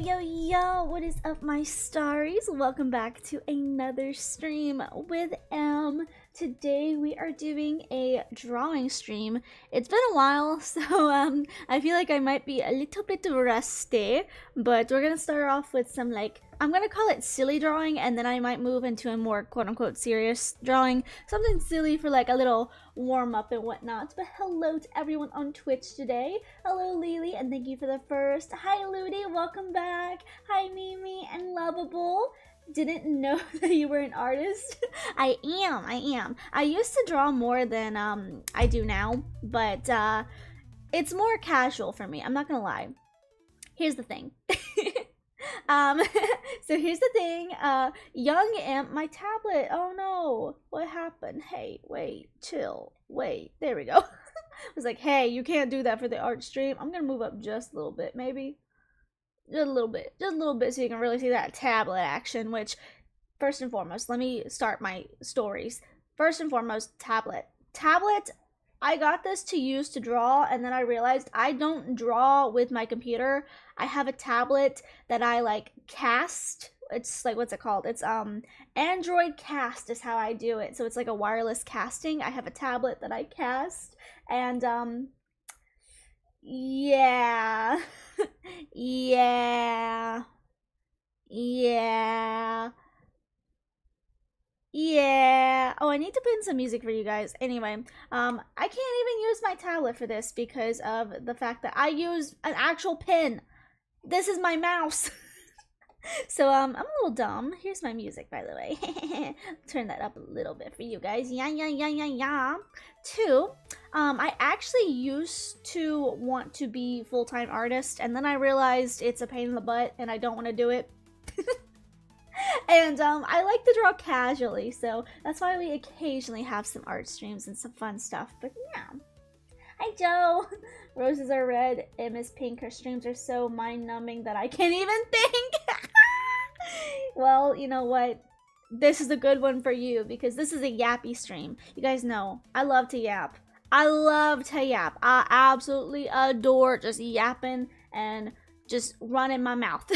Yo, what is up, my starries? Welcome back to another stream with Today we are doing a drawing stream. It's been a while, so I feel like I might be a little bit rusty, but we're gonna start off with some, like, I'm gonna call it silly drawing, and then I might move into a more quote-unquote serious drawing. Something silly for like a little warm-up and whatnot. But hello to everyone on Twitch today. Hello, Lily, and thank you for the first. Hi, Ludi, welcome back. Hi, Mimi and Lovable. Didn't know that you were an artist. I am. I used to draw more than I do now, but it's more casual for me. I'm not gonna lie. Here's the thing. So here's the thing, young imp, my tablet, oh no, what happened? Hey, wait, chill, wait, there we go. I was like, hey, you can't do that for the art stream. I'm gonna move up just a little bit, maybe. Just a little bit so you can really see that tablet action, which, first and foremost, let me start my stories. First and foremost, tablet, I got this to use to draw, and then I realized I don't draw with my computer. I have a tablet that I like cast. It's like, what's it called? It's Android Cast is how I do it. So it's like a wireless casting. I have a tablet that I cast, and yeah. Yeah. Oh, I need to put in some music for you guys. Anyway, I can't even use my tablet for this because of the fact that I use an actual pen. This is my mouse. So, I'm a little dumb. Here's my music, by the way. Turn that up a little bit for you guys. Yeah. Two, I actually used to want to be full-time artist, and then I realized it's a pain in the butt, and I don't want to do it. And I like to draw casually, so that's why we occasionally have some art streams and some fun stuff. But yeah. Hi, Joe. Roses are red, M is pink. Her streams are so mind-numbing that I can't even think. Well, you know what? This is a good one for you because this is a yappy stream. You guys know I love to yap. I absolutely adore just yapping and just running my mouth.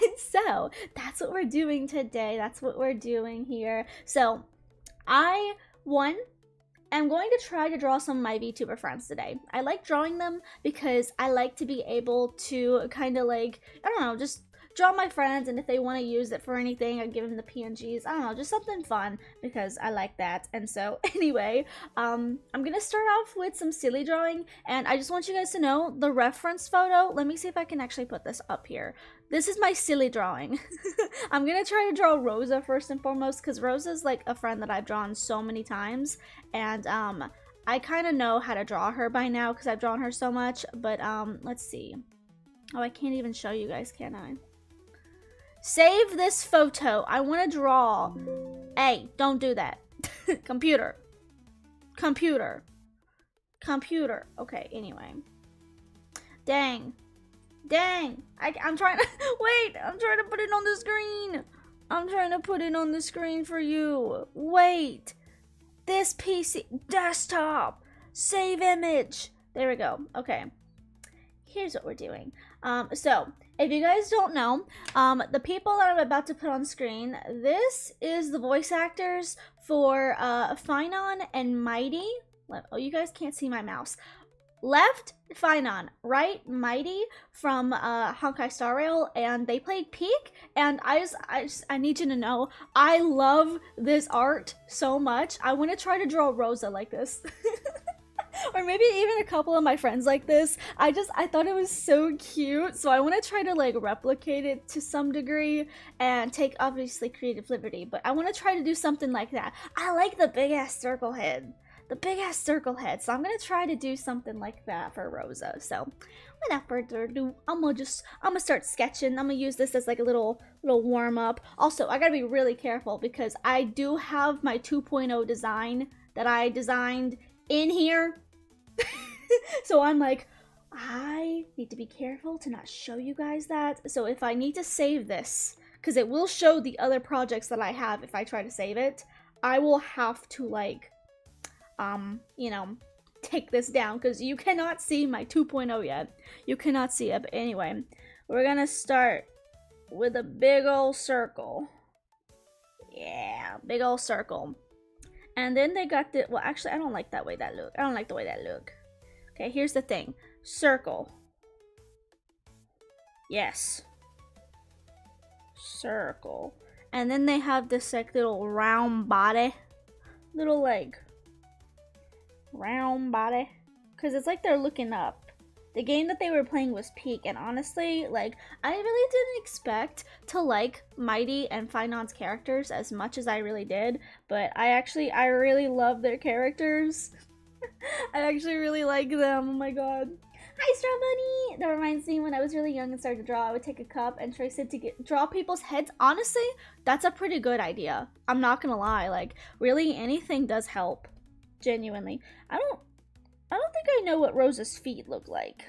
And so that's what we're doing today. That's what we're doing here. So I am going to try to draw some of my VTuber friends today. I like drawing them because I like to be able to kind of like, I don't know, just draw my friends, and if they want to use it for anything, I give them the PNGs. I don't know, just something fun because I like that. And so anyway, I'm gonna start off with some silly drawing, and I just want you guys to know the reference photo. Let me see if I can actually put this up here. This is my silly drawing. I'm gonna try to draw Rosa first and foremost because Rosa's like a friend that I've drawn so many times, and I kind of know how to draw her by now because I've drawn her so much. But let's see. Oh, I can't even show you guys, can I? Save this photo. I want to draw. Hey, don't do that. Computer. Okay, anyway. Dang. I'm trying to wait. I'm trying to put it on the screen. I'm trying to put it on the screen for you. Wait. This PC desktop. Save image. There we go. Okay. Here's what we're doing. So if you guys don't know, the people that I'm about to put on screen, this is the voice actors for Finon and Mighty. Oh, you guys can't see my mouse. Left, Finon, right, Mighty from Honkai Star Rail, and they played Peak. And I need you to know, I love this art so much. I want to try to draw Rosa like this. Or maybe even a couple of my friends like this. I thought it was so cute, so I want to try to like replicate it to some degree and take obviously creative liberty, but I want to try to do something like that. I like the big ass circle head. So I'm gonna try to do something like that for Rosa. So without further ado, I'm gonna start sketching. I'm gonna use this as like a little warm up. Also, I gotta be really careful because I do have my 2.0 design that I designed in here. So I'm like, I need to be careful to not show you guys that. So if I need to save this, because it will show the other projects that I have if I try to save it, I will have to like, you know, take this down because you cannot see my 2.0 yet. You cannot see it, but anyway. we're gonna start with a big old circle. Yeah, big old circle. And then they got the, well, actually, I don't like that way that look. I don't like the way that look. Okay, here's the thing. Circle. Yes. Circle. And then they have this like little round body. Little like round body. Because it's like they're looking up. The game that they were playing was Peak, and honestly, like, I really didn't expect to like Mighty and Finon's characters as much as I really did, but I really love their characters. I actually really like them. Oh my god. Hi, Straw Bunny! That reminds me, when I was really young and started to draw, I would take a cup and trace it to draw people's heads. Honestly, that's a pretty good idea. I'm not gonna lie. Like, really, anything does help. Genuinely. I don't think I know what Rosa's feet look like.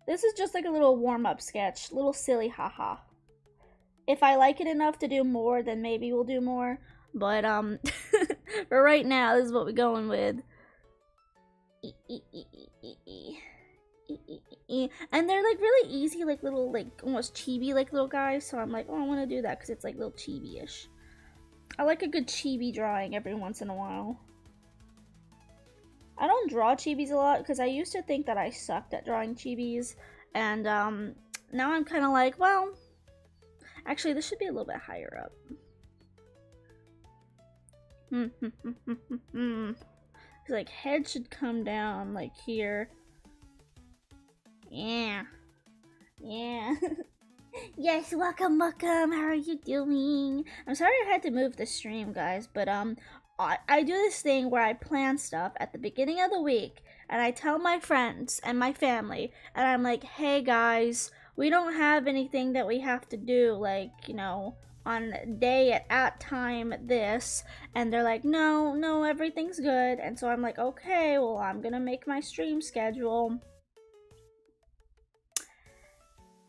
This is just like a little warm-up sketch. Little silly haha. If I like it enough to do more, then maybe we'll do more. But, for right now, this is what we're going with. And they're like really easy, like little, like almost chibi like little guys. So I'm like, oh, I want to do that because it's like little chibi-ish. I like a good chibi drawing every once in a while. I don't draw chibis a lot because I used to think that I sucked at drawing chibis, and now I'm kind of like, well, actually this should be a little bit higher up. Like head should come down like here. Yeah. Yes, welcome. How are you doing? I'm sorry I had to move the stream, guys, but I do this thing where I plan stuff at the beginning of the week, and I tell my friends and my family, and I'm like, hey guys, we don't have anything that we have to do, like, you know, on day at time this, and they're like, no, everything's good. And so I'm like, okay, well, I'm gonna make my stream schedule.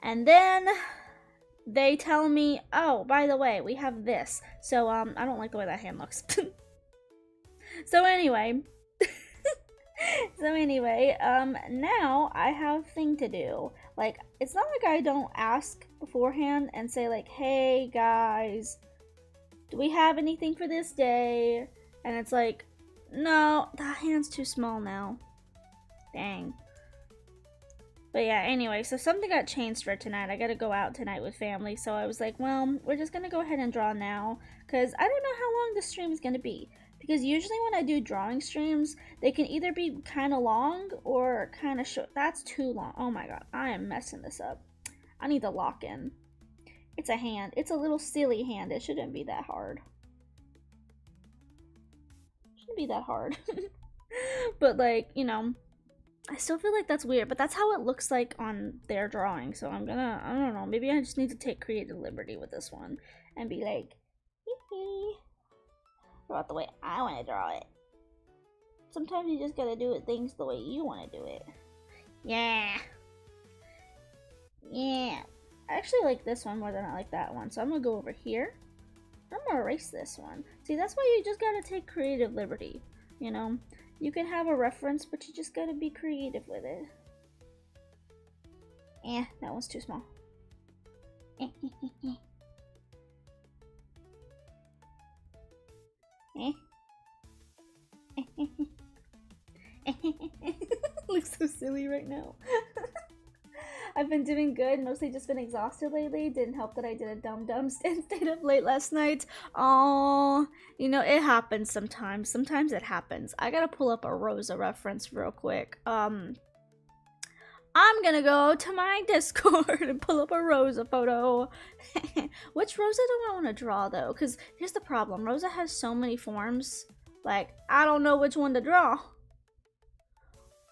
And then they tell me, oh, by the way, we have this. So I don't like the way that hand looks. So anyway, now I have thing to do. Like, it's not like I don't ask beforehand and say like, hey guys, do we have anything for this day? And it's like, no, that hand's too small now. Dang. But yeah, anyway, so something got changed for tonight. I gotta go out tonight with family, so I was like, well, we're just gonna go ahead and draw now, because I don't know how long the stream is gonna be. Because usually when I do drawing streams, they can either be kind of long or kind of short. That's too long. Oh my god, I am messing this up. I need to lock in. It's a hand. It's a little silly hand. It shouldn't be that hard. Shouldn't be that hard. But like, you know, I still feel like that's weird. But that's how it looks like on their drawing. So I'm gonna, I don't know. Maybe I just need to take creative liberty with this one. And be like, hee. Draw it the way I want to draw it. Sometimes you just gotta do things the way you want to do it. Yeah. I actually like this one more than I like that one. So I'm gonna go over here. I'm gonna erase this one. See, that's why you just gotta take creative liberty. You know, you can have a reference, but you just gotta be creative with it. That one's too small. Looks so silly right now. I've been doing good, mostly just been exhausted lately. Didn't help that I did a dumb stayed up late last night. Oh, you know, it happens sometimes. Sometimes it happens. I gotta pull up a Rosa reference real quick. I'm gonna go to my Discord and pull up a Rosa photo. Which Rosa do I want to draw though? Because here's the problem. Rosa has so many forms. Like, I don't know which one to draw.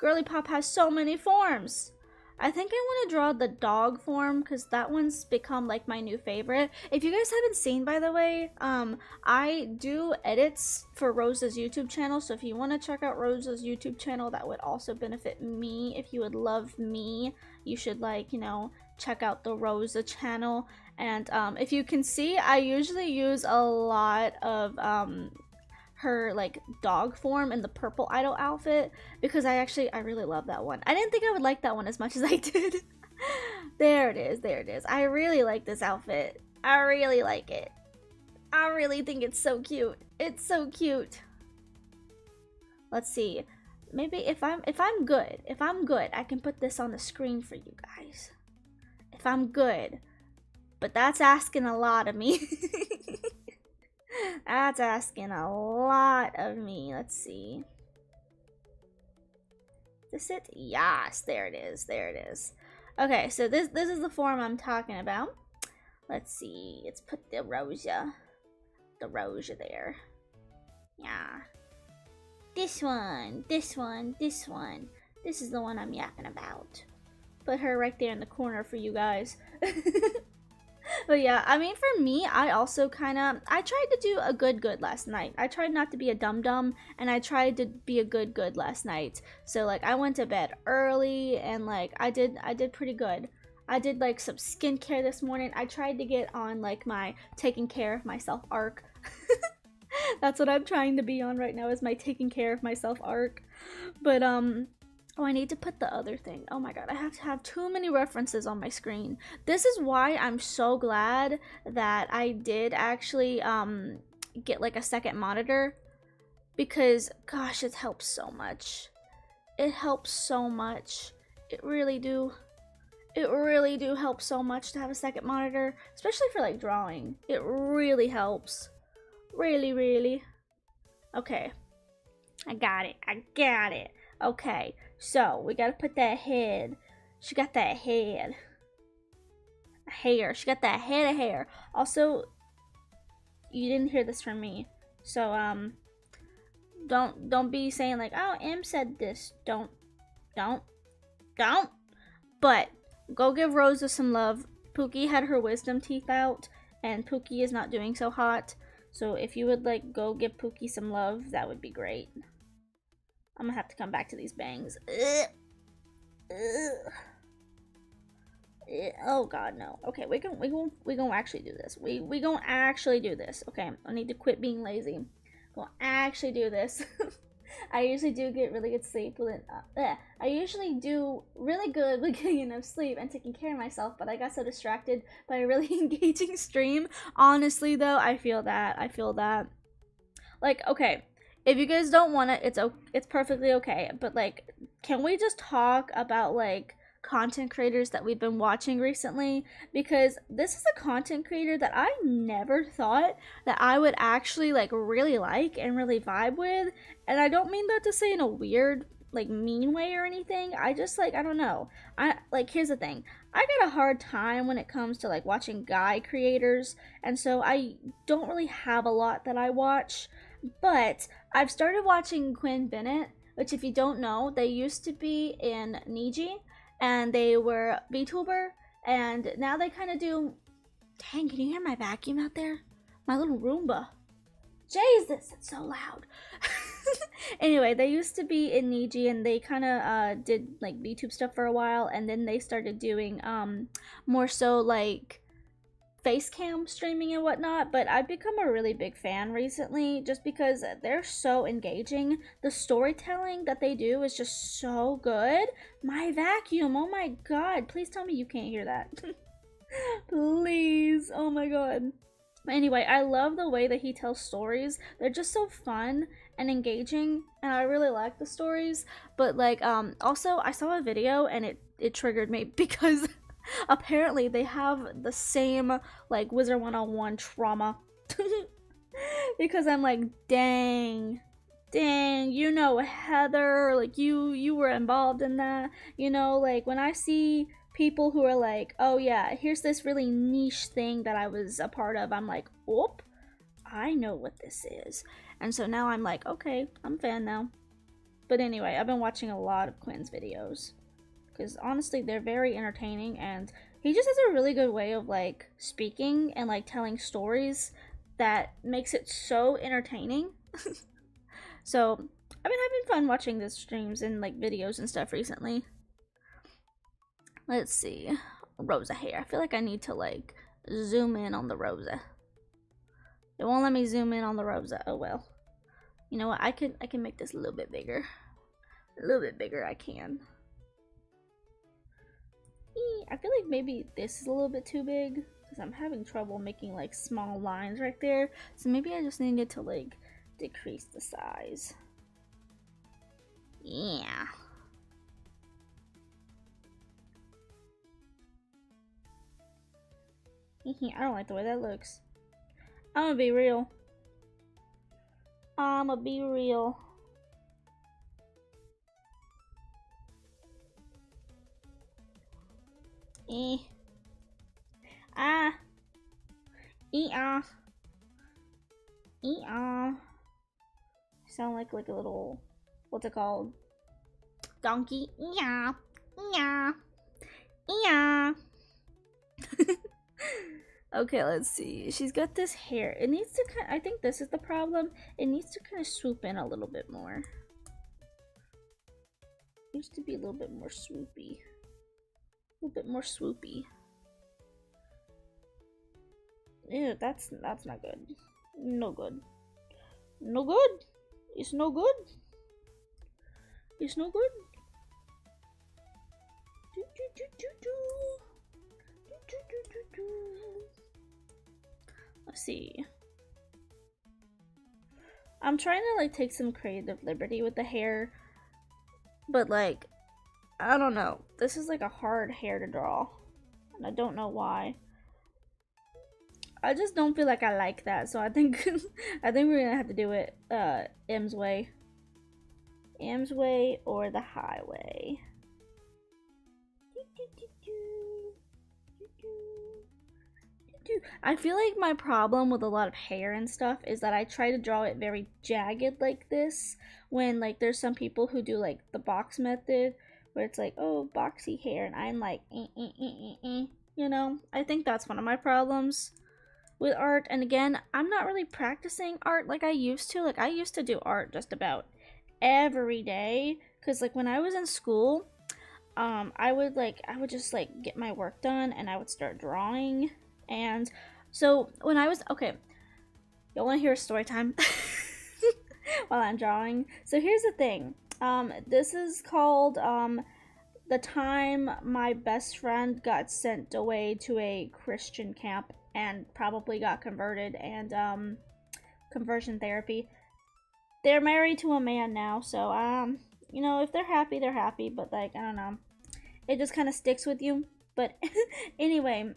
Girly Pop has so many forms. I think I want to draw the dog form because that one's become like my new favorite. If you guys haven't seen, by the way, I do edits for Rosa's YouTube channel. So if you want to check out Rosa's YouTube channel, that would also benefit me. If you would love me, you should, like, you know, check out the Rosa channel. And if you can see, I usually use a lot of her like dog form in the purple idol outfit because I really love that one. I didn't think I would like that one as much as I did. There it is, there it is. I really like this outfit. I really like it. I really think it's so cute. It's so cute. Let's see. Maybe if I'm good, I can put this on the screen for you guys. If I'm good. But that's asking a lot of me. That's asking a lot of me. Let's see. Is this it? Yes, there it is. There it is. Okay, so this is the form I'm talking about. Let's see. Let's put the Rosa there. Yeah. This one. This is the one I'm yapping about. Put her right there in the corner for you guys. But yeah, I mean, for me, I also I tried to do a good last night. I tried not to be a dum-dum, and I tried to be a good last night. So, like, I went to bed early, and, like, I did pretty good. I did, like, some skincare this morning. I tried to get on, like, my taking care of myself arc. That's what I'm trying to be on right now, is my taking care of myself arc. But, oh, I need to put the other thing. Oh my god, I have to have too many references on my screen. This is why I'm so glad that I did actually get like a second monitor, because gosh, it helps so much. It helps so much. It really do help so much to have a second monitor, especially for like drawing. It really helps. Really. Okay. I got it. Okay, so we gotta put that head. She got that head. Hair. She got that head of hair. Also, you didn't hear this from me, so don't be saying like, oh, M said this. Don't. But go give Rosa some love. Pookie had her wisdom teeth out, and Pookie is not doing so hot. So if you would like go give Pookie some love, that would be great. I'm gonna have to come back to these bangs. Oh god, no. Okay, we gonna actually do this. We gonna actually do this. Okay, I need to quit being lazy. We'll actually do this. I usually do get really good sleep. I usually do really good with getting enough sleep and taking care of myself, but I got so distracted by a really engaging stream. Honestly, though, I feel that. Like, okay, if you guys don't want it, it's perfectly okay. But like, can we just talk about like content creators that we've been watching recently? Because this is a content creator that I never thought that I would actually like really like and really vibe with. And I don't mean that to say in a weird, like mean way or anything. I just like, I don't know. Here's the thing. I got a hard time when it comes to like watching guy creators, and so I don't really have a lot that I watch. But I've started watching Quinn Bennett, which if you don't know, they used to be in Niji, and they were VTuber, and now they kind of do... Dang, can you hear my vacuum out there? My little Roomba. Jesus, it's so loud. Anyway, they used to be in Niji, and they kind of did like VTube stuff for a while, and then they started doing more so like face cam streaming and whatnot. But I've become a really big fan recently just because they're so engaging. The storytelling that they do is just so good. My vacuum, oh my god, please tell me you can't hear that. Please, oh my god. Anyway, I love the way that he tells stories. They're just so fun and engaging, and I really like the stories. But like also I saw a video and it triggered me because apparently they have the same like Wizard 101 trauma. Because I'm like, dang, you know, Heather, like you were involved in that, you know. Like when I see people who are like, oh yeah, here's this really niche thing that I was a part of, I'm like, oop, I know what this is. And so now I'm like, okay, I'm a fan now. But anyway, I've been watching a lot of Quinn's videos because honestly they're very entertaining, and he just has a really good way of like speaking and like telling stories that makes it so entertaining. So I've been having fun watching the streams and like videos and stuff recently. Let's see, Rosa hair. I feel like I need to like zoom in on the Rosa. It won't let me zoom in on the Rosa. Oh well. You know what? I can make this a little bit bigger. A little bit bigger. I can. I feel like maybe this is a little bit too big because I'm having trouble making like small lines right there. So maybe I just needed to like decrease the size. Yeah. I don't like the way that looks. I'm gonna be real. I'ma be real. Eh. Ah. Ah. Ah. Sound like a little, what's it called? Donkey. Yeah. Yeah. Yeah. Okay, let's see. She's got this hair. It needs to kind. I think this is the problem. It needs to kind of swoop in a little bit more. It needs to be a little bit more swoopy. A little bit more swoopy. Ew, that's not good. No good. No good. It's no good. It's no good. Do, do, do, do, do. Do, do, do, do, do. Let's see. I'm trying to like take some creative liberty with the hair, but like, I don't know. This is like a hard hair to draw, and I don't know why. I just don't feel like I like that, so I think I think we're gonna have to do it M's way. M's way or the highway. I feel like my problem with a lot of hair and stuff is that I try to draw it very jagged like this, when like there's some people who do like the box method where it's like, oh, boxy hair, and I'm like you know. I think that's one of my problems with art. And again, I'm not really practicing art like I used to. Like I used to do art just about every day, because like when I was in school, I would just like get my work done and I would start drawing. And so when I was, okay, y'all want to hear a story time while I'm drawing? So here's the thing. This is called the time my best friend got sent away to a Christian camp and probably got converted, and conversion therapy. They're married to a man now, so you know, if they're happy, they're happy, but like, I don't know. It just kind of sticks with you. But anyway,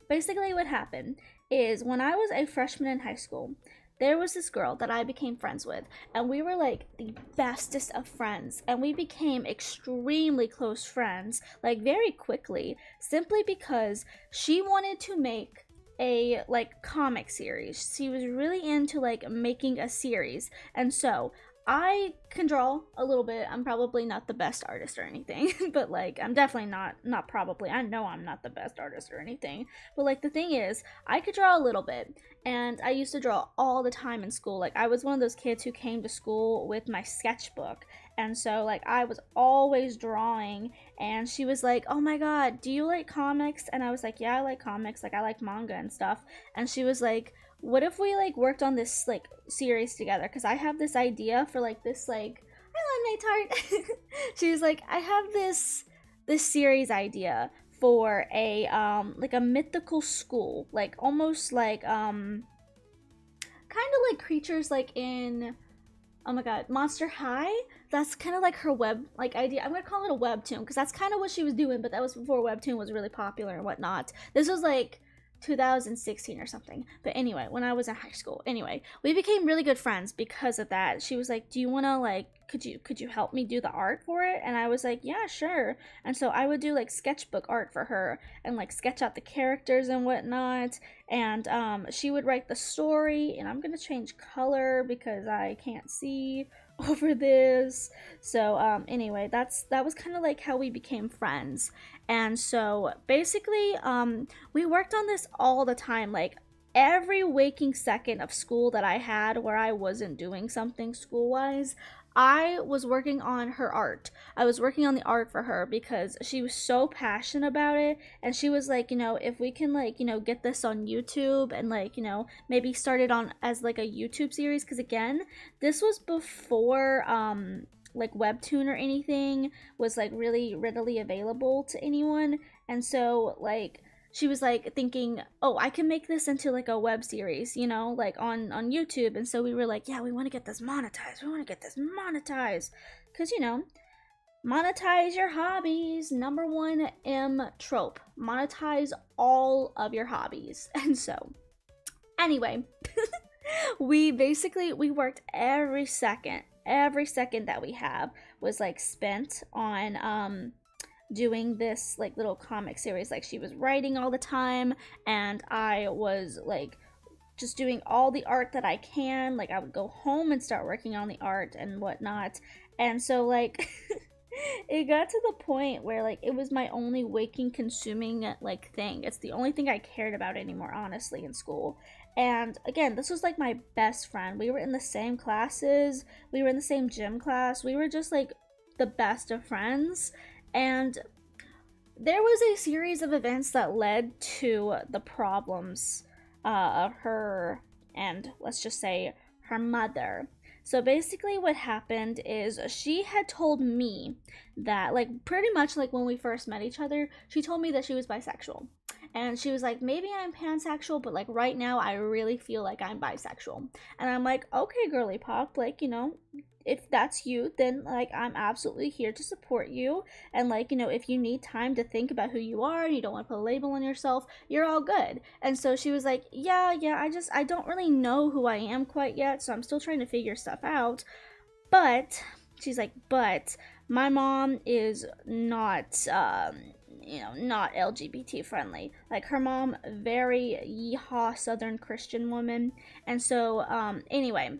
basically what happened is when I was a freshman in high school, there was this girl that I became friends with, and we were like the bestest of friends, and we became extremely close friends like very quickly, simply because she wanted to make a like comic series. She was really into like making a series, and so I can draw a little bit. I'm probably not the best artist or anything, but like I'm definitely not probably. I know I'm not the best artist or anything. But like the thing is, I could draw a little bit, and I used to draw all the time in school. Like I was one of those kids who came to school with my sketchbook. And so like I was always drawing, and she was like, "Oh my god, do you like comics?" And I was like, "Yeah, I like comics. Like I like manga and stuff." And she was like, what if we like worked on this like series together, because I have this idea for like this like, I love Nate Tart. She was like, I have this series idea for a like a mythical school, like almost like kind of like creatures like in, oh my god, Monster High. That's kind of like her web like idea. I'm gonna call it a webtoon because that's kind of what she was doing, but that was before webtoon was really popular and whatnot. This was like 2016 or something. But anyway, when I was in high school, anyway, we became really good friends because of that. She was like, "Do you want to like could you help me do the art for it?" And I was like, "Yeah, sure." And so I would do like sketchbook art for her and like sketch out the characters and whatnot. And she would write the story, and I'm gonna change color because I can't see over this. So anyway, that was kind of like how we became friends. And so basically we worked on this all the time, like every waking second of school that I had where I wasn't doing something school wise, I was working on her art. I was working on the art for her because she was so passionate about it. And she was like, you know, if we can like, you know, get this on YouTube and like, you know, maybe start it on as like a YouTube series. Because again, this was before like webtoon or anything was like really readily available to anyone. And so like she was like thinking, oh, I can make this into like a web series, you know, like on YouTube. And so we were like, yeah, we want to get this monetized. We want to get this monetized. Because, you know, monetize your hobbies. Number one M trope. Monetize all of your hobbies. And so, anyway, we worked every second. Every second that we have was like spent on doing this like little comic series. Like she was writing all the time, and I was like just doing all the art that I can. Like I would go home and start working on the art and whatnot. And so like it got to the point where like it was my only waking consuming like thing. It's the only thing I cared about anymore, honestly, in school. And again, this was like my best friend. We were in the same classes, we were in the same gym class, we were just like the best of friends. And there was a series of events that led to the problems of her and, let's just say, her mother. So basically what happened is she had told me that, like, pretty much like when we first met each other, she told me that she was bisexual. And she was like, maybe I'm pansexual, but like right now I really feel like I'm bisexual. And I'm like, okay, girly pop, like, you know, if that's you, then like I'm absolutely here to support you. And like, you know, if you need time to think about who you are and you don't want to put a label on yourself, you're all good. And so she was like, yeah, I don't really know who I am quite yet, so I'm still trying to figure stuff out. But she's like, but my mom is not you know, not LGBT friendly. Like her mom, very yeehaw Southern Christian woman. And so anyway,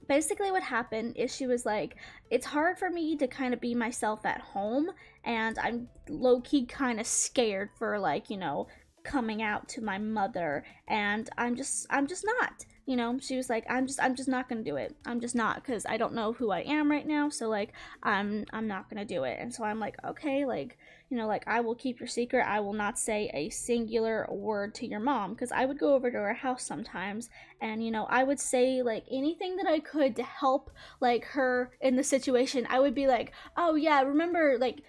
basically what happened is she was like, it's hard for me to kind of be myself at home, and I'm low-key kind of scared for like, you know, coming out to my mother, and I'm just not, you know. She was like, I'm just not gonna do it. I'm just not, because I don't know who I am right now, so like I'm not gonna do it. And so I'm like, okay, like, you know, like I will keep your secret. I will not say a singular word to your mom, because I would go over to her house sometimes, and you know, I would say like anything that I could to help like her in the situation. I would be like, oh yeah, remember like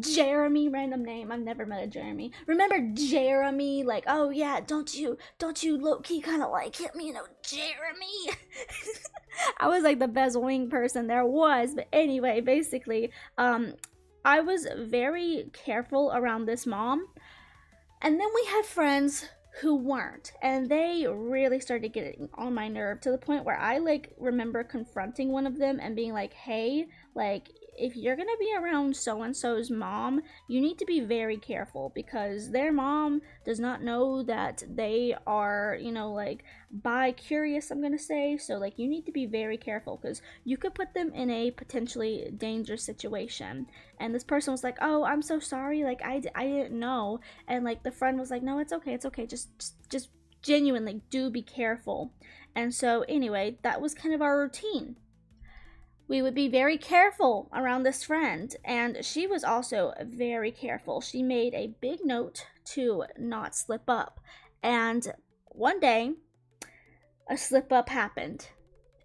Jeremy, random name, I've never met a Jeremy. Remember Jeremy? Like, oh yeah, don't you low-key kind of like him, you know, Jeremy? I was like the best wing person there was. But anyway, basically, I was very careful around this mom. And then we had friends who weren't, and they really started getting on my nerve, to the point where I like remember confronting one of them and being like, hey, like, if you're gonna be around so and so's mom, you need to be very careful, because their mom does not know that they are, you know, like bi-curious, I'm gonna say. So like you need to be very careful, because you could put them in a potentially dangerous situation. And this person was like, oh, I'm so sorry, like I didn't know. And like the friend was like, no, it's okay, just genuinely do be careful. And so anyway, that was kind of our routine. We would be very careful around this friend, and she was also very careful. She made a big note to not slip up. And one day, a slip up happened,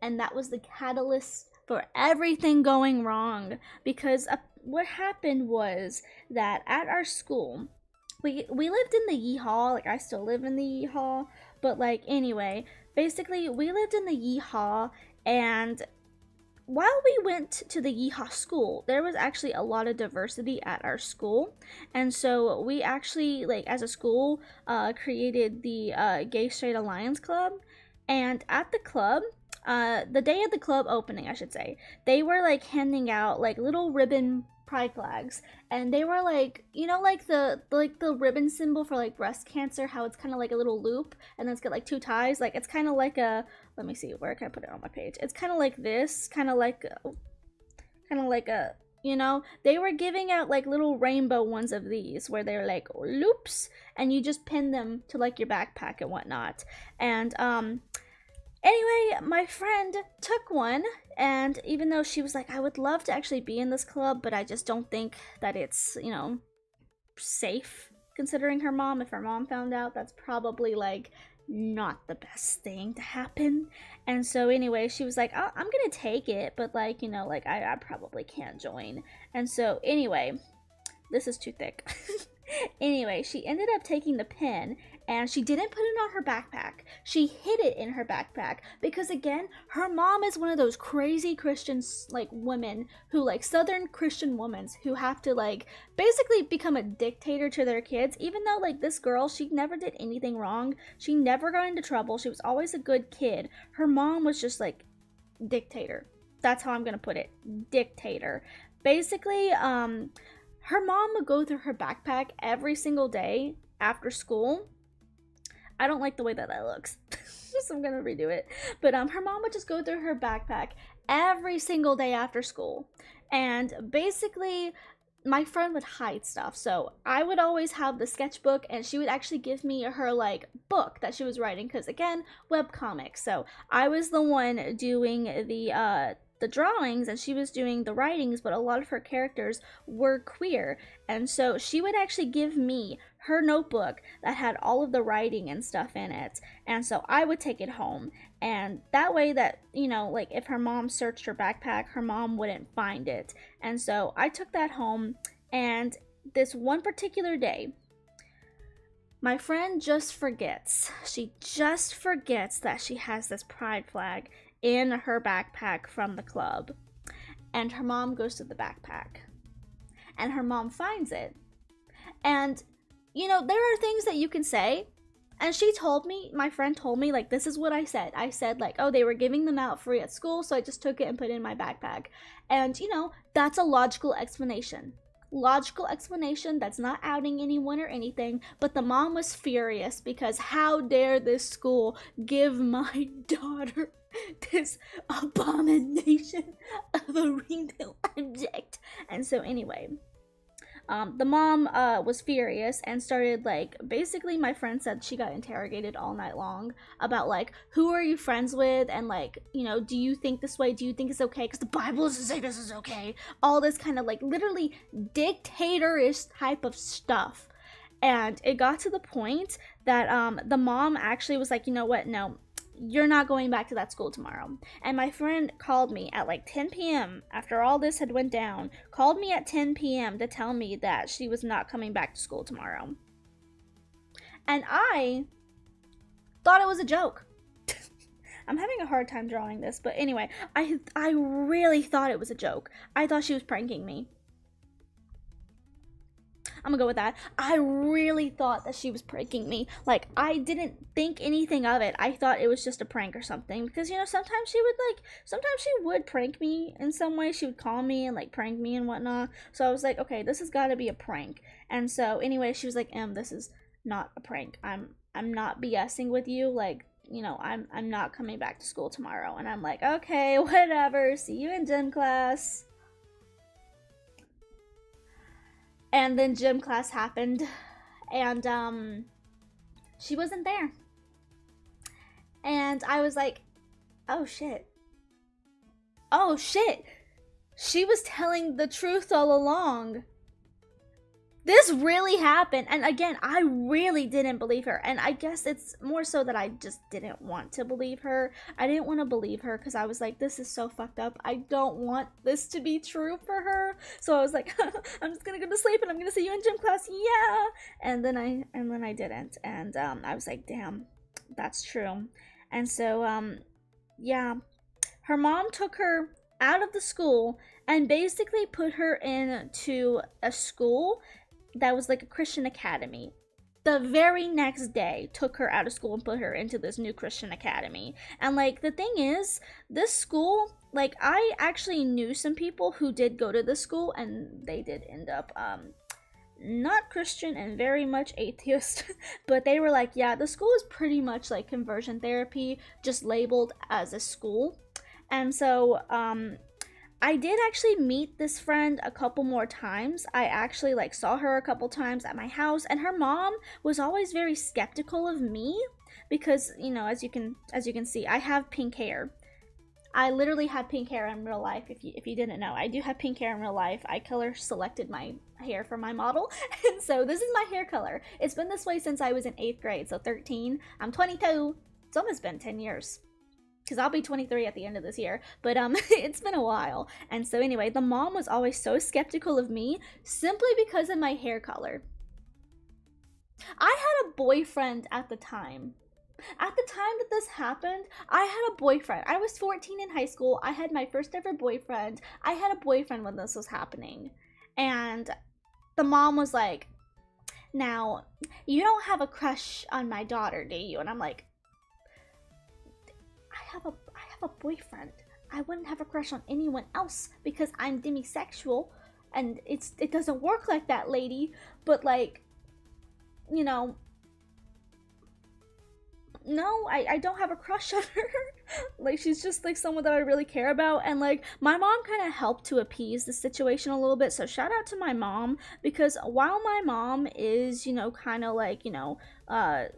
and that was the catalyst for everything going wrong. Because what happened was that at our school, we lived in the Yeehaw. Like I still live in the Yeehaw, but like anyway, basically we lived in the Yeehaw, and while we went to the Yeehaw school, there was actually a lot of diversity at our school. And so we actually, like, as a school, created the Gay Straight Alliance Club. And at the club, the day of the club opening, I should say, they were like handing out like little ribbon pride flags, and they were like, you know, like the ribbon symbol for like breast cancer, how it's kind of like a little loop and then it's got like two ties. Like it's kind of like a, let me see, where can I put it on my page? It's kind of like this, kind of like a, you know, they were giving out like little rainbow ones of these where they're like loops, and you just pin them to like your backpack and whatnot. And anyway, my friend took one, and even though she was like, I would love to actually be in this club, but I just don't think that it's, you know, safe, considering her mom. If her mom found out, that's probably like not the best thing to happen. And so anyway, she was like, oh, I'm gonna take it, but like, you know, like I probably can't join. And so anyway, this is too thick. Anyway, she ended up taking the pen and she didn't put it on her backpack. She hid it in her backpack because again, her mom is one of those crazy Christian like women who like Southern Christian women who have to like basically become a dictator to their kids, even though like this girl, she never did anything wrong. She never got into trouble. She was always a good kid. Her mom was just like dictator. That's how I'm going to put it. Dictator. Basically, her mom would go through her backpack every single day after school. I don't like the way that looks, so I'm gonna redo it. But her mom would just go through her backpack every single day after school. And basically, my friend would hide stuff. So I would always have the sketchbook and she would actually give me her like book that she was writing. Because again, webcomics. So I was the one doing the drawings and she was doing the writings, but a lot of her characters were queer. And so she would actually give me her notebook that had all of the writing and stuff in it. And so I would take it home. And that way that, you know, like if her mom searched her backpack, her mom wouldn't find it. And so I took that home, and this one particular day, my friend just forgets. She just forgets that she has this pride flag in her backpack from the club. And her mom goes to the backpack. And her mom finds it. And, you know, there are things that you can say. And she told me, my friend told me, like, this is what I said. I said, like, oh, they were giving them out free at school, so I just took it and put it in my backpack. And, you know, that's a logical explanation. Logical explanation that's not outing anyone or anything, but the mom was furious because how dare this school give my daughter this abomination of a real object. And so anyway, the mom was furious and started like, basically my friend said she got interrogated all night long about like, who are you friends with, and like, you know, do you think this way, do you think it's okay because the Bible doesn't say this is okay, all this kind of like literally dictatorish type of stuff. And it got to the point that the mom actually was like, you know what, no, you're not going back to that school tomorrow. And my friend called me at like 10 p.m. after all this had went down, called me at 10 p.m. to tell me that she was not coming back to school tomorrow. And I thought it was a joke. I'm having a hard time drawing this, but anyway, I really thought it was a joke. I thought she was pranking me. I'm gonna go with that. I really thought that she was pranking me. Like, I didn't think anything of it. I thought it was just a prank or something. Because, you know, sometimes she would prank me in some way. She would call me and, like, prank me and whatnot. So I was like, okay, this has got to be a prank. And so, anyway, she was like, this is not a prank. I'm not BSing with you. Like, you know, I'm not coming back to school tomorrow. And I'm like, okay, whatever. See you in gym class. And then gym class happened, and she wasn't there. And I was like, oh shit. Oh shit. She was telling the truth all along. This really happened. And again, I really didn't believe her. And I guess it's more so that I just didn't want to believe her. I didn't want to believe her because I was like, this is so fucked up. I don't want this to be true for her. So I was like, I'm just gonna go to sleep and I'm gonna see you in gym class. Yeah. And then I didn't. And I was like, damn, that's true. And so yeah, her mom took her out of the school and basically put her into a school that was like a Christian academy. The very next day, took her out of school and put her into this new Christian academy. And like, the thing is, this school, like, I actually knew some people who did go to this school, and they did end up not Christian and very much atheist. But they were like, yeah, the school is pretty much like conversion therapy, just labeled as a school. And so I did actually meet this friend a couple more times. I actually like saw her a couple times at my house, and her mom was always very skeptical of me because, you know, as you can see, I have pink hair. I literally have pink hair in real life. If you didn't know, I do have pink hair in real life. I color selected my hair for my model, and so this is my hair color. It's been this way since I was in 8th grade, so 13. I'm 22. It's almost been 10 years. Because I'll be 23 at the end of this year, but it's been a while. And so anyway, the mom was always so skeptical of me simply because of my hair color. I had a boyfriend at the time. At the time that this happened, I had a boyfriend. I was 14 in high school. I had my first ever boyfriend. I had a boyfriend when this was happening. And the mom was like, "Now, you don't have a crush on my daughter, do you?" And I'm like, I have a boyfriend. I wouldn't have a crush on anyone else because I'm demisexual, and it doesn't work like that, lady. But like, you know, no, I don't have a crush on her. Like, she's just like someone that I really care about. And like, my mom kind of helped to appease the situation a little bit. So shout out to my mom, because while my mom is, kind of like,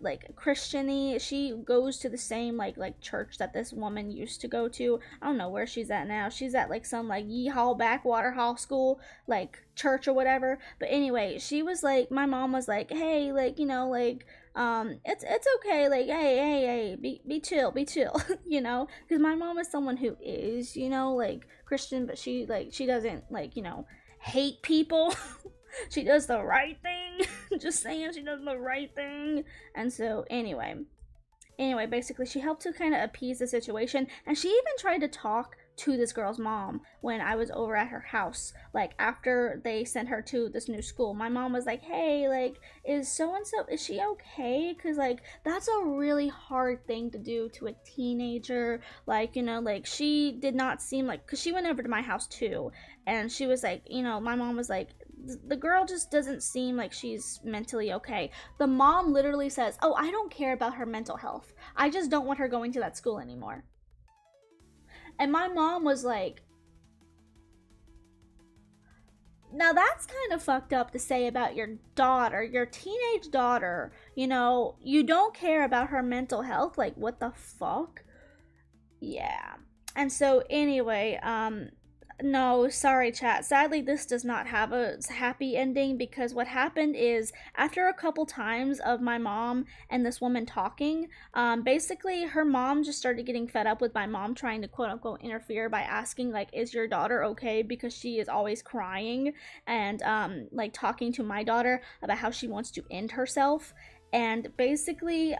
like Christian-y, she goes to the same like church that this woman used to go to. I don't know where she's at now. She's at like some like Yeehaw Backwater Hall School like church or whatever. But anyway, she was like, my mom was like, "Hey, like, like, it's okay, like, hey, be chill, because my mom is someone who is, like Christian, but she doesn't like, hate people. She does the right thing. Just saying, she does the right thing. And so anyway, basically she helped to kind of appease the situation, and she even tried to talk to this girl's mom when I was over at her house. Like, after they sent her to this new school, my mom was like, "Hey, like, is so and so, is she okay? Because like, that's a really hard thing to do to a teenager." Like, like, she did not seem like, because she went over to my house too, and she was like, my mom was like, "The girl just doesn't seem like she's mentally okay." The mom literally says, "Oh, I don't care about her mental health. I just don't want her going to that school anymore." And my mom was like, "Now that's kind of fucked up to say about your daughter, your teenage daughter. You don't care about her mental health. Like, what the fuck?" Yeah. And so anyway, no, sorry, chat. Sadly, this does not have a happy ending, because what happened is, after a couple times of my mom and this woman talking, basically her mom just started getting fed up with my mom trying to quote unquote interfere by asking, like, "Is your daughter okay?" Because she is always crying and like talking to my daughter about how she wants to end herself. And basically,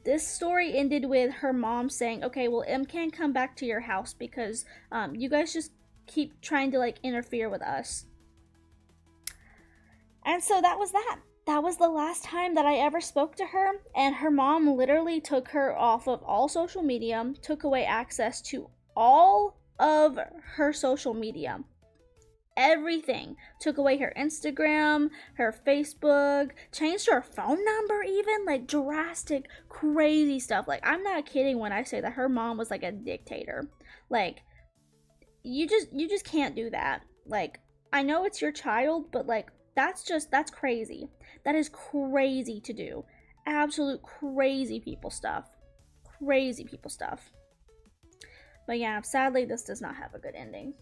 this story ended with her mom saying, "Okay, well, M can't come back to your house because you guys just keep trying to like interfere with us." And so that was that. That was the last time that I ever spoke to her, and her mom literally took her off of all social media, took away access to all of her social media. Everything. Took away her Instagram, her Facebook, changed her phone number even, like drastic, crazy stuff. Like, I'm not kidding when I say that her mom was like a dictator. Like, you just can't do that. Like, I know it's your child, but like, that's crazy. That is crazy to do. Absolute crazy people stuff. Crazy people stuff. But yeah, sadly this does not have a good ending.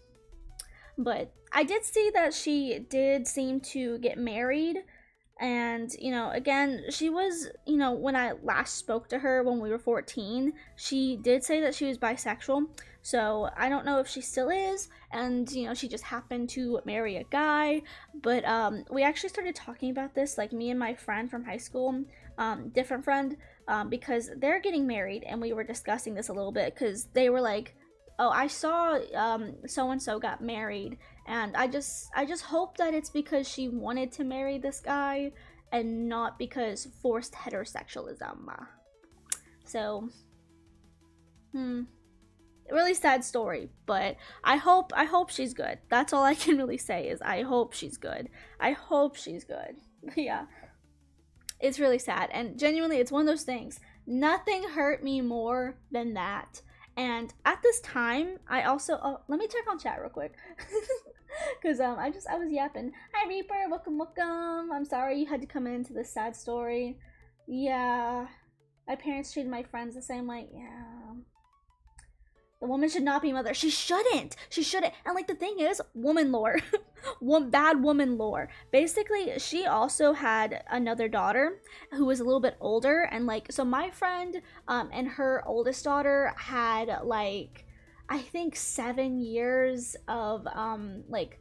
But I did see that she did seem to get married. And, again, she was, when I last spoke to her when we were 14, she did say that she was bisexual. So I don't know if she still is. And, she just happened to marry a guy. But we actually started talking about this, like me and my friend from high school, different friend, because they're getting married. And we were discussing this a little bit, because they were like, "Oh, I saw so and so got married, and I just hope that it's because she wanted to marry this guy and not because forced heterosexualism." So, really sad story, but I hope she's good. That's all I can really say, is I hope she's good. I hope she's good. Yeah. It's really sad, and genuinely, it's one of those things. Nothing hurt me more than that. And at this time, I also, let me check on chat real quick. Because I was yapping. Hi Reaper, welcome. I'm sorry you had to come into this sad story. Yeah, my parents treated my friends the same way. Yeah, the woman should not be mother. She shouldn't. And like, the thing is, woman lore. Bad woman lore. Basically, she also had another daughter who was a little bit older, and like, so my friend and her oldest daughter had like, I think 7 years of like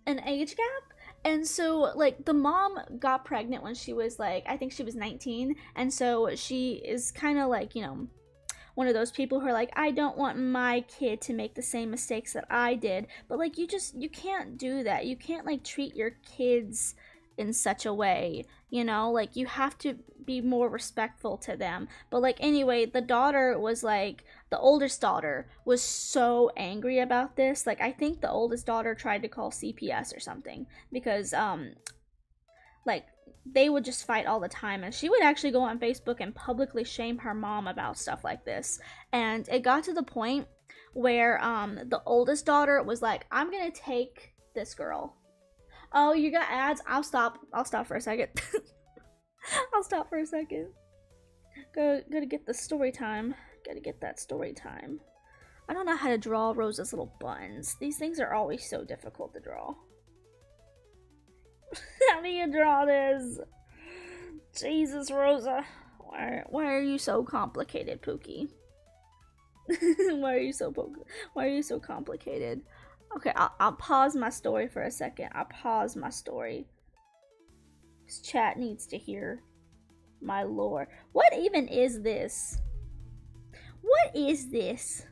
an age gap. And so like the mom got pregnant when she was like, I think she was 19, and so she is kind of like, one of those people who are like, I don't want my kid to make the same mistakes that I did. But like, you can't do that. You can't like treat your kids in such a way, like you have to be more respectful to them. But like, anyway, the daughter was like, the oldest daughter was so angry about this. Like, I think the oldest daughter tried to call CPS or something, because like they would just fight all the time, and she would actually go on Facebook and publicly shame her mom about stuff like this. And it got to the point where the oldest daughter was like, I'm gonna take this girl. Oh, you got ads? I'll stop for a second. I'll stop for a second. Gotta get the story time. Gotta get that story time. I don't know how to draw Rosa's little buns. These things are always so difficult to draw. How do you draw this? Jesus, Rosa. Why are you so complicated, Pookie? Why are you so complicated? Okay, I'll pause my story for a second. I'll pause my story. This chat needs to hear my lore. What even is this? What is this?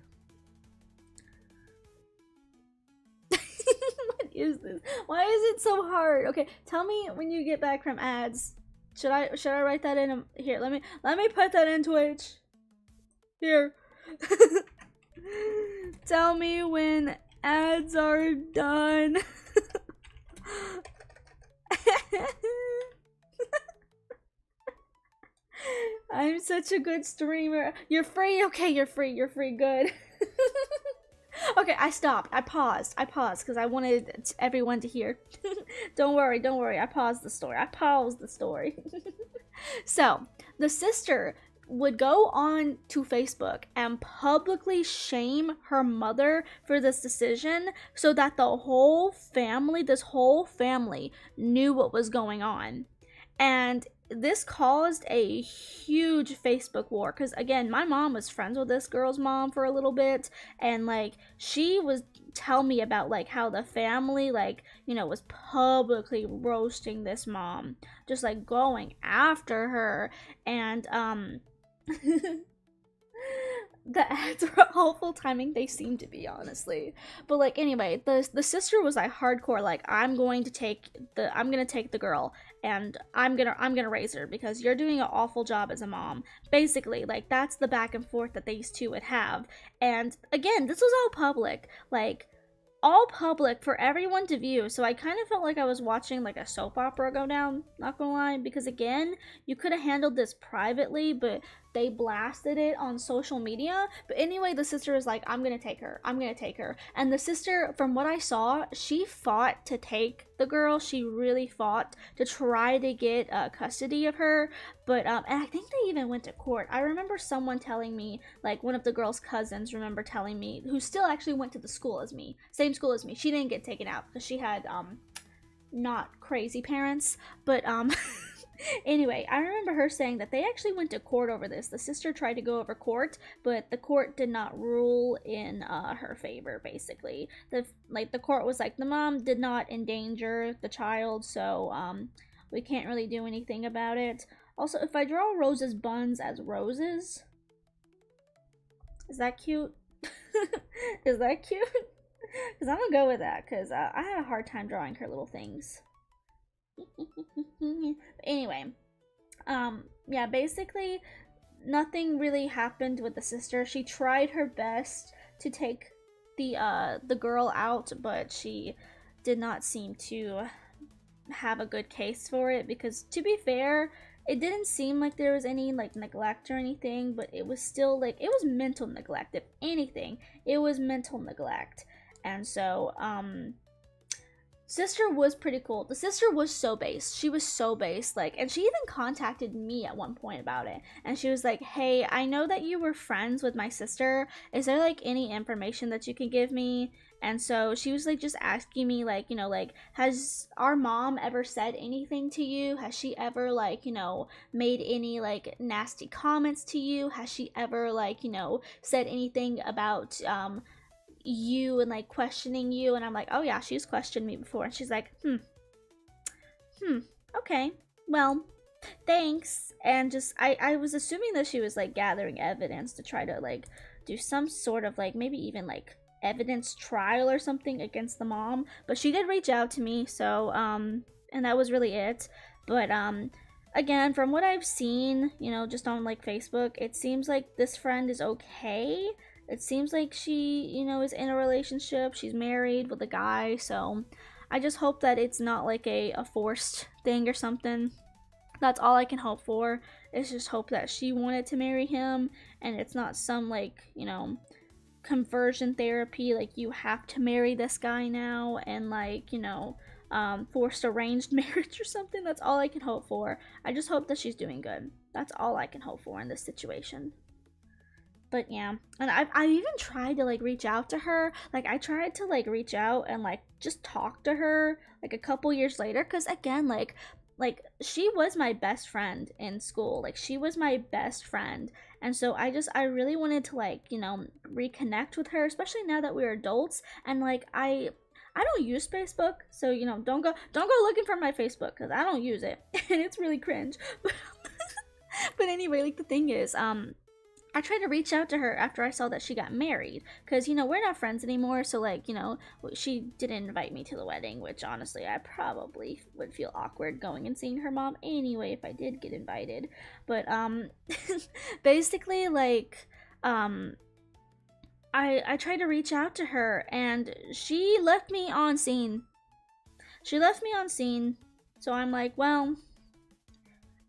What is this? Why is it so hard? Okay, tell me when you get back from ads. Should I write that in? Here, let me put that in Twitch. Here. Tell me when ads are done. I'm such a good streamer. You're free? Okay, you're free. You're free. Good. Okay, I stopped. I paused because I wanted everyone to hear. Don't worry. I paused the story. So, the sister would go on to Facebook and publicly shame her mother for this decision, so that this whole family knew what was going on. And this caused a huge Facebook war, because again, my mom was friends with this girl's mom for a little bit, and like she was tell me about like how the family like was publicly roasting this mom, just like going after her. And the ads were awful timing. They seem to be, honestly. But like, anyway, the sister was like hardcore, like, I'm gonna take the girl, and I'm gonna raise her because you're doing an awful job as a mom. Basically, like, that's the back and forth that these two would have. And again, this was all public, like all public for everyone to view. So I kind of felt like I was watching like a soap opera go down, not gonna lie, because again, you could have handled this privately, but they blasted it on social media. But anyway, the sister was like, I'm gonna take her. And the sister, from what I saw, she fought to take the girl. She really fought to try to get custody of her. But and I think they even went to court. I remember someone telling me, like one of the girl's cousins remember telling me, who still actually went to the school as me, same school as me. She didn't get taken out because she had not crazy parents, but anyway, I remember her saying that they actually went to court over this. The sister tried to go over court, but the court did not rule in her favor. Basically, the court was like, the mom did not endanger the child, so we can't really do anything about it. Also, if I draw Rose's buns as roses, is that cute? Is that cute? Because I'm gonna go with that, because I had a hard time drawing her little things. Anyway, yeah, basically nothing really happened with the sister. She tried her best to take the girl out, but she did not seem to have a good case for it, because to be fair, it didn't seem like there was any like neglect or anything, but it was still like, it was mental neglect. If anything, it was mental neglect. And so sister was pretty cool. The sister was so base. She was so base, like, and she even contacted me at one point about it. And she was like, hey, I know that you were friends with my sister. Is there like any information that you can give me? And so she was like just asking me, like, like, has our mom ever said anything to you? Has she ever like, made any like nasty comments to you? Has she ever like, said anything about you and like questioning you? And I'm like, oh yeah, she's questioned me before. And she's like, Okay. Well, thanks. And just I was assuming that she was like gathering evidence to try to like do some sort of like maybe even like evidence trial or something against the mom, but she did reach out to me, so and that was really it. But again, from what I've seen, you know, just on like Facebook, it seems like this friend is okay. It seems like she, you know, is in a relationship. She's married with a guy, so I just hope that it's not like a forced thing or something. That's all I can hope for. Is just hope that she wanted to marry him and it's not some like, you know, conversion therapy, like you have to marry this guy now, and like, you know, forced arranged marriage or something. That's all I can hope for. I just hope that she's doing good. That's all I can hope for in this situation. But yeah, and I even tried to like reach out to her. Like I tried to like reach out and like just talk to her like a couple years later, because again, like she was my best friend in school. Like she was my best friend, and so I really wanted to like, you know, reconnect with her, especially now that we're adults. And like I don't use Facebook, so you know, don't go looking for my Facebook because I don't use it and it's really cringe. But anyway, like the thing is, I tried to reach out to her after I saw that she got married, because you know we're not friends anymore. So like, you know, she didn't invite me to the wedding, which honestly I probably would feel awkward going and seeing her mom anyway if I did get invited. But basically like I tried to reach out to her and she left me on scene. She left me on scene. So I'm like, well,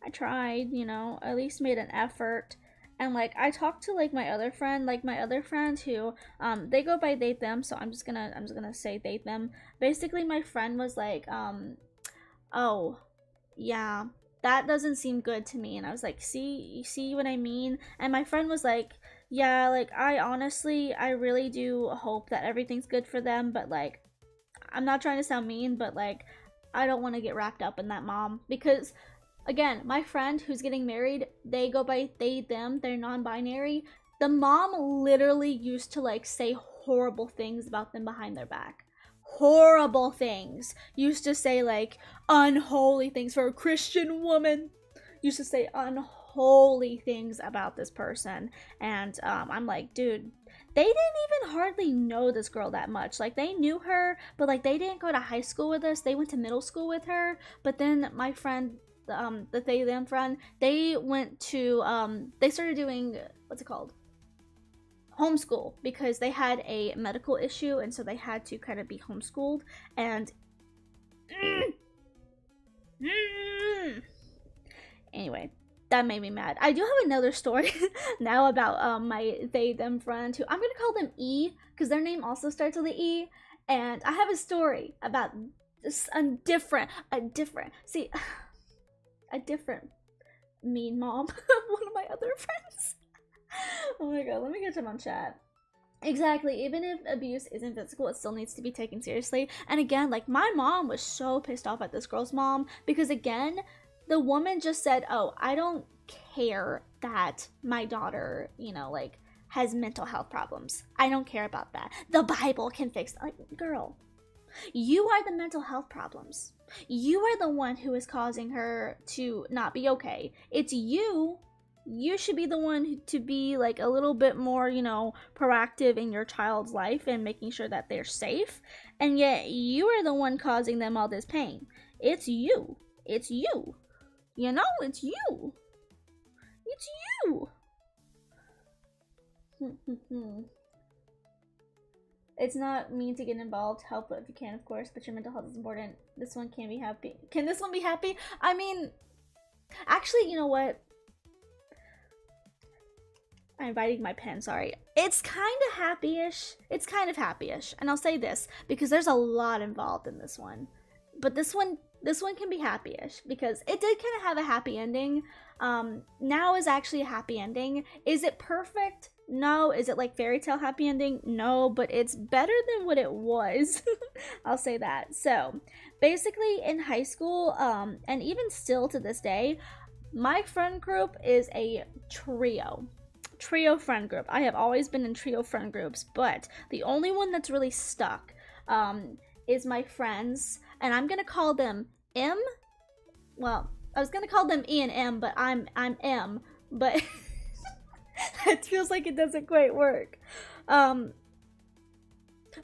I tried, you know, at least made an effort. And like I talked to like my other friend, like my other friend who they go by they them, so I'm just gonna say they them. Basically my friend was like, oh yeah, that doesn't seem good to me. And I was like, see, you see what I mean? And my friend was like, yeah, like I really do hope that everything's good for them, but like I'm not trying to sound mean, but like I don't want to get wrapped up in that, mom, because again, my friend who's getting married, they go by they them, they're non-binary. The mom literally used to like say horrible things about them behind their back. Horrible things. Used to say like unholy things for a Christian woman. Used to say unholy things about this person. And I'm like, dude, they didn't even hardly know this girl that much. Like they knew her, but like they didn't go to high school with us. They went to middle school with her. But then my friend, the they them friend, they went to they started doing, what's it called, homeschool, because they had a medical issue, and so they had to kind of be homeschooled. And anyway, that made me mad. I do have another story now about my they them friend, who I'm gonna call them E because their name also starts with the E. And I have a story about this a different see a different mean mom of one of my other friends. Oh my god, let me get him on chat. Exactly, even if abuse isn't physical, it still needs to be taken seriously. And again, like my mom was so pissed off at this girl's mom because again, the woman just said, oh, I don't care that my daughter, you know, like has mental health problems. I don't care about that. The Bible can fix that. Like, girl, you are the mental health problems. You are the one who is causing her to not be okay. It's you. You should be the one to be like a little bit more, you know, proactive in your child's life and making sure that they're safe. And yet you are the one causing them all this pain. It's you. It's you. You know, it's you. It's you. It's not mean to get involved. Help if you can, of course, but your mental health is important. This one can be happy. Can this one be happy? I mean, actually, you know what? I'm biting my pen, sorry. It's kind of happy-ish. It's kind of happy-ish. And I'll say this, because there's a lot involved in this one. But this one can be happy-ish, because it did kind of have a happy ending. Now is actually a happy ending. Is it perfect? No. Is it like fairy tale happy ending? No, but it's better than what it was. I'll say that. So, basically in high school, and even still to this day, my friend group is a trio friend group. I have always been in trio friend groups, but the only one that's really stuck is my friends, and I'm gonna call them M, well, I was gonna call them E and M, but I'm M, but it feels like it doesn't quite work.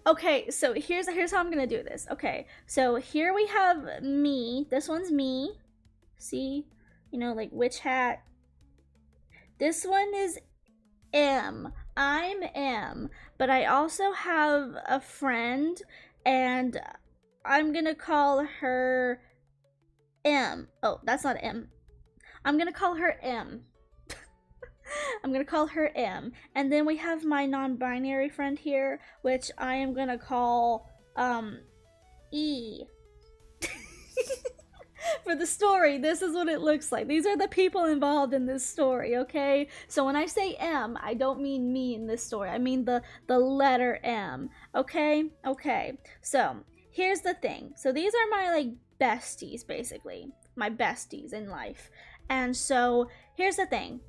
Okay, so here's how I'm gonna do this. Okay, so here we have me. This one's me. See, you know, like witch hat. This one is M. I'm M, but I also have a friend, and I'm gonna call her M. Oh, that's not M. I'm gonna call her M. I'm gonna call her M. And then we have my non-binary friend here, which I am gonna call E. For the story, this is what it looks like. These are the people involved in this story, okay? So when I say M, I don't mean me in this story. I mean the letter M, okay? Okay, so here's the thing. So these are my, like, besties, basically. My besties in life. And so here's the thing.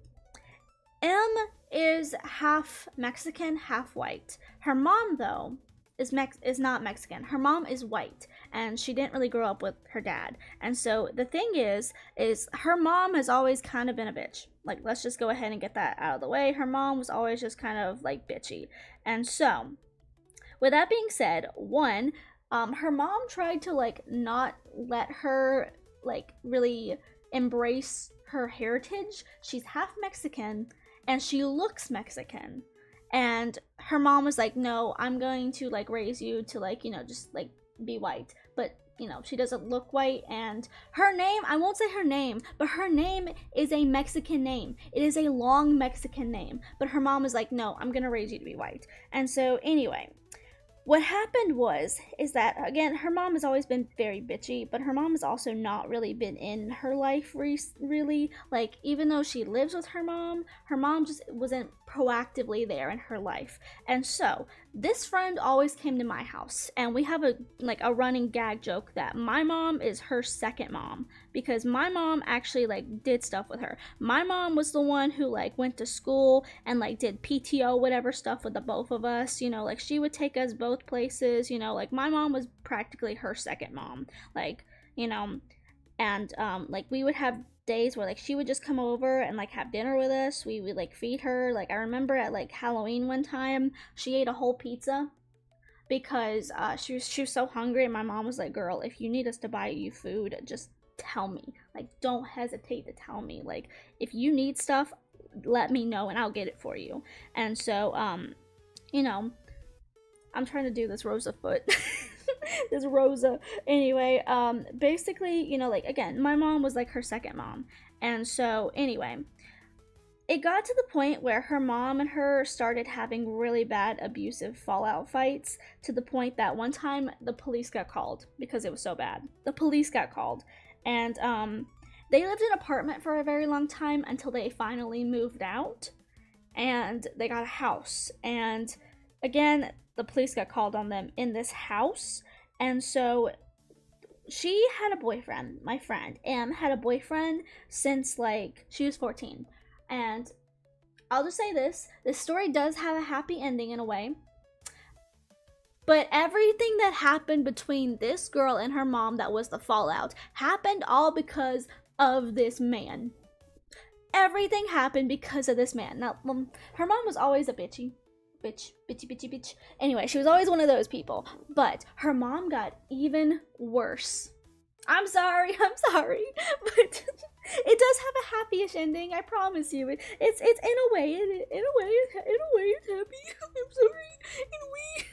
M is half Mexican, half white. Her mom, though, is not Mexican. Her mom is white, and she didn't really grow up with her dad. And so the thing is her mom has always kind of been a bitch. Like, let's just go ahead and get that out of the way. Her mom was always just kind of like bitchy. And so, with that being said, one, her mom tried to, like, not let her, like, really embrace her heritage. She's half Mexican, and she looks Mexican. And her mom was like, no, I'm going to, like, raise you to, like, you know, just, like, be white. But, you know, she doesn't look white. And her name, I won't say her name, but her name is a Mexican name. It is a long Mexican name. But her mom was like, no, I'm gonna raise you to be white. And so, anyway, what happened is that, again, her mom has always been very bitchy, but her mom has also not really been in her life really. Like, even though she lives with her mom just wasn't proactively there in her life. And so this friend always came to my house, and we have a running gag joke that my mom is her second mom, because my mom actually, like, did stuff with her. My mom was the one who, like, went to school and, like, did PTO whatever stuff with the both of us, you know, like, she would take us both places, you know, like, my mom was practically her second mom, like, you know. And like, we would have days where, like, she would just come over and, like, have dinner with us. We would, like, feed her. Like, I remember at, like, Halloween one time, she ate a whole pizza because she was so hungry, and my mom was like, girl, if you need us to buy you food, just tell me. Like, don't hesitate to tell me. Like, if you need stuff, let me know and I'll get it for you. And so you know, I'm trying to do this Rosa foot. This Rosa. Anyway, basically, you know, like, again, my mom was like her second mom. And so, anyway, it got to the point where her mom and her started having really bad abusive fallout fights, to the point that one time the police got called because it was so bad. The police got called. And they lived in an apartment for a very long time until they finally moved out. And they got a house. And again, the police got called on them in this house. And so she had a boyfriend. My friend M had a boyfriend since, like, she was 14. And I'll just say this story does have a happy ending in a way. But everything that happened between this girl and her mom that was the fallout happened all because of this man. Everything happened because of this man. Now, her mom was always a bitchy. Bitch. Anyway, she was always one of those people. But her mom got even worse. I'm sorry, but it does have a happy-ish ending. I promise you. It's in a way it's happy. I'm sorry, in a way.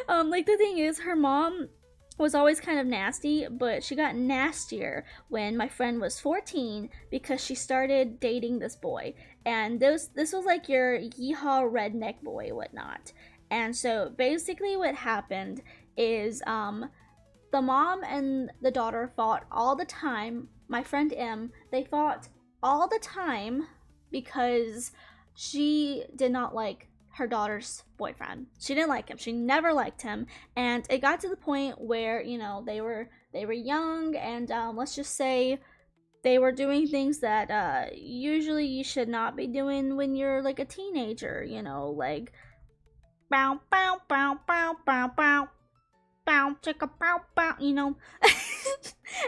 But like the thing is, her mom was always kind of nasty, but she got nastier when my friend was 14 because she started dating this boy. And this was like your yeehaw redneck boy, whatnot. And so basically what happened is the mom and the daughter fought all the time. My friend M, they fought all the time because she did not like her daughter's boyfriend. She didn't like him. She never liked him. And it got to the point where, you know, they were young, and let's just say they were doing things that usually you should not be doing when you're, like, a teenager, you know, like bow bow bow bow bow bow bow, chicka bow, bow, you know.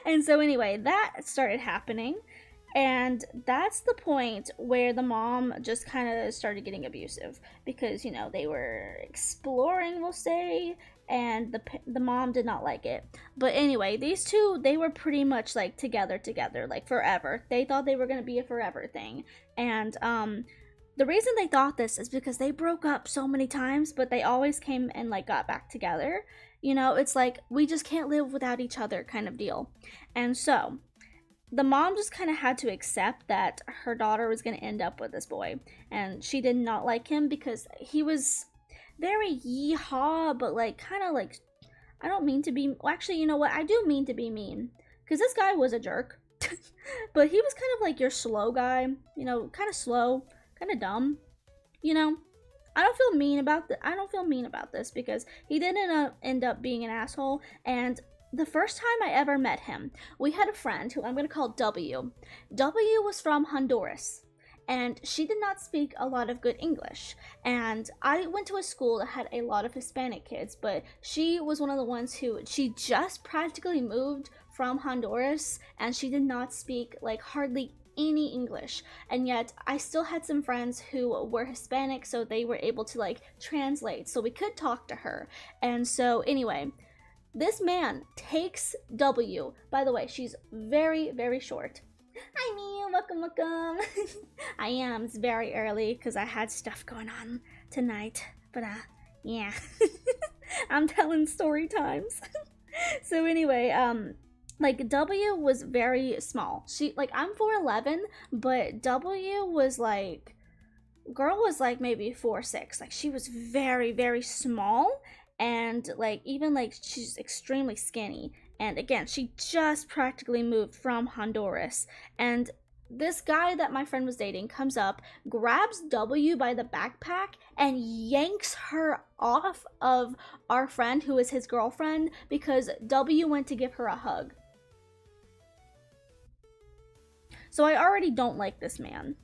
And so anyway, that started happening. And that's the point where the mom just kind of started getting abusive because, you know, they were exploring, we'll say, and the mom did not like it. But anyway, these two, they were pretty much like together, like forever. They thought they were going to be a forever thing. And the reason they thought this is because they broke up so many times, but they always came and like got back together. You know, it's like we just can't live without each other kind of deal. And so the mom just kind of had to accept that her daughter was going to end up with this boy. And she did not like him because he was very yeehaw, but like kind of like, I don't mean to be, well, actually, you know what? I do mean to be mean because this guy was a jerk. But he was kind of like your slow guy, you know, kind of slow, kind of dumb, you know. I don't feel mean about this because he didn't end up being an asshole. And the first time I ever met him, we had a friend who I'm going to call W. W was from Honduras, and she did not speak a lot of good English. And I went to a school that had a lot of Hispanic kids, but she was one of the ones who, she just practically moved from Honduras, and she did not speak like hardly any English. And yet I still had some friends who were Hispanic, so they were able to like translate, so we could talk to her. And so anyway, this man takes W. By the way, she's very, very short. Hi, me. Welcome. I am. It's very early because I had stuff going on tonight. But, yeah. I'm telling story times. So anyway, like, W was very small. She, like, I'm 4'11", but W was, like, girl was, like, maybe 4'6". Like, she was very, very small. And like even like she's extremely skinny. And again, she just practically moved from Honduras. And this guy that my friend was dating comes up, grabs W by the backpack, and yanks her off of our friend who is his girlfriend because W went to give her a hug. So I already don't like this man.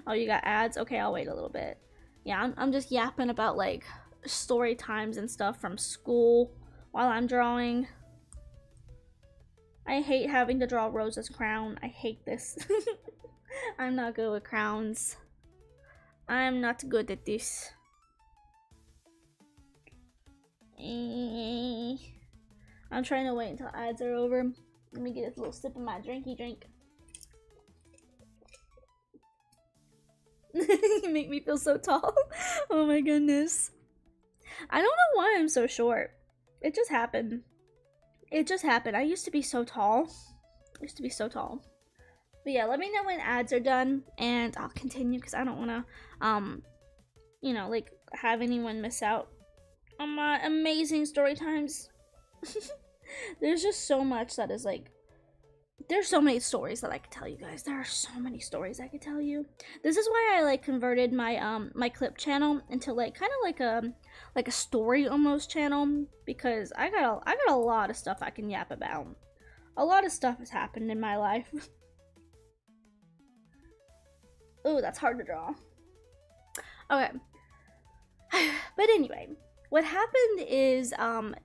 Oh, you got ads? Okay, I'll wait a little bit. Yeah, I'm just yapping about like story times and stuff from school while I'm drawing. I hate having to draw Rosa's crown. I hate this. I'm not good with crowns. I'm not good at this. I'm trying to wait until ads are over. Let me get a little sip of my drinky drink. You make me feel so tall. Oh my goodness. I don't know why I'm so short. It just happened. I used to be so tall. But yeah, let me know when ads are done and I'll continue because I don't want to, you know, like have anyone miss out on my amazing story times. There's just so much that is like, there's so many stories that I could tell you guys. There are so many stories I could tell you. This is why I like converted my my clip channel into like kind of like a story almost channel because I got a lot of stuff I can yap about. A lot of stuff has happened in my life. Ooh, that's hard to draw. Okay. But anyway, what happened is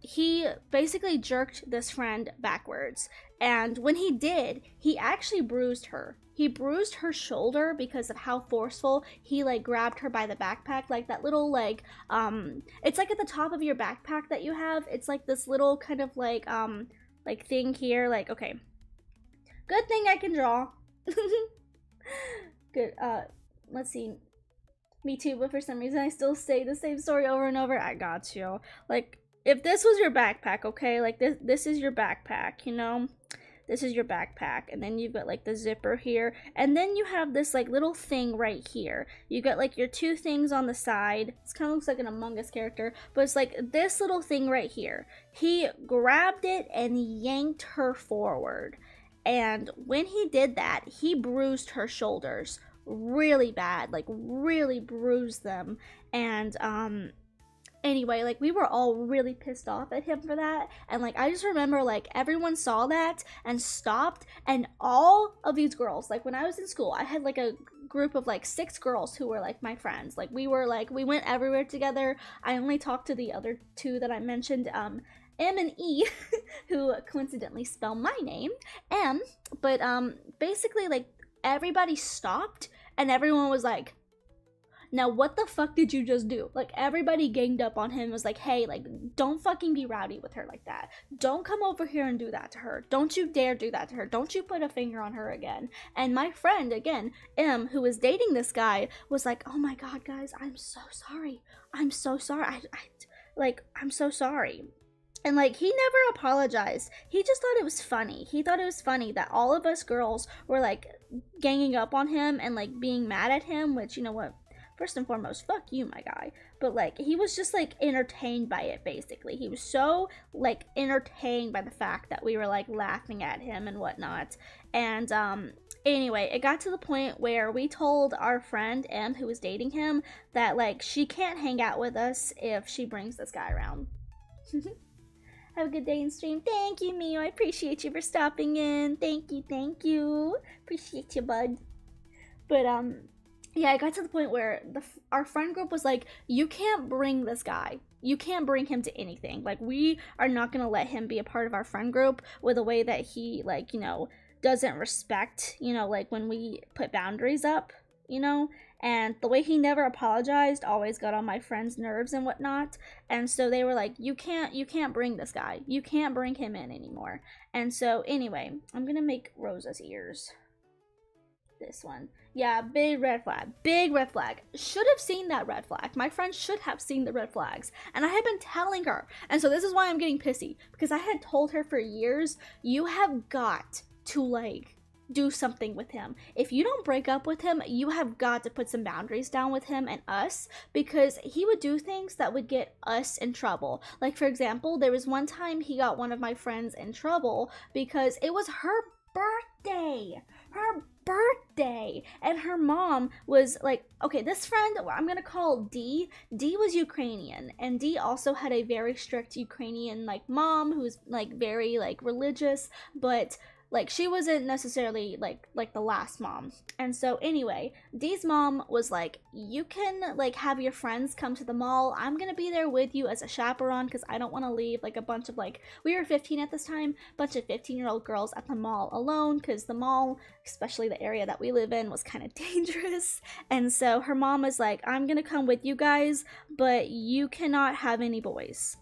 he basically jerked this friend backwards. And when he did, he actually bruised her. He bruised her shoulder because of how forceful he like grabbed her by the backpack, like that little like it's like at the top of your backpack that you have. It's like this little kind of like thing here, like okay. Good thing I can draw. Good. Let's see. Me too, but for some reason I still say the same story over and over. I got you. Like if this was your backpack, okay? Like this is your backpack, you know? This is your backpack, and then you've got like the zipper here, and then you have this like little thing right here. You got like your two things on the side. It kind of looks like an Among Us character, but it's like this little thing right here. He grabbed it and yanked her forward, and when he did that, he bruised her shoulders really bad, like really bruised them. And anyway, like we were all really pissed off at him for that. And like I just remember like everyone saw that and stopped, and all of these girls, like when I was in school, I had like a group of like 6 girls who were like my friends. Like we went everywhere together. I only talked to the other 2 that I mentioned, M and E, who coincidentally spell my name, M. But basically like everybody stopped and everyone was like, now what the fuck did you just do? Like everybody ganged up on him, was like, hey, like don't fucking be rowdy with her like that. Don't come over here and do that to her. Don't you dare do that to her. Don't you put a finger on her again. And my friend, again, M, who was dating this guy, was like, oh my god, guys, I'm so sorry. I'm so sorry. I'm so sorry. And like he never apologized. He just thought it was funny. He thought it was funny that all of us girls were like ganging up on him and like being mad at him, which, you know what? First and foremost, fuck you, my guy. But like he was just like entertained by it, basically. He was so like entertained by the fact that we were like laughing at him and whatnot. And anyway, it got to the point where we told our friend M, who was dating him, that like she can't hang out with us if she brings this guy around. Have a good day in stream. Thank you, Mio. I appreciate you for stopping in. Thank you. Appreciate you, bud. But yeah, it got to the point where our friend group was like, you can't bring this guy. You can't bring him to anything. Like, we are not going to let him be a part of our friend group with the way that he, like, you know, doesn't respect, you know, like, when we put boundaries up, you know? And the way he never apologized always got on my friends' nerves and whatnot. And so they were like, you can't bring this guy. You can't bring him in anymore. And so, anyway, I'm going to make Rosa's ears. This one. Yeah, big red flag. Big red flag. Should have seen that red flag. My friend should have seen the red flags. And I had been telling her. And so this is why I'm getting pissy. Because I had told her for years, you have got to, like, do something with him. If you don't break up with him, you have got to put some boundaries down with him and us. Because he would do things that would get us in trouble. Like, for example, there was one time he got one of my friends in trouble because it was her birthday. Her birthday, and her mom was like, okay, this friend I'm gonna call D was Ukrainian, and D also had a very strict Ukrainian like mom who's like very like religious, but like she wasn't necessarily like the last mom. And so anyway, Dee's mom was like, you can like have your friends come to the mall. I'm gonna be there with you as a chaperone because I don't want to leave like a bunch of like, we were 15 at this time, bunch of 15-year-old girls at the mall alone, because the mall, especially the area that we live in, was kind of dangerous. And so her mom was like, I'm gonna come with you guys, but you cannot have any boys.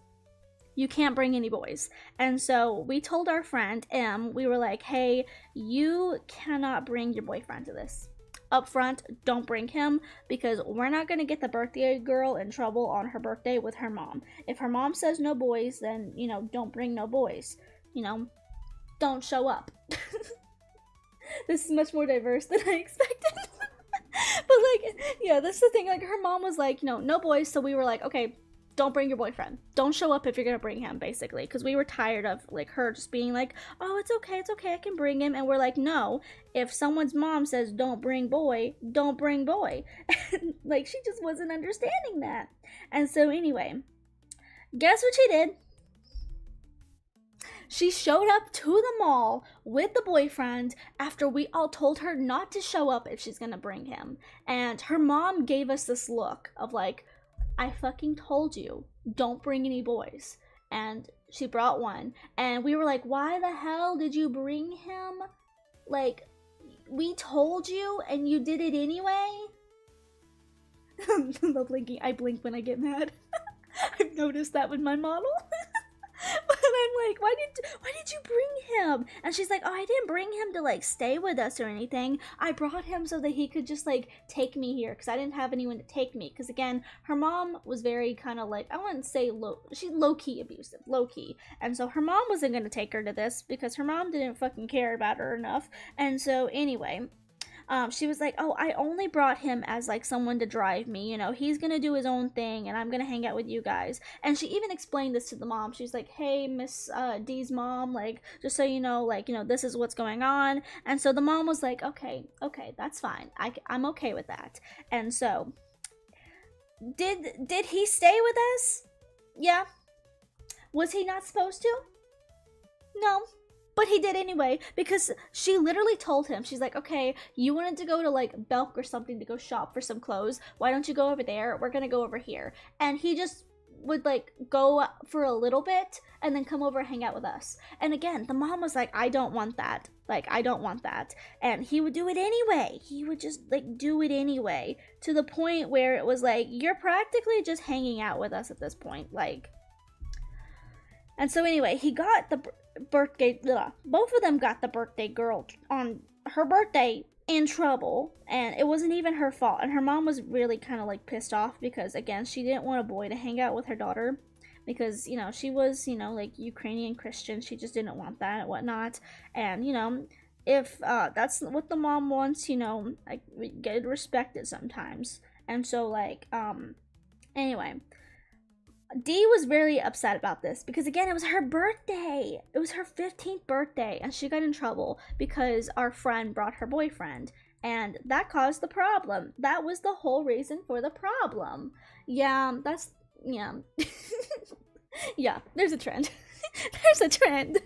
You can't bring any boys. And so we told our friend M, we were like, hey, you cannot bring your boyfriend to this. Up front, don't bring him, because we're not going to get the birthday girl in trouble on her birthday with her mom. If her mom says no boys, then, you know, don't bring no boys. You know, don't show up. This is much more diverse than I expected. But like, yeah, that's the thing. Like, her mom was like, no boys. So we were like, okay, don't bring your boyfriend. Don't show up if you're gonna bring him, basically. Because we were tired of, like, her just being like, oh, it's okay, I can bring him. And we're like, no, if someone's mom says don't bring boy, don't bring boy. And, like, she just wasn't understanding that. And so, anyway, guess what she did? She showed up to the mall with the boyfriend after we all told her not to show up if she's gonna bring him. And her mom gave us this look of, like, I fucking told you, don't bring any boys. And she brought one. And we were like, why the hell did you bring him? Like, we told you and you did it anyway? The blinking. I blink when I get mad. I've noticed that with my model. But I'm like, why did you bring him? And she's like, oh, I didn't bring him to like stay with us or anything. I brought him so that he could just like take me here, because I didn't have anyone to take me. Because again, her mom was very kind of like, I wouldn't say she's low-key abusive, low-key. And so her mom wasn't going to take her to this because her mom didn't fucking care about her enough. And so anyway, she was like, oh, I only brought him as like someone to drive me, you know, he's gonna do his own thing and I'm gonna hang out with you guys. And she even explained this to the mom. She's like, hey, Miss D's mom, like, just so you know, like, you know, this is what's going on. And so the mom was like, okay, that's fine, I'm okay with that. And so did he stay with us? Yeah. Was he not supposed to? No. But he did anyway, because she literally told him, she's like, okay, you wanted to go to like Belk or something to go shop for some clothes. Why don't you go over there? We're gonna go over here. And he just would like go for a little bit and then come over and hang out with us. And again, the mom was like, I don't want that. Like, I don't want that. And he would do it anyway. He would just like do it anyway, to the point where it was like, you're practically just hanging out with us at this point. Like, and so anyway, he got the birthday, both of them got the birthday girl on her birthday in trouble, and it wasn't even her fault. And her mom was really kind of like pissed off, because again, she didn't want a boy to hang out with her daughter, because, you know, she was, you know, like Ukrainian Christian. She just didn't want that and whatnot. And, you know, if that's what the mom wants, you know, like, we get respected sometimes. And so like anyway, Dee was very upset about this, because again, it was her birthday. It was her 15th birthday, and she got in trouble because our friend brought her boyfriend, and that caused the problem. That was the whole reason for the problem. Yeah, that's, yeah. Yeah, there's a trend. There's a trend.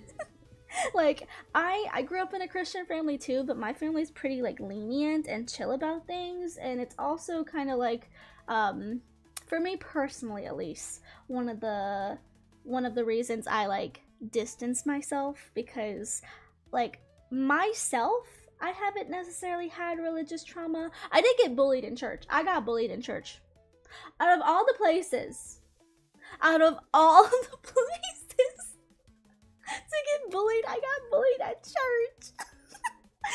Like, I grew up in a Christian family too, but my family's pretty like lenient and chill about things, and it's also kind of like for me personally, at least, one of the reasons I like distance myself, because like myself, I haven't necessarily had religious trauma. I did get bullied in church. I got bullied in church. Out of all the places to get bullied, I got bullied at church.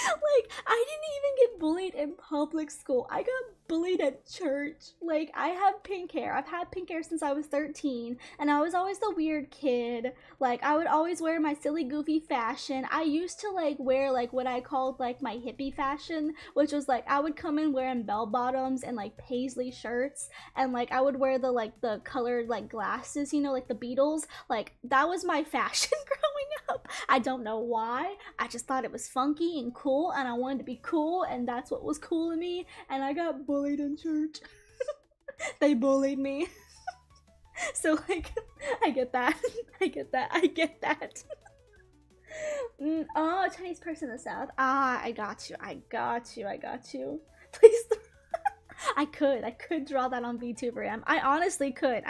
Like, I didn't even get bullied in public school. I got bullied at church. Like, I have pink hair. I've had pink hair since I was 13, and I was always the weird kid. Like, I would always wear my silly, goofy fashion. I used to, like, wear, like, what I called, like, my hippie fashion, which was, like, I would come in wearing bell-bottoms and, like, paisley shirts, and, like, I would wear the, like, the colored, like, glasses, you know, like the Beatles. Like, that was my fashion growing up. I don't know why. I just thought it was funky and cool, and I wanted to be cool, and that's what was cool to me, and I got bullied in church. They bullied me. So, like, I get that. I get that. Oh, a Chinese person in the South. Ah, I got you. Please. I could draw that on VTuber. I honestly could.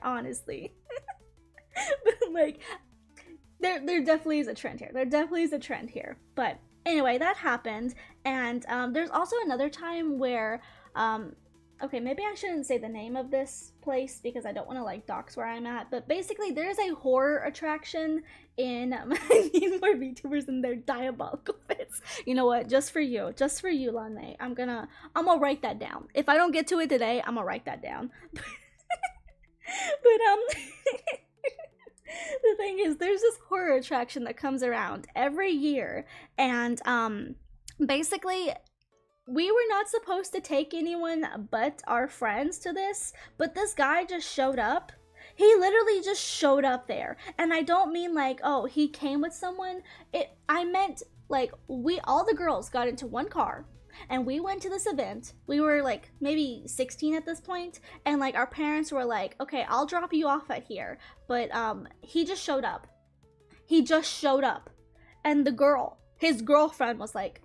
Honestly. But, like, there definitely is a trend here. But anyway, that happened, and there's also another time where, okay, maybe I shouldn't say the name of this place because I don't want to like dox where I'm at, but basically there's a horror attraction in I need more VTubers in their diabolical fits. You know what? Just for you, Lanmei. I'm gonna write that down. If I don't get to it today, I'm gonna write that down. But the thing is, there's this horror attraction that comes around every year, and basically we were not supposed to take anyone but our friends to this, but this guy just showed up. He literally just showed up there, and I don't mean like, oh, he came with someone. I meant like all the girls got into one car, and we went to this event. We were like maybe 16 at this point, and like our parents were like, okay, I'll drop you off at here. But he just showed up. And his girlfriend was like,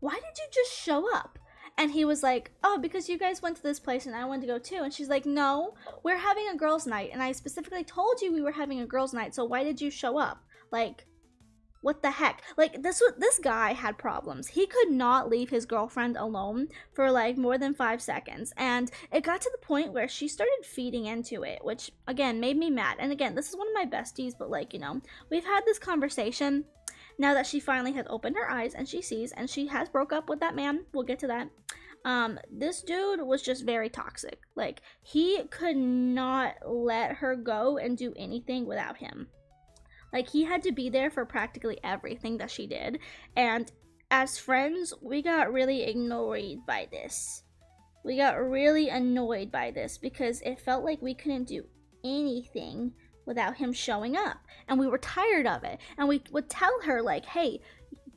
why did you just show up? And he was like, oh, because you guys went to this place and I wanted to go too. And she's like, no, we're having a girls' night, and I specifically told you we were having a girls' night, so why did you show up? Like, what the heck? Like, this guy had problems. He could not leave his girlfriend alone for like more than 5 seconds, and it got to the point where she started feeding into it, which again made me mad. And again, this is one of my besties, but like, you know, we've had this conversation now that she finally has opened her eyes and she sees, and she has broke up with that man. We'll get to that. This dude was just very toxic. Like, he could not let her go and do anything without him. Like, he had to be there for practically everything that she did. And as friends, we got really annoyed by this. We got really annoyed by this because it felt like we couldn't do anything without him showing up. And we were tired of it. And we would tell her, like, hey,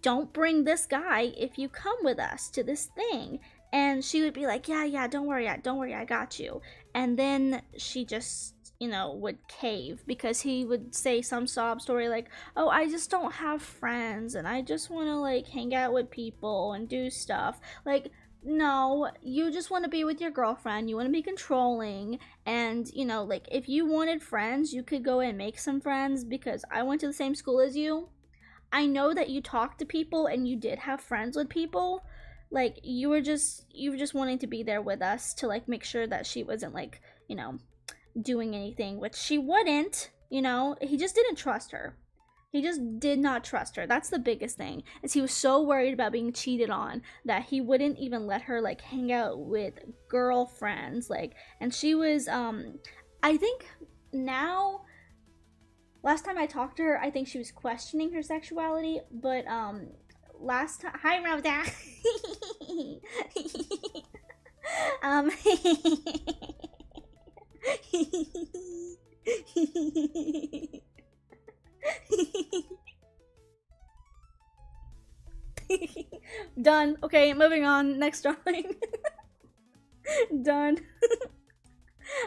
don't bring this guy if you come with us to this thing. And she would be like, yeah, don't worry, I got you. And then she just would cave because he would say some sob story like, oh, I just don't have friends and I just want to like hang out with people and do stuff. Like, no, you just want to be with your girlfriend, you want to be controlling, and like if you wanted friends, you could go and make some friends because I went to the same school as you. I know that you talked to people and you did have friends with people. Like you were just wanting to be there with us to like make sure that she wasn't like, doing anything, which she wouldn't, he just didn't trust her. He just did not trust her. That's the biggest thing. Is he was so worried about being cheated on that he wouldn't even let her like hang out with girlfriends. Like, and she was I think now, last time I talked to her, I think she was questioning her sexuality, but last time, hi Rhoda. um Done. Okay, moving on. Next drawing. Done.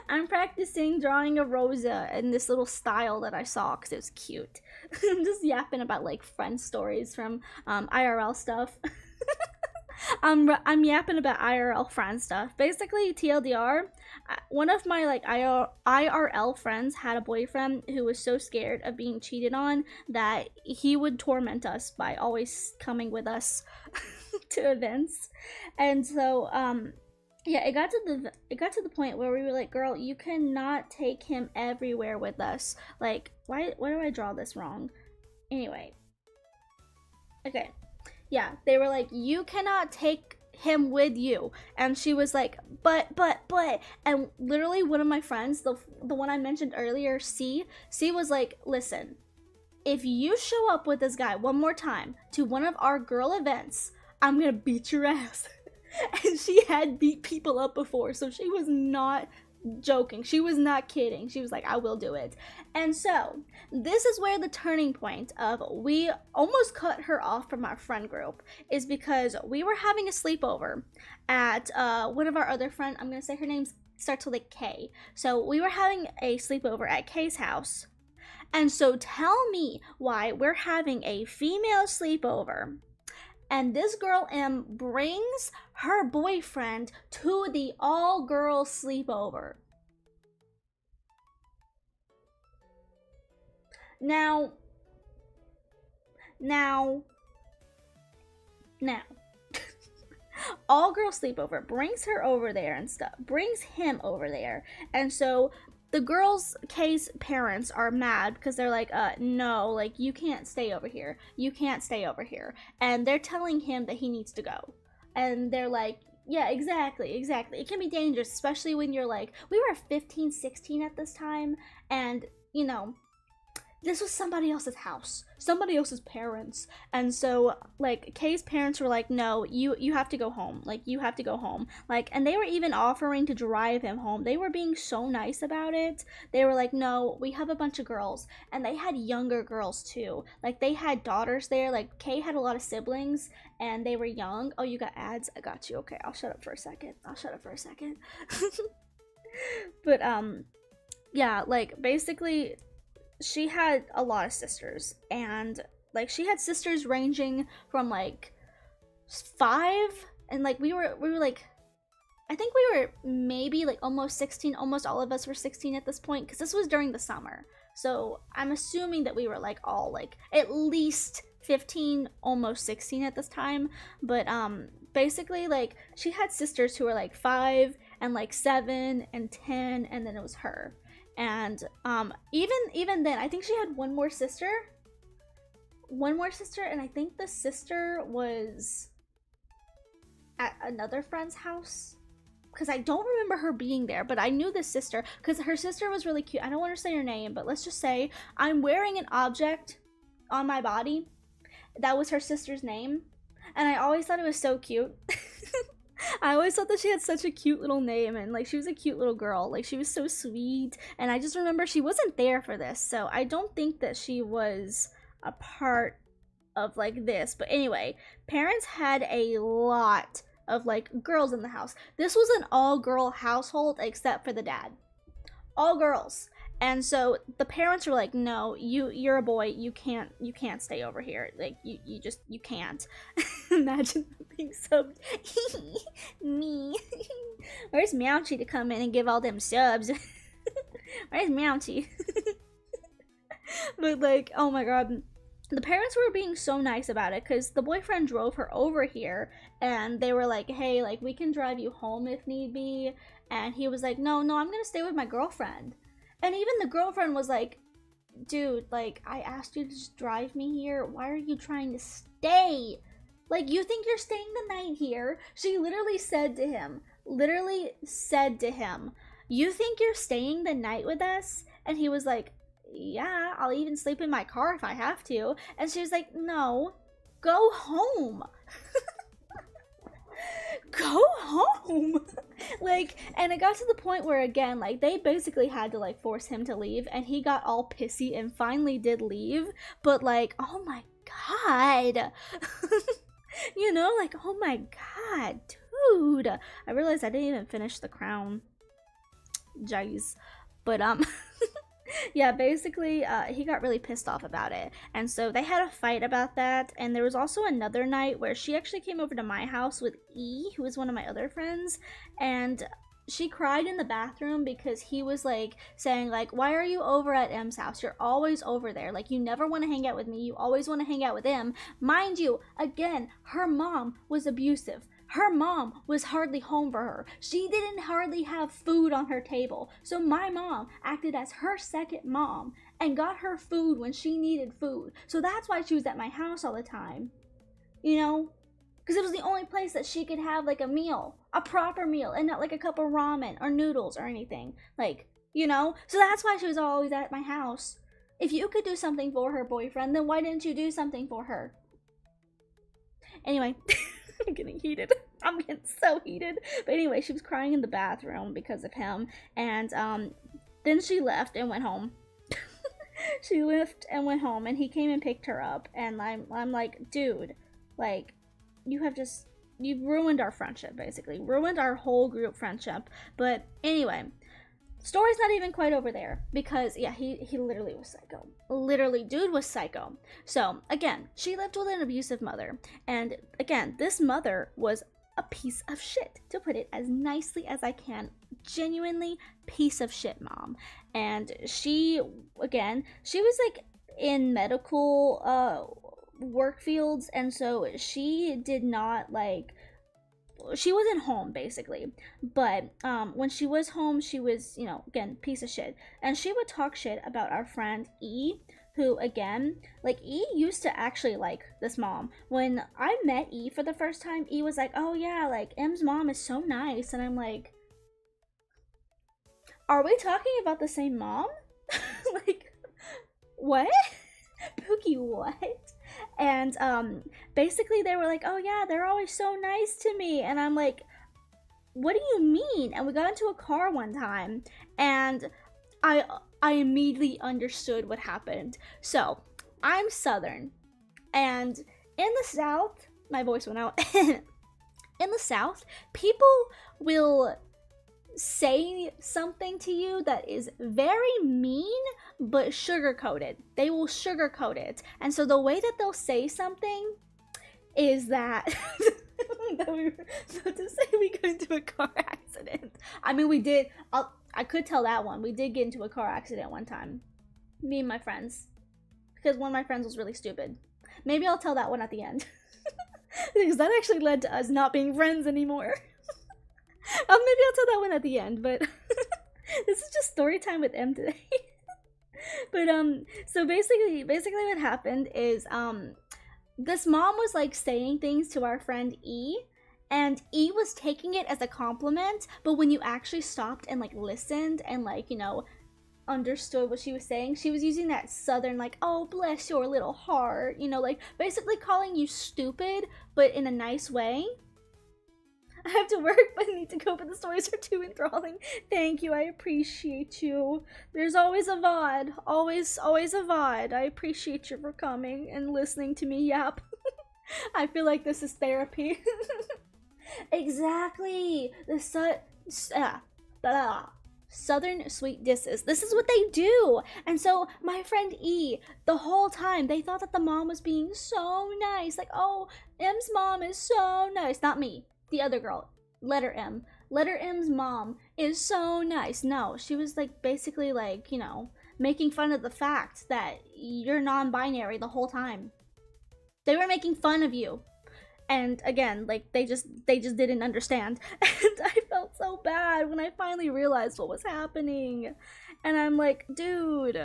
I'm practicing drawing a Rosa in this little style that I saw because it was cute. I'm just yapping about like friend stories from IRL stuff. I'm yapping about IRL friend stuff. Basically, TLDR, one of my like IRL friends had a boyfriend who was so scared of being cheated on that he would torment us by always coming with us to events. And so yeah, it got to the point where we were like, girl, you cannot take him everywhere with us. Like, why do I draw this wrong? Anyway. Okay. Yeah, they were like, you cannot take him with you. And she was like, but. And literally one of my friends, the one I mentioned earlier, C was like, listen, if you show up with this guy one more time to one of our girl events, I'm gonna beat your ass. And she had beat people up before, so she was not joking. She was not kidding. She was like, I will do it. And so this is where the turning point of we almost cut her off from our friend group is because we were having a sleepover at one of our other friends. I'm gonna say her name starts with a K. So we were having a sleepover at K's house. And so tell me why we're having a female sleepover and this girl M brings her boyfriend to the all-girls sleepover. Now, all-girl sleepover, brings her over there and stuff, brings him over there, and so the girl's K's parents are mad because they're like, no, like, you can't stay over here. You can't stay over here. And they're telling him that he needs to go. And they're like, yeah, exactly. It can be dangerous, especially when you're like, we were 15, 16 at this time, and, this was somebody else's house, somebody else's parents. And so like Kay's parents were like, no, you have to go home. Like, you have to go home. Like, and they were even offering to drive him home. They were being so nice about it. They were like, no, we have a bunch of girls. And they had younger girls too. Like, they had daughters there. Like, Kay had a lot of siblings and they were young. Oh, you got ads? I got you. Okay, I'll shut up for a second. But yeah, like, basically she had a lot of sisters, and like she had sisters ranging from like 5, and like we were like, I think we were maybe like almost 16. Almost all of us were 16 at this point because this was during the summer, so I'm assuming that we were like all like at least 15, almost 16 at this time. But basically like she had sisters who were like 5 and like 7 and 10, and then it was her. And even then, I think she had one more sister, and I think the sister was at another friend's house because I don't remember her being there, but I knew this sister because her sister was really cute. I don't want to say her name, but let's just say I'm wearing an object on my body that was her sister's name, and I always thought it was so cute. I always thought that she had such a cute little name, and like she was a cute little girl. Like, she was so sweet, and I just remember she wasn't there for this, so I don't think that she was a part of like this. But anyway, parents had a lot of like girls in the house. This was an all-girl household except for the dad. All girls. And so the parents were like, no, you're a boy, you can't stay over here, like you can't. Imagine being so me. Where's Meowchi to come in and give all them subs? Where's Meowchi? But like, oh my god, the parents were being so nice about it because the boyfriend drove her over here, and they were like, hey, like, we can drive you home if need be. And he was like, no, I'm gonna stay with my girlfriend. And even the girlfriend was like, dude, like, I asked you to just drive me here, why are you trying to stay? Like, you think you're staying the night here? She literally said to him, you think you're staying the night with us? And he was like, yeah, I'll even sleep in my car if I have to. And she was like, no, go home. Go home. Like, and it got to the point where, again, like, they basically had to like force him to leave, and he got all pissy and finally did leave. But like, oh my god. You know, like, oh my god, dude. I realized I didn't even finish the crown. Jeez. But yeah, basically, he got really pissed off about it. And so they had a fight about that. And there was also another night where she actually came over to my house with E, who is one of my other friends. And she cried in the bathroom because he was like saying like, why are you over at M's house? You're always over there. Like, you never want to hang out with me. You always want to hang out with M. Mind you, again, her mom was abusive. Her mom was hardly home for her. She didn't hardly have food on her table. So my mom acted as her second mom and got her food when she needed food. So that's why she was at my house all the time. You know? Because it was the only place that she could have like a meal. A proper meal. And not like a cup of ramen or noodles or anything. Like, you know? So that's why she was always at my house. If you could do something for her boyfriend, then why didn't you do something for her? Anyway. I'm getting heated. I'm getting so heated. But anyway, she was crying in the bathroom because of him. And then she left and went home. She left and went home, and he came and picked her up. And I'm like, dude, like, you've ruined our friendship, basically. Ruined our whole group friendship. But anyway, story's not even quite over there, because yeah, he literally was psycho. Literally, dude was psycho. So again, she lived with an abusive mother, and again, this mother was a piece of shit, to put it as nicely as I can. Genuinely piece of shit mom. And she was like in medical work fields, and so she did not like, she wasn't home basically, but when she was home, she was, you know, again, piece of shit. And she would talk shit about our friend E, who, again, like, E used to actually like this mom. When I met E for the first time, E was like, oh yeah, like, M's mom is so nice. And I'm like, are we talking about the same mom? Like, what? Pookie, what? And basically they were like, oh yeah, they're always so nice to me. And I'm like, what do you mean? And we got into a car one time, and I immediately understood what happened. So I'm Southern, and in the South, my voice went out. In the South, people will say something to you that is very mean but sugar-coated. They will sugarcoat it. And so the way that they'll say something is that that we were about to say we got into a car accident. I mean, we did. I could tell that one. We did get into a car accident one time, me and my friends, because one of my friends was really stupid. Maybe I'll tell that one at the end. Because that actually led to us not being friends anymore. Maybe I'll tell that one at the end, but this is just story time with M today. But so basically what happened is this mom was like saying things to our friend E, and E was taking it as a compliment, but when you actually stopped and like listened and like, you know, understood what she was saying, she was using that Southern like, oh bless your little heart, you know, like basically calling you stupid but in a nice way. I have to work, but I need to go, but the stories are too enthralling. Thank you, I appreciate you. There's always a VOD. Always a VOD. I appreciate you for coming and listening to me yap. I feel like this is therapy. Exactly. The Southern sweet disses. This is what they do. And so my friend E, the whole time, they thought that the mom was being so nice. Like, oh, M's mom is so nice. Not me, the other girl, letter M. Letter M's mom is so nice. No, she was like basically like, you know, making fun of the fact that you're non-binary the whole time. They were making fun of you. And again, like they just didn't understand. And I felt so bad when I finally realized what was happening. And I'm like, dude,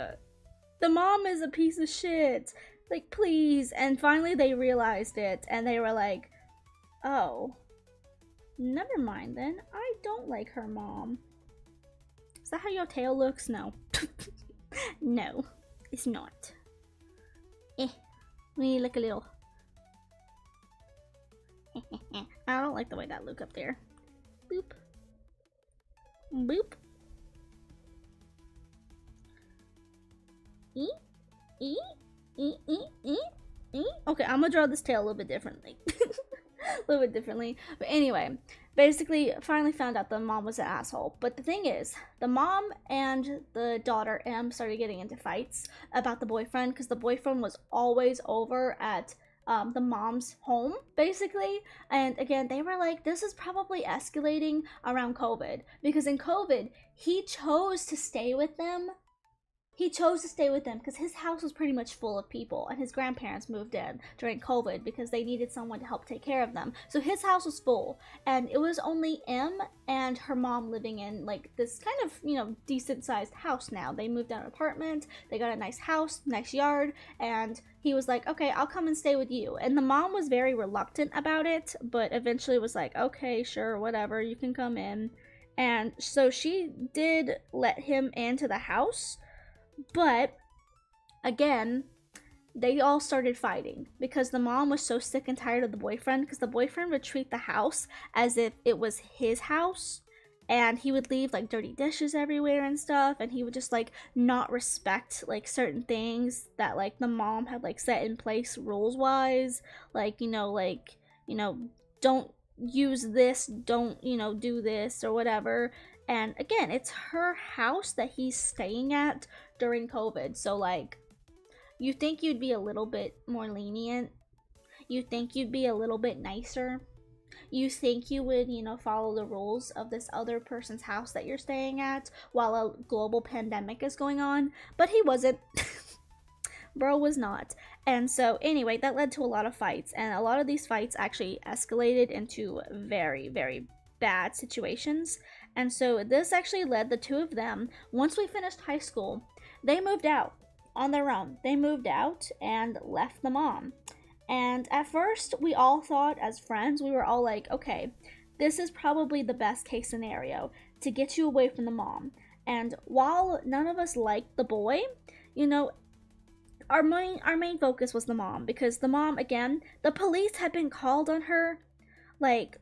the mom is a piece of shit. Like, please. And finally they realized it and they were like, oh, never mind then. I don't like her mom. Is that how your tail looks? No. No, it's not. We look a little. I don't like the way that look up there. Boop. Boop. Okay, I'm gonna draw this tail a little bit differently. A little bit differently. But anyway, basically, finally found out the mom was an asshole. But the thing is, the mom and the daughter, M, started getting into fights about the boyfriend because the boyfriend was always over at the mom's home, basically. And again, they were like, this is probably escalating around COVID, because in COVID, he chose to stay with them. He chose to stay with them because his house was pretty much full of people, and his grandparents moved in during COVID because they needed someone to help take care of them. So his house was full, and it was only M and her mom living in like this kind of, you know, decent sized house now. They moved out of an apartment, they got a nice house, nice yard, and he was like, okay, I'll come and stay with you. And the mom was very reluctant about it, but eventually was like, okay, sure, whatever, you can come in. And so she did let him into the house. But again, they all started fighting because the mom was so sick and tired of the boyfriend, because the boyfriend would treat the house as if it was his house, and he would leave like dirty dishes everywhere and stuff, and he would just like not respect like certain things that like the mom had like set in place rules wise, like, you know, don't use this, don't, you know, do this or whatever. And again, it's her house that he's staying at during COVID. So like, you think you'd be a little bit more lenient. You think you'd be a little bit nicer. You think you would, you know, follow the rules of this other person's house that you're staying at while a global pandemic is going on. But he wasn't. Bro was not. And so anyway, that led to a lot of fights. And a lot of these fights actually escalated into very, very bad situations. And so this actually led the two of them, once we finished high school, they moved out on their own. They moved out and left the mom. And at first, we all thought as friends, we were all like, okay, this is probably the best case scenario to get you away from the mom. And while none of us liked the boy, you know, our main focus was the mom, because the mom, again, the police had been called on her. Like,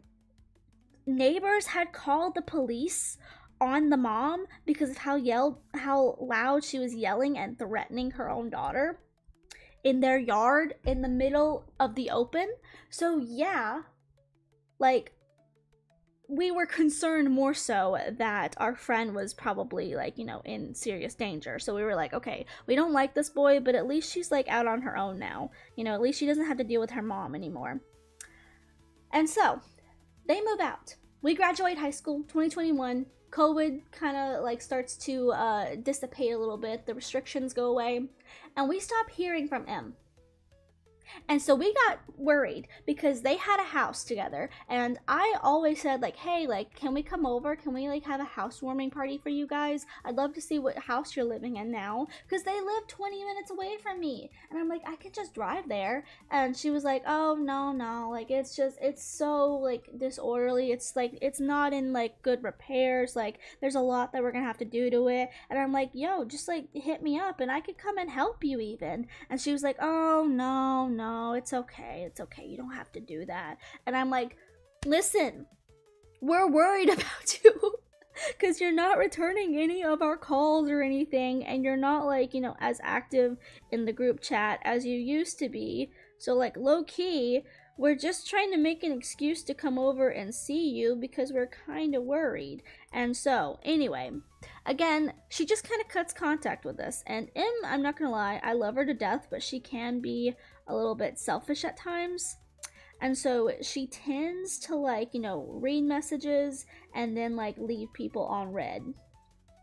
neighbors had called the police on the mom because of how loud she was yelling and threatening her own daughter in their yard in the middle of the open. So yeah, like, we were concerned more so that our friend was probably like, you know, in serious danger. So we were like, okay, we don't like this boy, but at least she's like out on her own now. You know, at least she doesn't have to deal with her mom anymore. And so they move out. We graduate high school, 2021. COVID kind of like starts to dissipate a little bit. The restrictions go away, and we stop hearing from M. And so we got worried because they had a house together, and I always said like, hey, like, can we come over? Can we like have a housewarming party for you guys? I'd love to see what house you're living in now, because they live 20 minutes away from me. And I'm like, I could just drive there. And she was like, oh, no, like, it's so like disorderly. It's like, it's not in like good repairs. Like, there's a lot that we're gonna have to do to it. And I'm like, yo, just like hit me up and I could come and help you even. And she was like, oh, no, it's okay, you don't have to do that. And I'm like, listen, we're worried about you because you're not returning any of our calls or anything, and you're not like, you know, as active in the group chat as you used to be. So like, low key, we're just trying to make an excuse to come over and see you because we're kind of worried. And so, anyway, again, she just kind of cuts contact with us. And I'm not gonna lie, I love her to death, but she can be a little bit selfish at times. And so she tends to, like, read messages and then, like, leave people on read.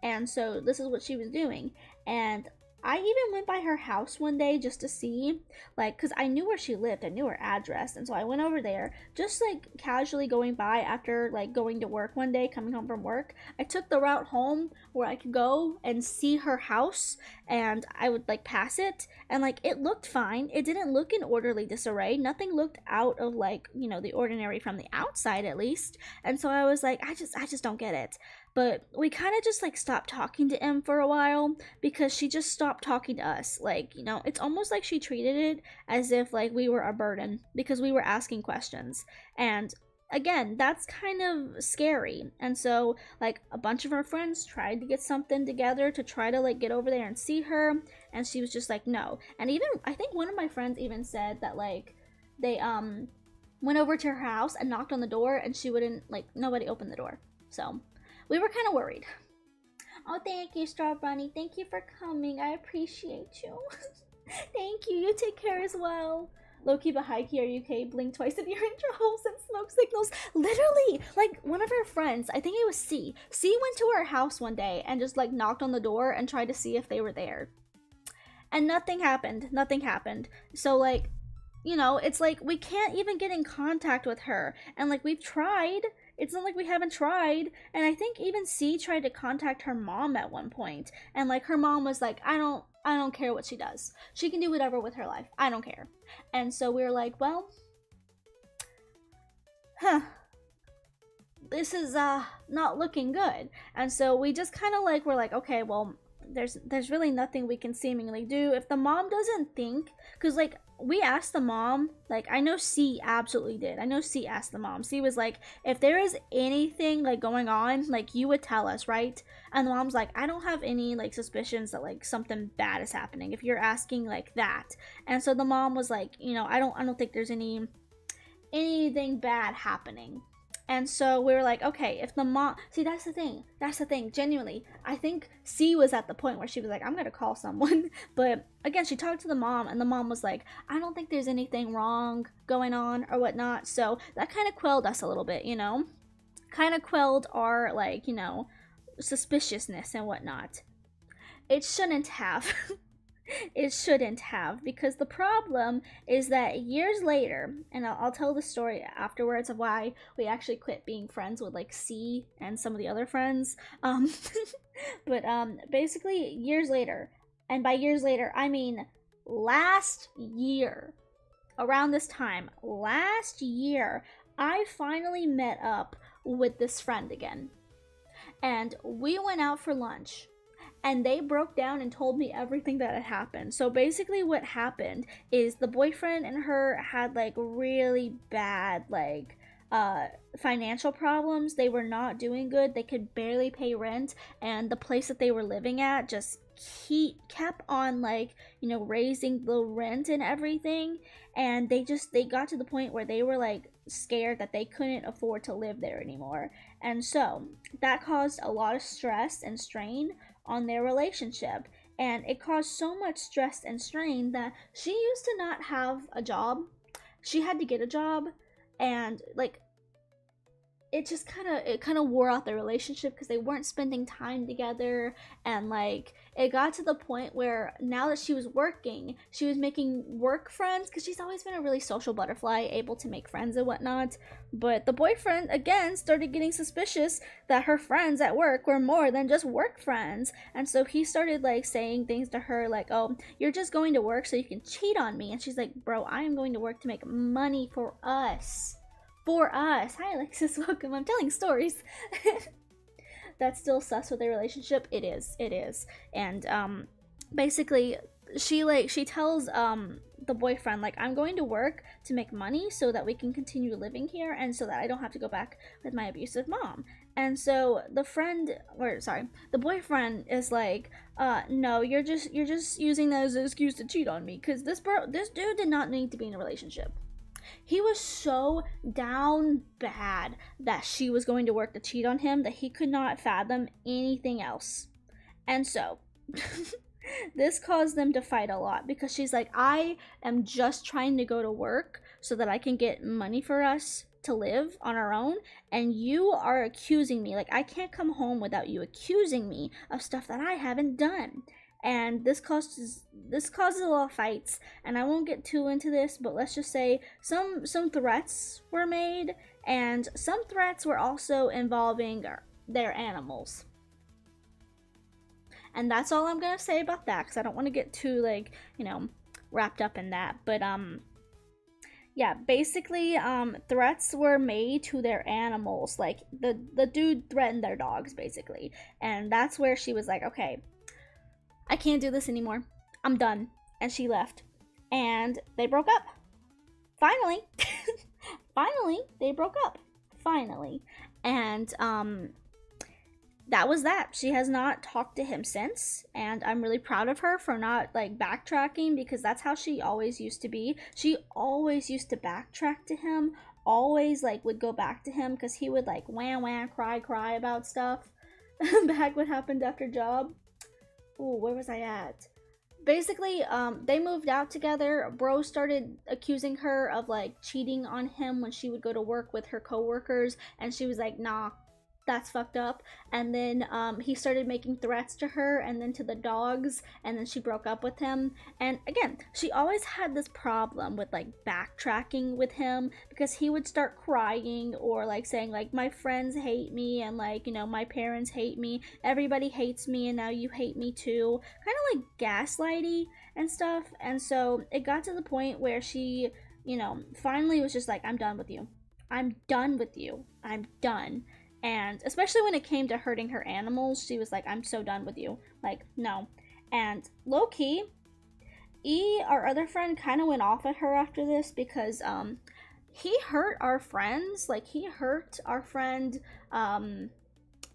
And so this is what she was doing. And I even went by her house one day just to see, like, because I knew where she lived, I knew her address. And so I went over there, just like casually going by after like going to work one day, coming home from work. I took the route home where I could go and see her house, and I would like pass it. And like it looked fine. It didn't look in orderly disarray. Nothing looked out of like, the ordinary from the outside at least. And so I was like, I just don't get it. But we kind of just like stopped talking to Em for a while because she just stopped talking to us. Like, it's almost like she treated it as if like we were a burden because we were asking questions. And again, that's kind of scary. And so like a bunch of our friends tried to get something together to try to like get over there and see her, and she was just like, no. And even I think one of my friends even said that like they went over to her house and knocked on the door, and she wouldn't, like, nobody opened the door. So we were kind of worried. Oh, thank you, Straw Bunny. Thank you for coming. I appreciate you. Thank you. You take care as well. Loki, but high key, are you okay? Blink twice if you're in trouble and smoke signals. Literally, like, one of her friends, I think it was C. C went to her house one day and just, like, knocked on the door and tried to see if they were there. And nothing happened. Nothing happened. So, like, it's like we can't even get in contact with her. And, like, we've tried. It's not like we haven't tried. And I think even C tried to contact her mom at one point. And like her mom was like, I don't care what she does. She can do whatever with her life. I don't care. And so we were like, well, this is not looking good. And so we just kind of like, we're like, okay, well, there's really nothing we can seemingly do. If the mom doesn't think, because like we asked the mom, like I know C absolutely did. I know C asked the mom. C was like, if there is anything like going on, like you would tell us, right? And the mom's like, I don't have any like suspicions that like something bad is happening if you're asking like that. And so the mom was like, I don't think there's anything bad happening. And so we were like, okay, if the mom, see, that's the thing, genuinely. I think C was at the point where she was like, I'm gonna call someone. But again, she talked to the mom, and the mom was like, I don't think there's anything wrong going on or whatnot. So that kind of quelled us a little bit, kind of quelled our, like, suspiciousness and whatnot. It shouldn't have. It shouldn't have, because the problem is that years later, and I'll tell the story afterwards of why we actually quit being friends with like C and some of the other friends, but basically years later, and by years later I mean last year, around this time last year, I finally met up with this friend again, and we went out for lunch. And they broke down and told me everything that had happened. So basically what happened is the boyfriend and her had like really bad like financial problems. They were not doing good. They could barely pay rent, and the place that they were living at just kept on like, raising the rent and everything. And they got to the point where they were like scared that they couldn't afford to live there anymore. And so that caused a lot of stress and strain on their relationship, and it caused so much stress and strain that she used to not have a job. She had to get a job, and like it just kind of wore out their relationship because they weren't spending time together. And like it got to the point where now that she was working, she was making work friends, because she's always been a really social butterfly, able to make friends and whatnot. But the boyfriend again started getting suspicious that her friends at work were more than just work friends. And so he started like saying things to her like, oh, you're just going to work so you can cheat on me. And she's like, bro, I am going to work to make money for us. Hi Alexis, welcome. I'm telling stories. That's still sus with their relationship. It is. And basically she tells the boyfriend like, I'm going to work to make money so that we can continue living here, and so that I don't have to go back with my abusive mom. And so the boyfriend is like, no, you're just using that as an excuse to cheat on me, because this dude did not need to be in a relationship. He was so down bad that she was going to work to cheat on him that he could not fathom anything else. And so this caused them to fight a lot because she's like, I am just trying to go to work so that I can get money for us to live on our own, and you are accusing me. Like, I can't come home without you accusing me of stuff that I haven't done. And this causes a lot of fights, and I won't get too into this, but let's just say some threats were made, and some threats were also involving their animals. And that's all I'm gonna say about that, because I don't want to get too, like, you know, wrapped up in that. But yeah, basically threats were made to their animals. Like, the dude threatened their dogs, basically. And that's where she was like, okay, I can't do this anymore, I'm done. And she left, and they broke up. Finally. Finally, they broke up. Finally. And that was that. She has not talked to him since, and I'm really proud of her for not, like, backtracking, because that's how she always used to be. She always used to backtrack to him, always, like, would go back to him, because he would, like, wah, cry about stuff. Back what happened after job. Ooh, where was I at? Basically, they moved out together. Bro started accusing her of, like, cheating on him when she would go to work with her coworkers, and she was like, nah, that's fucked up. And then he started making threats to her and then to the dogs, and then she broke up with him. And again, she always had this problem with, like, backtracking with him, because he would start crying or, like, saying, like, my friends hate me, and, like, you know, my parents hate me, everybody hates me, and now you hate me too. Kind of like gaslighty and stuff. And so it got to the point where she, you know, finally was just like, I'm done with you, I'm done with you, I'm done. And especially when it came to hurting her animals, she was like, I'm so done with you. Like, no. And low-key, our other friend, kind of went off at her after this, because he hurt our friends. Like, he hurt our friend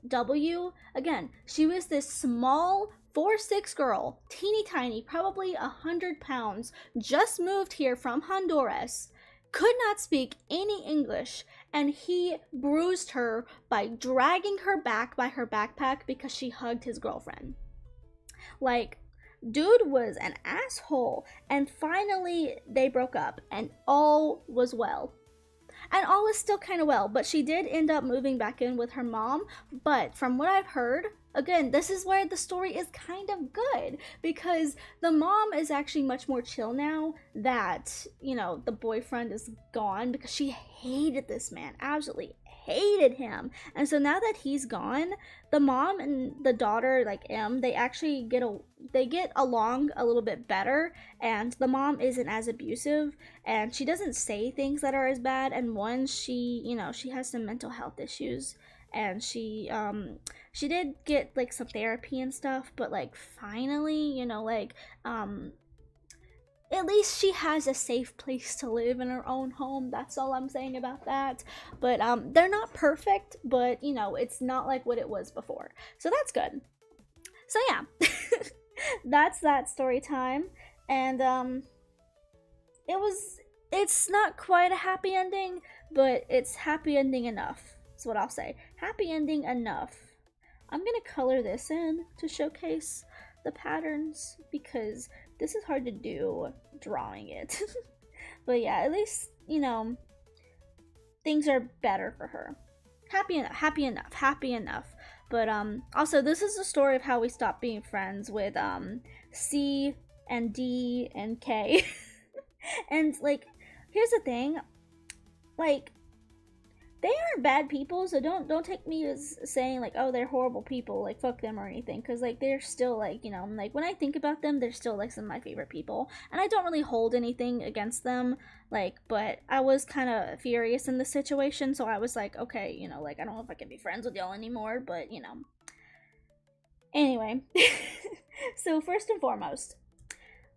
W. Again, she was this small 4'6" girl, teeny tiny, probably 100 pounds, just moved here from Honduras, could not speak any English, and he bruised her by dragging her back by her backpack because she hugged his girlfriend. Like, dude was an asshole. And finally they broke up, and all was well. And all is still kind of well, but she did end up moving back in with her mom. But from what I've heard, again, this is where the story is kind of good, because the mom is actually much more chill now that, you know, the boyfriend is gone, because she hated this man, absolutely hated him. And so now that he's gone, the mom and the daughter, like they actually get along a little bit better, and the mom isn't as abusive, and she doesn't say things that are as bad. And one, she, you know, she has some mental health issues, and she did get, like, some therapy and stuff, but, like, finally, you know, like, at least she has a safe place to live in her own home. That's all I'm saying about that. But they're not perfect, but, you know, it's not like what it was before, so that's good. So yeah. That's that story time. And it's not quite a happy ending, but it's happy ending enough. That's what I'll say. Happy ending enough. I'm gonna color this in to showcase the patterns, because this is hard to do drawing it. But yeah, at least, you know, things are better for her. Happy enough. But also, this is the story of how we stopped being friends with C and D and K. And, like, here's the thing, like, they aren't bad people, so don't take me as saying, like, oh, they're horrible people, like, fuck them or anything, because, like, they're still, like, you know, like, when I think about them, they're still, like, some of my favorite people, and I don't really hold anything against them, like, but I was kind of furious in this situation, so I was like, okay, you know, like, I don't know if I can be friends with y'all anymore, but, you know. Anyway, so first and foremost,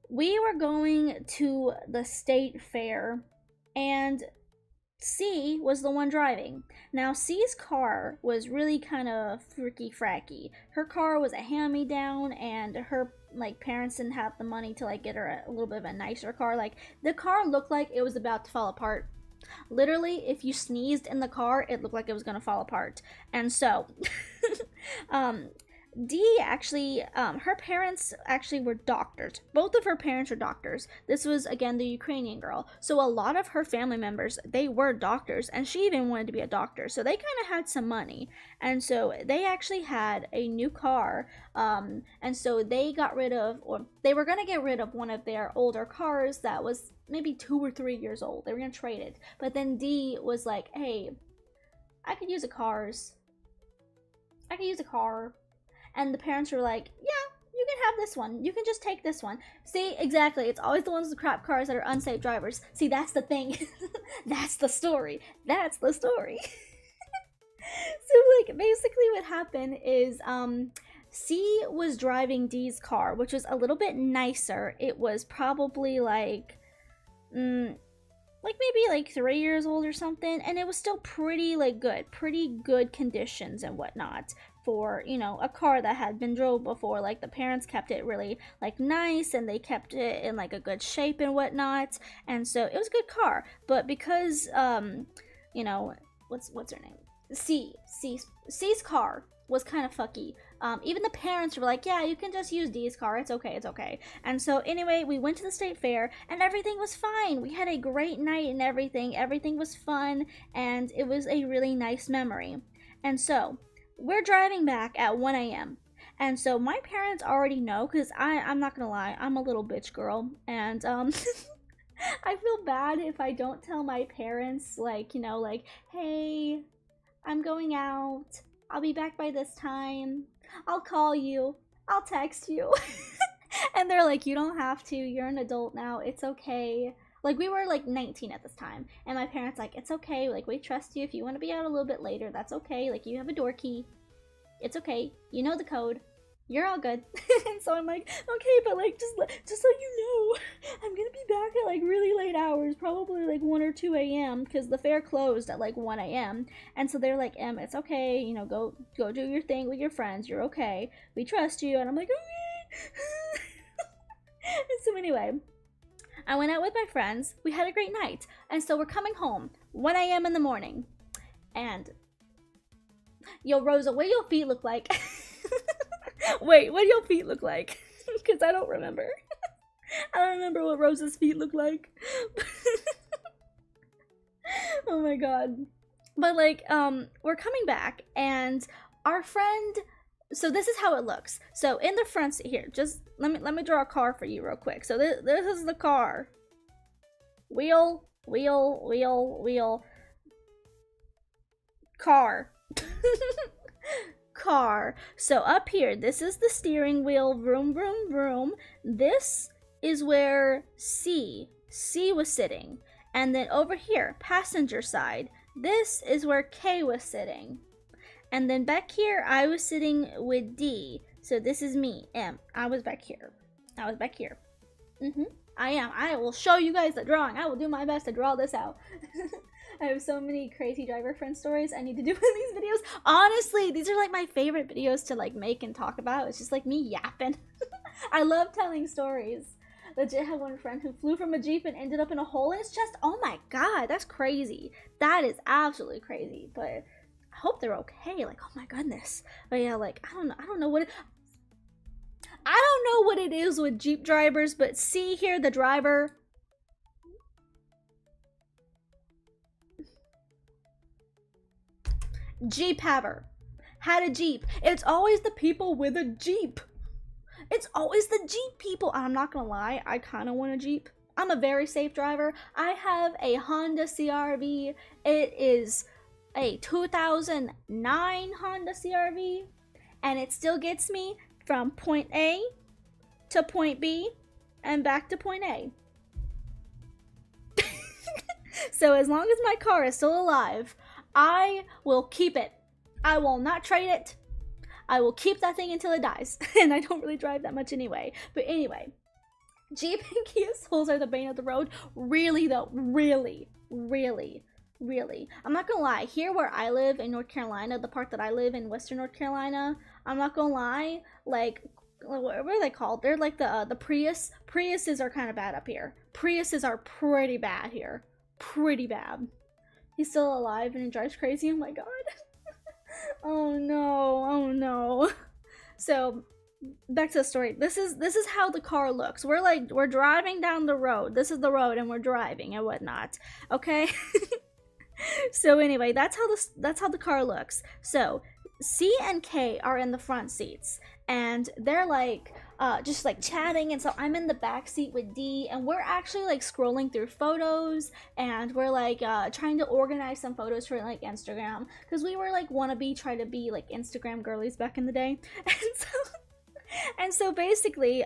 we were going to the state fair, and C was the one driving. Now, C's car was really kind of freaky fracky. Her car was a hand-me-down, and her like parents didn't have the money to like get her a little bit of a nicer car. Like the car looked like it was about to fall apart. Literally, if you sneezed in the car, it looked like it was gonna fall apart. And so, D actually, her parents actually were doctors. Both of her parents were doctors. This was, again, the Ukrainian girl. So a lot of her family members, they were doctors, and she even wanted to be a doctor. So they kind of had some money. And so they actually had a new car. And so they got rid of, or they were going to get rid of one of their older cars that was maybe 2 or 3 years old. They were going to trade it. But then D was like, hey, I could use a car. And the parents were like, yeah, you can have this one. You can just take this one. See, exactly. It's always the ones with crap cars that are unsafe drivers. See, that's the thing. That's the story. That's the story. So, like, basically what happened is, C was driving D's car, which was a little bit nicer. It was probably like maybe like 3 years old or something, and it was still pretty good conditions and whatnot for, you know, a car that had been drove before. Like the parents kept it really like nice, and they kept it in like a good shape and whatnot, and so it was a good car. But because you know, what's her name, C's car was kind of fucky. Even the parents were like, yeah, you can just use D's car, it's okay. And so anyway, we went to the state fair and everything was fine. We had a great night and everything was fun, and it was a really nice memory. And so we're driving back at 1 a.m. And so my parents already know, because I'm not gonna lie, I'm a little bitch girl, and I feel bad if I don't tell my parents, like, you know, like, hey, I'm going out, I'll be back by this time, I'll call you, I'll text you. And they're like, you don't have to, you're an adult now, it's okay. Like, we were like 19 at this time, and my parents like, it's okay, like, we trust you. If you want to be out a little bit later, that's okay. Like, you have a door key, it's okay, you know the code, you're all good. And so I'm like, okay, but like, just so you know, I'm gonna be back at like really late hours, probably like 1 or 2 a.m. because the fair closed at like 1 a.m. And so they're like, it's okay, you know, go do your thing with your friends, you're okay, we trust you. And I'm like, okay. And so anyway, I went out with my friends, we had a great night, and so we're coming home 1 a.m. in the morning. And yo, Rosa, what do your feet look like? Wait, what do your feet look like? Because I don't remember. I don't remember what Rosa's feet look like. Oh my god. But like, we're coming back, and our friend, so this is how it looks. So in the front seat here, just let me draw a car for you real quick. So this is the car. Wheel, car. Car. So up here, this is the steering wheel, vroom vroom vroom. This is where C was sitting. And then over here, passenger side, this is where K was sitting. And then back here, I was sitting with D. So this is me, M. I was back here. I will show you guys the drawing. I will do my best to draw this out. I have so many crazy driver friend stories I need to do in these videos. Honestly, these are like my favorite videos to like make and talk about. It's just like me yapping. I love telling stories. Legit had one friend who flew from a Jeep and ended up in a hole in his chest. Oh my god, that's crazy. That is absolutely crazy. But I hope they're okay. Like, oh my goodness. But yeah, like, I don't know what it is with Jeep drivers, but see here, the driver. Jeep haver. Had a Jeep. It's always the people with a Jeep. It's always the Jeep people. I'm not gonna lie, I kind of want a Jeep. I'm a very safe driver. I have a Honda CR-V. It is a 2009 Honda CR-V, and it still gets me from point A to point B and back to point A. So as long as my car is still alive, I will keep it. I will not trade it. I will keep that thing until it dies. And I don't really drive that much anyway. But anyway, Jeep and Kia Souls are the bane of the road. Really though, really Really. I'm not gonna lie. Here where I live in North Carolina, the part that I live in, Western North Carolina, I'm not gonna lie. Like, what are they called? They're like the Prius. Priuses are kind of bad up here. Priuses are pretty bad here. Pretty bad. He's still alive and he drives crazy. Oh my god. Oh no. Oh no. So back to the story. This is how the car looks. We're driving down the road. This is the road and we're driving and whatnot. Okay. So anyway, that's how the car looks. So C and K are in the front seats and they're like just like chatting, and so I'm in the back seat with D, and we're actually like scrolling through photos, and we're like trying to organize some photos for like Instagram, because we were like try to be like Instagram girlies back in the day. And so basically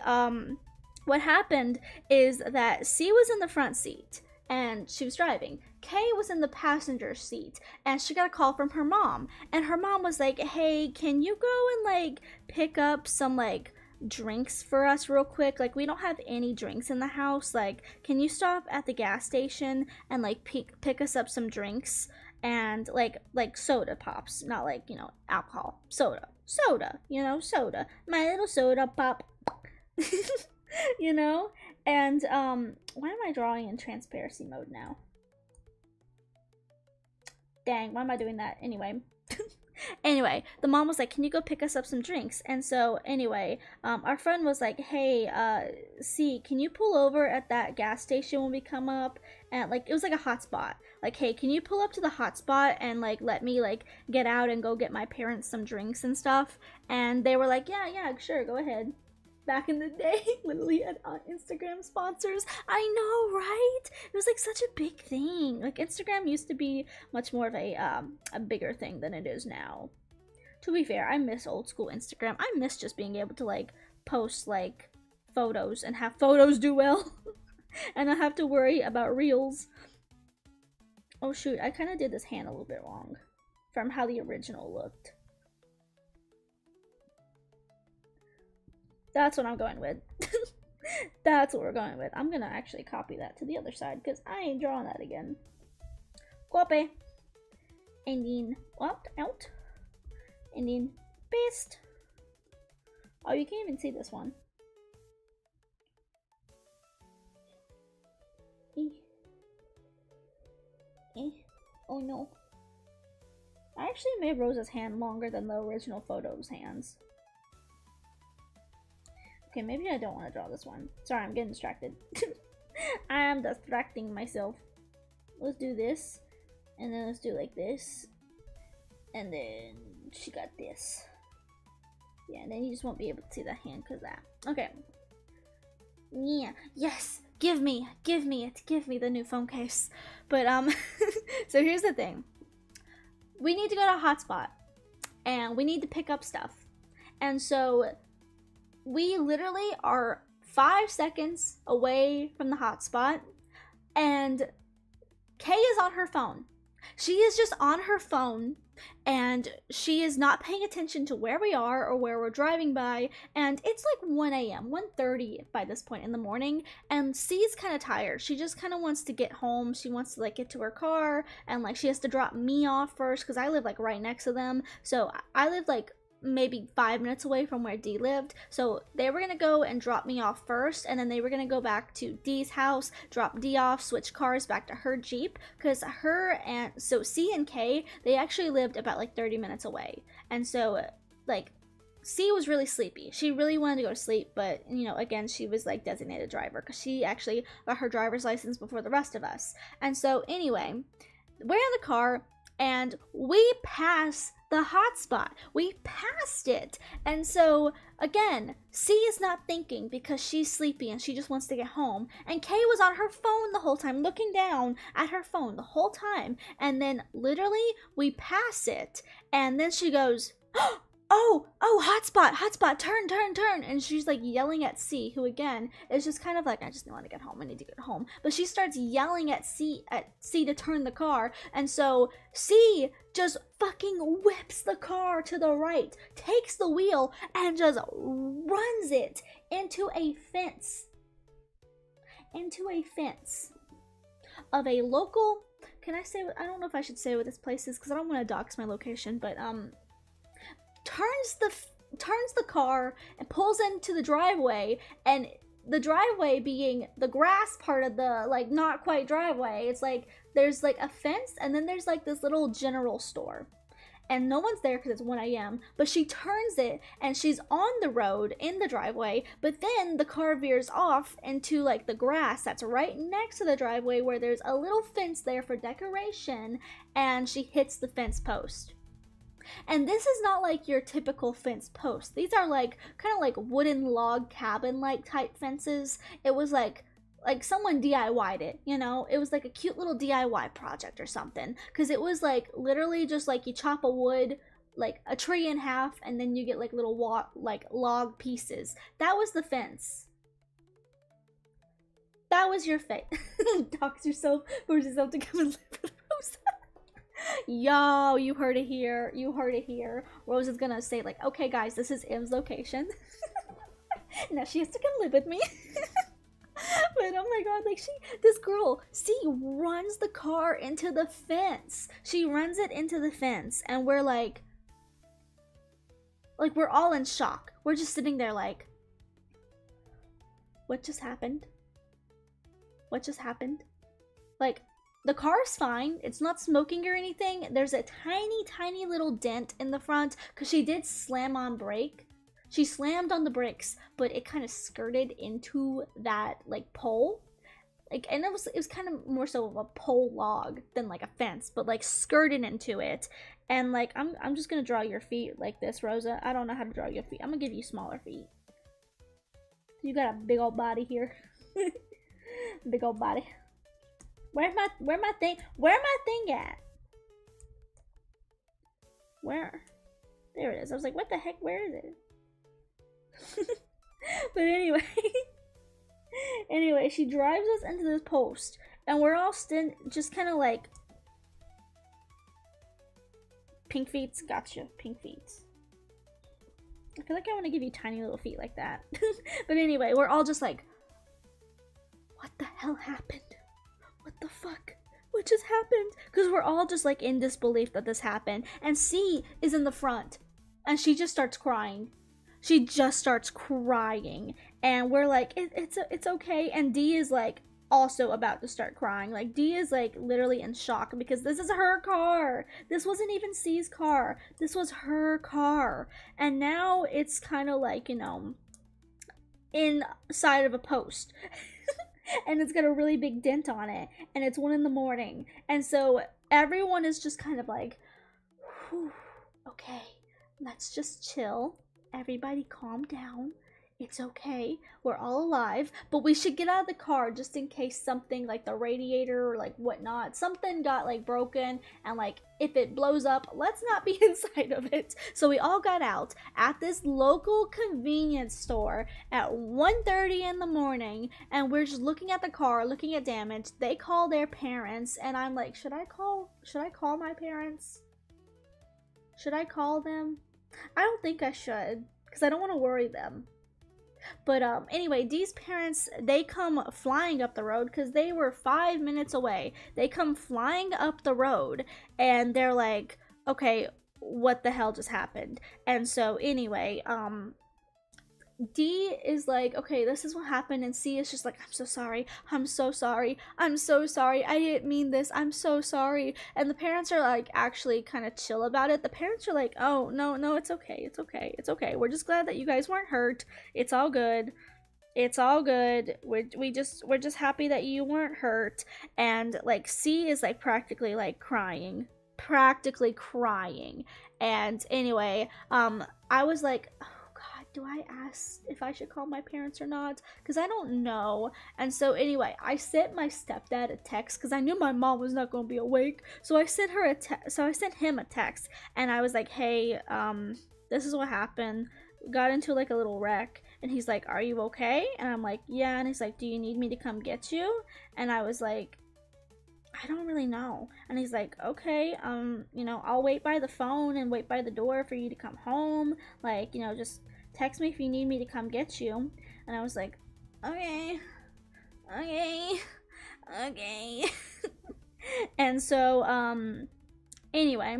what happened is that C was in the front seat and she was driving. Kay was in the passenger seat and she got a call from her mom, and her mom was like, hey, can you go and like pick up some like drinks for us real quick? Like, we don't have any drinks in the house. Like, can you stop at the gas station and like pick us up some drinks? And like soda pops, not like, you know, alcohol. Soda, you know, soda, my little soda pop. You know. And why am I drawing in transparency mode now? Dang, why am I doing that? Anyway. Anyway, the mom was like, can you go pick us up some drinks? And so anyway, our friend was like, hey, C, can you pull over at that gas station when we come up? And like, it was like a hot spot. Like, hey, can you pull up to the hot spot and like let me like get out and go get my parents some drinks and stuff? And they were like, yeah, sure, go ahead. Back in the day, literally had Instagram sponsors. I know, right? It was like such a big thing. Like, Instagram used to be much more of a bigger thing than it is now. To be fair, I miss old school Instagram. I miss just being able to like post like photos and have photos do well and not have to worry about reels. Oh shoot, I kind of did this hand a little bit wrong from how the original looked. That's what I'm going with. That's what we're going with. I'm gonna actually copy that to the other side because I ain't drawing that again. Copy. And then out. And then paste. Oh, you can't even see this one. Oh no. I actually made Rosa's hand longer than the original photo's hands. Okay, maybe I don't want to draw this one. Sorry, I'm getting distracted. I am distracting myself. Let's do this. And then let's do like this. And then she got this. Yeah, and then you just won't be able to see the hand because that. Okay. Yeah. Yes. Give me the new phone case. But so here's the thing. We need to go to a hotspot. And we need to pick up stuff. And so we literally are 5 seconds away from the hotspot, and Kay is on her phone. She is just on her phone, and she is not paying attention to where we are or where we're driving by, and it's like 1 a.m., 1:30 by this point in the morning, and C's kind of tired. She just kind of wants to get home. She wants to like get to her car, and like she has to drop me off first because I live like right next to them. So I live like maybe 5 minutes away from where D lived, so they were gonna go and drop me off first, and then they were gonna go back to D's house, drop D off, switch cars back to her Jeep, because her and so C and K, they actually lived about like 30 minutes away. And so like C was really sleepy. She really wanted to go to sleep, but you know, again, she was like designated driver because she actually got her driver's license before the rest of us. And so anyway, we're in the car and we pass the hotspot. We passed it. And so again, C is not thinking because she's sleepy and she just wants to get home. And Kay was on her phone the whole time, looking down at her phone the whole time. And then literally we pass it. And then she goes, oh, hotspot, turn. And she's like yelling at C, who again is just kind of like, I just want to get home, I need to get home. But she starts yelling at C to turn the car. And so C just fucking whips the car to the right, takes the wheel, and just runs it into a fence. Of a local can I say, I don't know if I should say what this place is because I don't want to dox my location, but turns the car and pulls into the driveway, and the driveway being the grass part of the like not quite driveway, it's like there's like a fence and then there's like this little general store. And no one's there because it's 1 a.m. But she turns it and she's on the road in the driveway, but then the car veers off into like the grass that's right next to the driveway where there's a little fence there for decoration, and she hits the fence post. And this is not like your typical fence post. These are like kind of like wooden log cabin like type fences. It was like someone DIY'd it, you know? It was like a cute little DIY project or something. Because it was like literally just like you chop a wood, like a tree in half, and then you get like little log pieces. That was the fence. That was your fate. Dox yourself, force yourself to come and live with Rosa. Yo, you heard it here. You heard it here. Rose is gonna say like, okay guys, this is M's location. Now she has to come live with me. But oh my god, like this girl, runs the car into the fence. She runs it into the fence, and we're like we're all in shock. We're just sitting there like, what just happened? What just happened? Like, the car's fine. It's not smoking or anything. There's a tiny little dent in the front because she did slam on brake. She slammed on the brakes, but it kind of skirted into that like pole. Like, and it was kind of more so of a pole log than like a fence, but like skirted into it. And like I'm just gonna draw your feet like this, Rosa. I don't know how to draw your feet. I'm gonna give you smaller feet. You got a big old body here. Big old body. Where's my thing at? Where? There it is. I was like, what the heck? Where is it? But anyway, she drives us into this post, and we're all just kind of like, pink feet, gotcha, pink feet. I feel like I want to give you tiny little feet like that. But anyway, we're all just like, what the hell happened? What the fuck? What just happened? Because we're all just like in disbelief that this happened. And C is in the front, and she just starts crying. She just starts crying, and we're like, it's okay. And D is like also about to start crying. Like, D is like literally in shock because this is her car. This wasn't even C's car. This was her car. And now it's kind of like, you know, inside of a post. And it's got a really big dent on it, and it's 1 in the morning. And so everyone is just kind of like, whew, okay, let's just chill. Everybody calm down. It's okay. We're all alive, but we should get out of the car just in case something like the radiator or like whatnot, something got like broken, and like if it blows up, let's not be inside of it. So we all got out at this local convenience store at 1:30 in the morning, and we're just looking at the car, looking at damage. They call their parents, and I'm like, should I call my parents? Should I call them? I don't think I should, because I don't want to worry them. But anyway, Dee's parents, they come flying up the road because they were 5 minutes away. They come flying up the road, and they're like, okay, what the hell just happened? And so anyway, D is like, okay, this is what happened, and C is just like, I'm so sorry, I'm so sorry, I'm so sorry, I didn't mean this, I'm so sorry. And the parents are like actually kind of chill about it. The parents are like, oh, no, it's okay, it's okay, it's okay. We're just glad that you guys weren't hurt. It's all good. It's all good. We're just happy that you weren't hurt. And like C is like practically crying. And anyway, I was like, do I ask if I should call my parents or not? Because I don't know. And so anyway, I sent my stepdad a text because I knew my mom was not going to be awake. So I sent him a text, and I was like, hey, this is what happened. We got into like a little wreck. And he's like, are you okay? And I'm like, yeah. And he's like, do you need me to come get you? And I was like, I don't really know. And he's like, okay, you know, I'll wait by the phone and wait by the door for you to come home. Like, you know, just text me if you need me to come get you. And I was like, okay. And so, anyway,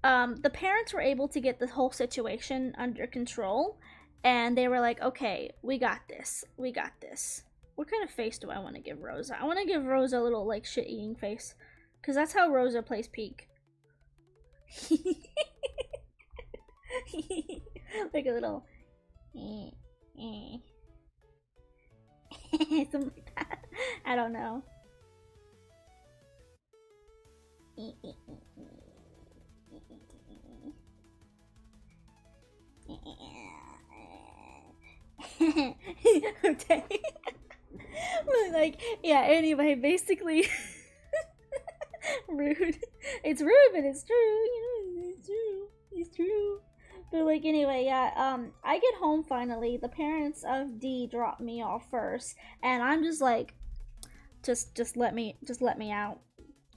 the parents were able to get the whole situation under control, and they were like, okay, we got this. We got this. What kind of face do I want to give Rosa? I want to give Rosa a little, like, shit-eating face. Because that's how Rosa plays Peek. Like a little... something like that. I don't know. Okay. Like, yeah, anyway, basically rude. It's rude, but it's true, you know, it's true. It's true. But like anyway, yeah, I get home finally. The parents of D drop me off first, and I'm just like, just let me out.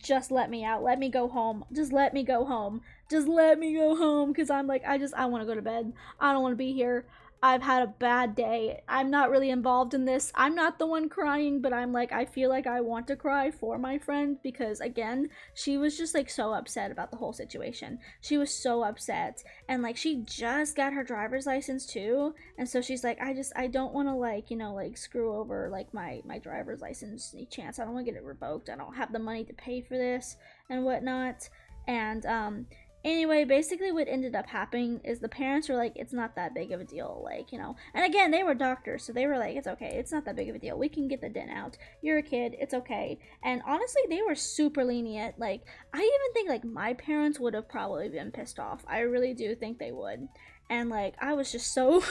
Just let me out. Let me go home. Just let me go home. Just let me go home. Because I'm like, I want to go to bed. I don't want to be here. I've had a bad day. I'm not really involved in this. I'm not the one crying, but I'm like, I feel like I want to cry for my friend because, again, she was just like so upset about the whole situation. She was so upset. And like, she just got her driver's license too. And so she's like, I don't want to like, you know, like screw over like my driver's license chance. I don't want to get it revoked. I don't have the money to pay for this and whatnot. And, anyway, basically what ended up happening is the parents were like, it's not that big of a deal, like, you know. And again, they were doctors, so they were like, it's okay, it's not that big of a deal. We can get the dent out. You're a kid, it's okay. And honestly, they were super lenient. Like, I even think, like, my parents would have probably been pissed off. I really do think they would. And, like, I was just so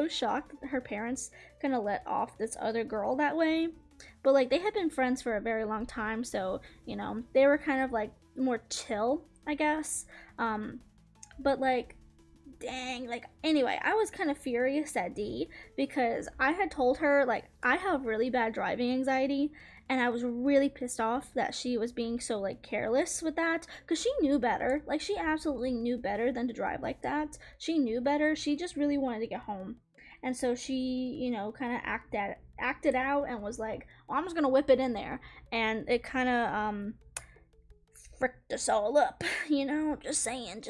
shocked that her parents kind of let off this other girl that way. But, like, they had been friends for a very long time, so, you know, they were kind of, like, more chill, I guess. But like, dang, like, anyway, I was kind of furious at D because I had told her, like, I have really bad driving anxiety, and I was really pissed off that she was being so, like, careless with that, because she knew better. Like, she absolutely knew better than to drive like that. She knew better. She just really wanted to get home. And so she, you know, kind of acted out and was like, well, I'm just gonna whip it in there. And it kind of, fricked us all up, you know, just saying.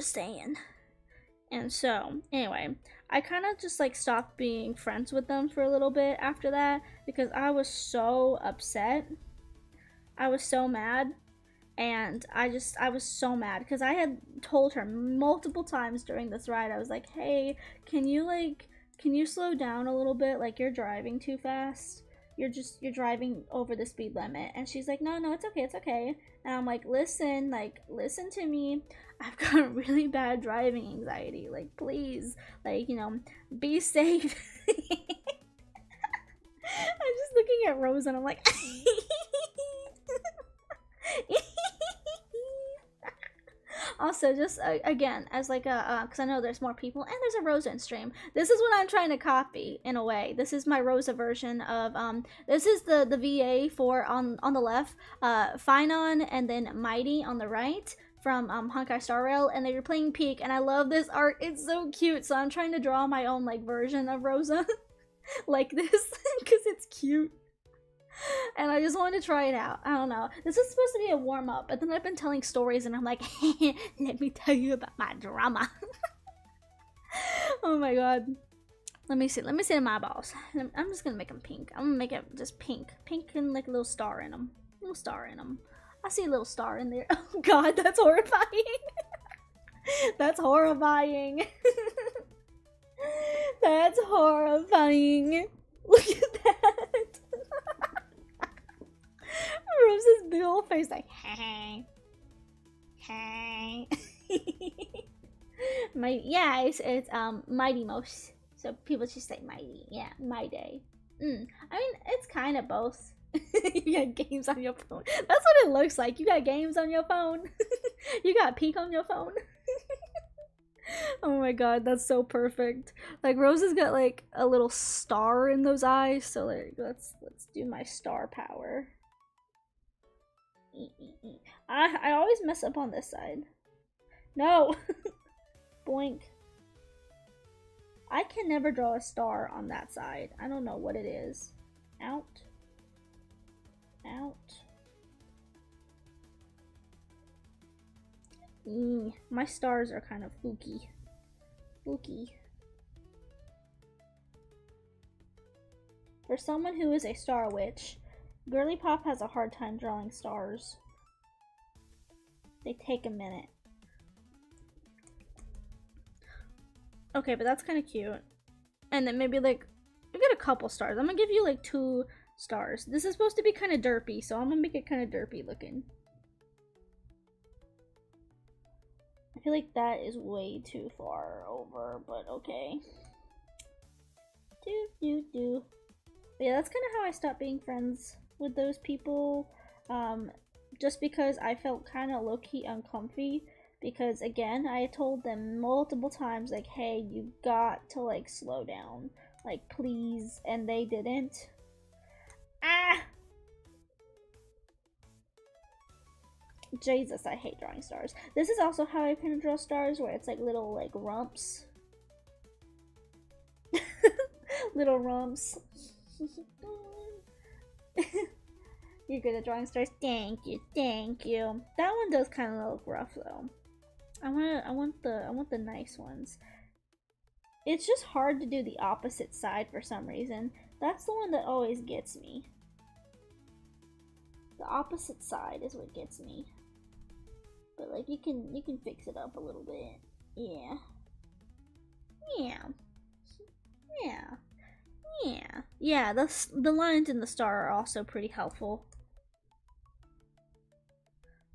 And so, anyway, I kind of just like stopped being friends with them for a little bit after that because I was so upset. I was so mad. And I was so mad because I had told her multiple times during this ride, I was like, hey, can you slow down a little bit? Like, you're driving too fast. You're driving over the speed limit. And she's like, no, it's okay. And I'm like, listen to me. I've got really bad driving anxiety. Like, please, like, you know, be safe. I'm just looking at Rose and I'm like, also, just again, as like a, because I know there's more people, and there's a Rosa in stream. This is what I'm trying to copy in a way. This is my Rosa version of this is the VA for on the left, Finon, and then Mighty on the right from Honkai Star Rail, and they were playing Peak, and I love this art. It's so cute. So I'm trying to draw my own like version of Rosa, like this, because it's cute. And I just wanted to try it out. I don't know. This is supposed to be a warm-up, but then I've been telling stories and I'm like, let me tell you about my drama. Oh my god. Let me see my balls. I'm just gonna make them pink. I'm gonna make it just pink. Pink and like a little star in them. I see a little star in there. Oh god, that's horrifying. That's horrifying. That's horrifying. Look at that. Rose's big old face like, hey. Yeah, it's Mighty Most. So people just say Mighty. Yeah, my day. I mean, it's kind of both. You got games on your phone. That's what it looks like. You got games on your phone. You got Peek on your phone. Oh my god, that's so perfect. Like, Rose has got like a little star in those eyes. So like, let's do my star power. I always mess up on this side. No. Boink. I can never draw a star on that side. I don't know what it is. Out. My stars are kind of fluky. Fluky. For someone who is a star witch, Girly Pop has a hard time drawing stars. They take a minute. Okay, but that's kind of cute. And then maybe like, we get a couple stars. I'm gonna give you like 2 stars. This is supposed to be kind of derpy, so I'm gonna make it kind of derpy looking. I feel like that is way too far over, but okay. But yeah, that's kind of how I stopped being friends with those people. Just because I felt kind of low-key uncomfy. Because again, I told them multiple times, like, hey, you got to like slow down. Like, please. And they didn't. Ah! Jesus, I hate drawing stars. This is also how I kind of draw stars, where it's like little like rumps. Little rumps. You're good at drawing stars. Thank you, thank you. That one does kind of look rough though. I want the nice ones. It's just hard to do the opposite side for some reason. That's the one that always gets me. The opposite side is what gets me. But like you can fix it up a little bit. Yeah. Yeah. Yeah. Yeah. Yeah, the lines in the star are also pretty helpful.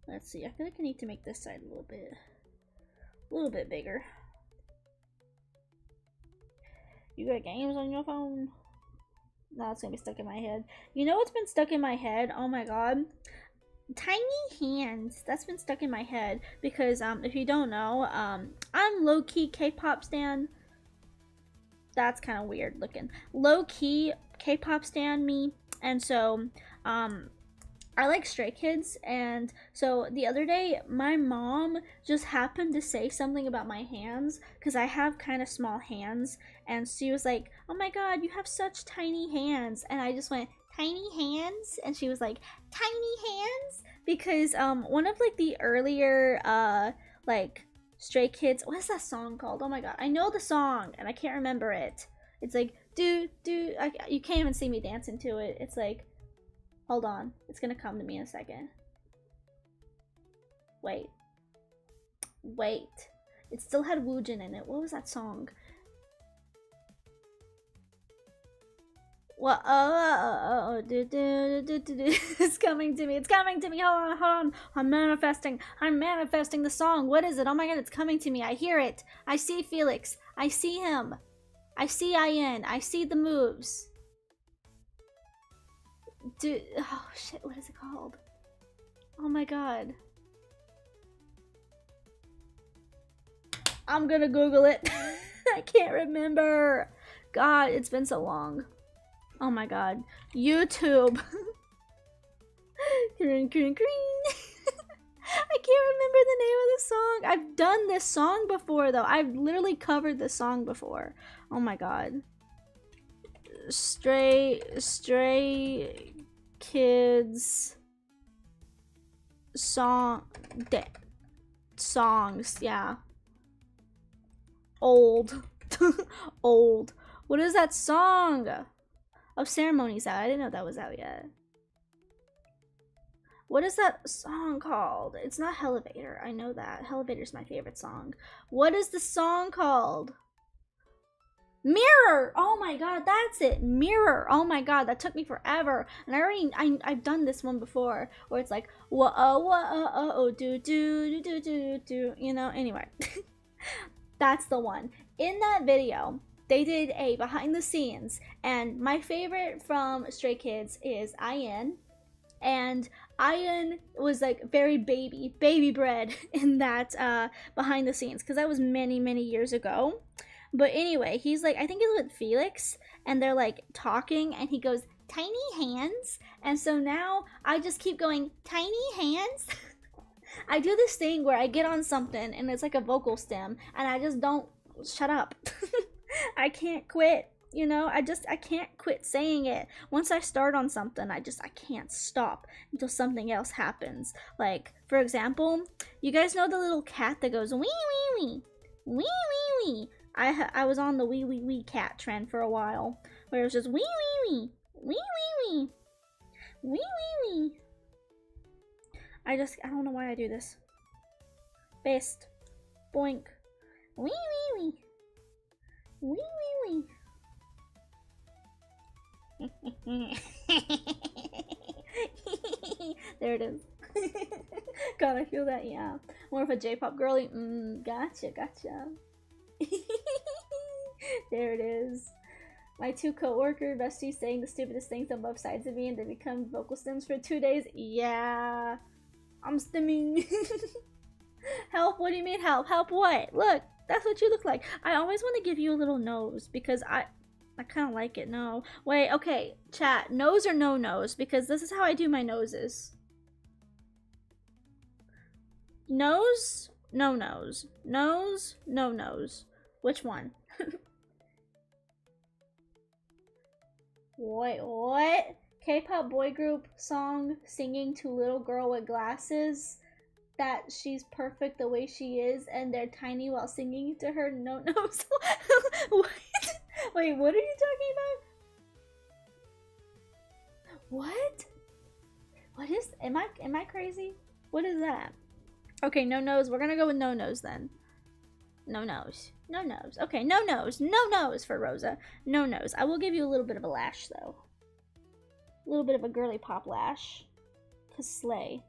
Let's see. I feel like I need to make this side a little bit bigger. You got games on your phone? No, it's gonna be stuck in my head. You know what's been stuck in my head? Oh my god. Tiny hands. That's been stuck in my head because if you don't know, I'm low-key K-pop stan. That's kind of weird looking. Low-key K-pop stan me, and so I like Stray Kids, and so the other day my mom just happened to say something about my hands because I have kind of small hands, and she was like, oh my god, you have such tiny hands, and I just went, tiny hands? And she was like, tiny hands? Because one of like the earlier like Stray Kids, what is that song called? Oh my god, I know the song and I can't remember it. It's like you can't even see me dancing to it. It's like, hold on, it's gonna come to me in a second. Wait, it still had Woojin in it. What was that song? What? It's coming to me. It's coming to me. Hold on. I'm manifesting the song. What is it? Oh my god, it's coming to me. I hear it. I see Felix. I see him. I see Ian. I see the moves. Dude, oh shit, what is it called? Oh my god. I'm gonna Google it. I can't remember. God, it's been so long. Oh my god. YouTube. Green. I can't remember the name of the song. I've done this song before though. I've literally covered this song before. Oh my god. Stray Kids songs, yeah. Old. Old. What is that song? Oh, Ceremony's out. I didn't know that was out yet. What is that song called? It's not Elevator. I know that. Elevator's my favorite song. What is the song called? Mirror! Oh my god, that's it. Mirror. Oh my god, that took me forever. And I've done this one before where it's like whoa do, you know, anyway. That's the one. In that video, they did a behind the scenes, and my favorite from Stray Kids is Ian. And Ian was like very baby bred in that behind the scenes, because that was many years ago. But anyway, he's like, I think he's with Felix, and they're like talking, and he goes, tiny hands. And so now I just keep going, tiny hands. I do this thing where I get on something and it's like a vocal stem, and I just don't shut up. I can't quit. you know? I can't quit saying it. Once I start on something, I can't stop until something else happens. Like, for example, you guys know the little cat that goes wee wee wee, wee wee wee. I was on the wee wee wee cat trend for a while, where it was just wee wee wee, wee wee wee, wee wee wee. I don't know why I do this. Best. Boink. Wee wee wee. Wee wee wee. There it is. God, I feel that, yeah. More of a J-pop girly. Gotcha. There it is. My two co-worker besties saying the stupidest things on both sides of me, and they become vocal stems for 2 days. Yeah. I'm stimming. Help? What do you mean help? Help what? Look, that's what you look like. I always want to give you a little nose because I kind of like it. No. Wait, okay. Chat, nose or no nose? Because this is how I do my noses. Nose? No nose. Nose? No nose. Which one? Wait, what? K-pop boy group song singing to little girl with glasses that she's perfect the way she is and they're tiny while singing to her. No nose. What? Wait, what are you talking about? What? What is, am I crazy? What is that? Okay, no nose. We're gonna go with no nose then. No nose. No nose. Okay, no nose. No nose for Rosa. No nose. I will give you a little bit of a lash though. A little bit of a girly pop lash. Cause slay.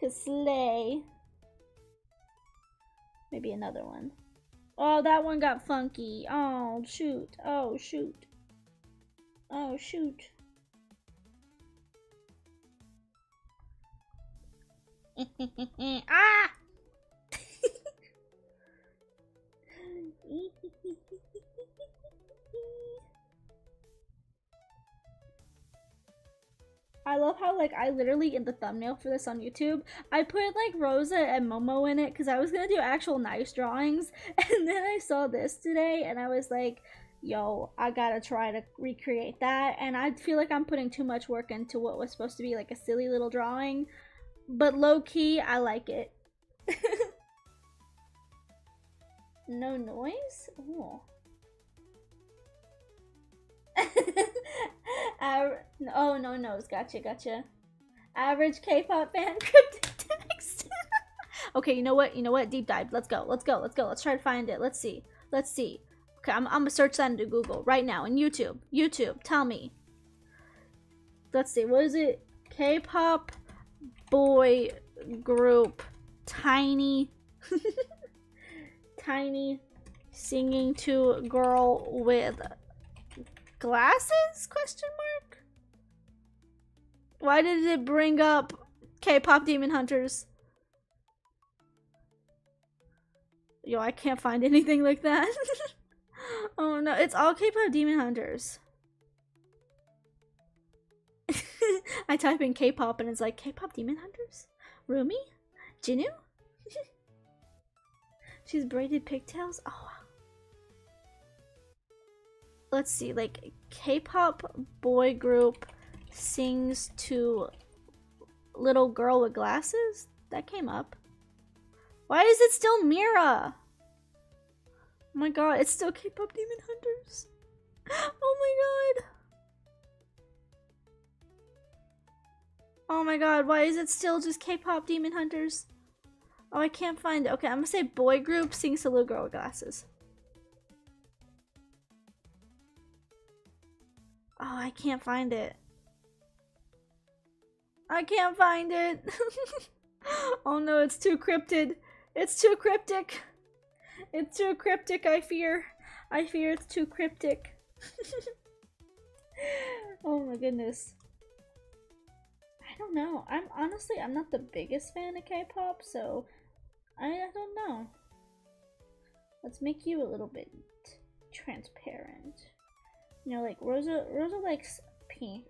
Cause slay. Maybe another one. Oh, that one got funky. Oh, shoot. Oh, shoot. Oh, shoot. Ah! I love how, like, I literally, in the thumbnail for this on YouTube, I put, like, Rosa and Momo in it because I was gonna do actual nice drawings, and then I saw this today, and I was like, yo, I gotta try to recreate that, and I feel like I'm putting too much work into what was supposed to be, like, a silly little drawing, but low-key, I like it. No noise? Oh. Oh, no nose. Gotcha. Average K-pop fan cryptic text. Okay, you know what? Deep dive. Let's go. Let's try to find it. Let's see. Okay, I'm gonna search that into Google right now. And YouTube, tell me. Let's see. What is it? K-pop boy group. Tiny. Tiny singing to a girl with glasses? Question mark? Why did it bring up K-pop Demon Hunters? Yo, I can't find anything like that. Oh no, it's all K-pop Demon Hunters. I type in K-pop and it's like K-pop Demon Hunters? Rumi? Jinu? She's braided pigtails? Oh wow. Let's see, like K-pop boy group sings to little girl with glasses? That came up. Why is it still Mira? Oh my god, it's still K-pop Demon Hunters. Oh my god. Oh my god, why is it still just K-pop Demon Hunters? Oh, I can't find it. Okay, I'm gonna say boy group sings to little girl with glasses. Oh, I can't find it. I can't find it. Oh no, it's too cryptid. It's too cryptic. It's too cryptic, I fear. I fear it's too cryptic. Oh my goodness. I don't know. I'm not the biggest fan of K-pop, so I don't know. Let's make you a little bit transparent. You know, like Rosa likes pink.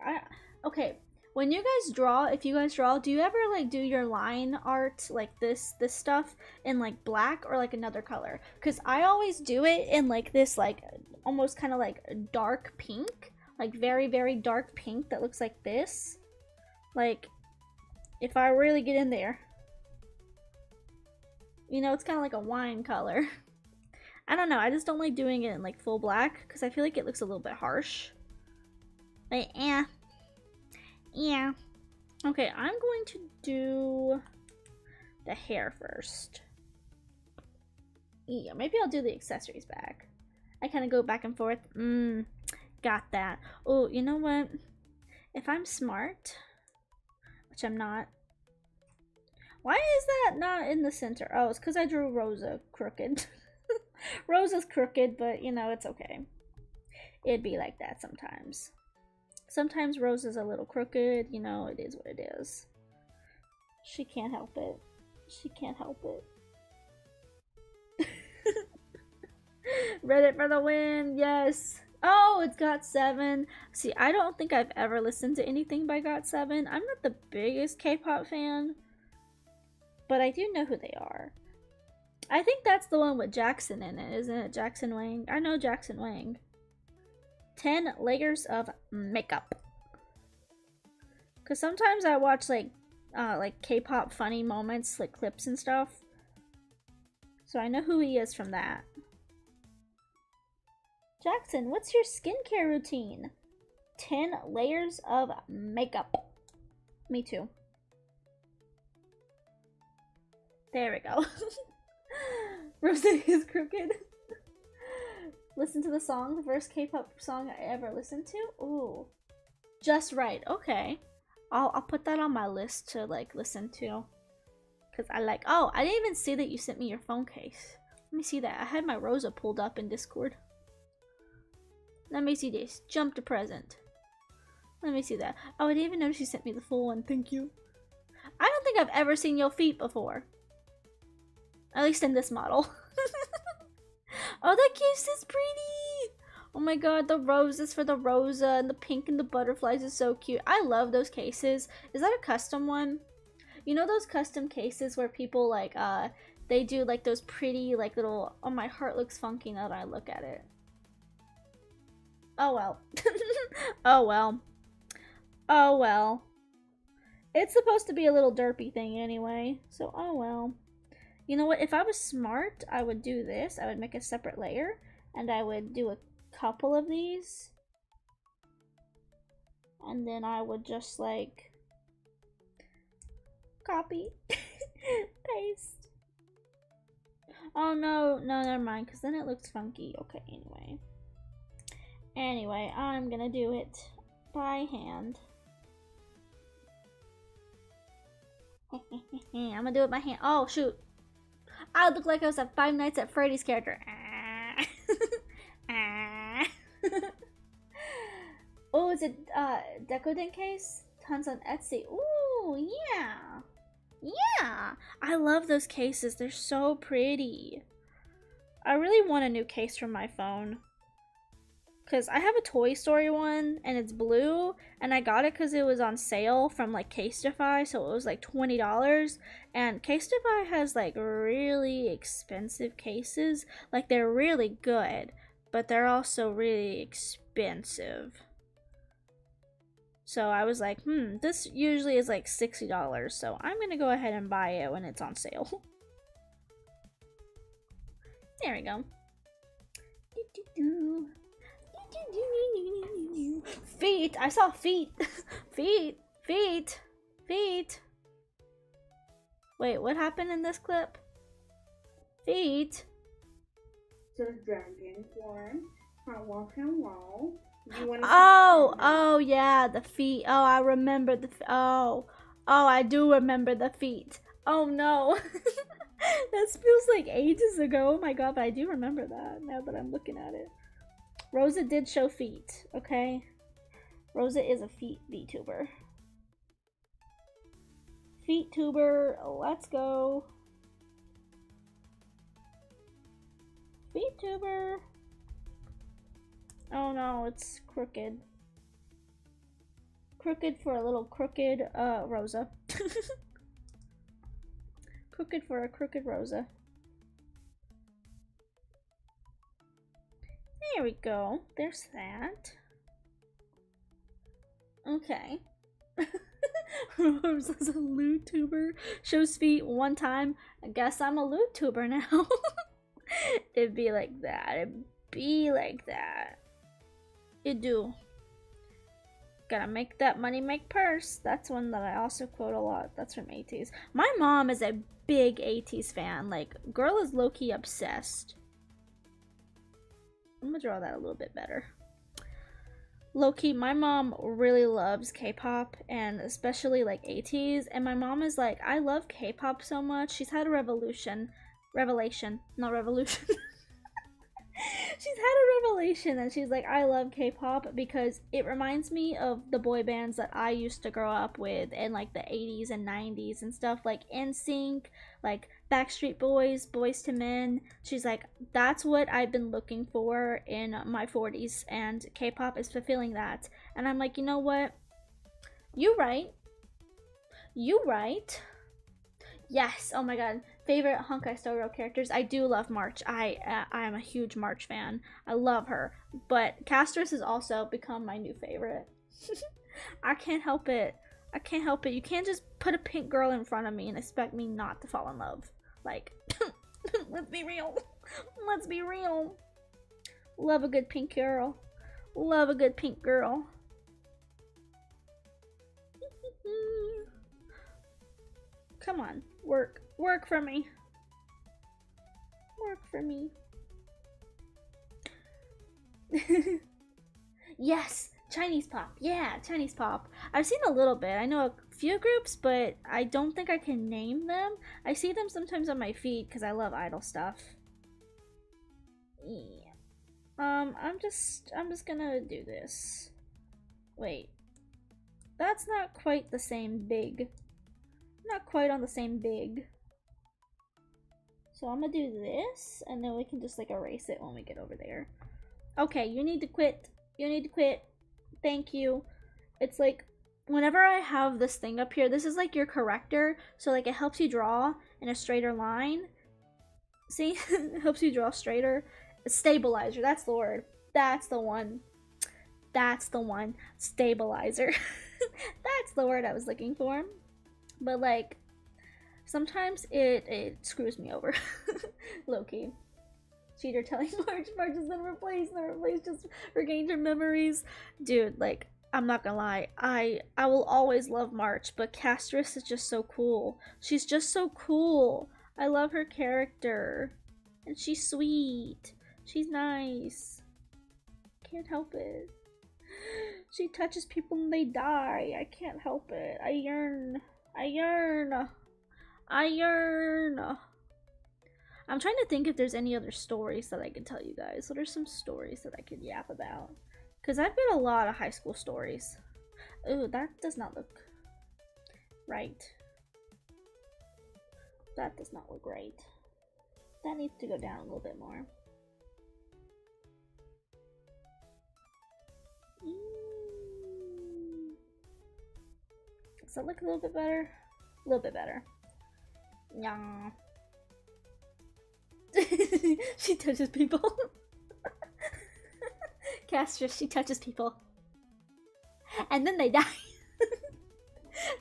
Okay. When you guys draw, if you guys draw, do you ever like do your line art like this stuff in like black or like another color? Because I always do it in like this like almost kind of like dark pink, like very, very dark pink that looks like this. Like, if I really get in there, you know, it's kind of like a wine color. I don't know, I just don't like doing it in like full black because I feel like it looks a little bit harsh. Like, yeah. Okay, I'm going to do the hair first. Yeah, maybe I'll do the accessories back. I kind of go back and forth. Got that. Oh, you know what? If I'm smart, which I'm not. Why is that not in the center? Oh, it's because I drew Rosa crooked. Rosa's crooked, but you know, it's okay. It'd be like that sometimes. Sometimes Rosa's a little crooked, you know, it is what it is. She can't help it. She can't help it. Reddit for the win, yes. Oh, it's GOT7. See, I don't think I've ever listened to anything by GOT7. I'm not the biggest K-pop fan, but I do know who they are. I think that's the one with Jackson in it, isn't it? Jackson Wang. I know Jackson Wang. 10 layers of makeup. Cause sometimes I watch like K-pop funny moments, like clips and stuff. So I know who he is from that. Jackson, what's your skincare routine? 10 layers of makeup. Me too. There we go. Rosa is crooked. Listen to the song, the first K-pop song I ever listened to. Ooh, Just Right. Okay, I'll put that on my list to like listen to, cause I like. Oh, I didn't even see that you sent me your phone case. Let me see that. I had my Rosa pulled up in Discord. Let me see this. Jump to present. Let me see that. Oh, I didn't even notice you sent me the full one. Thank you. I don't think I've ever seen your feet before. At least in this model. Oh, that case is pretty! Oh my god, the roses for the Rosa and the pink and the butterflies is so cute. I love those cases. Is that a custom one? You know those custom cases where people like, they do like those pretty like little, oh my heart looks funky now that I look at it. Oh well. Oh well. Oh well. It's supposed to be a little derpy thing anyway, so oh well. You know what, if I was smart, I would do this. I would make a separate layer, and I would do a couple of these. And then I would just, like, copy, paste. Oh, no, never mind, because then it looks funky. Okay, anyway. Anyway, I'm gonna do it by hand. I'm gonna do it by hand. Oh, shoot. I look like I was at Five Nights at Freddy's character. Oh, is it Decodent case? Tons on Etsy. Ooh, yeah. Yeah. I love those cases. They're so pretty. I really want a new case for my phone. Because I have a Toy Story one, and it's blue, and I got it because it was on sale from, like, Casetify, so it was, like, $20, and Casetify has, like, really expensive cases. Like, they're really good, but they're also really expensive. So I was like, this usually is, like, $60, so I'm gonna go ahead and buy it when it's on sale. There we go. Feet! I saw feet! Feet! Feet! Feet! Wait, what happened in this clip? Feet! So dragon form. Hello, hello. Oh, yeah, the feet. Oh, I remember the oh, I do remember the feet. Oh no. That feels like ages ago. Oh my god, but I do remember that now that I'm looking at it. Rosa did show feet, okay? Rosa is a feet VTuber. Feet tuber, let's go. Feet tuber. Oh no, it's crooked. Crooked for a little crooked Rosa. Crooked for a crooked Rosa. Here we go. There's that. Okay. Rose is a loot tuber. Shows feet one time. I guess I'm a loot tuber now. It'd be like that. It'd be like that. It do. Gotta make that money make purse. That's one that I also quote a lot. That's from ATs. My mom is a big ATs fan. Like, girl is low-key obsessed. I'm gonna draw that a little bit better. Low-key, my mom really loves K-pop, and especially like ATs, and my mom is like, I love K-pop so much. She's had a revelation, not revolution. She's had a revelation, and she's like, I love K-pop because it reminds me of the boy bands that I used to grow up with in like the 80s and 90s and stuff, like NSYNC, like Backstreet Boys, Boys to Men. She's like, that's what I've been looking for in my 40s, and K-pop is fulfilling that. And I'm like, you know what? You right. You right. Yes. Oh my god. Favorite Honkai Star Rail characters. I do love March. I am a huge March fan. I love her. But Castress has also become my new favorite. I can't help it. I can't help it. You can't just put a pink girl in front of me and expect me not to fall in love. Like, let's be real. Let's be real. Love a good pink girl. Love a good pink girl. Come on. Work. Work for me. Work for me. Yes! Chinese pop. Yeah, Chinese pop. I've seen a little bit. I know a few groups, but I don't think I can name them. I see them sometimes on my feed because I love idol stuff. Yeah. I'm just gonna do this. Wait. That's not quite the same big. Not quite on the same big. So I'm gonna do this, and then we can just like erase it when we get over there. Okay, you need to quit. You need to quit. Thank you. It's like, whenever I have this thing up here, this is like your corrector, so like it helps you draw in a straighter line. See? It helps you draw straighter. Stabilizer, that's the word. That's the one. That's the one. Stabilizer. That's the word I was looking for. But like, sometimes it screws me over. Low-key. Cheater telling March is gonna replace, just regained her memories. Dude, like, I'm not gonna lie, I will always love March, but Castress is just so cool. She's just so cool. I love her character. And she's sweet. She's nice. Can't help it. She touches people and they die. I can't help it. I yearn. I yearn. I yearn. I'm trying to think if there's any other stories that I could tell you guys. What are some stories that I could yap about? Because I've got a lot of high school stories. Ooh, that does not look right. That does not look right. That needs to go down a little bit more. Does that look a little bit better? A little bit better. Yeah. She touches people. Castress, she touches people. And then they die.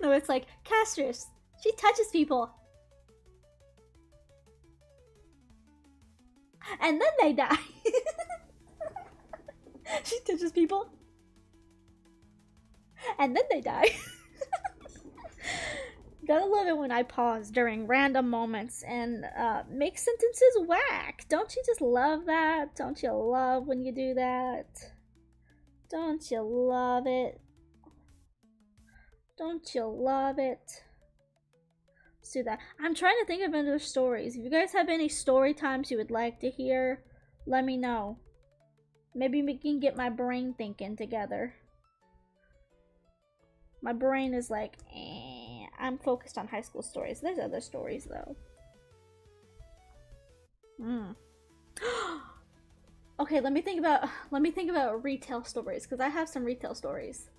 No, it's like, Castress, she touches people. And then they die. She touches people. And then they die. Gotta love it when I pause during random moments and make sentences whack. Don't you just love that? Don't you love when you do that? Don't you love it? Don't you love it? Let's do that. I'm trying to think of other stories. If you guys have any story times you would like to hear, let me know. Maybe we can get my brain thinking together. My brain is like, I'm focused on high school stories. There's other stories though. Okay, let me think about retail stories, because I have some retail stories.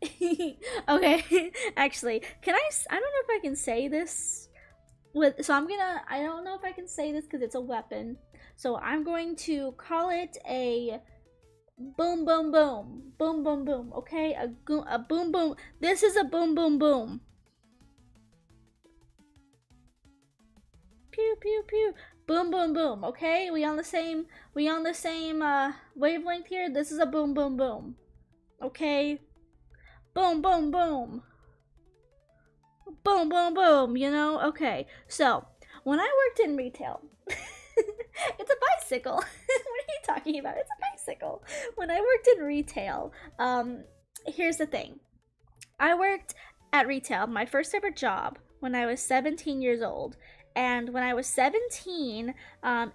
Okay, actually, I don't know if I can say this with, so I don't know if I can say this because it's a weapon. So I'm going to call it a boom, boom, boom. Boom, boom, boom. Okay? A boom, boom. This is a boom, boom, boom. Pew, pew, pew. Boom, boom, boom. Okay? We on the same wavelength here? This is a boom, boom, boom. Okay? Boom, boom, boom. Boom, boom, boom, you know? Okay, so when I worked in retail, it's a bicycle. What are you talking about? It's a bicycle. When I worked in retail, here's the thing. I worked at retail, my first ever job, when I was 17 years old. And when I was 17,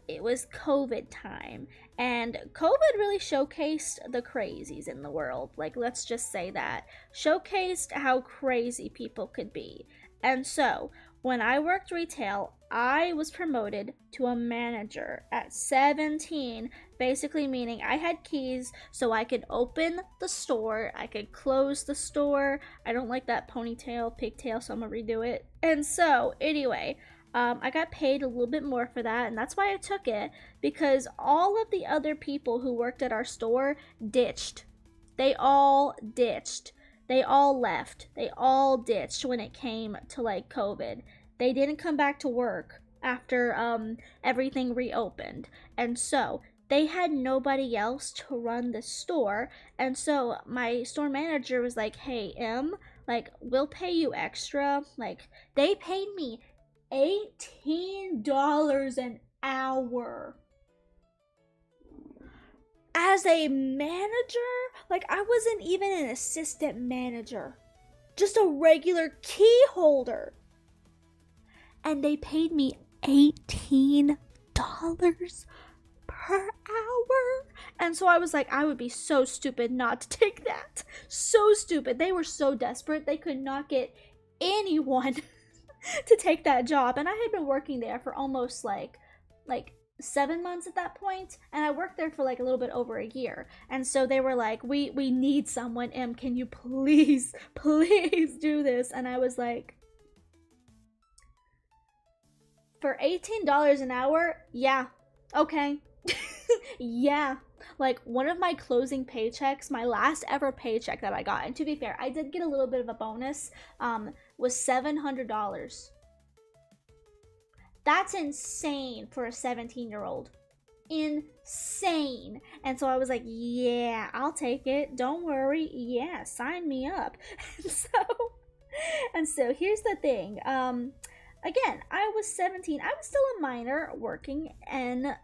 it was COVID time. And COVID really showcased the crazies in the world. Like, let's just say that. Showcased how crazy people could be. And so, when I worked retail, I was promoted to a manager at 17, basically meaning I had keys so I could open the store, I could close the store. I don't like that ponytail, pigtail, so I'm gonna redo it. And so, anyway, I got paid a little bit more for that, and that's why I took it, because all of the other people who worked at our store ditched. They all ditched. They all left. They all ditched when it came to like COVID. They didn't come back to work after everything reopened. And so they had nobody else to run the store. And so my store manager was like, "Hey, like, we'll pay you extra." Like, they paid me $18 an hour as a manager. Like, I wasn't even an assistant manager, just a regular key holder, and they paid me $18 per hour. And so I was like, I would be so stupid not to take that. So stupid. They were so desperate, they could not get anyone to take that job. And I had been working there for almost like 7 months at that point, and I worked there for like a little bit over a year. And so they were like, we need someone. Can you please do this? And I was like, for $18 an hour, yeah, okay. Yeah. Like, one of my closing paychecks, my last ever paycheck that I got, and to be fair, I did get a little bit of a bonus, was $700. That's insane for a 17-year-old. Insane. And so I was like, yeah, I'll take it. Don't worry. Yeah, sign me up. And so here's the thing. Again, I was 17. I was still a minor working in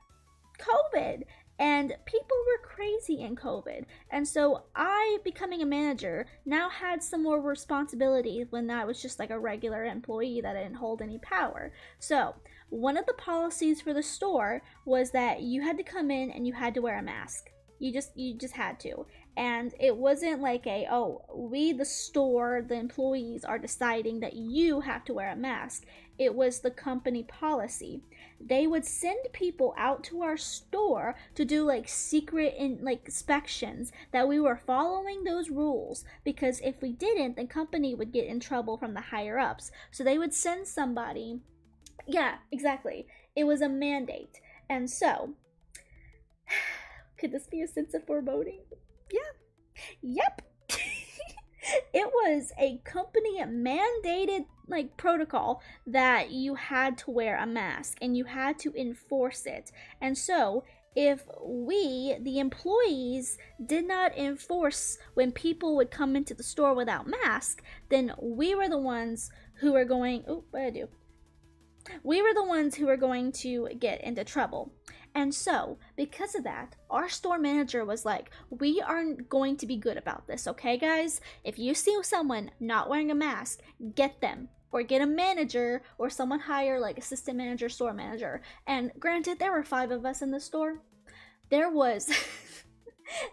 COVID. And people were crazy in COVID. And so I, becoming a manager, now had some more responsibility when I was just like a regular employee that didn't hold any power. So one of the policies for the store was that you had to come in and you had to wear a mask. You just had to. And it wasn't like we, the store, the employees, are deciding that you have to wear a mask. It was the company policy. They would send people out to our store to do like secret inspections, that we were following those rules, because if we didn't, the company would get in trouble from the higher ups. So they would send somebody. Yeah, exactly. It was a mandate. And so, could this be a sense of foreboding? Yeah. Yep. It was a company mandated protocol that you had to wear a mask and you had to enforce it. And so if we, the employees, did not enforce when people would come into the store without masks, then we were the ones who were going, we were the ones who were going to get into trouble. And so, because of that, our store manager was like, we aren't going to be good about this, okay, guys? If you see someone not wearing a mask, get them. Or get a manager or someone higher, like assistant manager, store manager. And granted, there were 5 of us in the store. There was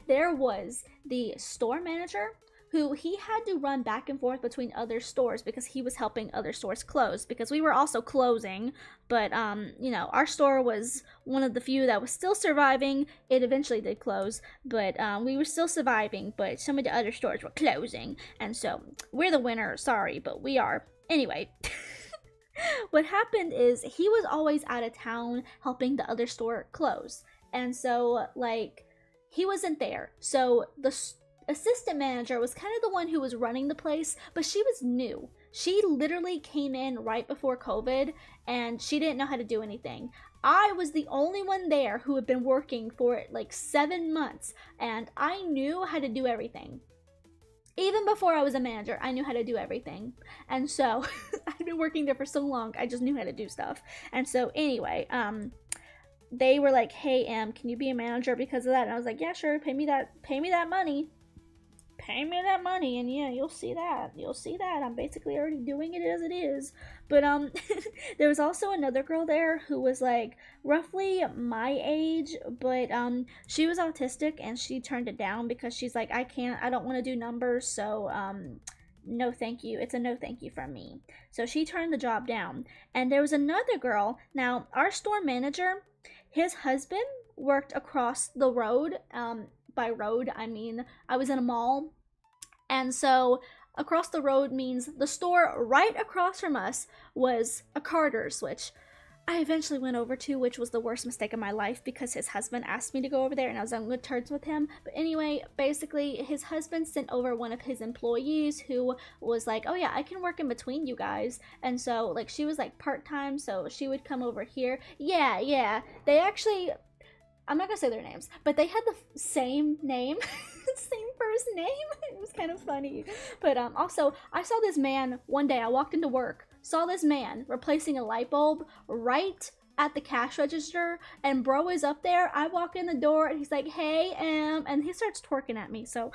the store manager, who he had to run back and forth between other stores because he was helping other stores close, because we were also closing. But our store was one of the few that was still surviving. It eventually did close, but we were still surviving, but some of the other stores were closing. And so we're the winner, sorry, but we are. Anyway, What happened is he was always out of town helping the other store close. And so, like, he wasn't there. So the assistant manager was kind of the one who was running the place, but she was new. She literally came in right before COVID and she didn't know how to do anything. I was the only one there who had been working for like 7 months and I knew how to do everything. Even before I was a manager, I knew how to do everything. And so I've been working there for so long, I just knew how to do stuff. And so anyway, they were like, "Hey, can you be a manager because of that?" And I was like, "Yeah, sure. Pay me that money. Pay me that money." And yeah, you'll see that. You'll see that. I'm basically already doing it as it is. But there was also another girl there who was like roughly my age, but she was autistic and she turned it down because she's like, I don't want to do numbers, so no thank you. It's a no thank you from me. So she turned the job down. And there was another girl. Now, our store manager, his husband worked across the road. By road, I mean I was in a mall. And so across the road means the store right across from us was a Carter's, which I eventually went over to, which was the worst mistake of my life because his husband asked me to go over there and I was on good terms with him. But anyway, basically his husband sent over one of his employees who was like, "Oh yeah, I can work in between you guys." And so like she was like part-time, so she would come over here. Yeah. They actually, I'm not gonna say their names, but they had the same name, same first name. It was kind of funny. But also, I saw this man one day. I walked into work, saw this man replacing a light bulb right at the cash register, and bro is up there. I walk in the door, and he's like, "Hey, and he starts twerking at me. So.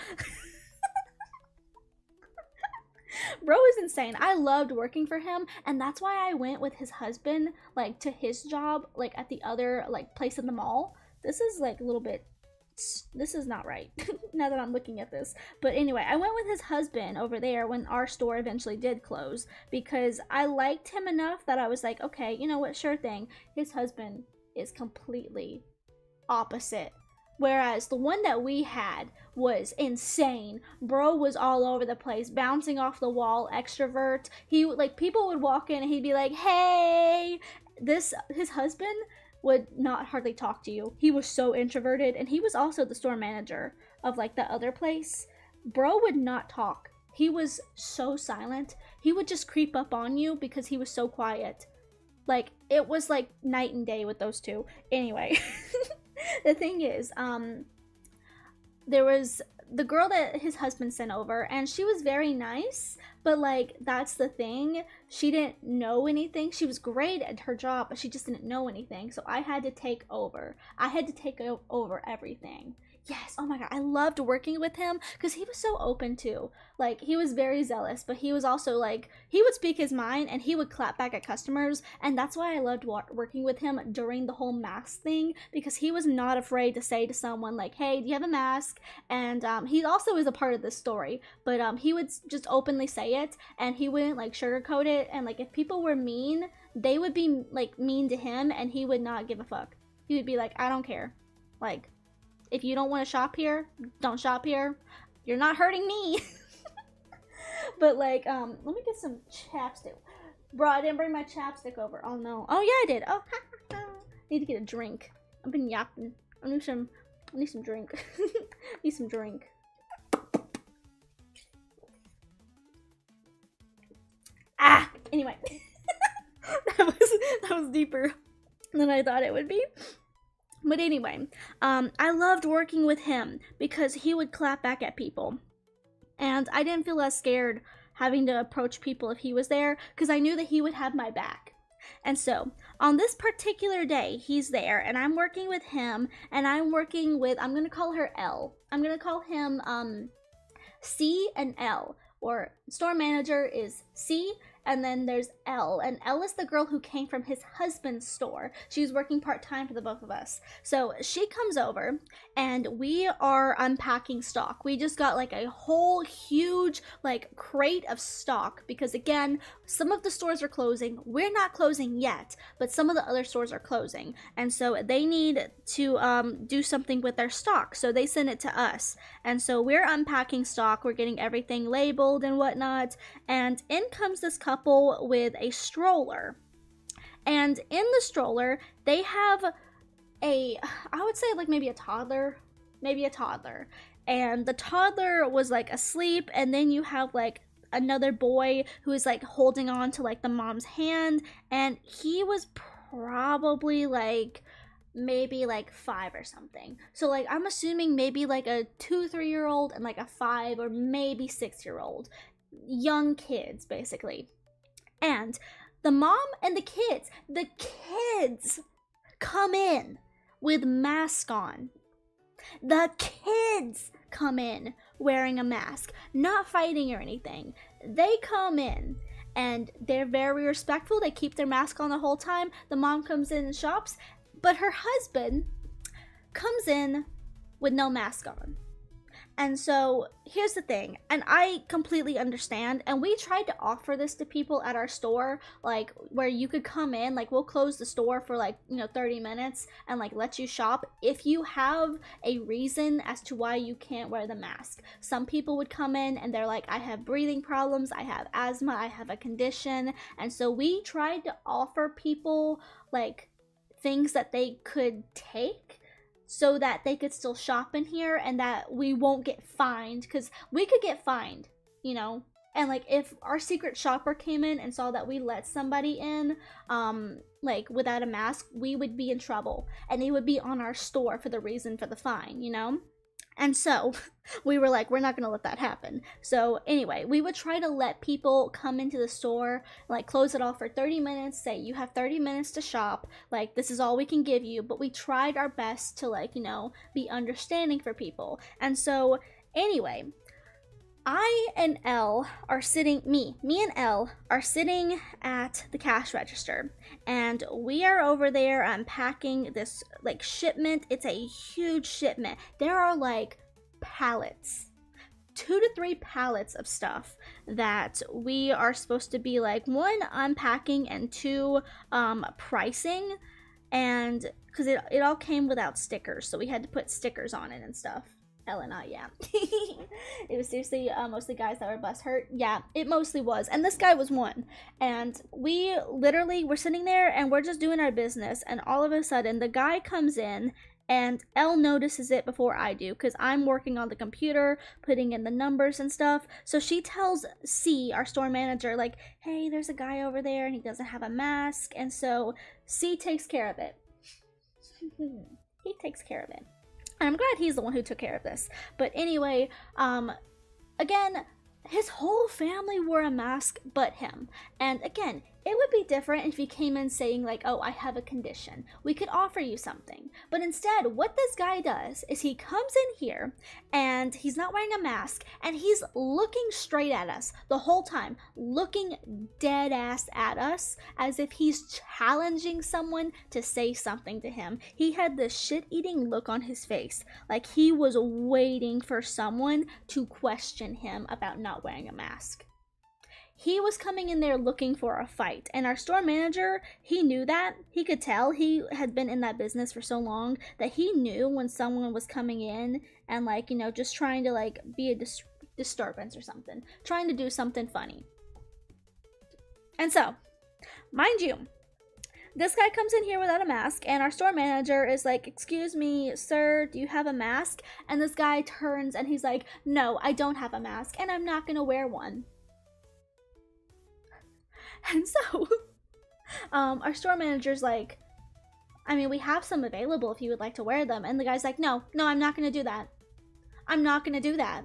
Bro is insane. I loved working for him, and that's why I went with his husband, like, to his job, like, at the other, like, place in the mall. This is, like, a little bit, this is not right, now that I'm looking at this. But anyway, I went with his husband over there when our store eventually did close, because I liked him enough that I was like, okay, you know what, sure thing. His husband is completely opposite. Whereas the one that we had was insane. Bro was all over the place, bouncing off the wall, extrovert. He, like, people would walk in and he'd be like, "Hey." His husband would not hardly talk to you. He was so introverted, and he was also the store manager of, like, the other place. Bro would not talk. He was so silent. He would just creep up on you because he was so quiet. Like, it was like night and day with those two. Anyway. The thing is, there was the girl that his husband sent over, and she was very nice, but like, that's the thing. She didn't know anything. She was great at her job, but she just didn't know anything. So I had to take over. I had to take over everything. Yes, oh my god, I loved working with him because he was so open too. Like, he was very zealous, but he was also like, he would speak his mind and he would clap back at customers, and that's why I loved working with him during the whole mask thing, because he was not afraid to say to someone like, "Hey, do you have a mask?" And he also is a part of this story, but he would just openly say it, and he wouldn't like sugarcoat it, and like, if people were mean, they would be like mean to him, and he would not give a fuck. He would be like, "I don't care. Like, if you don't want to shop here, don't shop here. You're not hurting me." But like, let me get some chapstick. Bro, I didn't bring my chapstick over. Oh no. Oh yeah, I did. Oh, need to get a drink. I've been yapping. I need some drink. Need some drink. Anyway. that was deeper than I thought it would be. But anyway, I loved working with him because he would clap back at people. And I didn't feel as scared having to approach people if he was there, because I knew that he would have my back. And so, on this particular day, he's there, and I'm working with him, and I'm working with, I'm going to call her L. I'm going to call him C and L, or store manager is C, and then there's L, and L is the girl who came from his husband's store. She's working part-time for the both of us. So she comes over, and we are unpacking stock. We just got like a whole huge like crate of stock, because again, some of the stores are closing. We're not closing yet, but some of the other stores are closing. And so they need to do something with their stock. So they send it to us. And so we're unpacking stock. We're getting everything labeled and whatnot. And in comes this couple with a stroller. And in the stroller, they have I would say like maybe a toddler. And the toddler was like asleep, and then you have like another boy who is like holding on to like the mom's hand, and he was probably like maybe like 5 or something. So like I'm assuming maybe like a 2-3-year-old and like a 5 or maybe 6-year-old. Young kids basically. And the mom and the kids come in with masks on. The kids come in wearing a mask, not fighting or anything. They come in and they're very respectful. They keep their mask on the whole time. The mom comes in and shops, but her husband comes in with no mask on. And so here's the thing, and I completely understand, and we tried to offer this to people at our store, like where you could come in, like we'll close the store for like 30 minutes and like let you shop if you have a reason as to why you can't wear the mask. Some people would come in and they're like, I have breathing problems, I have asthma, I have a condition. And so we tried to offer people like things that they could take so that they could still shop in here and that we won't get fined, because we could get fined, and like if our secret shopper came in and saw that we let somebody in like without a mask, we would be in trouble and it would be on our store for the reason for the fine. And so we were like, we're not going to let that happen. So anyway, we would try to let people come into the store, like close it off for 30 minutes, say you have 30 minutes to shop, like this is all we can give you. But we tried our best to like, be understanding for people. And so anyway, me and Elle are sitting at the cash register, and we are over there unpacking this like shipment. It's a huge shipment. There are like pallets, 2 to 3 pallets of stuff that we are supposed to be like 1 unpacking and 2 pricing, and because it all came without stickers, so we had to put stickers on it and stuff. Elena, yeah. It was seriously mostly guys that were bus hurt. Yeah, it mostly was. And this guy was one. And we literally were sitting there and we're just doing our business. And all of a sudden, the guy comes in and Elle notices it before I do, because I'm working on the computer, putting in the numbers and stuff. So she tells C, our store manager, like, hey, there's a guy over there and he doesn't have a mask. And so C takes care of it. He takes care of it. I'm glad he's the one who took care of this. But anyway, again, his whole family wore a mask but him. And again, it would be different if he came in saying like, oh, I have a condition. We could offer you something. But instead, what this guy does is he comes in here and he's not wearing a mask and he's looking straight at us the whole time, looking dead ass at us as if he's challenging someone to say something to him. He had this shit-eating look on his face, like he was waiting for someone to question him about not wearing a mask. He was coming in there looking for a fight, and our store manager, he knew that. He could tell. He had been in that business for so long that he knew when someone was coming in and like, just trying to like be a disturbance or something, trying to do something funny. And so, mind you, this guy comes in here without a mask, and our store manager is like, excuse me, sir, do you have a mask? And this guy turns and he's like, no, I don't have a mask, and I'm not gonna wear one. And so, our store manager's like, I mean, we have some available if you would like to wear them. And the guy's like, no, I'm not going to do that. I'm not going to do that.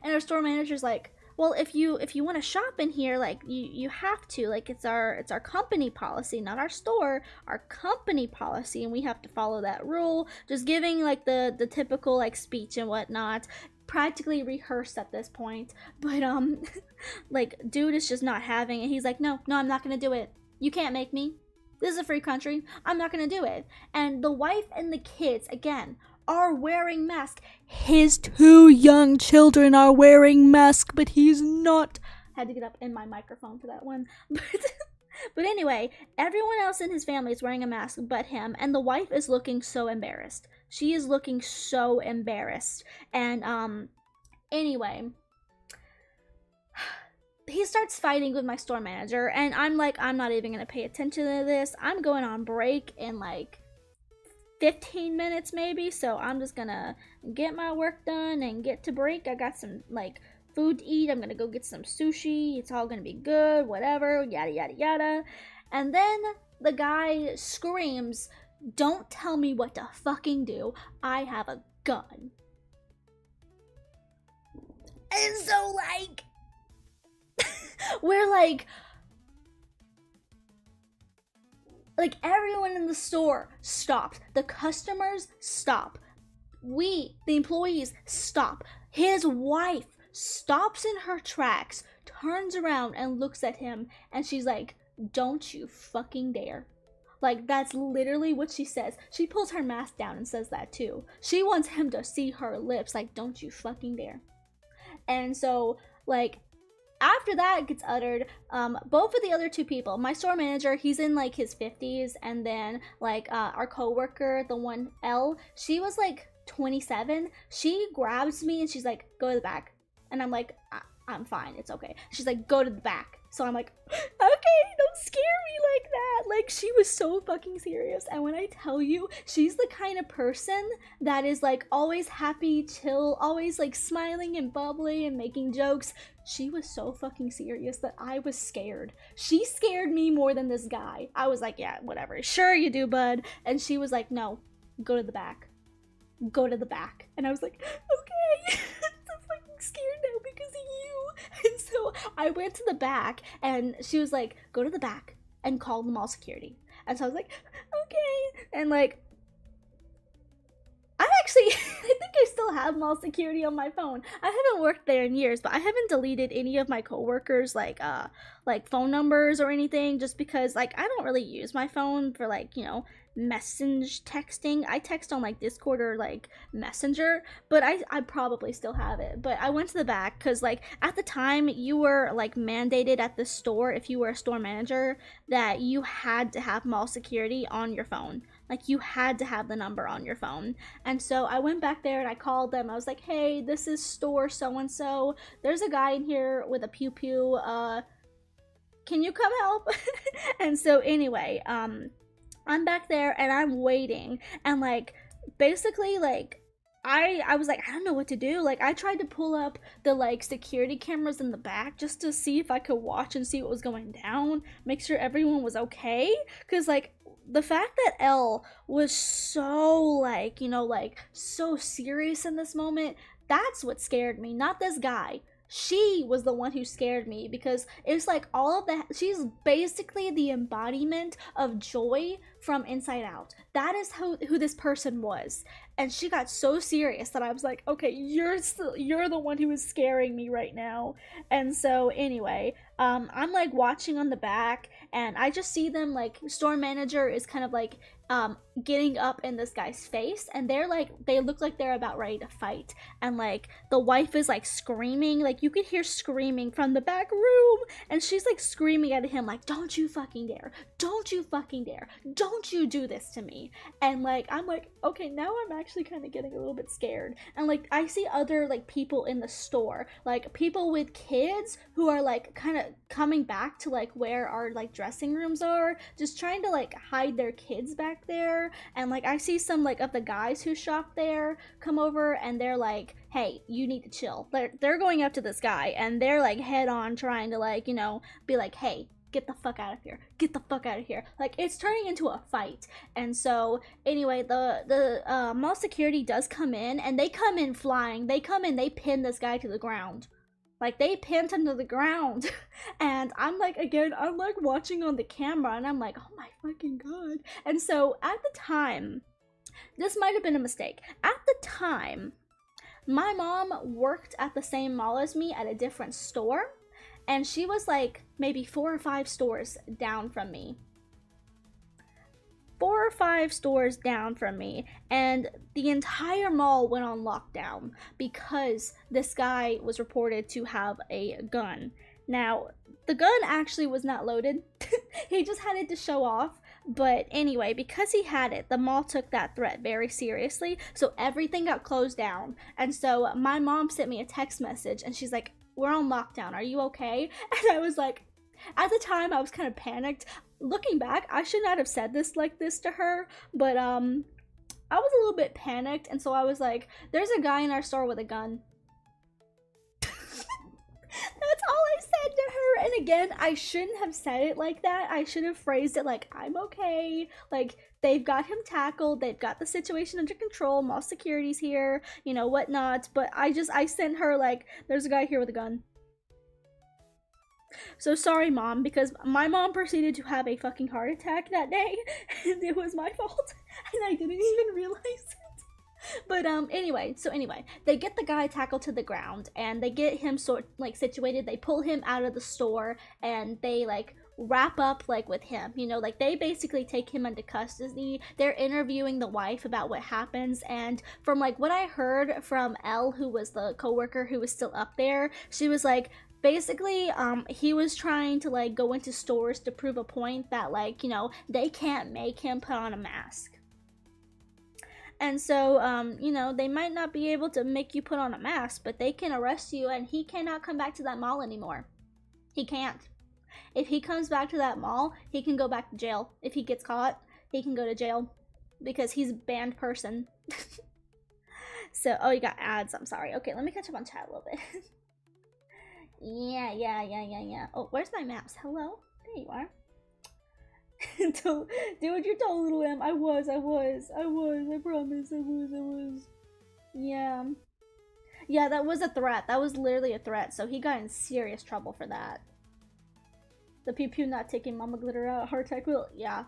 And our store manager's like, well, if you want to shop in here, like you have to, like it's our company policy, not our store, our company policy, and we have to follow that rule. Just giving like the typical like speech and whatnot, practically rehearsed at this point. But like dude is just not having it. He's like, no, I'm not gonna do it. You can't make me. This is a free country. I'm not gonna do it. And the wife and the kids, again, are wearing masks. His 2 young children are wearing masks, but he's not Had to get up in my microphone for that one. But anyway, everyone else in his family is wearing a mask but him, and the wife is looking so embarrassed. She is looking so embarrassed. And anyway, he starts fighting with my store manager, and I'm like, I'm not even gonna pay attention to this. I'm going on break in like 15 minutes maybe, so I'm just gonna get my work done and get to break. I got some like food to eat. I'm gonna go get some sushi. It's all gonna be good, whatever, yada yada yada. And then the guy screams, "Don't tell me what to fucking do. I have a gun." And so like we're like everyone in the store stopped. The customers stop. We, the employees, stop. His wife stops in her tracks, turns around and looks at him, and she's like, "Don't you fucking dare." Like, that's literally what she says. She pulls her mask down and says that too. She wants him to see her lips, like, "Don't you fucking dare." And so, like, after that gets uttered, both of the other two people, my store manager, he's in like his 50s, and then like our coworker, the one L, she was like 27. She grabs me and she's like, "Go to the back." And I'm like, I'm fine, it's okay. She's like, "Go to the back." So I'm like, okay, don't scare me like that. Like, she was so fucking serious. And when I tell you, she's the kind of person that is like always happy, chill, always like smiling and bubbly and making jokes. She was so fucking serious that I was scared. She scared me more than this guy. I was like, "Yeah, whatever. Sure you do, bud." And she was like, "No, go to the back. Go to the back." And I was like, okay. I'm fucking scared now because of you. And so I went to the back, and she was like, "Go to the back and call the mall security." And so I was like, okay. And like, I actually, I think I still have mall security on my phone. I haven't worked there in years, but I haven't deleted any of my coworkers like phone numbers or anything, just because like I don't really use my phone for like, you know, message texting. I text on like Discord or like Messenger, but I probably still have it. But I went to the back because like at the time you were like mandated at the store, if you were a store manager, that you had to have mall security on your phone. Like, you had to have the number on your phone. And so I went back there and I called them. I was like, "Hey, this is store so-and-so. There's a guy in here with a pew-pew. Can you come help?" And so anyway, I'm back there and I'm waiting. And like, basically, like, I was like, I don't know what to do. Like, I tried to pull up the like security cameras in the back just to see if I could watch and see what was going down, make sure everyone was okay. Because like, the fact that Elle was so like, you know, like so serious in this moment, that's what scared me, not this guy. She was the one who scared me because it's like all of that. She's basically the embodiment of joy from Inside Out. That is who this person was. And she got so serious that I was like, okay, you're the one who is scaring me right now. And so anyway, I'm like watching on the back, and I just see them, like, store manager is kind of like getting up in this guy's face, and they look like they're about ready to fight. And like the wife is like screaming, like you could hear screaming from the back room, and she's like screaming at him like, "Don't you fucking dare, don't you fucking dare, don't you do this to me." And like, I'm like, okay, now I'm actually kind of getting a little bit scared. And like, I see other like people in the store, like people with kids who are like kind of coming back to like where our like dressing rooms are, just trying to like hide their kids back there. And like, I see some like of the guys who shop there come over, and they're like, "Hey, you need to chill." They're going up to this guy, and they're like head on trying to like, you know, be like, "Hey, get the fuck out of here, get the fuck out of here." Like, it's turning into a fight. And so anyway, the mall security does come in, and they come in flying. They come in, they pin this guy to the ground. Like, they pinned him to the ground. And I'm like, again, I'm like watching on the camera, and I'm like, oh my fucking god. And so at the time, this might have been a mistake. At the time, my mom worked at the same mall as me at a different store, and she was like maybe 4 or 5 stores down from me. 4 or 5 stores down from me, and the entire mall went on lockdown because this guy was reported to have a gun. Now, the gun actually was not loaded. He just had it to show off. But anyway, because he had it, the mall took that threat very seriously. So everything got closed down. And so my mom sent me a text message and she's like, "We're on lockdown. Are you okay?" And I was like, at the time I was kind of panicked. Looking back, I should not have said this like this to her, but I was a little bit panicked, and so I was like, "There's a guy in our store with a gun." That's all I said to her. And again, I shouldn't have said it like that. I should have phrased it like, "I'm okay. Like, they've got him tackled. They've got the situation under control. Mall security's here, you know, whatnot." But I sent her like, "There's a guy here with a gun." So sorry, Mom, because my mom proceeded to have a fucking heart attack that day, and it was my fault, and I didn't even realize it. But anyway, they get the guy tackled to the ground and they get him situated. They pull him out of the store and they like wrap up like with him, you know, like they basically take him into custody. They're interviewing the wife about what happens, and from like what I heard from Elle, who was the coworker who was still up there, she was like, basically he was trying to like go into stores to prove a point that, like, you know, they can't make him put on a mask. And so, you know, they might not be able to make you put on a mask, but they can arrest you and he cannot come back to that mall anymore. He can't. If he comes back to that mall, he can go back to jail. If he gets caught, he can go to jail because he's a banned person. So, oh, you got ads. I'm sorry. Okay, let me catch up on chat a little bit. Yeah. Oh, where's my mouse? Hello? There you are. Do what you told, little M. I promise. I was. Yeah. Yeah, that was a threat. That was literally a threat. So he got in serious trouble for that. The pew pew not taking Mama Glitter out. Heart attack will. Yeah.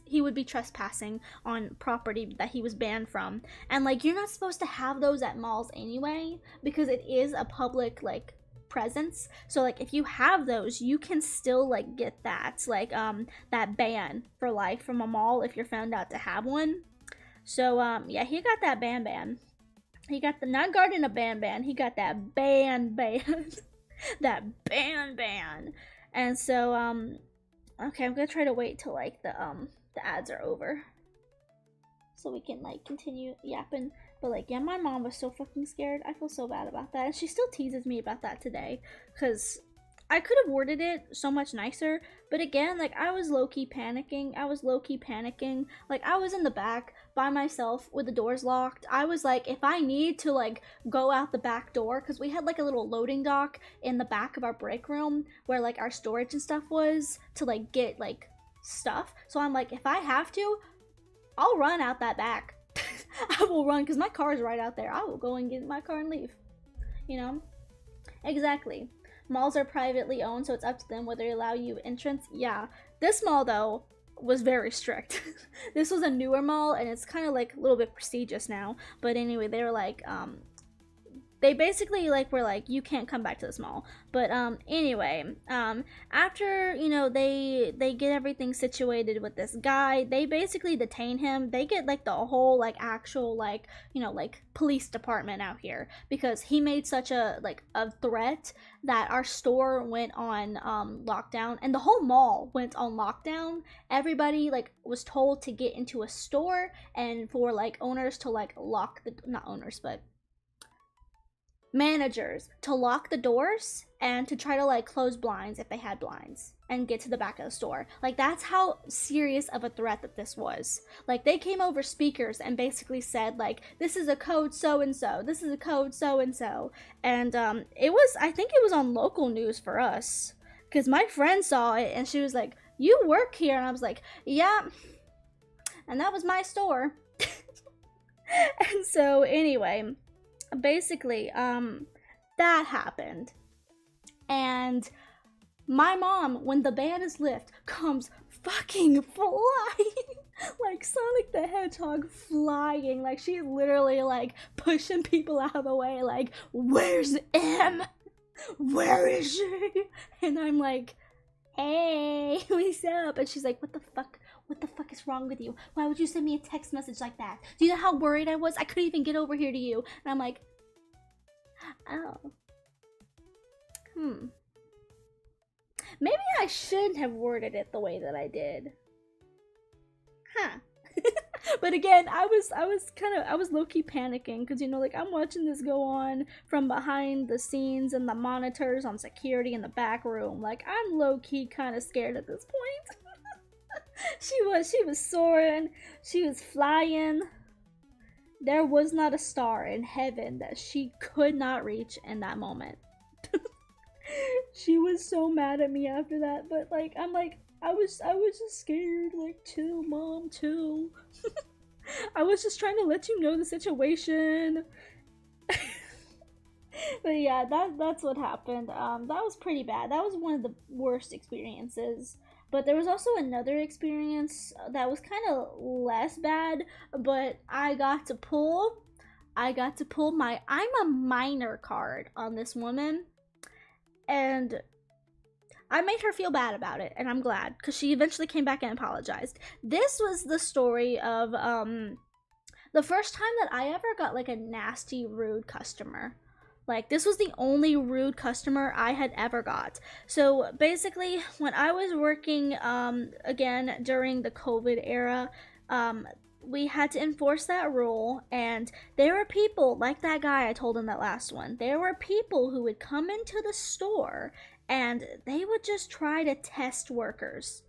He would be trespassing on property that he was banned from. And like, you're not supposed to have those at malls anyway, because it is a public like presence. So like, if you have those, you can still like get that like that ban for life from a mall if you're found out to have one. So yeah, he got that ban. He got the not garden a ban. He got that ban. That ban. And so okay, I'm gonna try to wait till like the ads are over so we can like continue yapping. But like, yeah, my mom was so fucking scared. I feel so bad about that, and she still teases me about that today, because I could have worded it so much nicer. But again, like, I was low-key panicking. Like, I was in the back by myself with the doors locked. I was like, if I need to like go out the back door, because we had like a little loading dock in the back of our break room where like our storage and stuff was, to like get like stuff. So I'm like, if I have to, I'll run out that back. I will run, because my car is right out there. I will go and get in my car and leave. You know? Exactly. Malls are privately owned, so it's up to them whether they allow you entrance. Yeah. This mall, though, was very strict. This was a newer mall, and it's kind of like a little bit prestigious now. But anyway, they were like, they basically like were like, you can't come back to this mall. But anyway, after, you know, they get everything situated with this guy, they basically detain him. They get like the whole like actual like, you know, like police department out here, because he made such a like a threat that our store went on lockdown, and the whole mall went on lockdown. Everybody like was told to get into a store, and for like owners to like lock the, not owners, but managers to lock the doors and to try to like close blinds if they had blinds and get to the back of the store. Like, that's how serious of a threat that this was. Like, they came over speakers and basically said like, this is a code so and so, this is a code so and so. And it was, I think it was on local news for us, because my friend saw it and she was like, you work here? And I was like, yeah, and that was my store. And so anyway, basically that happened, and my mom, when the ban is lifted, comes fucking flying like Sonic the Hedgehog, flying. Like, she's literally like pushing people out of the way, like, where's M? Where is she? And I'm like, hey, what's up? And she's like, what the fuck is wrong with you? Why would you send me a text message like that? Do you know how worried I was? I couldn't even get over here to you. And I'm like, oh. Maybe I shouldn't have worded it the way that I did. Huh. But again, I was low-key panicking because, you know, like, I'm watching this go on from behind the scenes and the monitors on security in the back room. Like, I'm low-key kind of scared at this point. She was soaring, she was flying. There was not a star in heaven that she could not reach in that moment. She was so mad at me after that, but like, I'm like, I was just scared. Like, chill, mom, chill. I was just trying to let you know the situation. But yeah, that's what happened. That was pretty bad. That was one of the worst experiences. But there was also another experience that was kind of less bad, but I got to pull my I'm a minor card on this woman, and I made her feel bad about it, and I'm glad, because she eventually came back and apologized. This was the story of the first time that I ever got like a nasty, rude customer. Like, this was the only rude customer I had ever got. So basically, when I was working again during the COVID era, we had to enforce that rule, and there were people like that guy I told in that last one. There were people who would come into the store and they would just try to test workers.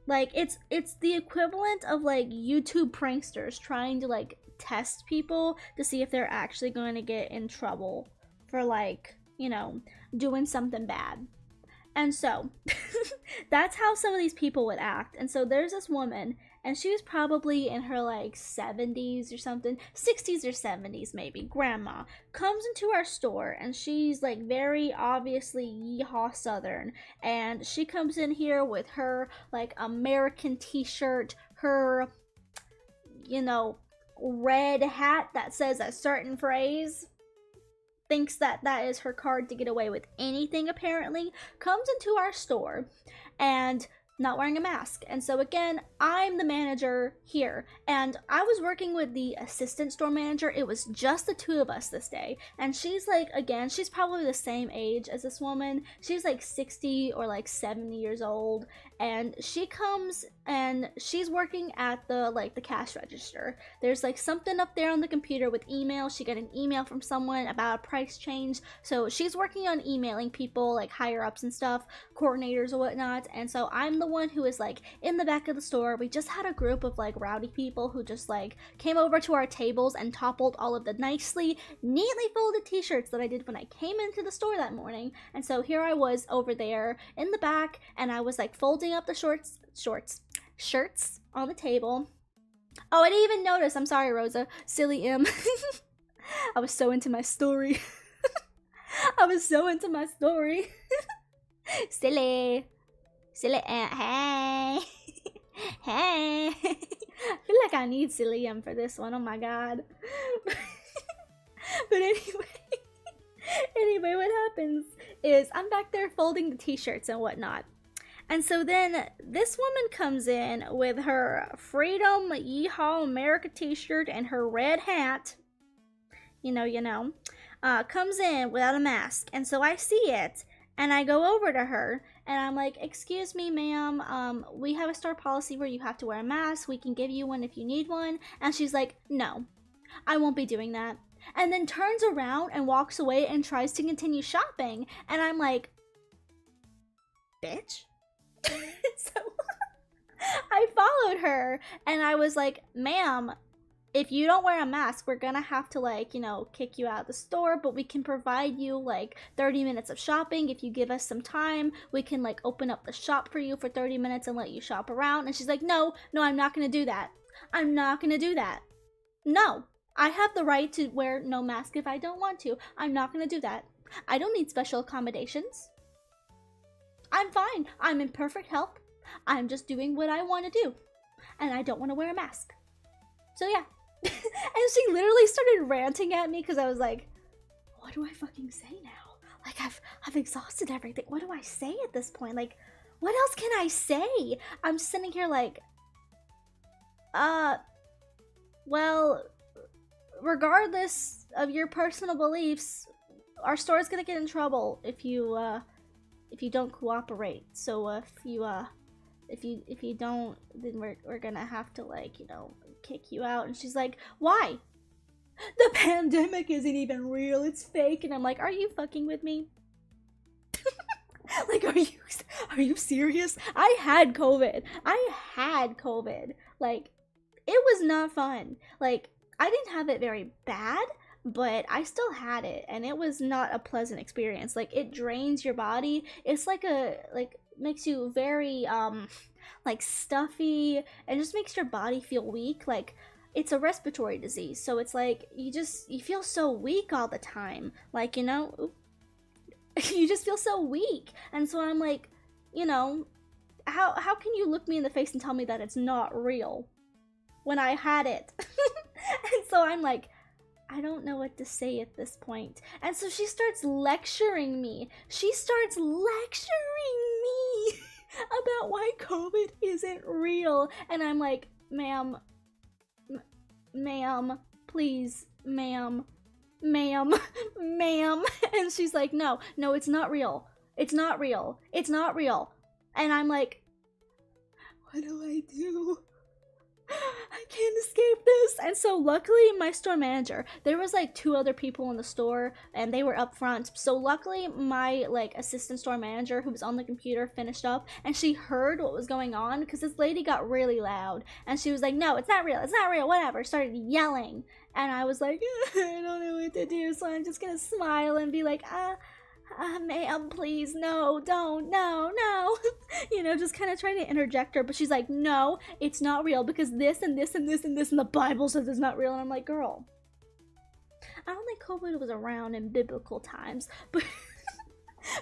Like, it's the equivalent of like YouTube pranksters trying to like test people to see if they're actually going to get in trouble for, like, you know, doing something bad. And so that's how some of these people would act. And so there's this woman, and she was probably in her like 70s or something, 60s or 70s maybe, grandma, comes into our store, and she's like very obviously yeehaw southern, and she comes in here with her like American t-shirt, her, you know, red hat that says a certain phrase, thinks that that is her card to get away with anything apparently, comes into our store and not wearing a mask. And so again, I'm the manager here, and I was working with the assistant store manager. It was just the two of us this day, and she's like, again, she's probably the same age as this woman. She's like 60 or like 70 years old, and she comes and she's working at the like the cash register. There's like something up there on the computer with email. She got an email from someone about a price change, so she's working on emailing people like higher ups and stuff, coordinators or whatnot. And so I'm the one who is like in the back of the store. We just had a group of like rowdy people who just like came over to our tables and toppled all of the nicely, neatly folded t-shirts that I did when I came into the store that morning. And so here I was over there in the back, and I was like folding up the shirts on the table. Oh, I didn't even notice. I'm sorry, Rosa. Silly M. I was so into my story. I was so into my story. Silly aunt, hey. Hey. I feel like I need Silly M for this one. Oh my god. But anyway, what happens is I'm back there folding the t-shirts and whatnot. And so then this woman comes in with her Freedom Yeehaw America t-shirt and her red hat. Comes in without a mask. And so I see it, and I go over to her, and I'm like, excuse me, ma'am, we have a store policy where you have to wear a mask. We can give you one if you need one. And she's like, no, I won't be doing that. And then turns around and walks away and tries to continue shopping. And I'm like, bitch? So I followed her, and I was like, ma'am, if you don't wear a mask, we're gonna have to, like, you know, kick you out of the store, but we can provide you like 30 minutes of shopping. If you give us some time, we can like open up the shop for you for 30 minutes and let you shop around. And she's like, no, I'm not gonna do that. I'm not gonna do that. No, I have the right to wear no mask if I don't want to. I'm not gonna do that. I don't need special accommodations. I'm fine. I'm in perfect health. I'm just doing what I want to do, and I don't want to wear a mask. So yeah. And she literally started ranting at me because I was like, what do I fucking say now? Like, I've exhausted everything. What do I say at this point? Like, what else can I say? I'm just sitting here like, well, regardless of your personal beliefs, our store is gonna get in trouble if you don't cooperate. So if you don't, then we're gonna have to, like, you know, kick you out. And she's like, why? The pandemic isn't even real, it's fake. And I'm like, are you fucking with me? Like, are you serious? I had COVID. Like, it was not fun. Like, I didn't have it very bad, but I still had it, and it was not a pleasant experience. Like, it drains your body. It's like makes you very like stuffy, and just makes your body feel weak. Like, it's a respiratory disease, so it's like you feel so weak all the time. Like, you know, you just feel so weak. And so I'm like, you know, how can you look me in the face and tell me that it's not real when I had it? And so I'm like, I don't know what to say at this point. And so she starts lecturing me. About why COVID isn't real. And I'm like, ma'am, please, ma'am. And she's like, no, it's not real. It's not real. And I'm like, what do I do? I can't escape this. And so luckily my store manager, there was like 2 other people in the store and they were up front. So luckily my like assistant store manager who was on the computer finished up, and she heard what was going on because this lady got really loud and she was like, no, it's not real, whatever, started yelling. And I was like, I don't know what to do, so I'm just gonna smile and be like, ma'am, please, no, don't, no. You know, just kind of trying to interject her, but she's like, no, it's not real because this and this and this and this, and the Bible says it's not real. And I'm like, girl, I don't think COVID was around in biblical times, but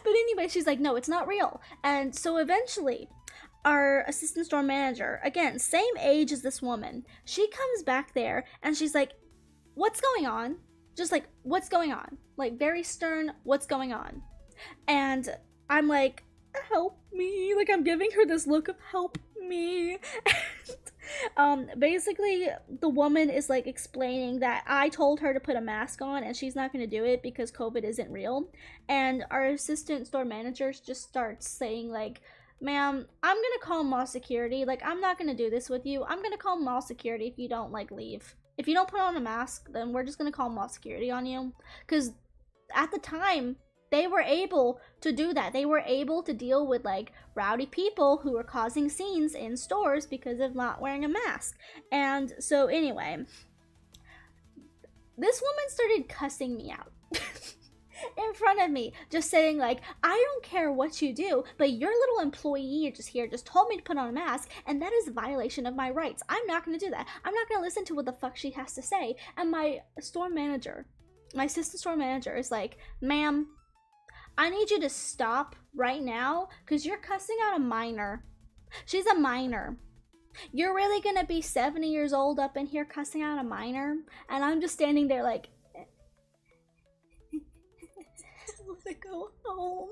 but anyway, she's like, no, it's not real. And so eventually our assistant store manager, again, same age as this woman, she comes back there and she's like, what's going on? Just like, what's going on? Like, very stern, what's going on? And I'm like, help me. Like, I'm giving her this look of help me. And basically the woman is like explaining that I told her to put a mask on and she's not going to do it because COVID isn't real. And our assistant store manager just starts saying like, ma'am, I'm gonna call mall security. Like, I'm not gonna do this with you. I'm gonna call mall security if you don't, like, leave. If you don't put on a mask, then we're just gonna call mall security on you. Because at the time, they were able to do that. They were able to deal with, like, rowdy people who were causing scenes in stores because of not wearing a mask. And so anyway, this woman started cussing me out. In front of me, just saying like, I don't care what you do, but your little employee just told me to put on a mask, and that is a violation of my rights. I'm not gonna do that. I'm not gonna listen to what the fuck she has to say. And my store manager, my assistant store manager is like, ma'am, I need you to stop right now because you're cussing out a minor. She's a minor. You're really gonna be 70 years old up in here cussing out a minor? And I'm just standing there like, to go home.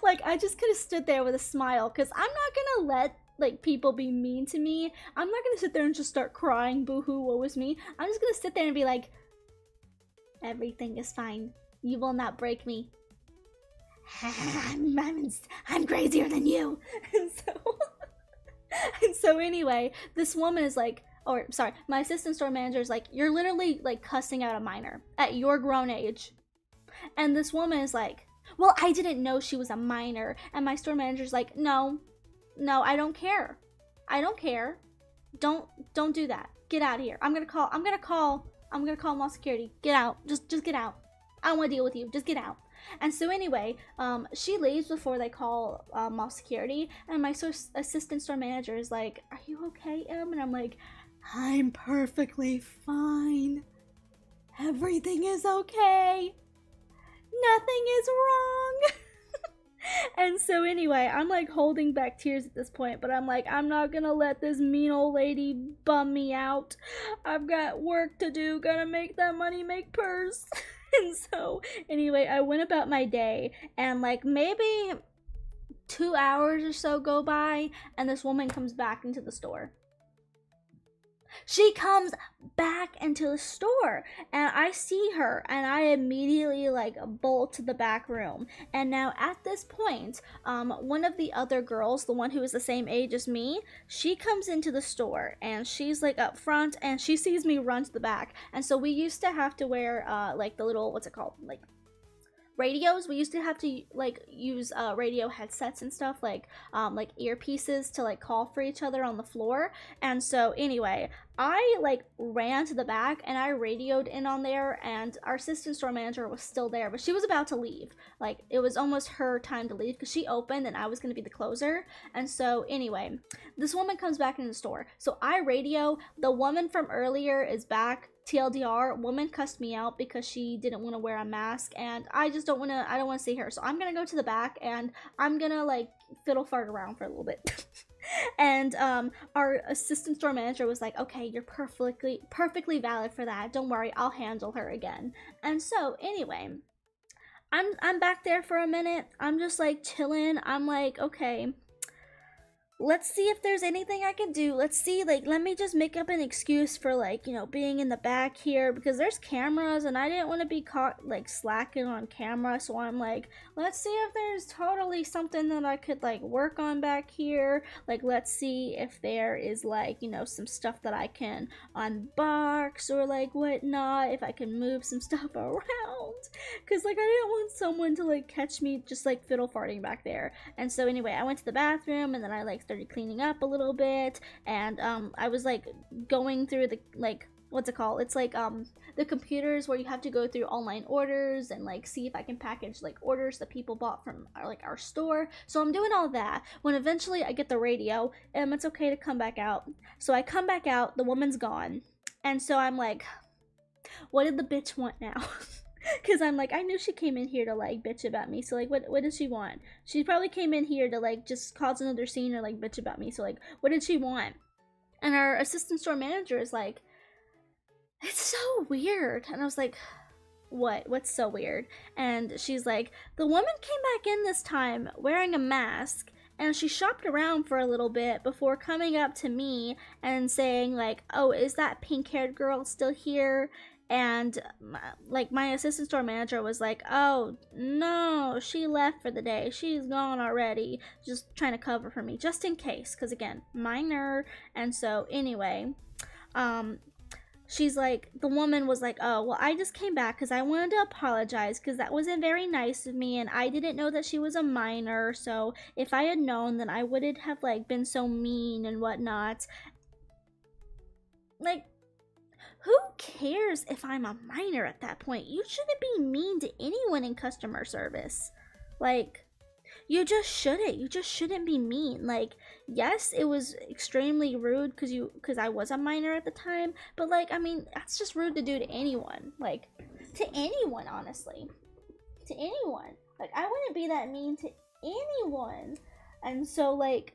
Like, I just could have stood there with a smile because I'm not gonna let like people be mean to me. I'm not gonna sit there and just start crying, boo-hoo, woe is me. I'm just gonna sit there and be like, everything is fine, you will not break me. I'm crazier than you. And so anyway, this woman is like, or sorry, my assistant store manager is like, you're literally like cussing out a minor at your grown age. And this woman is like, well, I didn't know she was a minor. And my store manager's like, no, I don't care. Don't do that. Get out of here. I'm gonna call mall security. Get out. Just get out. I don't want to deal with you. Just get out. And so anyway, she leaves before they call mall security. And my assistant store manager is like, are you okay, Em? And I'm like, I'm perfectly fine. Everything is okay. Nothing is wrong. And so anyway, I'm like holding back tears at this point, but I'm like, I'm not gonna let this mean old lady bum me out. I've got work to do, gotta make that money make purse. And so anyway, I went about my day, and like maybe 2 hours or so go by, and this woman comes back into the store. She comes back into the store and I see her and I immediately like bolt to the back room. And now at this point, one of the other girls, the one who is the same age as me, she comes into the store and she's like up front and she sees me run to the back. And so we used to have to wear like the little, what's it called, like radios. We used to have to like use radio headsets and stuff, like earpieces to like call for each other on the floor. And so anyway, I like ran to the back and I radioed in on there, and our assistant store manager was still there, but she was about to leave. Like it was almost her time to leave because she opened and I was going to be the closer. And so anyway, this woman comes back in the store, so I radio, the woman from earlier is back. TLDR, woman cussed me out because she didn't want to wear a mask, and I just don't want to see her. So I'm gonna go to the back and I'm gonna like fiddle fart around for a little bit. And our assistant store manager was like, okay, you're perfectly valid for that, don't worry, I'll handle her again. And so anyway, I'm back there for a minute, I'm just like chilling, I'm like, okay, let's see if there's anything I can do. Let's see, like, let me just make up an excuse for, like, you know, being in the back here because there's cameras and I didn't want to be caught, like, slacking on camera. So I'm like, let's see if there's totally something that I could, like, work on back here. Like, let's see if there is, like, you know, some stuff that I can unbox or, like, whatnot. If I can move some stuff around. Because, like, I didn't want someone to, like, catch me just, like, fiddle farting back there. And so anyway, I went to the bathroom and then I, like, started cleaning up a little bit, and I was like going through the, like, what's it called, it's like the computers where you have to go through online orders and like see if I can package like orders that people bought from our store. So I'm doing all that when eventually I get the radio and it's okay to come back out. So I come back out, the woman's gone, and so I'm like, what did the bitch want now? Because I'm like, I knew she came in here to like bitch about me, so like what did she want? She probably came in here to like just cause another scene or like bitch about me, so like what did she want? And our assistant store manager is like, it's so weird. And I was like, what's so weird? And she's like, the woman came back in this time wearing a mask and she shopped around for a little bit before coming up to me and saying like, oh, is that pink-haired girl still here? And like my assistant store manager was like, oh no, she left for the day, she's gone already, just trying to cover for me just in case, because again, minor. And so anyway, she's like, the woman was like, oh well, I just came back because I wanted to apologize because that wasn't very nice of me and I didn't know that she was a minor, so if I had known then I wouldn't have like been so mean and whatnot. Like, who cares if I'm a minor at that point? You shouldn't be mean to anyone in customer service. Like, you just shouldn't. You just shouldn't be mean. Like, yes, it was extremely rude because I was a minor at the time, but like, I mean, that's just rude to do to anyone. Like, to anyone, honestly. To anyone. Like, I wouldn't be that mean to anyone. And so, like,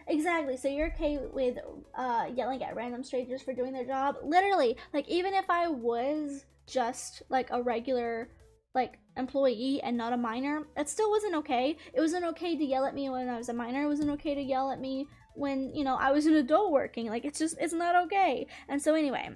Exactly, so you're okay with yelling at random strangers for doing their job? Literally, like, even if I was just like a regular like employee and not a minor, it still wasn't okay. It wasn't okay to yell at me when I was a minor. It wasn't okay to yell at me when, you know, I was an adult working. Like, it's not okay. And so anyway,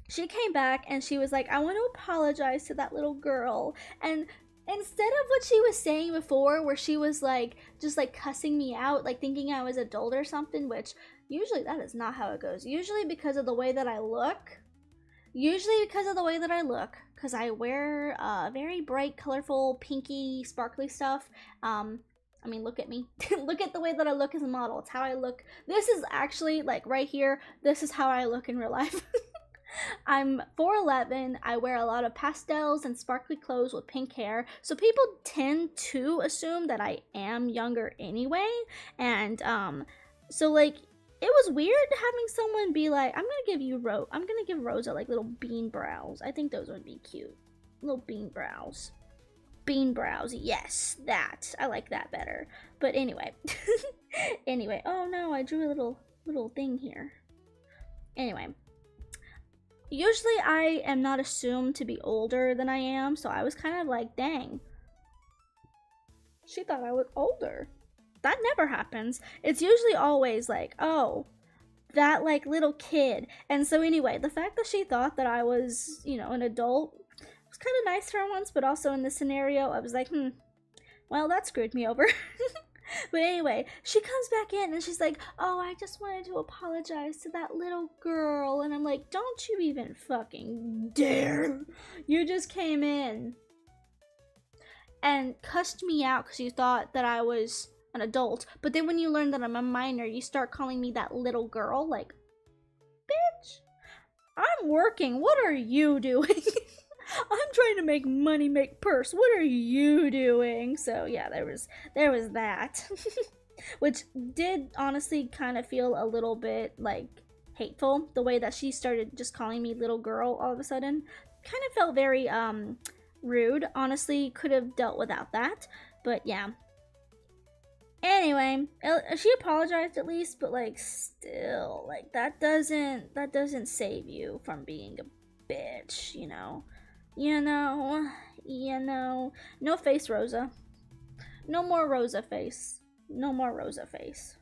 she came back and she was like, I want to apologize to that little girl. And instead of what she was saying before, where she was like just like cussing me out, like thinking I was adult or something, which usually that is not how it goes. Usually because of the way that I look, because I wear very bright, colorful, pinky, sparkly stuff. I mean, look at me. Look at the way that I look as a model. It's how I look. This is actually, like, right here, this is how I look in real life. I'm 4'11", I wear a lot of pastels and sparkly clothes with pink hair, so people tend to assume that I am younger anyway. And so like, it was weird having someone be like, I'm gonna give Rosa like little bean brows. I think those would be cute. Little bean brows. Bean brows, yes, that. I like that better. But anyway. Anyway, oh no, I drew a little thing here. Anyway. Usually I am not assumed to be older than I am, so I was kind of like, dang. She thought I was older. That never happens. It's usually always like, oh, that like little kid. And so anyway, the fact that she thought that I was, you know, an adult was kind of nice for once, but also in this scenario, I was like, well, that screwed me over. But anyway, she comes back in and she's like, oh, I just wanted to apologize to that little girl. And I'm like, don't you even fucking dare. You just came in and cussed me out because you thought that I was an adult. But then when you learn that I'm a minor, you start calling me that little girl. Like, bitch, I'm working. What are you doing? I'm trying to make money, make purse. What are you doing? So yeah, there was that. Which did honestly kind of feel a little bit like hateful. The way that she started just calling me little girl all of a sudden kind of felt very rude. Honestly, could have dealt without that. But yeah. Anyway, she apologized at least, but like still, like that doesn't save you from being a bitch, you know. No face, Rosa. No more Rosa face. No more Rosa face.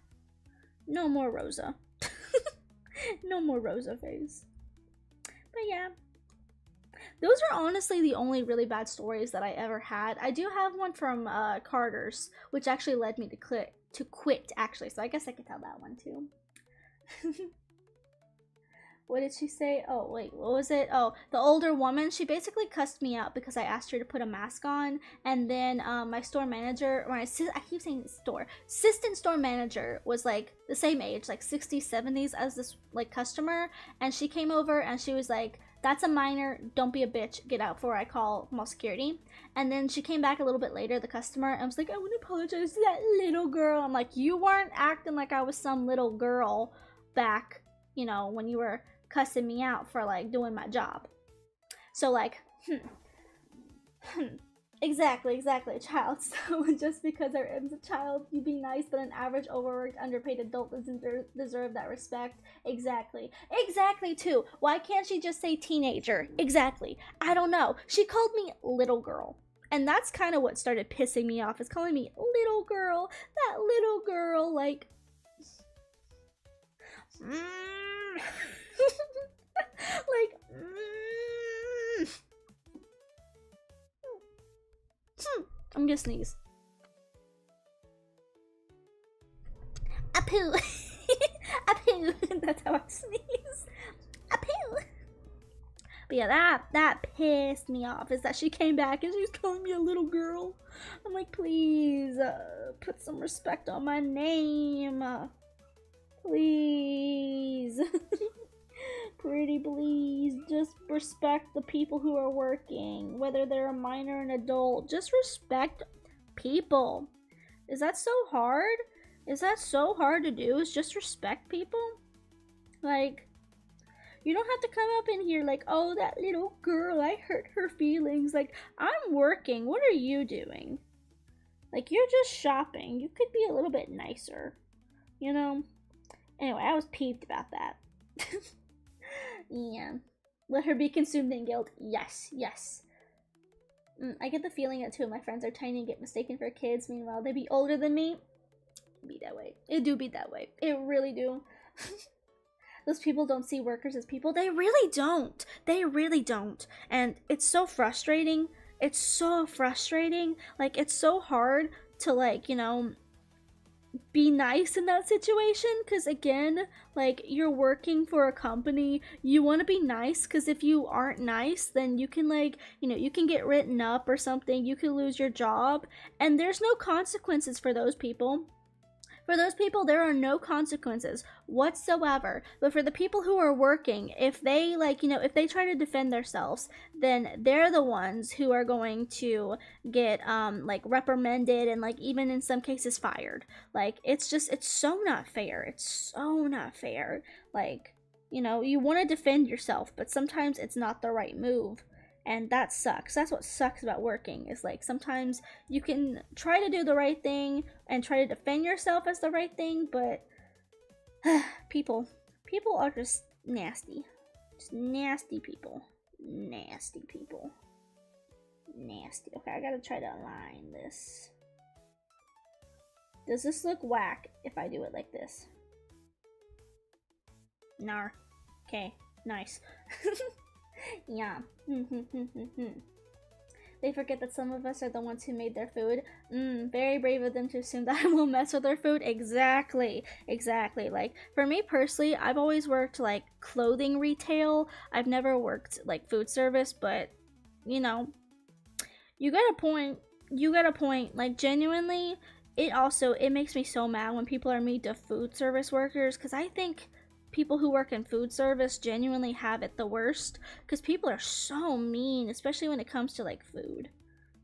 No more Rosa. No more Rosa face. But yeah. Those are honestly the only really bad stories that I ever had. I do have one from Carter's, which actually led me to quit, actually. So I guess I could tell that one too. What did she say? Oh, wait, what was it? Oh, the older woman, she basically cussed me out because I asked her to put a mask on. And then my store manager, I keep saying store, assistant store manager was like the same age, like 60s, 70s as this like customer. And she came over and she was like, that's a minor, don't be a bitch, get out before I call mall security. And then she came back a little bit later, the customer, and was like, I want to apologize to that little girl. I'm like, you weren't acting like I was some little girl back, you know, when you were cussing me out for like doing my job. So like, exactly, child. So just because I am a child, you be nice, but an average, overworked, underpaid adult doesn't deserve that respect. Exactly too. Why can't she just say teenager? Exactly. I don't know. She called me little girl. And that's kind of what started pissing me off, is calling me little girl. That little girl, like... like, I'm gonna sneeze. A poo. A poo. That's how I sneeze. A poo. But yeah, that pissed me off, is that she came back and she was calling me a little girl. I'm like, please, put some respect on my name. Please. Pretty please, just respect the people who are working, whether they're a minor or an adult. Just respect people. Is that so hard? Is that so hard to do? Is just respect people? Like, you don't have to come up in here like, oh, that little girl, I hurt her feelings. Like, I'm working. What are you doing? Like, you're just shopping. You could be a little bit nicer, you know? Anyway, I was peeved about that. Yeah. Let her be consumed in guilt. Yes. I get the feeling that two of my friends are tiny and get mistaken for kids. Meanwhile, they be older than me. Be that way. It do be that way. It really do. Those people don't see workers as people. They really don't. And it's so frustrating. Like, it's so hard to, like, you know, be nice in that situation, because again, like, you're working for a company, you want to be nice, because if you aren't nice, then you can, like, you know, you can get written up or something, you could lose your job, and there's no consequences for those people. For those people, there are no consequences whatsoever. But for the people who are working, if they, like, you know, if they try to defend themselves, then they're the ones who are going to get, like, reprimanded and, like, even in some cases fired. Like, it's so not fair. Like, you know, you want to defend yourself, but sometimes it's not the right move. And that sucks. That's what sucks about working, is like sometimes you can try to do the right thing and try to defend yourself as the right thing, but people are just nasty. Just nasty people. Nasty. Okay, I gotta try to align this. Does this look whack if I do it like this? Nar. Okay, nice. Yeah. They forget that some of us are the ones who made their food. Very brave of them to assume that I will mess with their food. Exactly. Exactly. Like, for me personally, I've always worked, like, clothing retail. I've never worked, like, food service, but, you know, you got a point. You got a point. Like, genuinely, it makes me so mad when people are mean to food service workers, because I think people who work in food service genuinely have it the worst, because people are so mean, especially when it comes to, like, food.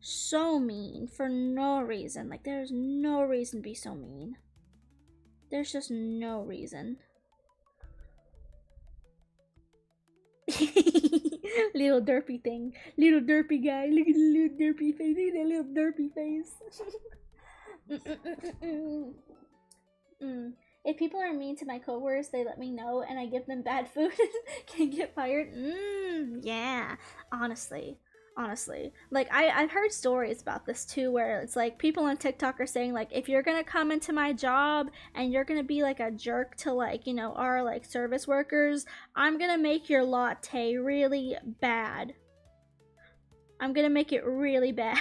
So mean for no reason. Like, there's no reason to be so mean. There's just no reason. Little derpy thing. Little derpy guy. Look at the little derpy face. Look at that little derpy face. If people are mean to my coworkers, they let me know and I give them bad food and can get fired. Yeah. Honestly. Like, I've heard stories about this too, where it's like people on TikTok are saying, like, if you're gonna come into my job and you're gonna be like a jerk to, like, you know, our, like, service workers, I'm gonna make your latte really bad. I'm gonna make it really bad.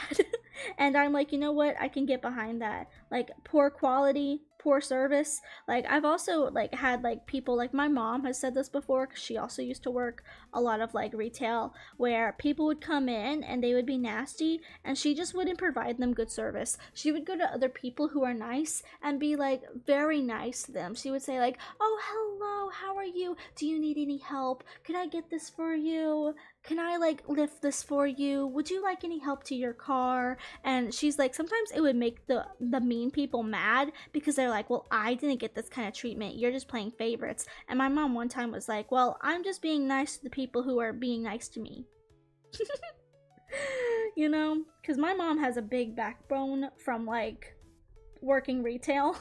And I'm like, you know what? I can get behind that. Like, poor quality, poor service. Like, I've also, like, had, like, people, like, my mom has said this before, because she also used to work a lot of, like, retail, where people would come in and they would be nasty and she just wouldn't provide them good service. She would go to other people who are nice and be, like, very nice to them. She would say, like, oh, hello, how are you? Do you need any help? Could I get this for you? Can I, like, lift this for you? Would you like any help to your car? And she's like, sometimes it would make the mean people mad, because they're like, well, I didn't get this kind of treatment. You're just playing favorites. And my mom one time was like, well, I'm just being nice to the people who are being nice to me. You know? Because my mom has a big backbone from, like, working retail.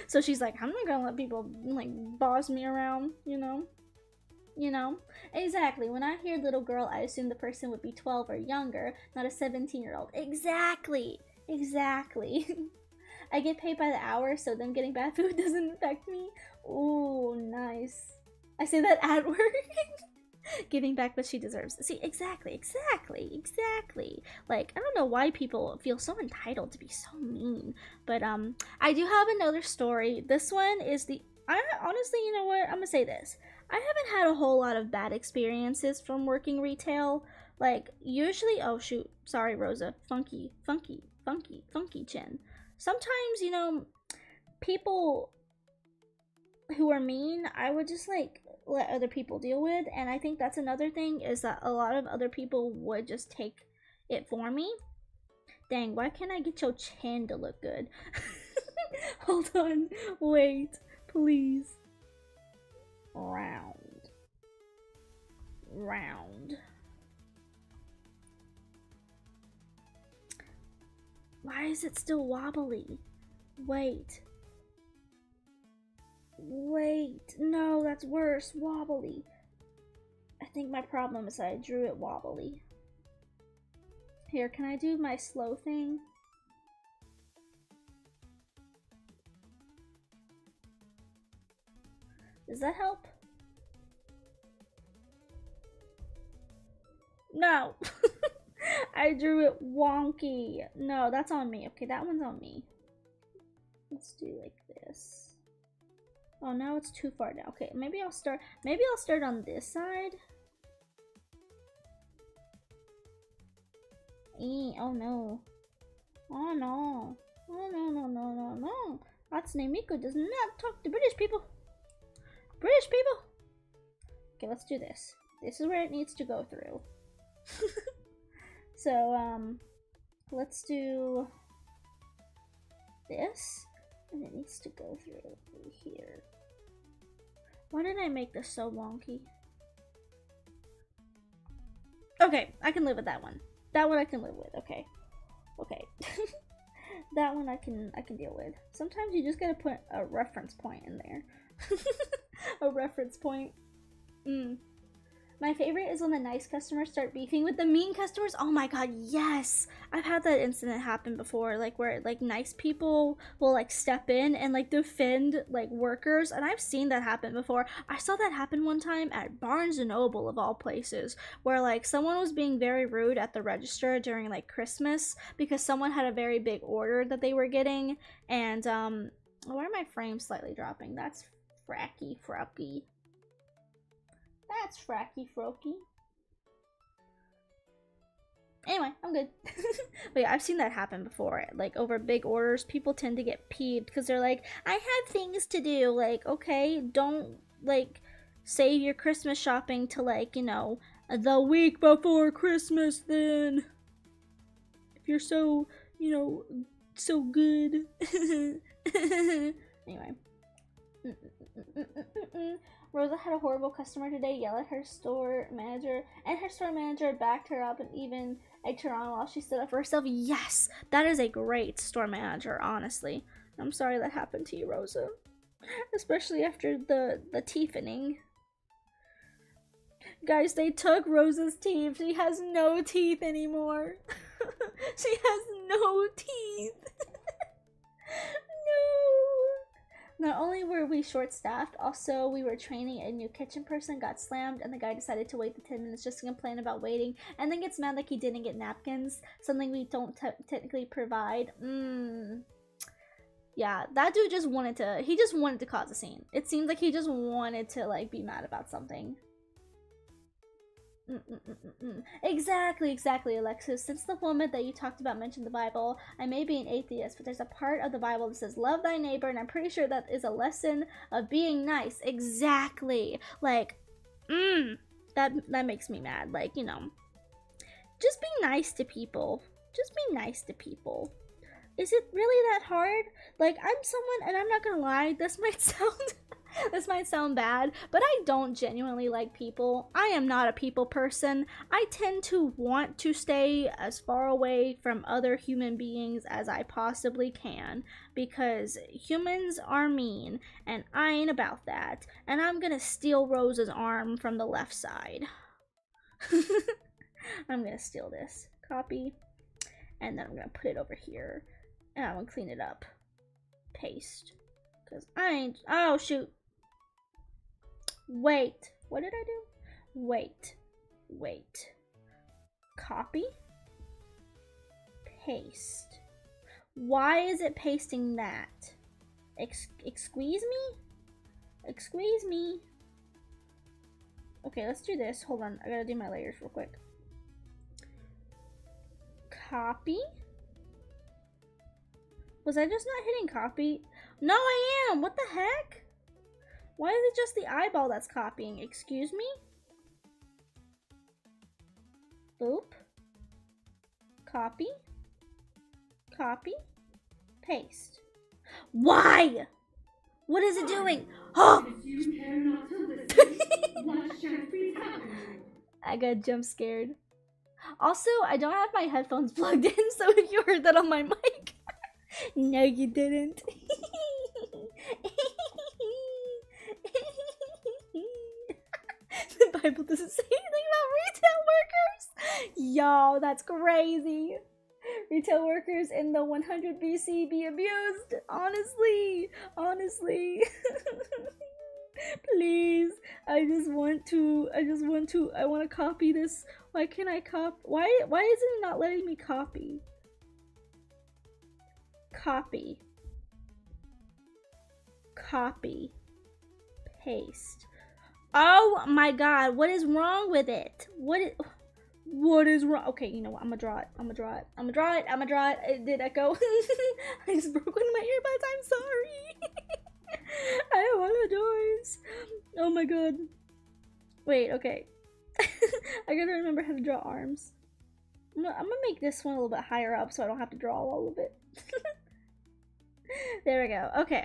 So she's like, I'm not gonna let people, like, boss me around, you know? You know? Exactly. When I hear little girl, I assume the person would be 12 or younger, not a 17-year-old. Exactly. Exactly. I get paid by the hour, so them getting bad food doesn't affect me. Ooh, nice. I say that at work. Giving back what she deserves. See, exactly. Like, I don't know why people feel so entitled to be so mean. But, I do have another story. This one is honestly, you know what? I'm gonna say this. I haven't had a whole lot of bad experiences from working retail. Like, usually, oh shoot, sorry Rosa, funky chin. Sometimes, you know, people who are mean, I would just, like, let other people deal with. And I think that's another thing, is that a lot of other people would just take it for me. Dang, why can't I get your chin to look good? Hold on, wait, please. Round. Why is it still wobbly? Wait, no, that's worse. Wobbly. I think my problem is that I drew it wobbly. Here, can I do my slow thing? Does that help? No! I drew it wonky. No, that's on me. Okay, that one's on me. Let's do like this. Oh, now it's too far down. Okay, maybe I'll start on this side. Oh no. Oh no. Oh no. Hatsune Miku does not talk to British people. Okay, let's do this. This is where it needs to go through. So, let's do this, and it needs to go through here. Why did I make this so wonky? Okay, I can live with that one. That one I can live with. Okay. That one I can deal with. Sometimes you just gotta put a reference point in there. A reference point. My favorite is when the nice customers start beefing with the mean customers. Oh my god, yes! I've had that incident happen before, like where like nice people will like step in and like defend like workers, and I've seen that happen before. I saw that happen one time at Barnes and Noble of all places, where like someone was being very rude at the register during like Christmas because someone had a very big order that they were getting, and why are my frames slightly dropping? That's fracky frocky. That's fracky froky. Anyway, I'm good. But yeah, I've seen that happen before. Like over big orders, people tend to get peeved because they're like, I have things to do. Like, okay, don't like save your Christmas shopping to like, you know, the week before Christmas then. If you're so, you know, so good. Anyway. Rosa had a horrible customer today yell at her store manager, and her store manager backed her up and even egged her on while she stood up for herself. Yes, that is a great store manager, honestly. I'm sorry that happened to you, Rosa. Especially after the teething. Guys, they took Rosa's teeth. She has no teeth anymore. She has no teeth. No. Not only were we short-staffed, also we were training a new kitchen person, got slammed, and the guy decided to wait the 10 minutes just to complain about waiting, and then gets mad like he didn't get napkins, something we don't technically provide. Yeah, that dude just wanted to cause a scene. It seems like he just wanted to like be mad about something. Exactly, Alexis. Since the woman that you talked about mentioned the Bible, I may be an atheist, but there's a part of the Bible that says love thy neighbor, and I'm pretty sure that is a lesson of being nice. Exactly. Like, that makes me mad. Like, you know, just be nice to people. Just be nice to people. Is it really that hard? Like, I'm someone, and I'm not gonna lie, this might sound bad, but I don't genuinely like people. I am not a people person. I tend to want to stay as far away from other human beings as I possibly can, because humans are mean, and I ain't about that. And I'm gonna steal Rosa's arm from the left side. I'm gonna steal this. Copy. And then I'm gonna put it over here. And I'm gonna clean it up. Paste. Because I ain't. Oh, shoot. Wait. What did I do? Wait. Copy. Paste. Why is it pasting that? Excuse me? Excuse me. Okay, let's do this. Hold on. I gotta do my layers real quick. Copy. Was I just not hitting copy? No, I am! What the heck? Why is it just the eyeball that's copying? Excuse me? Boop. Copy. Copy. Paste. Why? What is it doing? Oh! I got jump scared. Also, I don't have my headphones plugged in, so if you heard that on my mic... No, you didn't. The Bible doesn't say anything about retail workers. Yo, that's crazy. Retail workers in the 100 BC be abused. Honestly. Please. I want to copy this. Why can't I copy? Why is it not letting me copy? Copy. Paste. Oh my god, what is wrong with it? What is wrong? Okay, you know what? I'm gonna draw it. It did echo. I just broke one of my earbuds. I'm sorry. I apologize. Oh my god. Wait, okay. I gotta remember how to draw arms. I'm gonna make this one a little bit higher up so I don't have to draw all of it. There we go. Okay.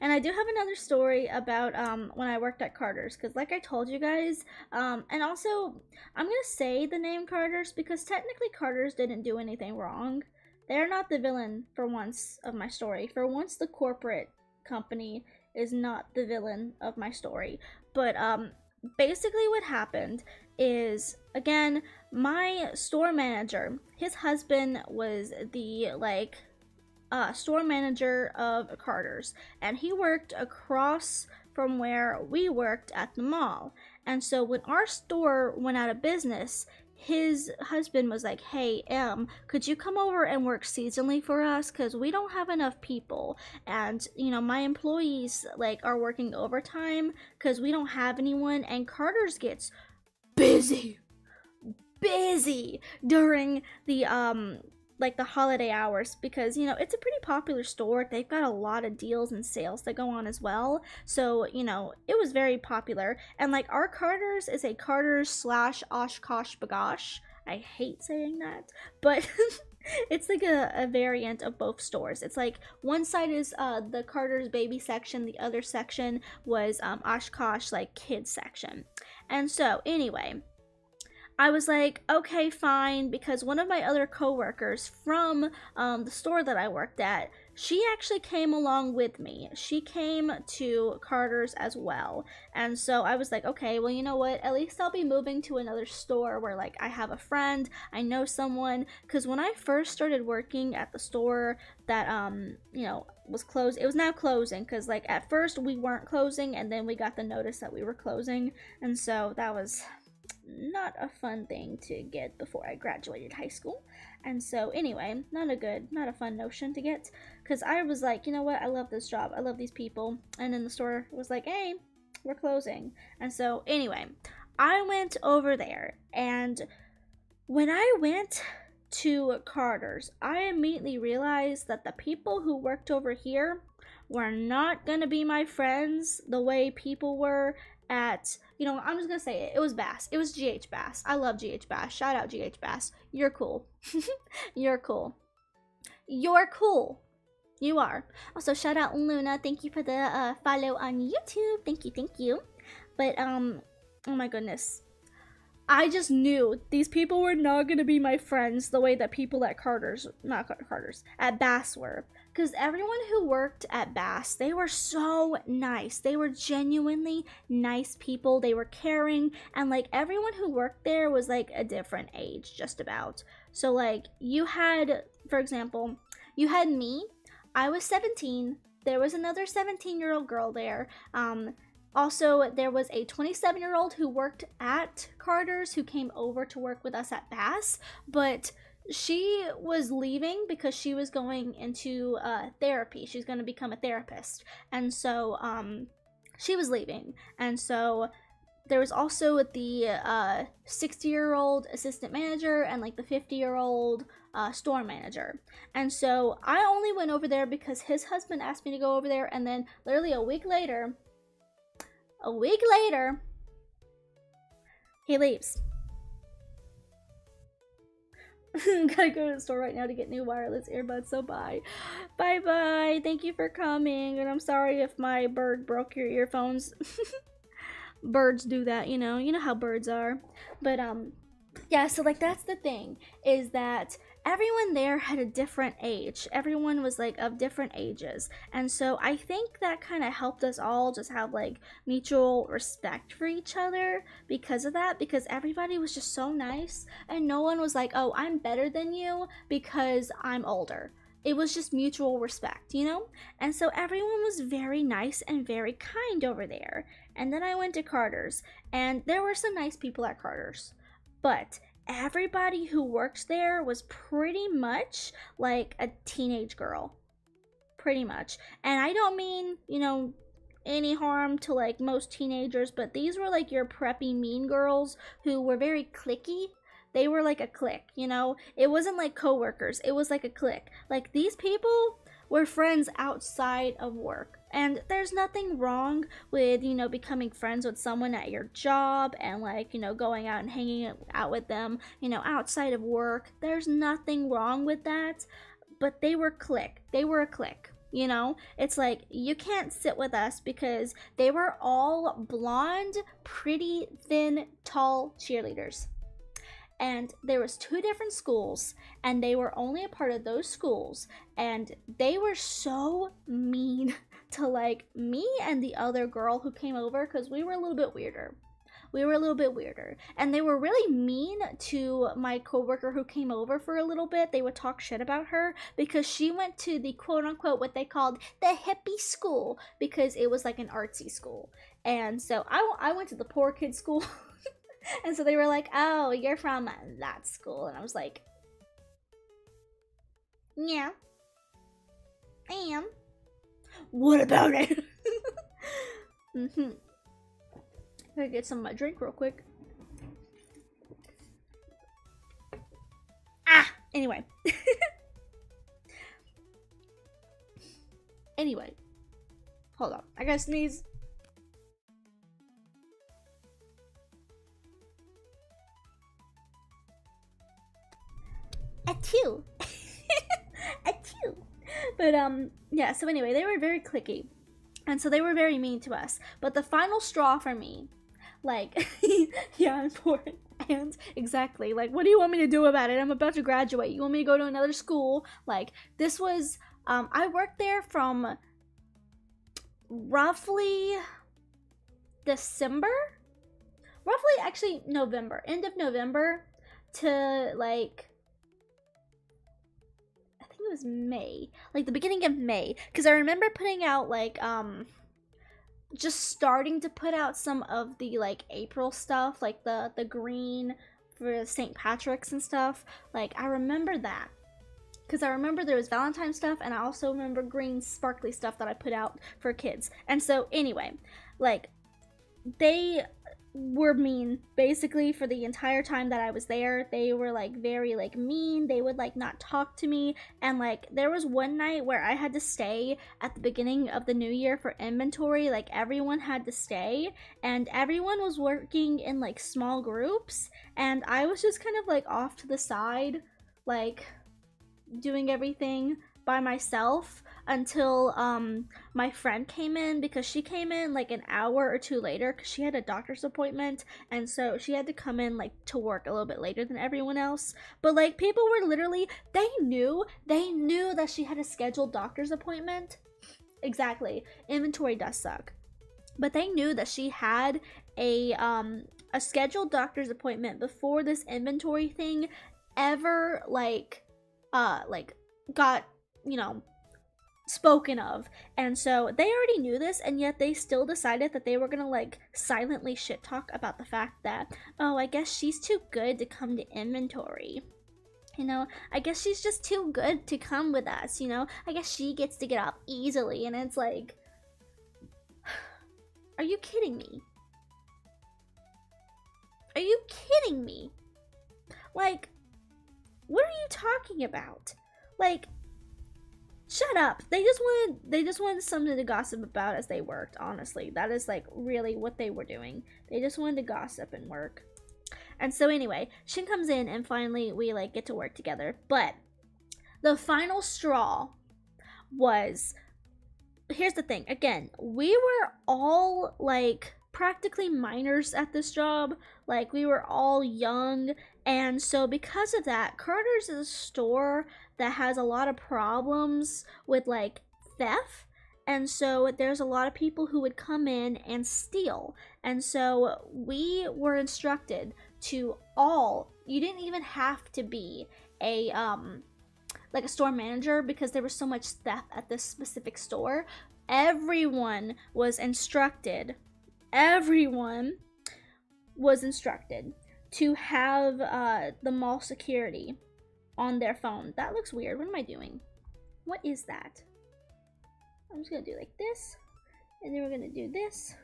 And I do have another story about when I worked at Carter's, because like I told you guys, and also I'm gonna say the name Carter's because technically Carter's didn't do anything wrong. They're not the villain for once of my story. For once, the corporate company is not the villain of my story. But basically what happened is, again, my store manager, his husband was the like store manager of Carter's, and he worked across from where we worked at the mall. And so when our store went out of business, his husband was like, "Hey, could you come over and work seasonally for us? Because we don't have enough people, and my employees like are working overtime because we don't have anyone, and Carter's gets busy, busy during the like the holiday hours, because it's a pretty popular store. They've got a lot of deals and sales that go on as well, so it was very popular. And like our Carter's is a Carter's slash Oshkosh Bagosh. I hate saying that, but it's like a variant of both stores. It's like one side is the Carter's baby section, the other section was Oshkosh like kids section. And so anyway, I was like, okay, fine, because one of my other coworkers from the store that I worked at, she actually came along with me. She came to Carter's as well. And so I was like, okay, well, you know what? At least I'll be moving to another store where like I have a friend, I know someone. Because when I first started working at the store that was closed, it was now closing, because like at first we weren't closing, and then we got the notice that we were closing. And so that was not a fun thing to get before I graduated high school. And so anyway, not a fun notion to get, because I was like, you know what, I love this job, I love these people. And then the store was like, hey, we're closing. And so anyway, I went over there, and when I went to Carter's, I immediately realized that the people who worked over here were not gonna be my friends the way people were at, I'm just gonna say it. It was Bass. It was GH Bass. I love GH Bass. Shout out GH Bass. You're cool. You're cool. You're cool. You are. Also, shout out Luna. Thank you for the follow on YouTube. Thank you, thank you. But oh my goodness, I just knew these people were not gonna be my friends the way that people at at Bass were. Because everyone who worked at Bass, they were so nice. They were genuinely nice people. They were caring. And like everyone who worked there was like a different age, just about. So like you had, for example, you had me. I was 17. There was another 17-year-old girl there. Also, there was a 27-year-old who worked at Carter's who came over to work with us at Bass, but she was leaving because she was going into therapy. She's going to become a therapist. And so she was leaving. And so there was also the 60-year-old assistant manager and like the 50-year-old store manager. And so I only went over there because his husband asked me to go over there, and then literally a week later, he leaves. Gotta go to the store right now to get new wireless earbuds, so bye. Bye. Thank you for coming, and I'm sorry if my bird broke your earphones. Birds do that, you know how birds are. But yeah, so like that's the thing, is that everyone there had a different age. Everyone was like of different ages. And so I think that kind of helped us all just have like mutual respect for each other because of that, because everybody was just so nice, and no one was like, oh, I'm better than you because I'm older. It was just mutual respect, And so everyone was very nice and very kind over there. And then I went to Carter's, and there were some nice people at Carter's, but everybody who worked there was pretty much like a teenage girl. Pretty much. And I don't mean, any harm to like most teenagers, but these were like your preppy mean girls who were very cliquey. They were like a clique, It wasn't like coworkers. It was like a clique. Like these people were friends outside of work. And there's nothing wrong with, becoming friends with someone at your job and like, going out and hanging out with them, outside of work. There's nothing wrong with that. But they were clique. They were a clique. It's like you can't sit with us because they were all blonde, pretty, thin, tall cheerleaders. And there was 2 different schools, and they were only a part of those schools, and they were so mean to like me and the other girl who came over, because we were a little bit weirder. We were a little bit weirder. And they were really mean to my coworker who came over for a little bit. They would talk shit about her because she went to the quote unquote what they called the hippie school, because it was like an artsy school. And so I went to the poor kid school. And so they were like, oh, you're from that school. And I was like, yeah, I am. What about it? Mm-hmm. Gotta get some of my drink real quick. Anyway. Anyway. Hold on. I gotta sneeze. Achoo. Achoo. But yeah, so anyway, they were very cliquey. And so they were very mean to us. But the final straw for me, like, yeah, I'm poor. And exactly, like, what do you want me to do about it? I'm about to graduate. You want me to go to another school? Like, this was, I worked there from roughly December? Roughly, actually, November. End of November to, like, it was May, like the beginning of May, because I remember putting out like just starting to put out some of the like April stuff, like the green for St. Patrick's and stuff. Like I remember that because I remember there was Valentine stuff, and I also remember green sparkly stuff that I put out for kids. And so anyway, like they were mean basically for the entire time that I was there. They were like very like mean. They would like not talk to me, and like there was one night where I had to stay at the beginning of the new year for inventory. Like everyone had to stay, and everyone was working in like small groups, and I was just kind of like off to the side, like doing everything by myself until my friend came in, because she came in like an hour or two later because she had a doctor's appointment, and so she had to come in like to work a little bit later than everyone else. But like people were literally, they knew that she had a scheduled doctor's appointment. Exactly, inventory does suck. But they knew that she had a scheduled doctor's appointment before this inventory thing ever like got, you know, spoken of. And so they already knew this, and yet they still decided that they were gonna like silently shit talk about the fact that, oh, I guess she's too good to come to inventory, you know, I guess she's just too good to come with us, you know, I guess she gets to get up easily. And it's like, are you kidding me? Are you kidding me? Like, what are you talking about? Like, shut up. They just wanted something to gossip about as they worked, honestly. That is like really what they were doing. They just wanted to gossip and work. And so anyway, Shin comes in and finally we like get to work together. But the final straw was, here's the thing. Again, we were all like practically minors at this job. Like we were all young, and so because of that, Carter's is a store that has a lot of problems with like theft, and so there's a lot of people who would come in and steal. And so we were instructed to all, you didn't even have to be a like a store manager, because there was so much theft at this specific store. Everyone was instructed to have the mall security on their phone. That looks weird. What am I doing? What is that? I'm just gonna do like this, and then we're gonna do this.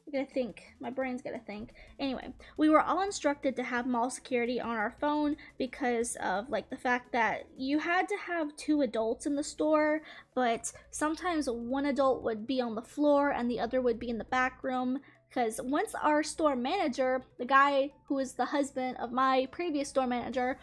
We're gonna think. My brain's gonna think. Anyway, we were all instructed to have mall security on our phone because of like the fact that you had to have 2 adults in the store, but sometimes one adult would be on the floor and the other would be in the back room. Because once our store manager, the guy who was the husband of my previous store manager,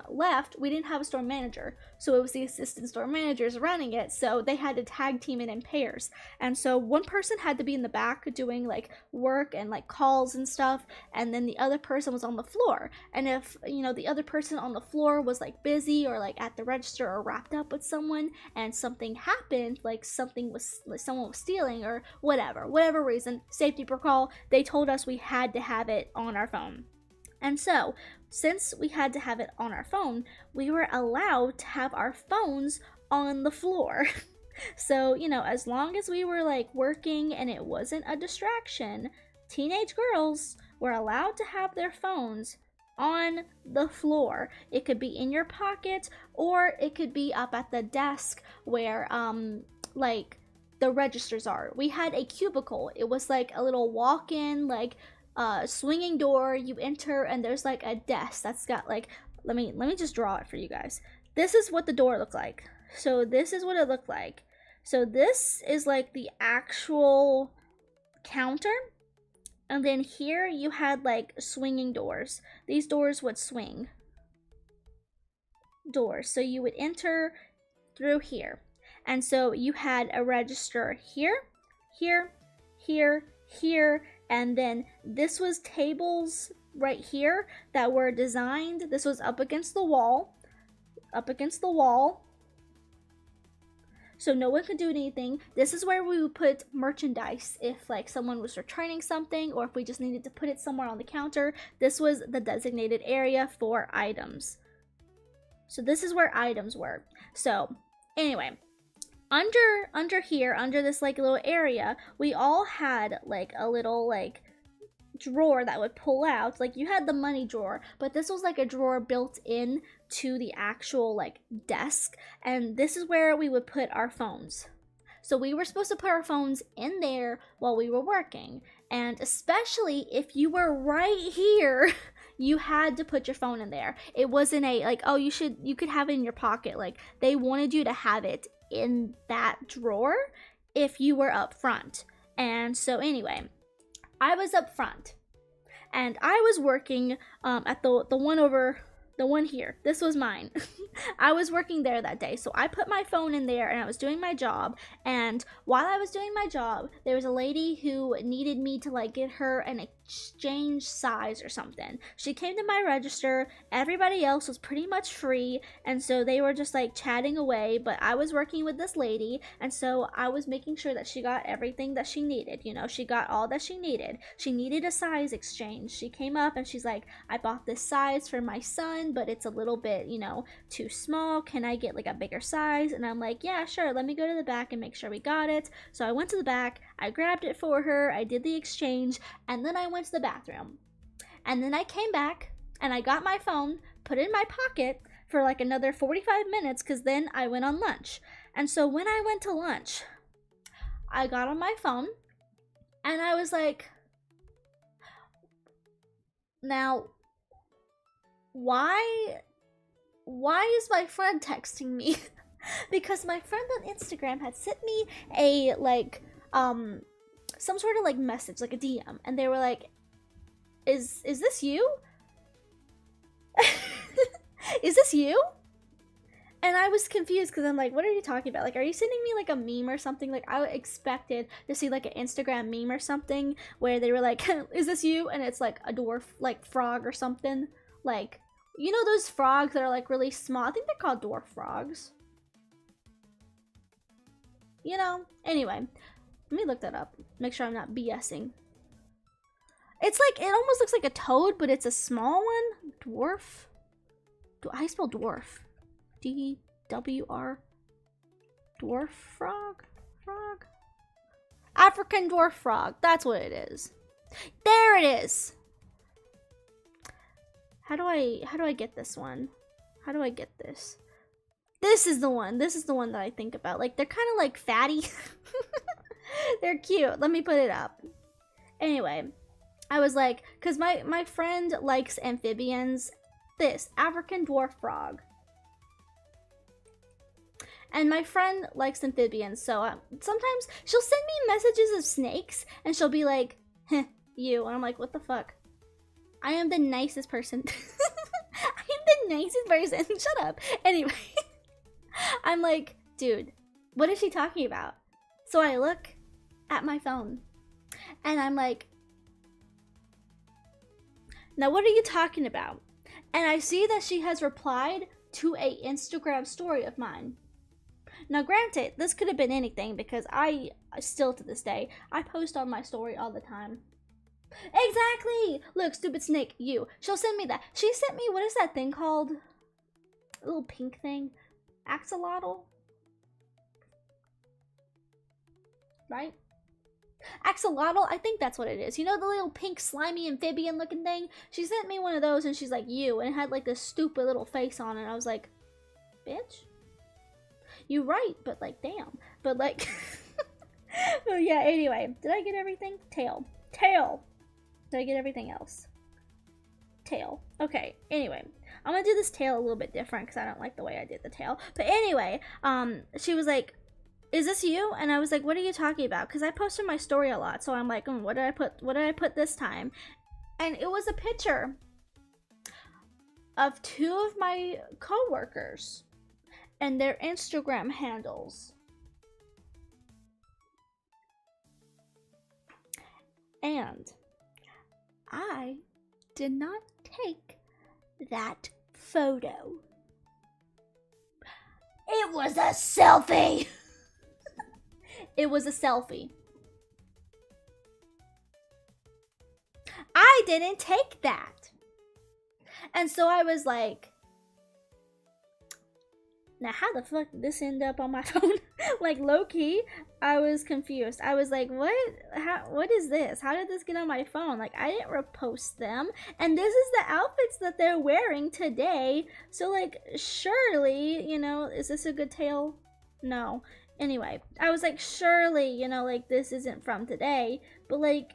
left, we didn't have a store manager. So it was the assistant store managers running it. So they had to tag team it in pairs. And so one person had to be in the back doing like work and like calls and stuff. And then the other person was on the floor. And if, the other person on the floor was like busy or like at the register or wrapped up with someone and something happened, like someone was stealing or whatever reason, safety protocol, they told us we had to have it on our phone. And so, since we had to have it on our phone, we were allowed to have our phones on the floor. So, as long as we were like working and it wasn't a distraction, teenage girls were allowed to have their phones on the floor. It could be in your pocket or it could be up at the desk where, like, the registers are. We had a cubicle. It was like a little walk-in, like, swinging door. You enter and there's like a desk that's got like, let me just draw it for you guys. This is what the door looked like. So this is what it looked like. So this is like the actual counter, and then here you had like swinging doors. These doors would swing doors, so you would enter through here. And so you had a register here, here, here, here, and then this was tables right here that were designed. This was up against the wall, so no one could do anything. This is where we would put merchandise if like someone was returning something or if we just needed to put it somewhere on the counter. This was the designated area for items. So this is where items were. So anyway, under here, under this like little area, we all had like a little like drawer that would pull out. Like you had the money drawer, but this was like a drawer built in to the actual like desk, and this is where we would put our phones. So we were supposed to put our phones in there while we were working, and especially if you were right here, you had to put your phone in there. It wasn't a like, oh, you could have it in your pocket. Like they wanted you to have it in that drawer if you were up front. And so anyway, I was up front and I was working at the one here. This was mine. I was working there that day, so I put my phone in there and I was doing my job. And while I was doing my job, there was a lady who needed me to like get her an exchange size or something. She came to my register. Everybody else was pretty much free, and so they were just like chatting away, but I was working with this lady, and so I was making sure that she got everything that she needed. She got all that she needed. She needed a size exchange. She came up and she's like, I bought this size for my son, but it's a little bit, too small. Can I get like a bigger size? And I'm like, yeah, sure. Let me go to the back and make sure we got it. So I went to the back, I grabbed it for her, I did the exchange, and then I went to the bathroom. And then I came back and I got my phone, put it in my pocket for like another 45 minutes because then I went on lunch. And so when I went to lunch, I got on my phone and I was like, now, why is my friend texting me? Because my friend on Instagram had sent me a like some sort of like message, like a DM, and they were like, is this you? Is this you? And I was confused because I'm like, what are you talking about? Like, are you sending me like a meme or something? Like, I expected to see like an Instagram meme or something where they were like, is this you? And it's like a dwarf, like frog or something. Like, those frogs that are like really small. I think they're called dwarf frogs. Anyway, let me look that up. Make sure I'm not BSing. It's like, it almost looks like a toad, but it's a small one. Dwarf. I spell dwarf. D-W-R. Dwarf frog? Frog? African dwarf frog. That's what it is. There it is. How do I get this one? How do I get this? This is the one. This is the one that I think about. Like, they're kind of like fatty. They're cute. Let me put it up. Anyway, I was like, because my friend likes amphibians. This, African dwarf frog. And my friend likes amphibians, so sometimes she'll send me messages of snakes, and she'll be like, heh, you. And I'm like, what the fuck? I am the nicest person. I am the nicest person. Shut up. Anyway. I'm like, dude, what is she talking about? So I look at my phone and I'm like, now what are you talking about? And I see that she has replied to a Instagram story of mine. Now granted, this could have been anything because I still to this day, I post on my story all the time. Exactly! Look, stupid snake, you. She'll send me that. She sent me, what is that thing called? A little pink thing. Axolotl? Right? Axolotl? I think that's what it is. You know the little pink slimy amphibian looking thing? She sent me one of those and she's like, you. And it had like this stupid little face on it. I was like, bitch? You right, but like, damn. But like, but yeah, anyway. Did I get everything? Tail. Tail! Did I get everything else? Tail. Okay, anyway. I'm gonna do this tail a little bit different because I don't like the way I did the tail. But anyway, she was like, is this you? And I was like, what are you talking about? Because I posted my story a lot. So I'm like, what did I put this time? And it was a picture of two of my coworkers and their Instagram handles. And I did not take that photo. It was a selfie. It was a selfie. I didn't take that. And so I was like, now how the fuck did this end up on my phone? Like low-key, I was confused. I was like, what is this? How did this get on my phone? Like, I didn't repost them. And this is the outfits that they're wearing today. So like, surely, you know, is this a good tale? No. Anyway, I was like, surely, you know, like this isn't from today. But like,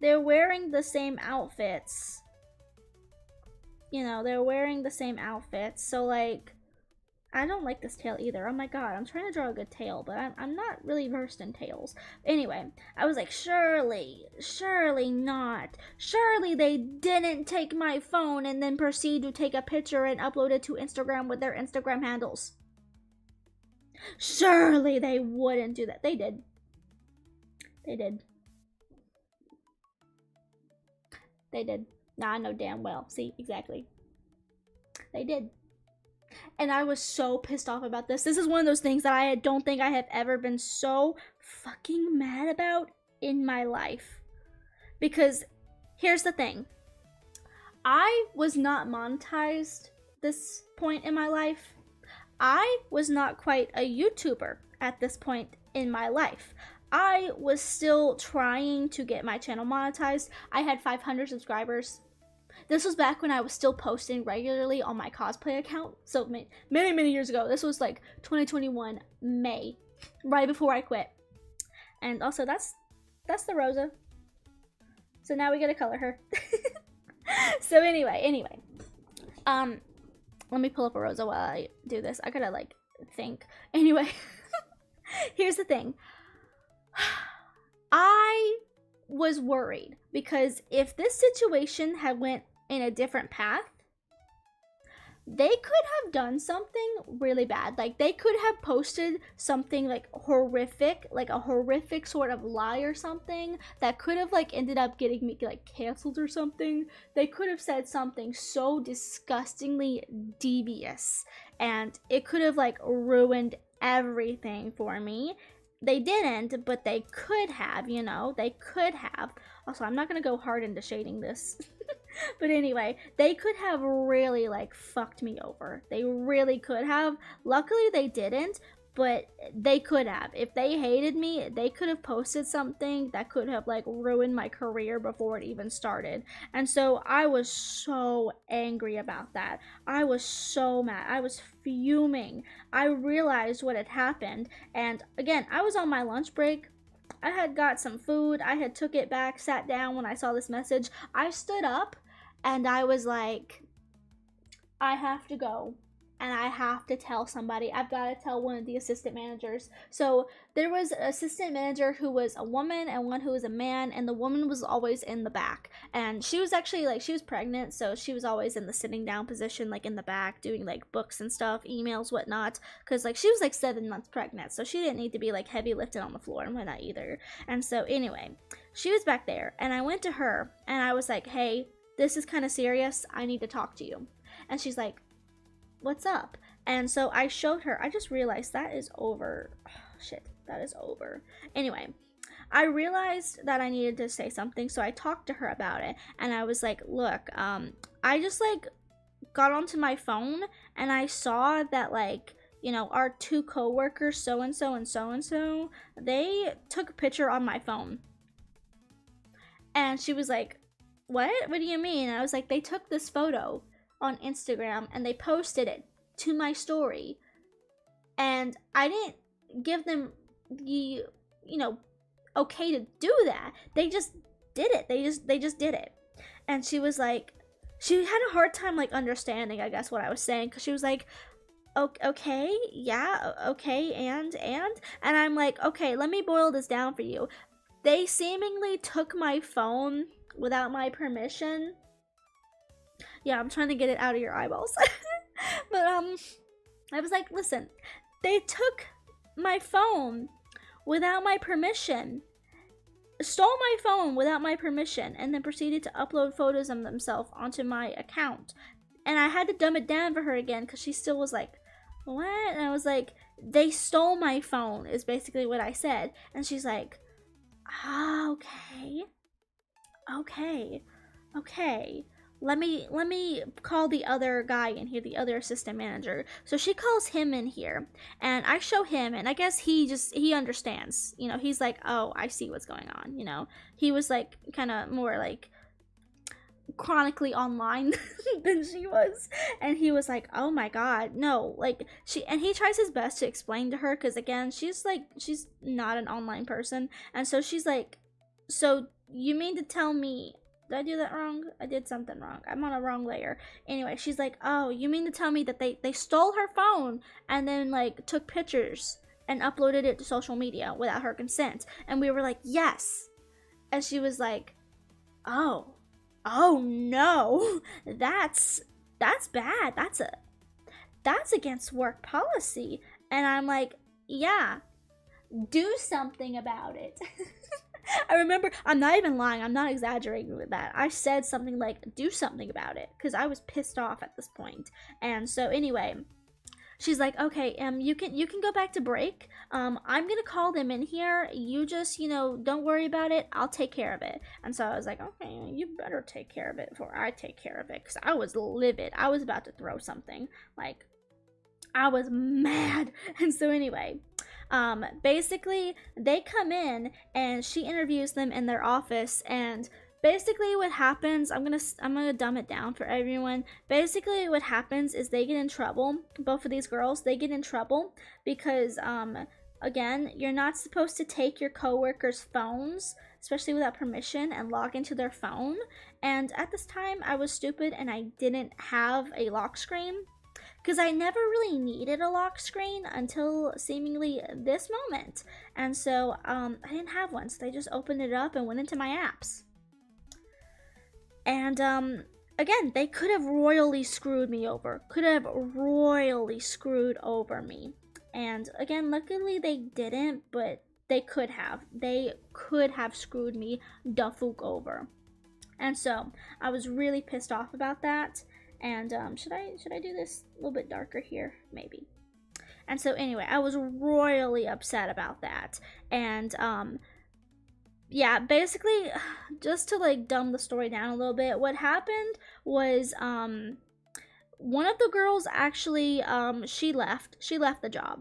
they're wearing the same outfits. You know, they're wearing the same outfits. So like, I don't like this tail either. Oh my god, I'm trying to draw a good tail, but I'm not really versed in tails. Anyway, I was like, surely not. Surely they didn't take my phone and then proceed to take a picture and upload it to Instagram with their Instagram handles. Surely they wouldn't do that. They did. They did. They did. Nah, I know damn well. See, exactly. They did. And I was so pissed off about this. This is one of those things that I don't think I have ever been so fucking mad about in my life. Because here's the thing. I was not monetized this point in my life. I was not quite a YouTuber at this point in my life. I was still trying to get my channel monetized. I had 500 subscribers. This was back when I was still posting regularly on my cosplay account. So many years ago. This was like 2021 May, right before I quit. And also that's the Rosa. So now we gotta color her. So anyway. Let me pull up a Rosa while I do this. I gotta like think. Anyway, here's the thing. I was worried because if this situation had went in a different path, they could have done something really bad. Like they could have posted something like horrific, like a horrific sort of lie or something that could have like ended up getting me like canceled or something. They could have said something so disgustingly devious and it could have like ruined everything for me. They didn't, but they could have, you know, they could have. Also, I'm not gonna go hard into shading this. But anyway, they could have really like fucked me over. They really could have. Luckily they didn't, but they could have. If they hated me, they could have posted something that could have like ruined my career before it even started. And so I was so angry about that. I was so mad. I was fuming. I realized what had happened. And again, I was on my lunch break. I had got some food. I had took it back, sat down when I saw this message. I stood up and I was like, I have to go. and I have to tell somebody. I've got to tell one of the assistant managers. So there was an assistant manager who was a woman and one who was a man, and the woman was always in the back. And she was actually like, she was pregnant, so she was always in the sitting down position, like in the back, doing like books and stuff, emails, whatnot. Because like she was like 7 months pregnant, so she didn't need to be like heavy lifted on the floor and whatnot either. And so anyway, she was back there, and I went to her and I was like, hey, this is kind of serious. I need to talk to you. And she's like, what's up? And so I showed her. I just realized that is over. Oh, shit, that is over. Anyway, I realized that I needed to say something, so I talked to her about it, and I was like, look, I just like got onto my phone and I saw that like, you know, our two coworkers, so and so and so and so, they took a picture on my phone. And she was like, what do you mean? And I was like, they took this photo on Instagram and they posted it to my story, and I didn't give them the, you know, okay to do that. They just did it. They just did it. And she was like, she had a hard time like understanding, I guess, what I was saying, because she was like, okay, yeah, okay, and I'm like, okay, let me boil this down for you. They seemingly took my phone without my permission. Yeah, I'm trying to get it out of your eyeballs. But I was like, listen, they took my phone without my permission, stole my phone without my permission, and then proceeded to upload photos of themselves onto my account. And I had to dumb it down for her again because she still was like, what? And I was like, they stole my phone is basically what I said. And she's like, okay. Let me call the other guy in here, the other assistant manager. So she calls him in here, and I show him, and I guess he understands. You know, he's like, oh, I see what's going on. You know, he was like kind of more like chronically online than she was, and he was like, oh my god, no, like and he tries his best to explain to her, because again, she's not an online person, and so she's like, so you mean to tell me, did I do that wrong? I did something wrong. I'm on a wrong layer. Anyway, she's like, oh, you mean to tell me that they stole her phone and then like took pictures and uploaded it to social media without her consent? And we were like, yes. And she was like, oh no, that's bad. That's against work policy. And I'm like, yeah, do something about it. I remember, I'm not even lying, I'm not exaggerating with that. I said something like, do something about it, because I was pissed off at this point. And so anyway, she's like, okay, you can go back to break. I'm gonna call them in here. You just, you know, don't worry about it. I'll take care of it. And so I was like, okay, you better take care of it before I take care of it, because I was livid. I was about to throw something. Like, I was mad. And so anyway, basically they come in and she interviews them in their office, and basically what happens, I'm gonna dumb it down for everyone. Basically what happens is they get in trouble. Both of these girls, they get in trouble because again, you're not supposed to take your coworkers' phones, especially without permission, and log into their phone. And at this time I was stupid and I didn't have a lock screen, because I never really needed a lock screen until seemingly this moment. And so I didn't have one, so they just opened it up and went into my apps. And again, they could have royally screwed me over. And again, luckily they didn't, but they could have. They could have screwed me the fuck over. And so I was really pissed off about that. And should I do this a little bit darker here? Maybe. And so anyway, I was royally upset about that. And yeah, basically, just to like dumb the story down a little bit, what happened was one of the girls actually she left the job.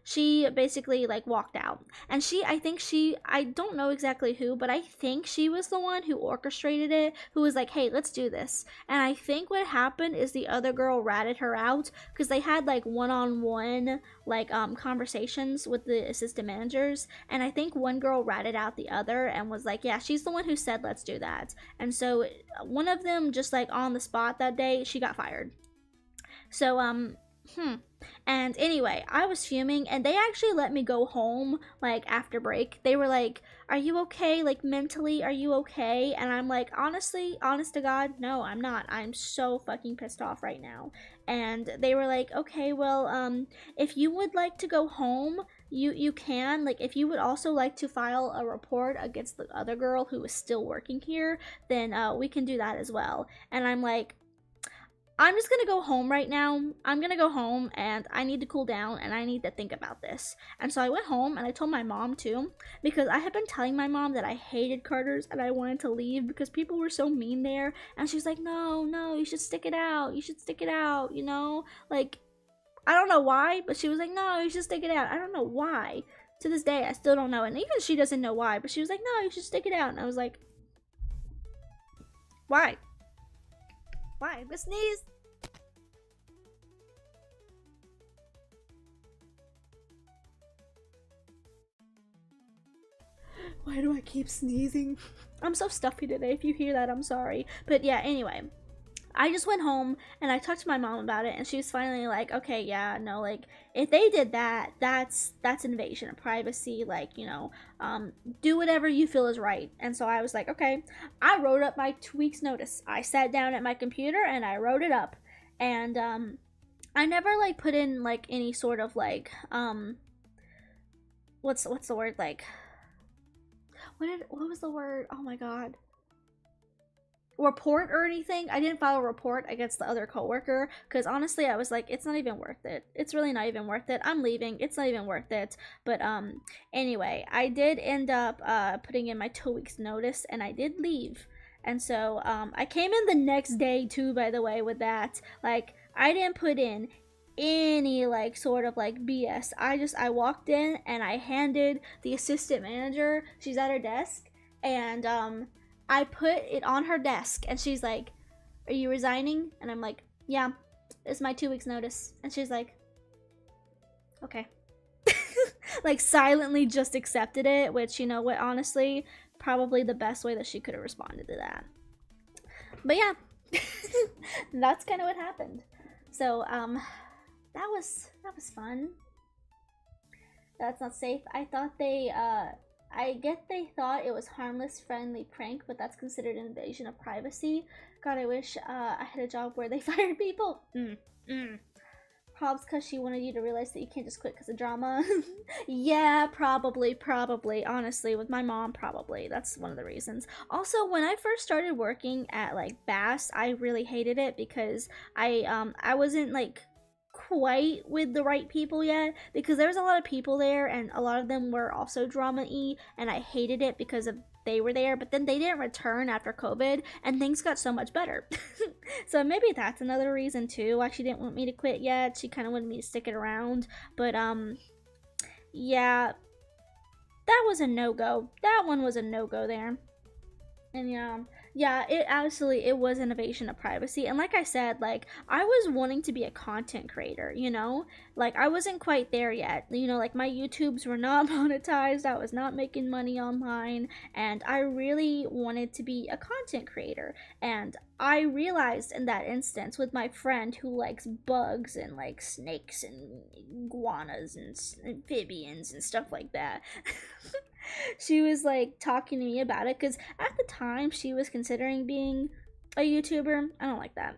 She basically like walked out, and I don't know exactly who, but I think she was the one who orchestrated it, who was like, hey, let's do this. And I think what happened is the other girl ratted her out, because they had like one-on-one like conversations with the assistant managers, and I think one girl ratted out the other and was like, yeah, she's the one who said let's do that. And so one of them just like on the spot that day, she got fired. So And anyway, I was fuming, and they actually let me go home, like, after break. They were like, "Are you okay? Like, mentally, are you okay?" And I'm like, honestly, honest to God, no, I'm not. I'm so fucking pissed off right now. And they were like, "Okay, well, if you would like to go home, you can. Like, if you would also like to file a report against the other girl who is still working here, then we can do that as well." And I'm like, I'm just gonna go home right now. I'm gonna go home and I need to cool down and I need to think about this. And so I went home and I told my mom too, because I had been telling my mom that I hated Carter's and I wanted to leave because people were so mean there. And she's like, "No, no, you should stick it out. You should stick it out, you know?" Like, I don't know why, but she was like, "No, you should stick it out." I don't know why. To this day, I still don't know. And even she doesn't know why, but she was like, "No, you should stick it out." And I was like, why? Why? But sneeze. Why do I keep sneezing? I'm so stuffy today. If you hear that, I'm sorry. But yeah, anyway, I just went home and I talked to my mom about it, and she was finally like, "Okay, yeah, no, like, if they did that, that's invasion of privacy. Like, you know, do whatever you feel is right." And so I was like, "Okay." I wrote up my 2 weeks notice. I sat down at my computer and I wrote it up, and I never like put in like any sort of like what's the word, like, what was the word? Oh my god. Report or anything. I didn't file a report against the other coworker because honestly I was like, it's not even worth it. It's really not even worth it. I'm leaving. It's not even worth it. But anyway, I did end up putting in my 2 weeks notice and I did leave. And so I came in the next day too, by the way, with that. Like, I didn't put in any like sort of like BS. I walked in and I handed the assistant manager, she's at her desk, and I put it on her desk and she's like, "Are you resigning?" And I'm like, "Yeah, it's my 2 weeks notice." And she's like, "Okay." Like, silently just accepted it, which, you know what, honestly, probably the best way that she could have responded to that. But yeah, that's kind of what happened. So that was fun. That's not safe. I thought I get they thought it was harmless, friendly prank, but that's considered an invasion of privacy. God, I wish I had a job where they fired people. Probs because she wanted you to realize that you can't just quit because of drama. Yeah, probably. Honestly, with my mom, probably. That's one of the reasons. Also, when I first started working at like Bass, I really hated it because I wasn't like quite with the right people yet, because there was a lot of people there and a lot of them were also drama-y, and I hated it because of they were there, but then they didn't return after COVID and things got so much better. So maybe that's another reason too why she didn't want me to quit yet. She kind of wanted me to stick it around, but yeah, that was a no-go. That one was a no-go there. And yeah, it was an invasion of privacy. And like I said, like, I was wanting to be a content creator, you know? Like, I wasn't quite there yet. You know, like, my YouTubes were not monetized. I was not making money online, and I really wanted to be a content creator. And I realized in that instance with my friend who likes bugs and like snakes and iguanas and amphibians and stuff like that. She was like talking to me about it because at the time she was considering being a YouTuber. I don't like that.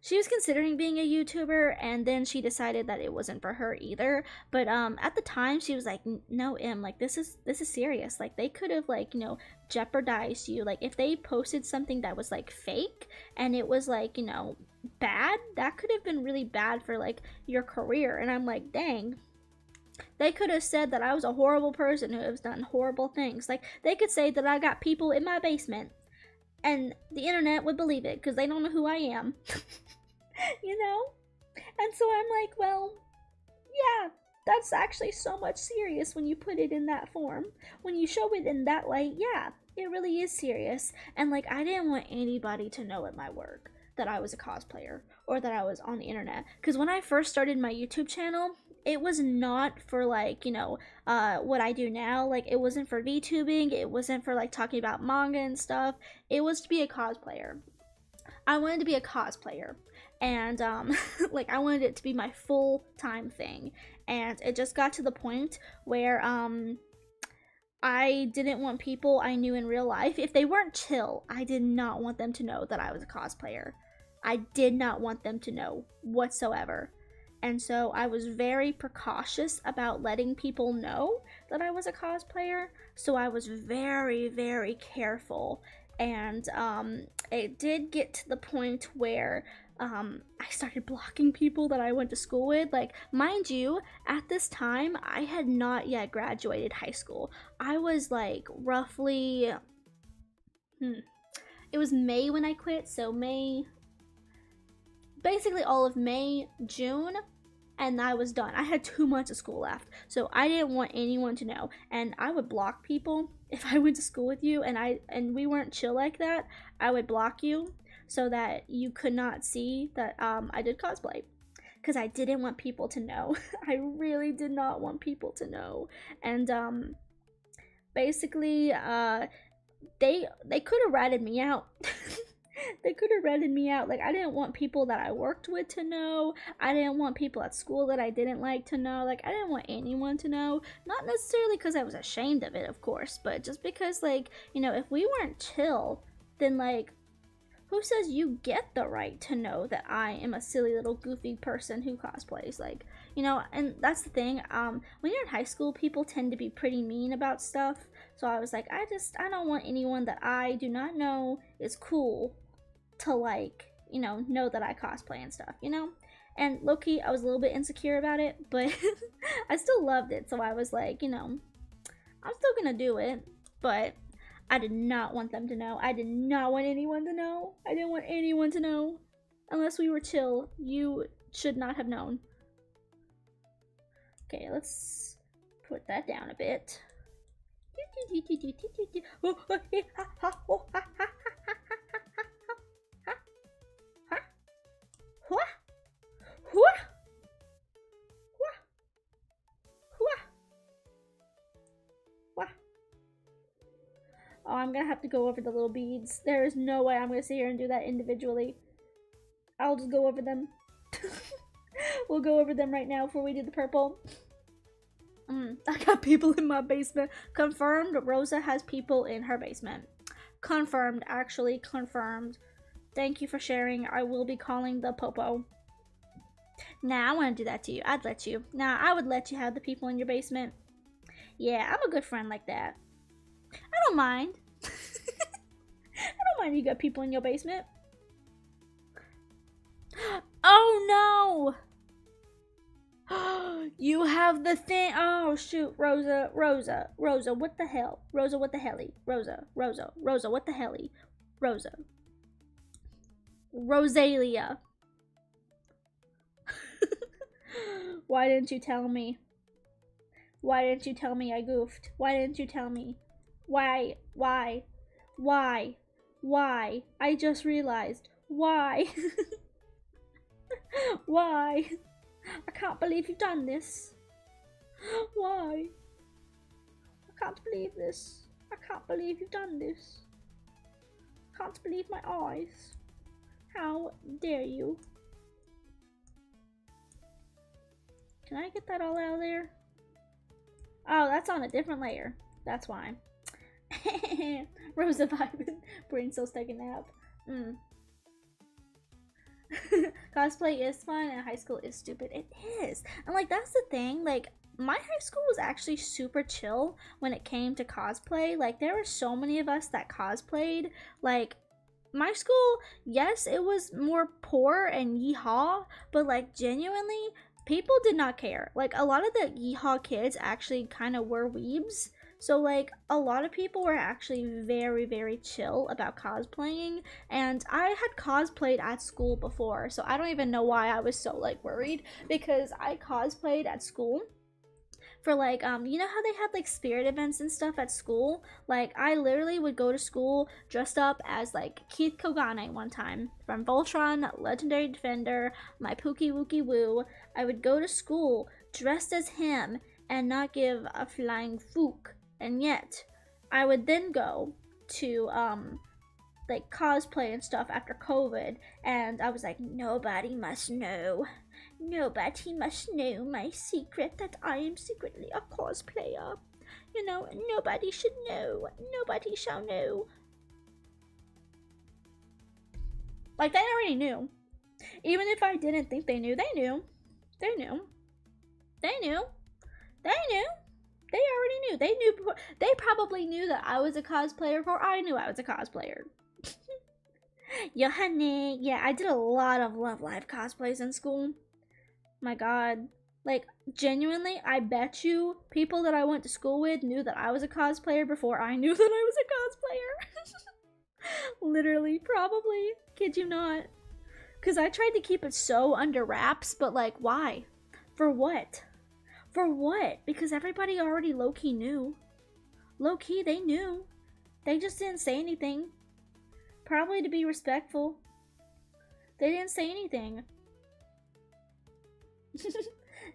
She was considering being a YouTuber, and then she decided that it wasn't for her either. But at the time she was like, "No, like, this is serious. Like, they could have, like, you know, jeopardized you. Like, if they posted something that was like fake and it was like, you know, bad, that could have been really bad for like your career." And I'm like, dang, they could have said that I was a horrible person who has done horrible things. Like, they could say that I got people in my basement and the internet would believe it because they don't know who I am. You know? And so I'm like, well, yeah, that's actually so much serious when you put it in that form. When you show it in that light, yeah, it really is serious. And like, I didn't want anybody to know at my work that I was a cosplayer or that I was on the internet. Because when I first started my YouTube channel, it was not for like, you know, what I do now. Like, it wasn't for VTubing, it wasn't for like talking about manga and stuff. It was to be a cosplayer. I wanted to be a cosplayer. and like I wanted it to be my full-time thing, and it just got to the point where I didn't want people I knew in real life, if they weren't chill, I did not want them to know that I was a cosplayer. I did not want them to know whatsoever. And so I was very precautious about letting people know that I was a cosplayer. So I was very, very careful. And it did get to the point where I started blocking people that I went to school with. Like, mind you, at this time, I had not yet graduated high school. I was like roughly, it was May when I quit. So May, basically all of May, June, and I was done. I had 2 months of school left, so I didn't want anyone to know. And I would block people if I went to school with you and we weren't chill like that. I would block you so that you could not see that I did cosplay, because I didn't want people to know. I really did not want people to know. And basically they could have ratted me out. They could have ratted me out. Like, I didn't want people that I worked with to know. I didn't want people at school that I didn't like to know. Like, I didn't want anyone to know. Not necessarily because I was ashamed of it, of course, but just because, like, you know, if we weren't chill, then, like, who says you get the right to know that I am a silly little goofy person who cosplays? Like, you know, and that's the thing. When you're in high school, people tend to be pretty mean about stuff. So I was like, I don't want anyone that I do not know is cool to, like, you know that I cosplay and stuff, you know? And low-key, I was a little bit insecure about it, but I still loved it. So I was like, you know, I'm still gonna do it, but I did not want them to know. I did not want anyone to know. I didn't want anyone to know. Unless we were chill, you should not have known. Okay, let's put that down a bit. Oh, I'm gonna have to go over the little beads. There is no way I'm gonna sit here and do that individually. I'll just go over them. We'll go over them right now before we do the purple. I got people in my basement. Confirmed, Rosa has people in her basement. Confirmed, actually confirmed. Thank you for sharing. I will be calling the popo. Nah, I want to do that to you. I'd let you. Nah, I would let you have the people in your basement. Yeah, I'm a good friend like that. I don't mind. I don't mind you got people in your basement. Oh no! You have the thing. Oh shoot, Rosa, what the hell? Rosa, what the helly? Rosa, what the helly? Rosa. Rosalia. Why didn't you tell me? Why didn't you tell me I goofed? Why didn't you tell me? Why? I just realized. Why? Why? I can't believe you've done this. Why? I can't believe this. I can't believe you've done this. I can't believe my eyes. How dare you? Can I get that all out of there? Oh, that's on a different layer. That's why. Rosa vibing. Brain cells taking a nap. Cosplay is fun and high school is stupid. It is. And like, that's the thing. Like, my high school was actually super chill when it came to cosplay. Like, there were so many of us that cosplayed. Like, my school, yes, it was more poor and yeehaw, but like, genuinely, people did not care. Like, a lot of the yeehaw kids actually kind of were weebs. So like, a lot of people were actually very, very chill about cosplaying, and I had cosplayed at school before, so I don't even know why I was so like worried, because I cosplayed at school for like, you know how they had like spirit events and stuff at school? Like, I literally would go to school dressed up as like Keith Kogane one time from Voltron, Legendary Defender, my Pookie Wookie Woo. I would go to school dressed as him and not give a flying fook. And yet, I would then go to like cosplay and stuff after COVID, and I was like, nobody must know. Nobody must know my secret that I am secretly a cosplayer. You know, nobody should know. Nobody shall know. Like, they already knew. Even if I didn't think they knew, they knew. They knew. They knew. They knew. They already knew. They knew. They probably knew that I was a cosplayer before I knew I was a cosplayer. Yo, honey. Yeah, I did a lot of Love Live cosplays in school. My God. Like, genuinely, I bet you people that I went to school with knew that I was a cosplayer before I knew that I was a cosplayer. Literally, probably. Kid you not. Because I tried to keep it so under wraps, but like, why? For what? For what? Because everybody already low-key knew. Low-key, they knew. They just didn't say anything. Probably to be respectful. They didn't say anything.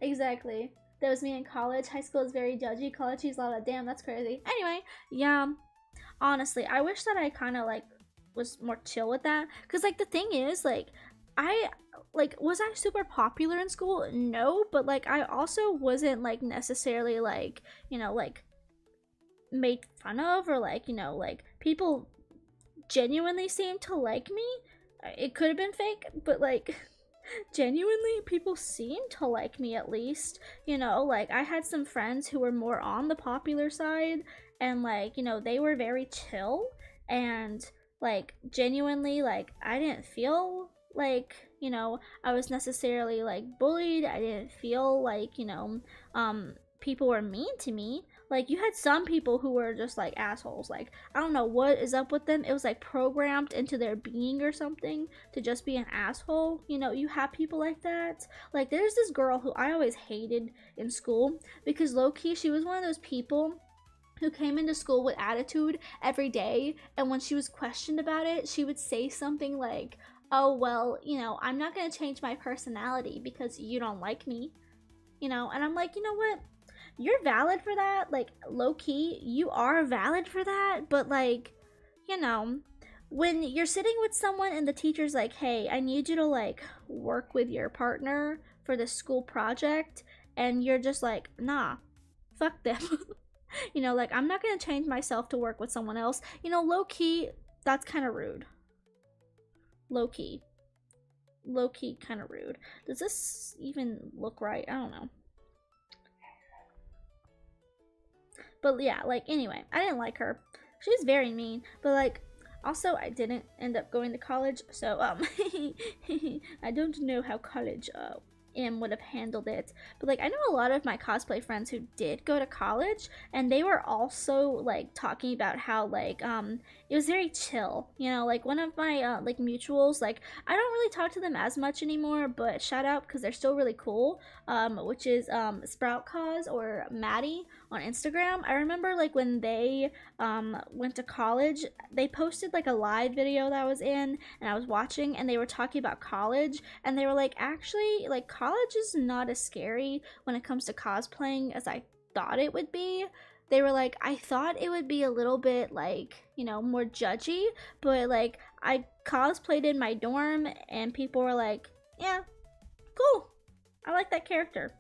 Exactly. That was me in college. High school is very judgy. College, she's a lot of damn, that's crazy. Anyway, yeah. Honestly, I wish that I kind of like was more chill with that. Because like the thing is, like, was I super popular in school? No, but like I also wasn't like necessarily like, you know, like made fun of, or like, you know, like people genuinely seemed to like me. It could have been fake, but like genuinely people seemed to like me, at least. You know, like I had some friends who were more on the popular side, and like, you know, they were very chill, and like genuinely, like I didn't feel like, you know, I was necessarily like bullied. I didn't feel like, you know, people were mean to me. Like, you had some people who were just like assholes. Like, I don't know what is up with them. It was like programmed into their being or something to just be an asshole. You know, you have people like that. Like, there's this girl who I always hated in school because low-key she was one of those people who came into school with attitude every day, and when she was questioned about it, she would say something like, oh, well, you know, I'm not gonna change my personality because you don't like me, you know. And I'm like, you know what, you're valid for that. Like, low-key, you are valid for that, but like, you know, when you're sitting with someone and the teacher's like, hey, I need you to like work with your partner for this school project, and you're just like, nah, fuck them. You know, like, I'm not gonna change myself to work with someone else. You know, low-key, that's kind of rude. Low-key. Low-key kind of rude. Does this even look right? I don't know. But yeah, like, anyway, I didn't like her. She's very mean, but like, also I didn't end up going to college, so I don't know how college would have handled it. But like, I know a lot of my cosplay friends who did go to college, and they were also like talking about how like it was very chill, you know. Like, one of my like mutuals, like, I don't really talk to them as much anymore, but shout out because they're still really cool, which is Sprout Cause, or Maddie on Instagram. I remember like when they went to college, they posted like a live video that I was in and I was watching, and they were talking about college, and they were like, actually, like, college is not as scary when it comes to cosplaying as I thought it would be. They were like, I thought it would be a little bit like, you know, more judgy, but like, I cosplayed in my dorm and people were like, yeah, cool, I like that character.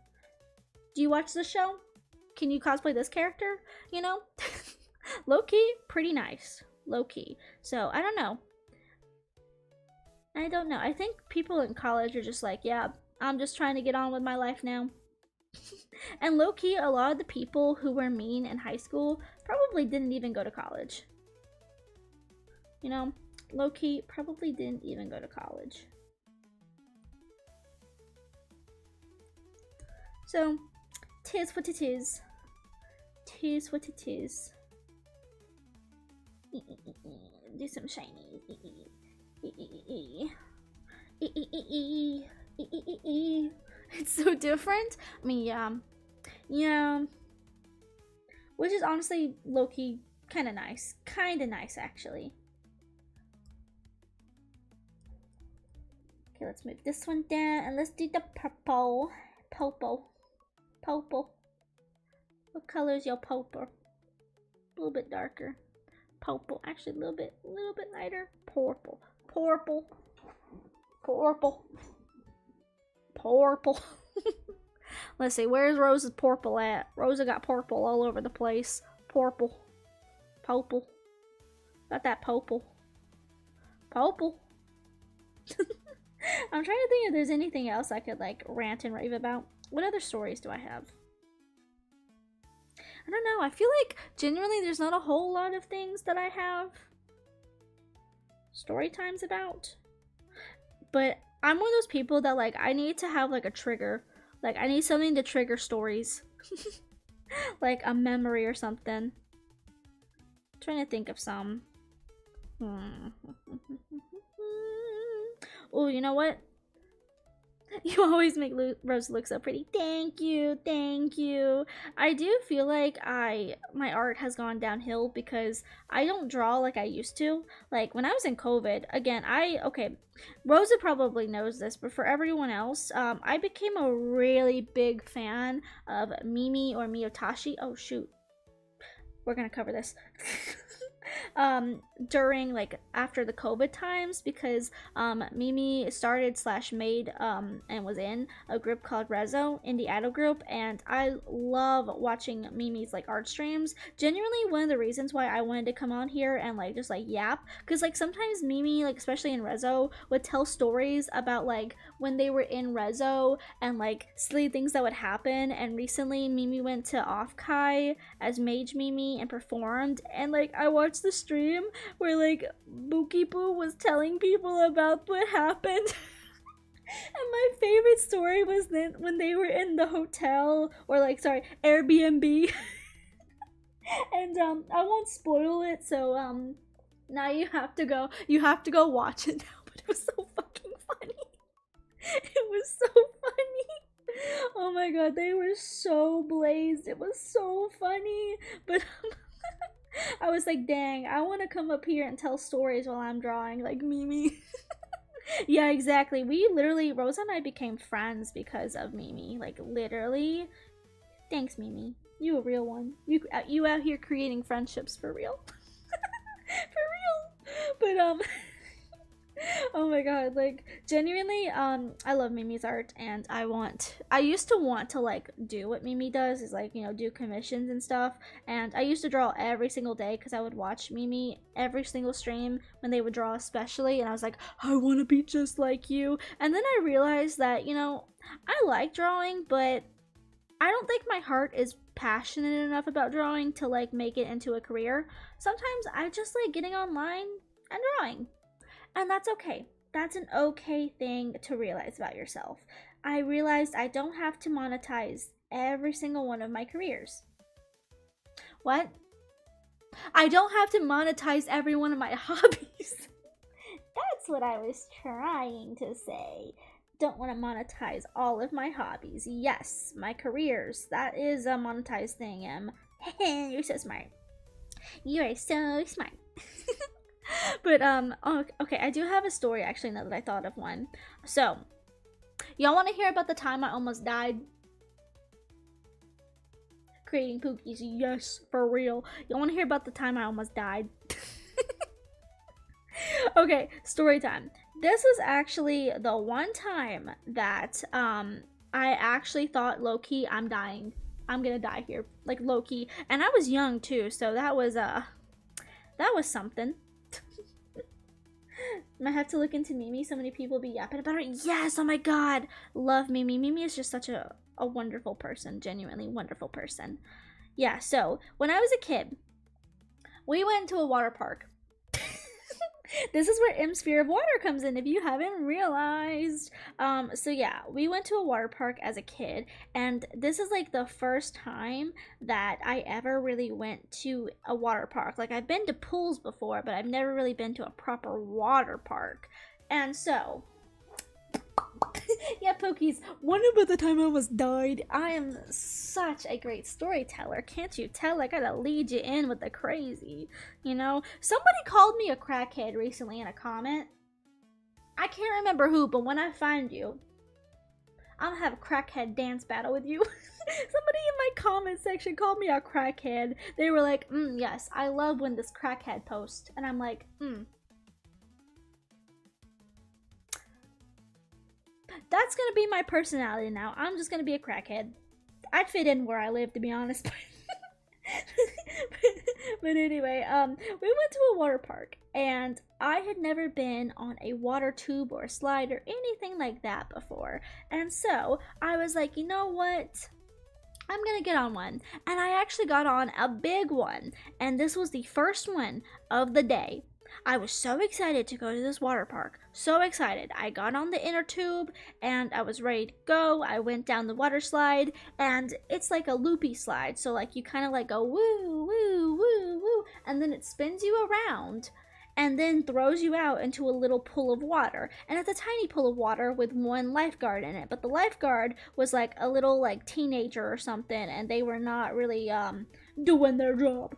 Do you watch the show? Can you cosplay this character? You know? Low-key, pretty nice. Low-key. So, I don't know. I think people in college are just like, yeah, I'm just trying to get on with my life now. And low-key, a lot of the people who were mean in high school probably didn't even go to college. You know? Low-key, probably didn't even go to college. So, tis what it is. Tis what it is. Do some shiny. It's so different. I mean, yeah. Which is honestly low-key kind of nice. Kind of nice, actually. Okay, let's move this one down, and let's do the purple. Purple. What color is your purple? A little bit darker. Purple. Actually, a little bit lighter. Purple. Purple. Purple. Purple. Let's see, where's Rosa's purple at? Rosa got purple all over the place. Purple. Purple. Got that purple. Purple. I'm trying to think if there's anything else I could like rant and rave about. What other stories do I have? I don't know. I feel like genuinely there's not a whole lot of things that I have story times about. But I'm one of those people that like I need to have like a trigger. Like I need something to trigger stories. Like a memory or something. I'm trying to think of some. Oh, you know what? You always make Rose look so pretty. Thank you, thank you. I do feel like my art has gone downhill because I don't draw like I used to. Like when I was in COVID, again, okay, Rosa probably knows this, but for everyone else, I became a really big fan of Mimi or Miyotashi. Oh shoot, we're gonna cover this. During like after the COVID times because Mimi started / made and was in a group called Rezo, indie idol group, and I love watching Mimi's like art streams. Genuinely one of the reasons why I wanted to come on here and like just like yap, because like sometimes Mimi, like especially in Rezo, would tell stories about like when they were in Rezo and like silly things that would happen. And recently Mimi went to Off-Kai as Mage Mimi and performed, and like I watched the stream where like Buki Boo was telling people about what happened. And my favorite story was then when they were in the hotel, or like sorry, Airbnb. And I won't spoil it, so now you have to go watch it now. But it was so fucking funny. It was so funny. Oh my god, they were so blazed. It was so funny. But I was like, dang, I want to come up here and tell stories while I'm drawing, like Mimi. Yeah, exactly. We literally, Rosa and I became friends because of Mimi. Like, literally. Thanks, Mimi. You a real one. You out here creating friendships for real. For real. But, oh my god, like genuinely I love Mimi's art, and I used to want to like do what Mimi does, is like, you know, do commissions and stuff. And I used to draw every single day because I would watch Mimi every single stream when they would draw, especially, and I was like, I want to be just like you. And then I realized that, you know, I like drawing, but I don't think my heart is passionate enough about drawing to like make it into a career. Sometimes I just like getting online and drawing. And that's okay. That's an okay thing to realize about yourself. I realized I don't have to monetize every single one of my careers. What? I don't have to monetize every one of my hobbies. That's what I was trying to say. Don't want to monetize all of my hobbies. Yes, my careers. That is a monetized thing. You're so smart. You are so smart. But oh, okay, I do have a story actually now that I thought of one. So y'all want to hear about the time I almost died creating Pookies? Yes, for real. Y'all want to hear about the time I almost died? Okay, story time. This was actually the one time that I actually thought, low-key, I'm dying. I'm gonna die here, like low-key. And I was young too, so that was something. I have to look into Mimi. So many people be yapping about her. Yes, oh my god, love Mimi. Mimi is just such a wonderful person, genuinely wonderful person. Yeah, so when I was a kid, we went to a water park. This is where M Sphere of Water comes in, if you haven't realized. So yeah, we went to a water park as a kid, and this is like the first time that I ever really went to a water park. Like, I've been to pools before, but I've never really been to a proper water park. And so yeah, Pokies, wonder about the time I almost died. I am such a great storyteller. Can't you tell? I gotta lead you in with the crazy, you know? Somebody called me a crackhead recently in a comment. I can't remember who, but when I find you, I'm gonna have a crackhead dance battle with you. Somebody in my comment section called me a crackhead. They were like, yes, I love when this crackhead posts. And I'm like, That's gonna be my personality now. I'm just gonna be a crackhead. I'd fit in where I live, to be honest. But anyway, we went to a water park, and I had never been on a water tube or a slide or anything like that before. And so I was like, you know what? I'm gonna get on one. And I actually got on a big one. And this was the first one of the day. I was so excited to go to this water park. So excited. I got on the inner tube and I was ready to go. I went down the water slide, and it's like a loopy slide. So like you kind of like go woo, woo, woo, woo, and then it spins you around and then throws you out into a little pool of water. And it's a tiny pool of water with one lifeguard in it. But the lifeguard was like a little like teenager or something, and they were not really doing their job.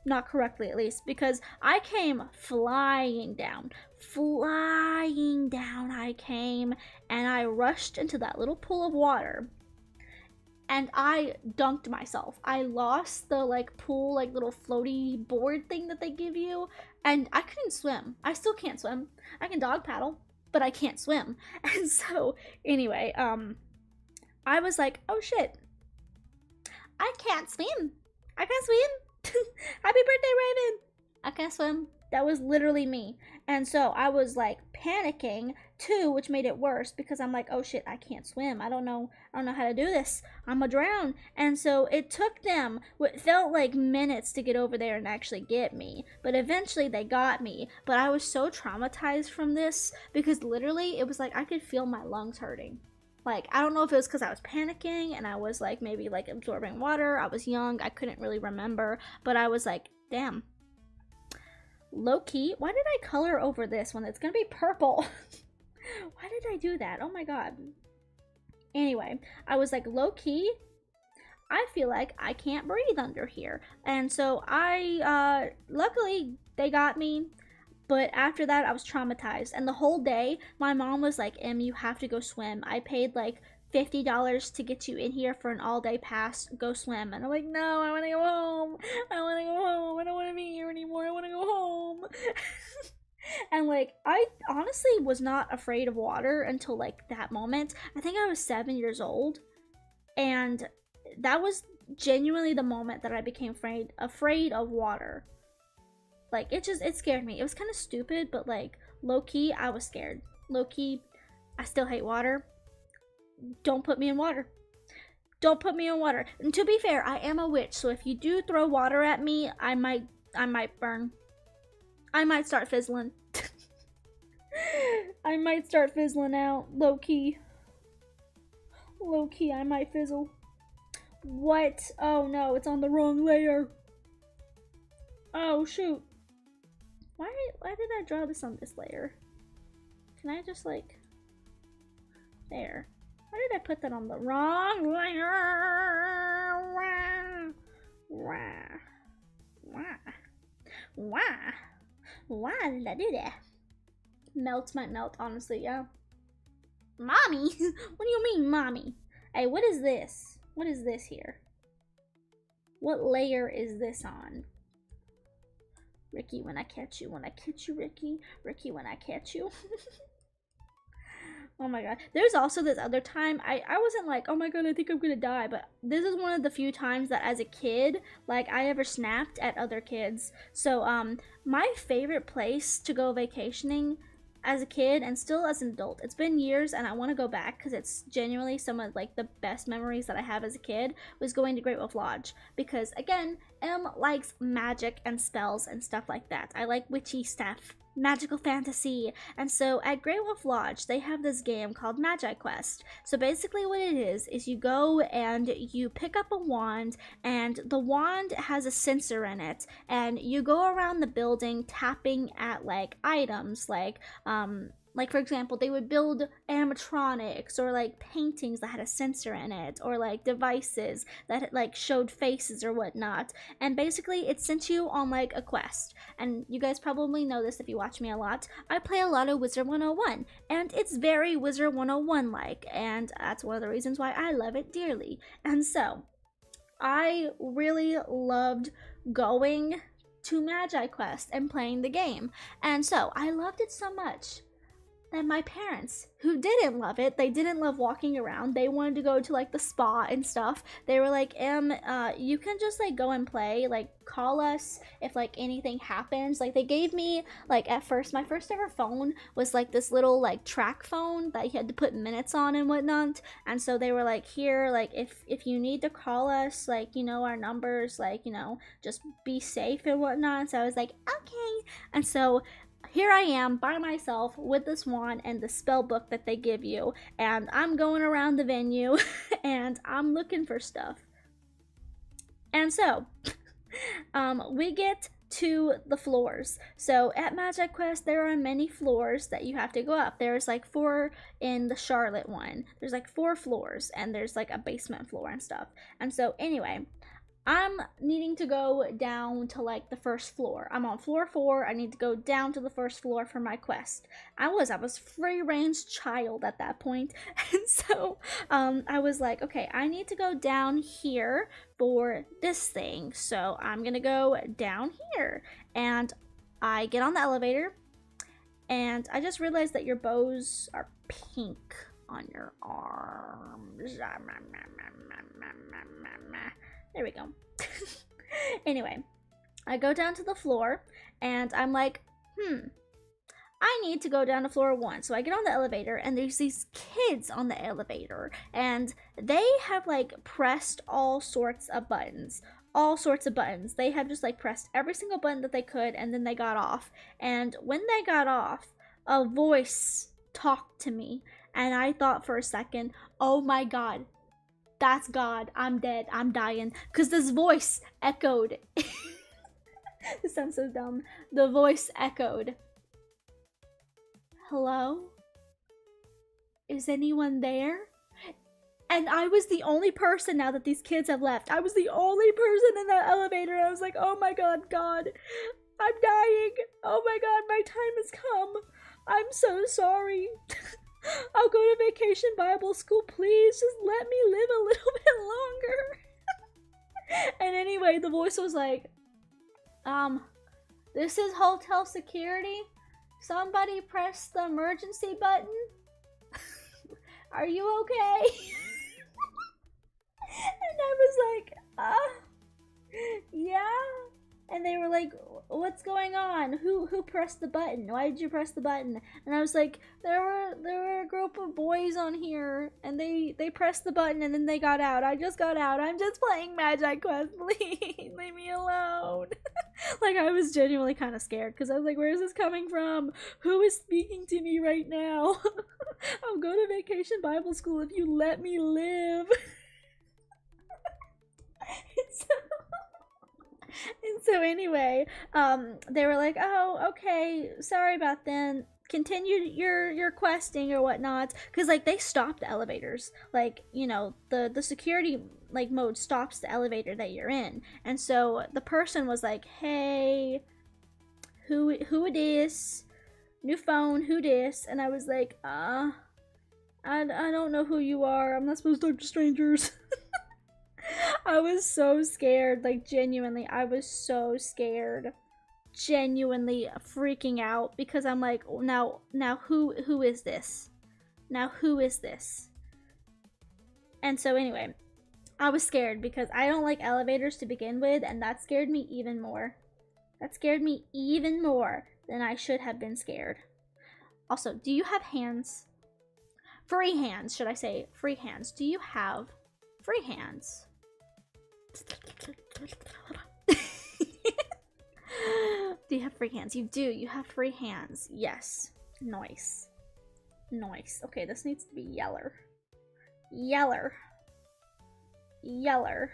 Not correctly, at least, because I came flying down I came, and I rushed into that little pool of water, and I dunked myself. I lost the like pool like little floaty board thing that they give you, and I couldn't swim. I still can't swim. I can dog paddle, but I can't swim. And so anyway, I was like, oh shit, I can't swim. I can't swim. Happy birthday, Raven! I can't swim. That was literally me. And so I was like panicking too, which made it worse because I'm like, oh shit, I can't swim. I don't know how to do this. I'm gonna drown. And so it took them what felt like minutes to get over there and actually get me. But eventually they got me. But I was so traumatized from this because literally it was like I could feel my lungs hurting. Like, I don't know if it was because I was panicking and I was like maybe like absorbing water. I was young. I couldn't really remember. But I was like, damn. Low key, why did I color over this one? It's gonna be purple. Why did I do that? Oh my god. Anyway, I was like, low key, I feel like I can't breathe under here. And so luckily they got me. But after that, I was traumatized. And the whole day, my mom was like, Em, you have to go swim. I paid like $50 to get you in here for an all-day pass. Go swim. And I'm like, no, I want to go home. I want to go home. I don't want to be here anymore. I want to go home. And like, I honestly was not afraid of water until like that moment. I think I was 7 years old. And that was genuinely the moment that I became afraid of water. Like, it scared me. It was kind of stupid, but like, low-key, I was scared. Low-key, I still hate water. Don't put me in water. Don't put me in water. And to be fair, I am a witch, so if you do throw water at me, I might burn. I might start fizzling. I might start fizzling out. Low-key. Low-key, I might fizzle. What? Oh no, it's on the wrong layer. Oh shoot. Why did I draw this on this layer? Can I just like... There. Why did I put that on the wrong layer? Why did I do that? Melt might melt, honestly, yeah. Mommy? What do you mean, mommy? Hey, what is this? What is this here? What layer is this on? Ricky, when I catch you, Ricky. Ricky, when I catch you. Oh my god. There's also this other time, I wasn't like, oh my god, I think I'm gonna die, but this is one of the few times that as a kid, like, I ever snapped at other kids. So, my favorite place to go vacationing as a kid and still as an adult, it's been years and I want to go back because it's genuinely some of like the best memories that I have as a kid, was going to Great Wolf Lodge, because again, Em likes magic and spells and stuff like that. I like witchy stuff, magical fantasy. And so at Great Wolf Lodge they have this game called Magi Quest. So basically what it is you go and you pick up a wand, and the wand has a sensor in it, and you go around the building tapping at like items like Like, for example, they would build animatronics or like paintings that had a sensor in it, or like devices that like showed faces or whatnot. And basically, it sent you on like a quest. And you guys probably know this if you watch me a lot. I play a lot of Wizard 101, and it's very Wizard 101 like. And that's one of the reasons why I love it dearly. And so, I really loved going to Magi Quest and playing the game. And so, I loved it so much and my parents, who didn't love it, they didn't love walking around. They wanted to go to like the spa and stuff. They were like, you can just like go and play, like call us if like anything happens. Like they gave me like at first, my first ever phone was like this little like track phone that you had to put minutes on and whatnot. And so they were like, here, like if you need to call us, like, you know, our numbers, like, you know, just be safe and whatnot. So I was like, okay. And so here I am by myself with this wand and the spell book that they give you, and I'm going around the venue and I'm looking for stuff. And so, we get to the floors. So at Magic Quest, there are many floors that you have to go up. There's like 4 in the Charlotte one. There's like 4 floors, and there's like a basement floor and stuff. And so anyway, I'm needing to go down to like the first floor. I'm on floor 4. I need to go down to the first floor for my quest. I was free range child at that point. And so I was like, okay, I need to go down here for this thing. So I'm gonna go down here. And I get on the elevator, and I just realized that your bows are pink on your arms. There we go. Anyway, I go down to the floor, and I'm like, I need to go down to floor 1. So I get on the elevator, and there's these kids on the elevator, and they have like pressed all sorts of buttons. All sorts of buttons. They have just like pressed every single button that they could, and then they got off. And when they got off, a voice talked to me, and I thought for a second, oh my god, that's God. I'm dead. I'm dying. Because this voice echoed. This sounds so dumb. The voice echoed. Hello? Is anyone there? And I was the only person now that these kids have left. I was the only person in that elevator. I was like, oh my god, God. I'm dying. Oh my god, my time has come. I'm so sorry. I'll go to vacation Bible school, please. Just let me live a little bit longer. And anyway, the voice was like, this is hotel security. Somebody press the emergency button. Are you okay? And I was like, yeah. And they were like, what's going on? Who pressed the button? Why did you press the button? And I was like, there were a group of boys on here, and they pressed the button and then they got out. I just got out. I'm just playing Magic Quest. Please leave me alone. Like, I was genuinely kind of scared because I was like, where is this coming from? Who is speaking to me right now? I'll go to vacation Bible school if you let me live. And so anyway, they were like, oh, okay, sorry about that. Continue your questing or whatnot, because like they stopped the elevators, like, you know, the security like mode stops the elevator that you're in. And so the person was like, hey, who it is, new phone, who this? And I was like, I don't know who you are. I'm not supposed to talk to strangers. I was so scared, like genuinely, I was so scared, genuinely freaking out, because I'm like, now who is this? Now who is this? And so anyway, I was scared because I don't like elevators to begin with, and that scared me even more. That scared me even more than I should have been scared. Also, do you have hands? Free hands, should I say, free hands. Do you have free hands? Do you have free hands? You do. You have free hands. Yes. Nice. Nice. Okay, this needs to be yeller. Yeller. Yeller.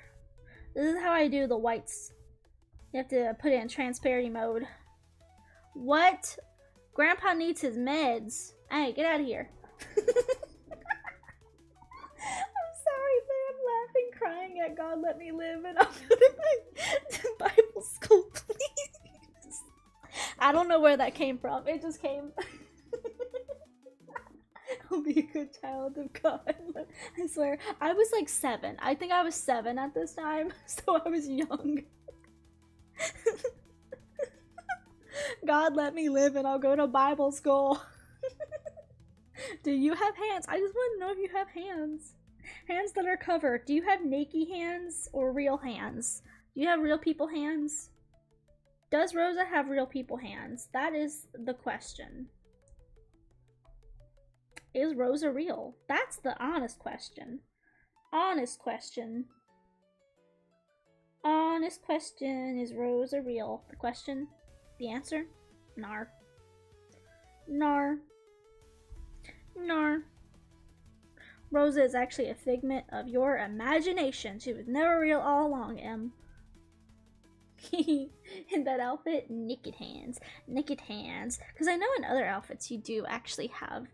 This is how I do the whites. You have to put it in transparency mode. What Grandpa needs his meds. Hey, get out of here. I'm sorry, but I'm laughing, crying at God Let Me Live, and I'm to Bible school, please. I don't know where that came from. It just came. I'll be a good child of God. I swear. I was like 7. I think I was 7 at this time, so I was young. God let me live and I'll go to Bible school. Do you have hands? I just want to know if you have hands. Hands that are covered. Do you have naked hands or real hands? Do you have real people hands? Does Rosa have real people hands? That is the question. Is Rosa real? That's the honest question. Honest question. Honest question. Is Rosa real? The question? The answer? Nar. Nar. Nar. Rosa is actually a figment of your imagination. She was never real all along, Em. In that outfit, naked hands. Naked hands. Because I know in other outfits you do actually have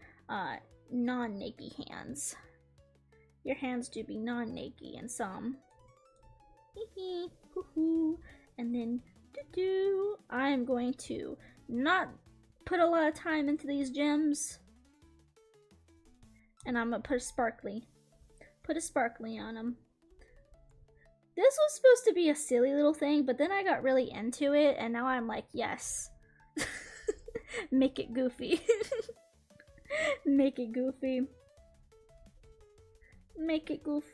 non-naked hands. Your hands do be non-naked in some. And then I am going to not put a lot of time into these gems. And I'm gonna put a sparkly. Put a sparkly on them. This was supposed to be a silly little thing, but then I got really into it, and now I'm like, yes. Make it goofy. Make it goofy. Make it goof.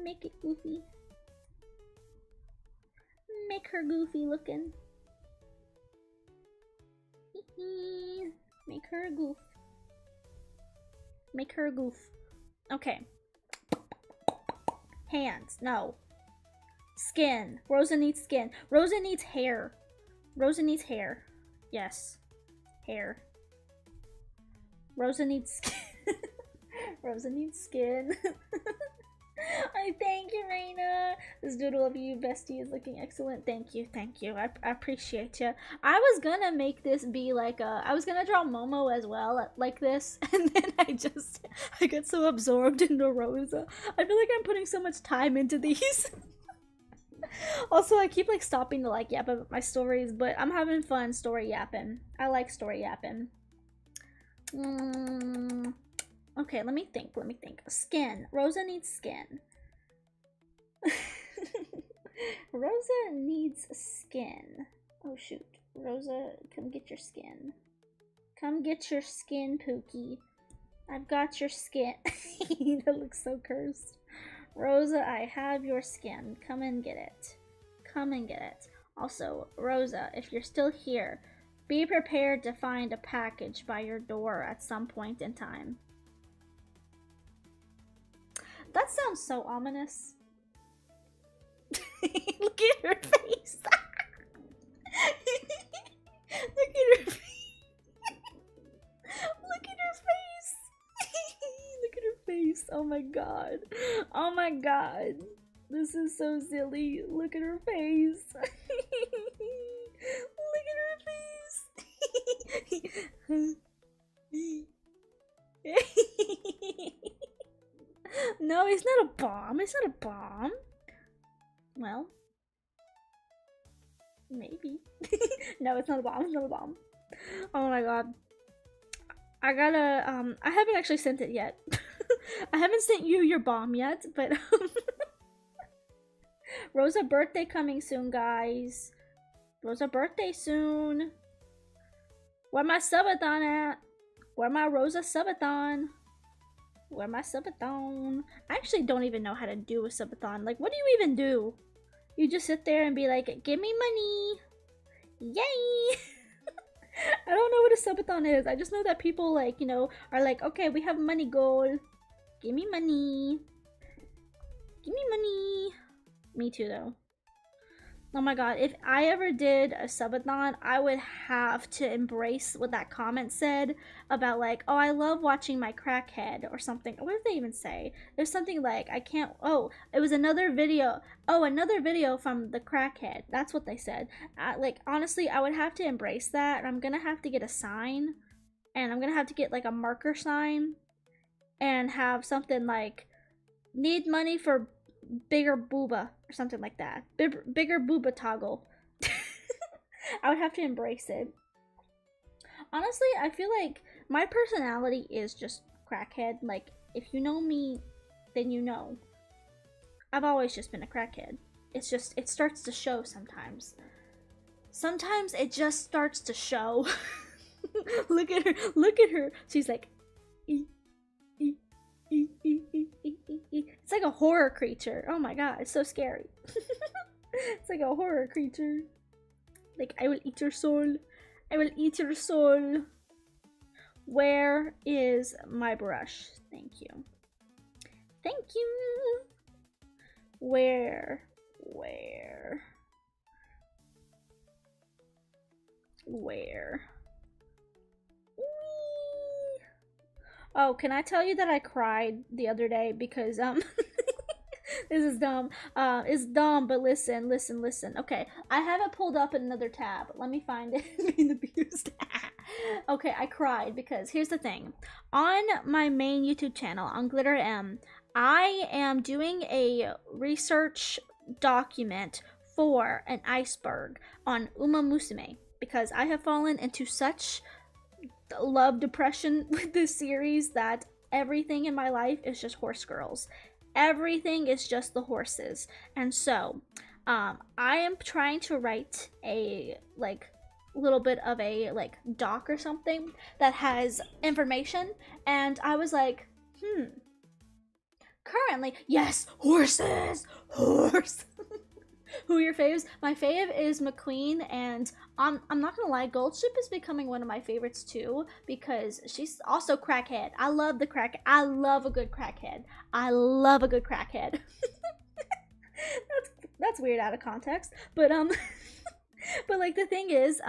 Make it goofy. Make her goofy looking. Make her a goof. Make her a goof. Okay. Hands. No. Skin. Rosa needs skin. Rosa needs hair. Rosa needs hair. Yes. Hair. Rosa needs skin. Rosa needs skin. I thank you, Raina. This doodle of you, bestie, is looking excellent. Thank you, thank you. I appreciate you. I was gonna make this be like a. I was gonna draw Momo as well, like this, and then I get so absorbed into Rosa. I feel like I'm putting so much time into these. Also, I keep like stopping to like yap about my stories, but I'm having fun story yapping. I like story yapping. Okay, let me think. Skin. Rosa needs skin. Rosa needs skin. Oh shoot. Rosa, come get your skin. Come get your skin, Pookie. I've got your skin. That looks so cursed. Rosa, I have your skin. Come and get it. Come and get it. Also, Rosa, if you're still here, be prepared to find a package by your door at some point in time. That sounds so ominous. Look at her face. Look at her face. Look at her face. Look at her face. Oh my god. Oh my god. This is so silly. Look at her face. Look at her face. No, it's not a bomb. It's not a bomb. Well, maybe. No, it's not a bomb. It's not a bomb. Oh my god. I gotta, I haven't actually sent it yet. I haven't sent you your bomb yet, but Rosa birthday coming soon, guys. Rosa birthday soon. Where my subathon at? Where my Rosa subathon? Where my subathon? I actually don't even know how to do a subathon. Like, what do you even do? You just sit there and be like, give me money. Yay! I don't know what a subathon is. I just know that people, like, you know, are like, okay, we have money goal. Give me money. Give me money. Me too, though. Oh my god, if I ever did a subathon, I would have to embrace what that comment said about like, oh, I love watching my crackhead or something. What did they even say? There's something like, I can't, oh, it was another video. Oh, another video from the crackhead. That's what they said. Like, honestly, I would have to embrace that. And I'm gonna have to get a sign. And I'm gonna have to get like a marker sign. And have something like, need money for bigger booba or something like that. Bigger booba toggle. I would have to embrace it. Honestly, I feel like my personality is just crackhead. Like, if you know me, then you know. I've always just been a crackhead. It's just, it starts to show sometimes. Sometimes it just starts to show. Look at her, look at her. She's like, it's like a horror creature. Oh my god, it's so scary. It's like a horror creature. Like, I will eat your soul. I will eat your soul. Where is my brush? Thank you. Thank you. Where? Oh, can I tell you that I cried the other day because this is dumb. It's dumb, but listen. Okay, I have it pulled up in another tab. Let me find it. Being abused. Okay, I cried because here's the thing. On my main YouTube channel, on Glitter M, I am doing a research document for an iceberg on Uma Musume because I have fallen into such love depression with this series that everything in my life is just horse girls. Everything is just the horses. And so I am trying to write a like little bit of a like doc or something that has information, and I was like, currently, yes, horses. Who are your faves? My fave is McQueen, and I'm not gonna lie, Goldship is becoming one of my favorites too because she's also crackhead. I love the crack. I love a good crackhead. I love a good crackhead. That's weird out of context, but but like the thing is,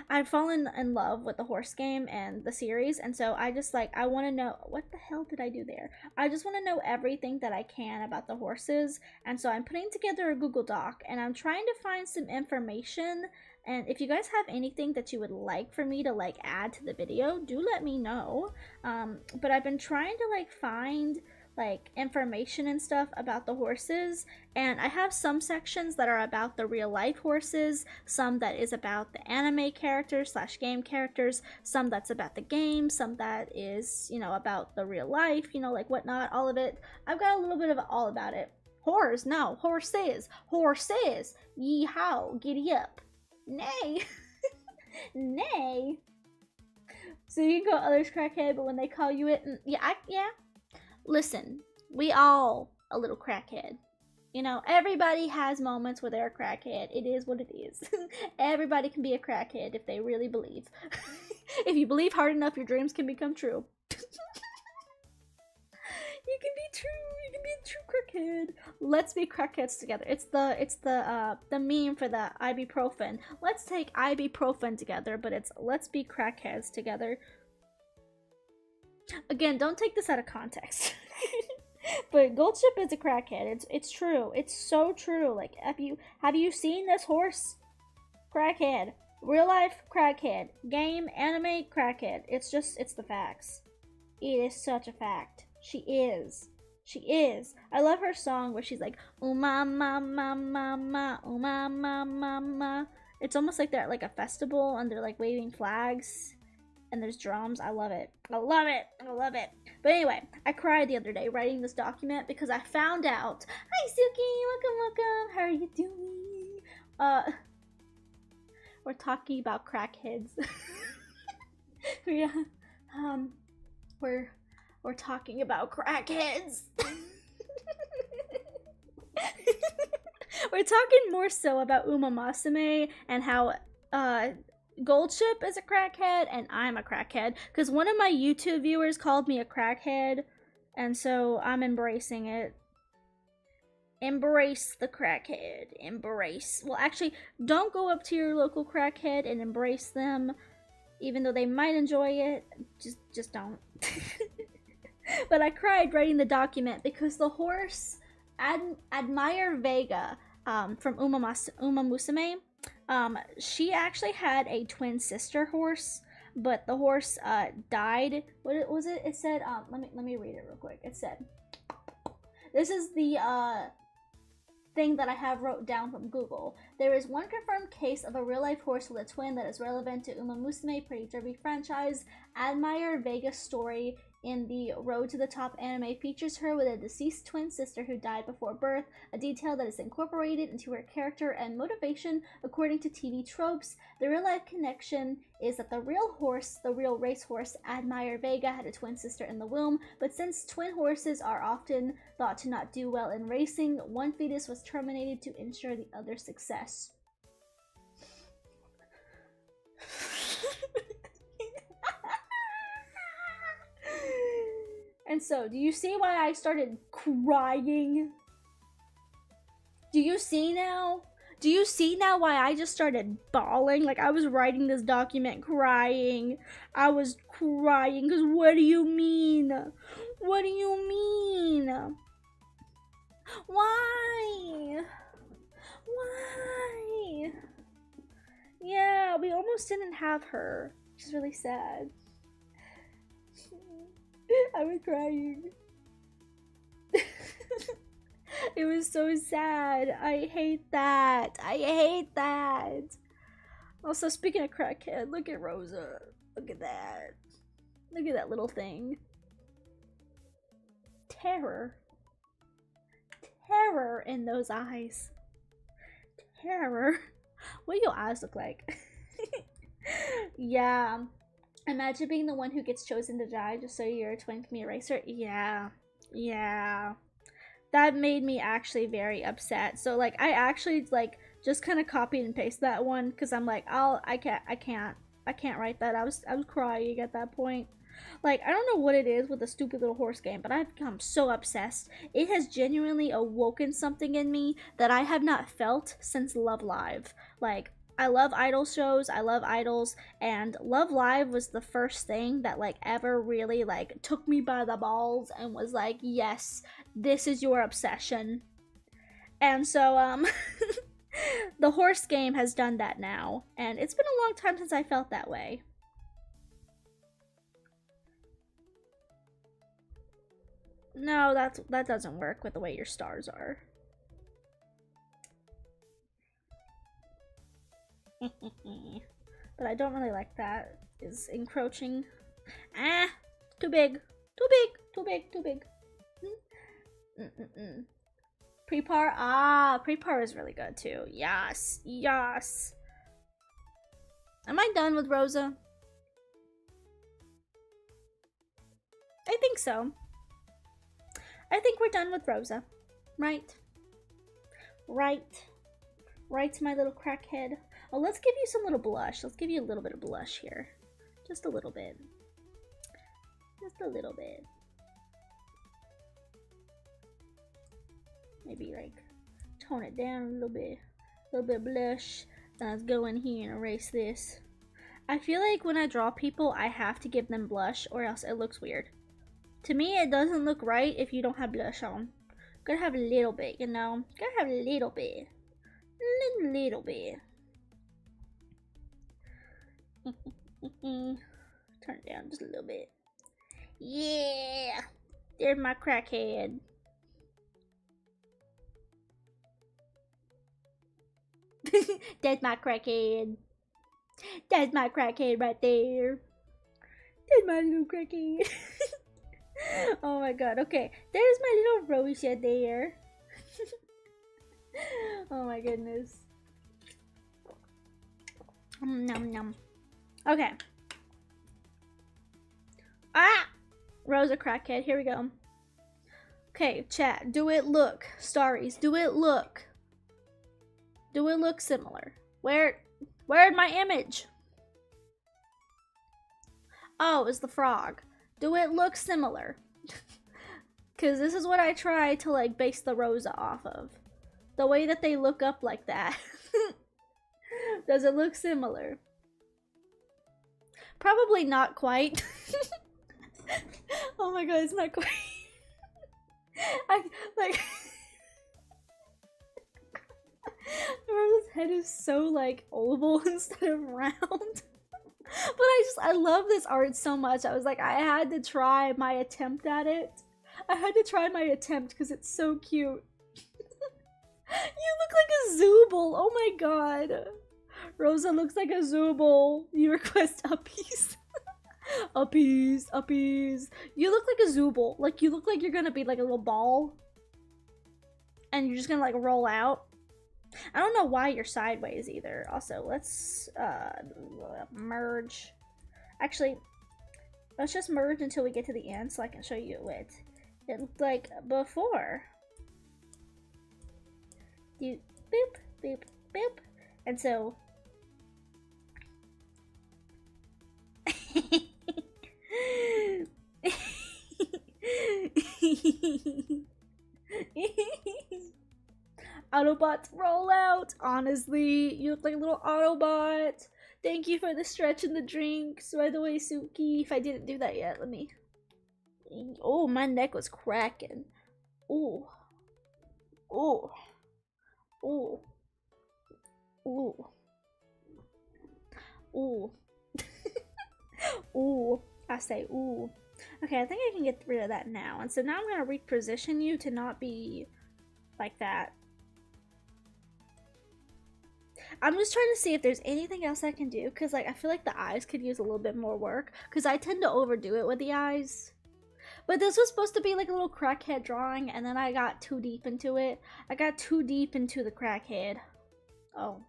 I've fallen in love with the horse game and the series, and so I just like I want to know what the hell did I do there. I just want to know everything that I can about the horses, and so I'm putting together a Google Doc, and I'm trying to find some information. And if you guys have anything that you would like for me to like add to the video, do let me know. But I've been trying to like find like information and stuff about the horses, and I have some sections that are about the real life horses, some that is about the anime characters slash game characters, some that's about the game, some that is, you know, about the real life, you know, like whatnot, all of it. I've got a little bit of all about it. Horse, no, horses, yeehaw, giddy up, nay. Nay. So you can call others crackhead, but when they call you it, yeah. Listen, we all a little crackhead. You know, everybody has moments where they're a crackhead. It is what it is. Everybody can be a crackhead if they really believe. If you believe hard enough, your dreams can become true. You can be true. You can be a true crackhead. Let's be crackheads together. It's the meme for the ibuprofen. Let's take ibuprofen together, but it's let's be crackheads together. Again, don't take this out of context. But Goldship is a crackhead. It's true. It's so true. Like, have you seen this horse? Crackhead. Real life crackhead. Game, anime, crackhead. It's the facts. It is such a fact. She is. I love her song where she's like, ma ma ma ma ma, ma ma ma ma. It's almost like they're at like a festival and they're like waving flags. And there's drums. I love it. But anyway, I cried the other day writing this document because I found out. Hi Suki, welcome. How are you doing? We're talking about crackheads. Yeah. We're talking about crackheads. We're talking more so about Uma Musume and how Goldship is a crackhead and I'm a crackhead because one of my YouTube viewers called me a crackhead, and so I'm embracing it. Embrace the crackhead. Embrace. Well, actually, don't go up to your local crackhead and embrace them, even though they might enjoy it. Just don't. But I cried writing the document because the horse, Admire Vega, from Uma Musume, she actually had a twin sister horse, but the horse died. What was it? It said, let me read it real quick. It said, this is the thing that I have wrote down from Google. There is one confirmed case of a real-life horse with a twin that is relevant to Uma Musume Pretty Derby franchise. Admire Vega's story in the Road to the Top anime features her with a deceased twin sister who died before birth, a detail that is incorporated into her character and motivation according to TV tropes. The real-life connection is that the real horse, the real racehorse, Admire Vega, had a twin sister in the womb, but since twin horses are often thought to not do well in racing, one fetus was terminated to ensure the other's success. And so, do you see why I started crying? Do you see now? Do you see now why I just started bawling? Like, I was writing this document crying. I was crying because what do you mean? What do you mean? Why? Why? Yeah, we almost didn't have her, which is really sad. I was crying. It was so sad. I hate that. I hate that. Also, speaking of crackhead, look at Rosa. Look at that. Look at that little thing. Terror. Terror in those eyes. Terror. What do your eyes look like? Yeah. Imagine being the one who gets chosen to die just so your twin can be a racer. Yeah. Yeah. That made me actually very upset. So like I actually like just kind of copied and pasted that one because I'm like, I can't write that. I was crying at that point. Like, I don't know what it is with the stupid little horse game, but I've become so obsessed. It has genuinely awoken something in me that I have not felt since Love Live. Like, I love idol shows, I love idols, and Love Live was the first thing that like ever really like took me by the balls and was like, yes, this is your obsession. And so the horse game has done that now, and it's been a long time since I felt that way. No, that doesn't work with the way your stars are. But I don't really like that. Is encroaching. Ah, too big. Too big. Too big. Too big. Prepar. Ah, Prepar is really good too. Yes. Yes. Am I done with Rosa? I think so. I think we're done with Rosa. Right? Right. Right, my little crackhead. Oh, let's give you some little blush. Let's give you a little bit of blush here. Just a little bit. Just a little bit. Maybe like tone it down a little bit. A little bit of blush. Then let's go in here and erase this. I feel like when I draw people, I have to give them blush or else it looks weird. To me, it doesn't look right if you don't have blush on. Gotta have a little bit, you know? Gotta have a little bit. Little bit. Turn it down just a little bit. Yeah! There's my crackhead. That's my crackhead. That's my crackhead right there. That's my little crackhead. Oh my god, okay. There's my little Rosa there. Oh my goodness. Nom nom. Okay. Ah! Rosa crackhead, here we go. Okay, chat. Do it look? Starries, do it look? Do it look similar? Where'd my image? Oh, it was the frog. Do it look similar? Because this is what I try to like base the Rosa off of. The way that they look up like that. Does it look similar? Probably not quite. Oh my god, it's not quite. I like Rosa's head is so like oval instead of round. But I love this art so much. I was like, I had to try my attempt at it. I had to try my attempt because it's so cute. You look like a Zooble. Oh my god. Rosa looks like a Zooble. You request uppies. Uppies, uppies. You look like a Zooble. Like, you look like you're gonna be like a little ball. And you're just gonna like roll out. I don't know why you're sideways either. Also, let's merge. Actually, let's just merge until we get to the end so I can show you what it looked like before. You boop, boop, boop. And so Autobots roll out. Honestly, you look like a little Autobot. Thank you for the stretch and the drinks. By the way, Suki, if I didn't do that yet, let me. Oh, my neck was cracking. Ooh. Ooh. Ooh. Ooh. Ooh. Ooh. I say ooh. Okay, I think I can get rid of that now. And so now I'm gonna reposition you to not be like that. I'm just trying to see if there's anything else I can do, because like I feel like the eyes could use a little bit more work, because I tend to overdo it with the eyes. But this was supposed to be like a little crackhead drawing, and then I got too deep into it. I got too deep into the crackhead. Oh.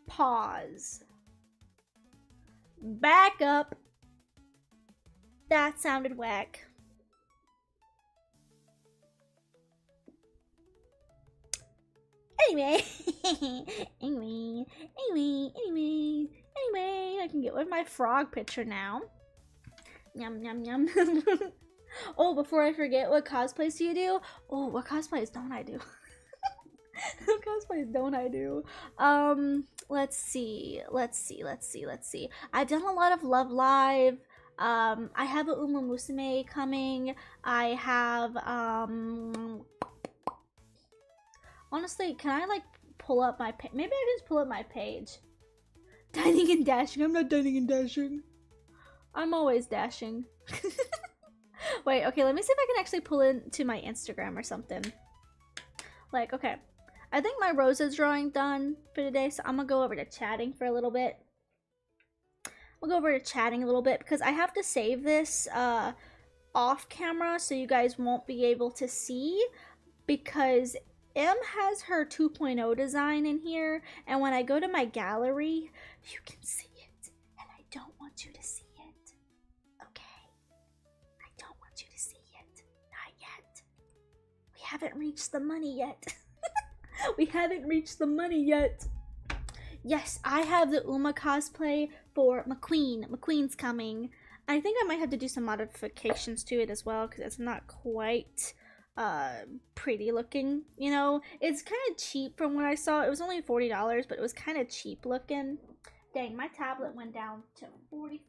Pause. Back up. That sounded whack. Anyway, anyway, I can get with my frog picture now. Yum, yum, yum. Oh, before I forget, what cosplays do you do? Oh, what cosplays don't I do? What cosplays don't I do? Let's see. I've done a lot of Love Live. I have a Uma Musume coming. I have, honestly, can I like pull up my page? Maybe I just pull up my page. Dining and dashing. I'm not dining and dashing. I'm always dashing. Wait, okay, let me see if I can actually pull into my Instagram or something. Like, okay. I think my Rosa's drawing done for today, so I'm gonna go over to chatting for a little bit. We'll go over to chatting a little bit because I have to save this off camera so you guys won't be able to see, because M has her 2.0 design in here, and when I go to my gallery, you can see it, and I don't want you to see it. Okay? I don't want you to see it. Not yet. We haven't reached the money yet. We haven't reached the money yet. Yes, I have the Uma cosplay for McQueen. McQueen's coming. I think I might have to do some modifications to it as well, because it's not quite pretty looking, you know. It's kind of cheap from what I saw. It was only $40, but it was kind of cheap looking. Dang, my tablet went down to 45%.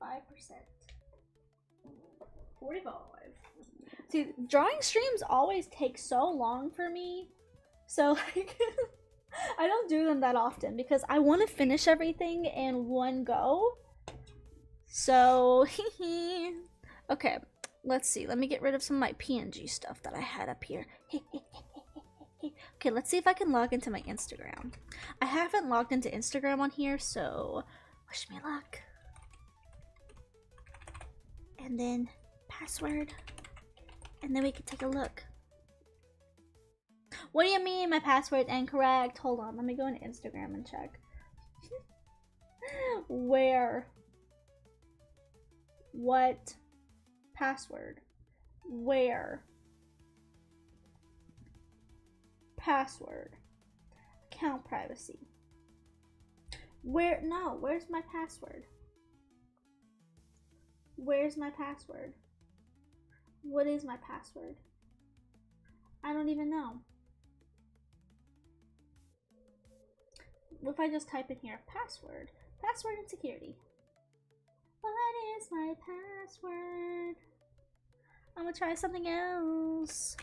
45. See, drawing streams always take so long for me, so like I don't do them that often because I want to finish everything in one go. So okay, let's see. Let me get rid of some of my PNG stuff that I had up here. Okay, let's see if I can log into my Instagram. I haven't logged into Instagram on here, so wish me luck. And then password. And then we can take a look. What do you mean my password's incorrect? Hold on, let me go into Instagram and check. Where? What? Password? Where? Password. Account privacy. Where? No, where's my password? Where's my password? What is my password? I don't even know. What if I just type in here, password? Password and security. What is my password? I'm gonna try something else.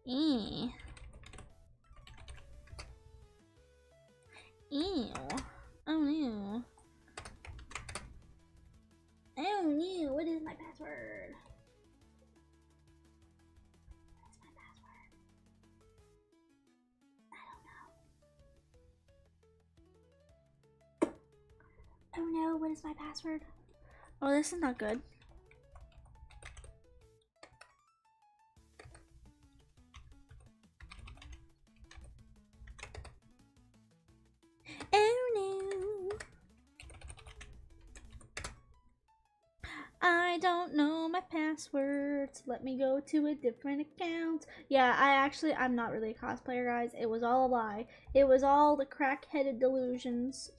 Ew. Ew. Oh no. Oh no, what is my password? What's my password? I don't know. Oh no, what is my password? Oh, this is not good. Oh no. I don't know my passwords. Let me go to a different account. Yeah, I'm not really a cosplayer, guys. It was all a lie. It was all the crack-headed delusions.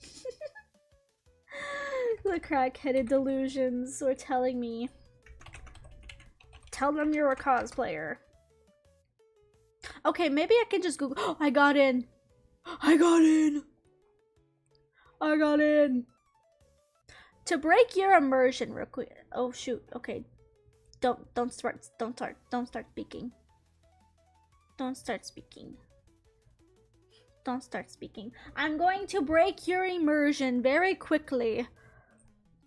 The crack-headed delusions were telling me. Tell them you're a cosplayer. Okay, maybe I can just Google. Oh, I got in. I got in. I got in. To break your immersion real quick. Oh shoot. Okay. Don't start speaking. Don't start speaking. Don't start speaking. I'm going to break your immersion very quickly.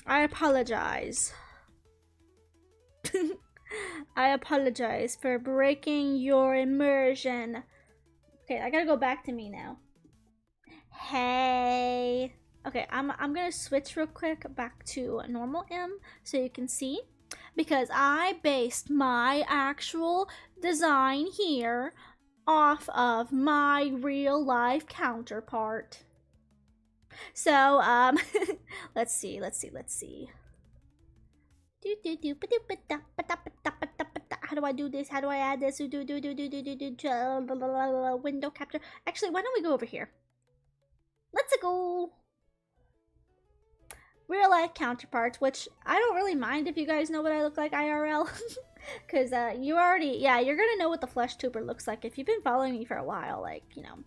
I apologize. I apologize for breaking your immersion. Okay, I gotta go back to me now. Hey. Okay, I'm gonna switch real quick back to normal M so you can see, because I based my actual design here off of my real life counterpart. So let's see. How do I do this? How do I add this? Window capture. Actually, why don't we go over here? Let's go. Real life counterparts, which I don't really mind if you guys know what I look like IRL. Because you're gonna know what the flesh tuber looks like if you've been following me for a while. Like, you know,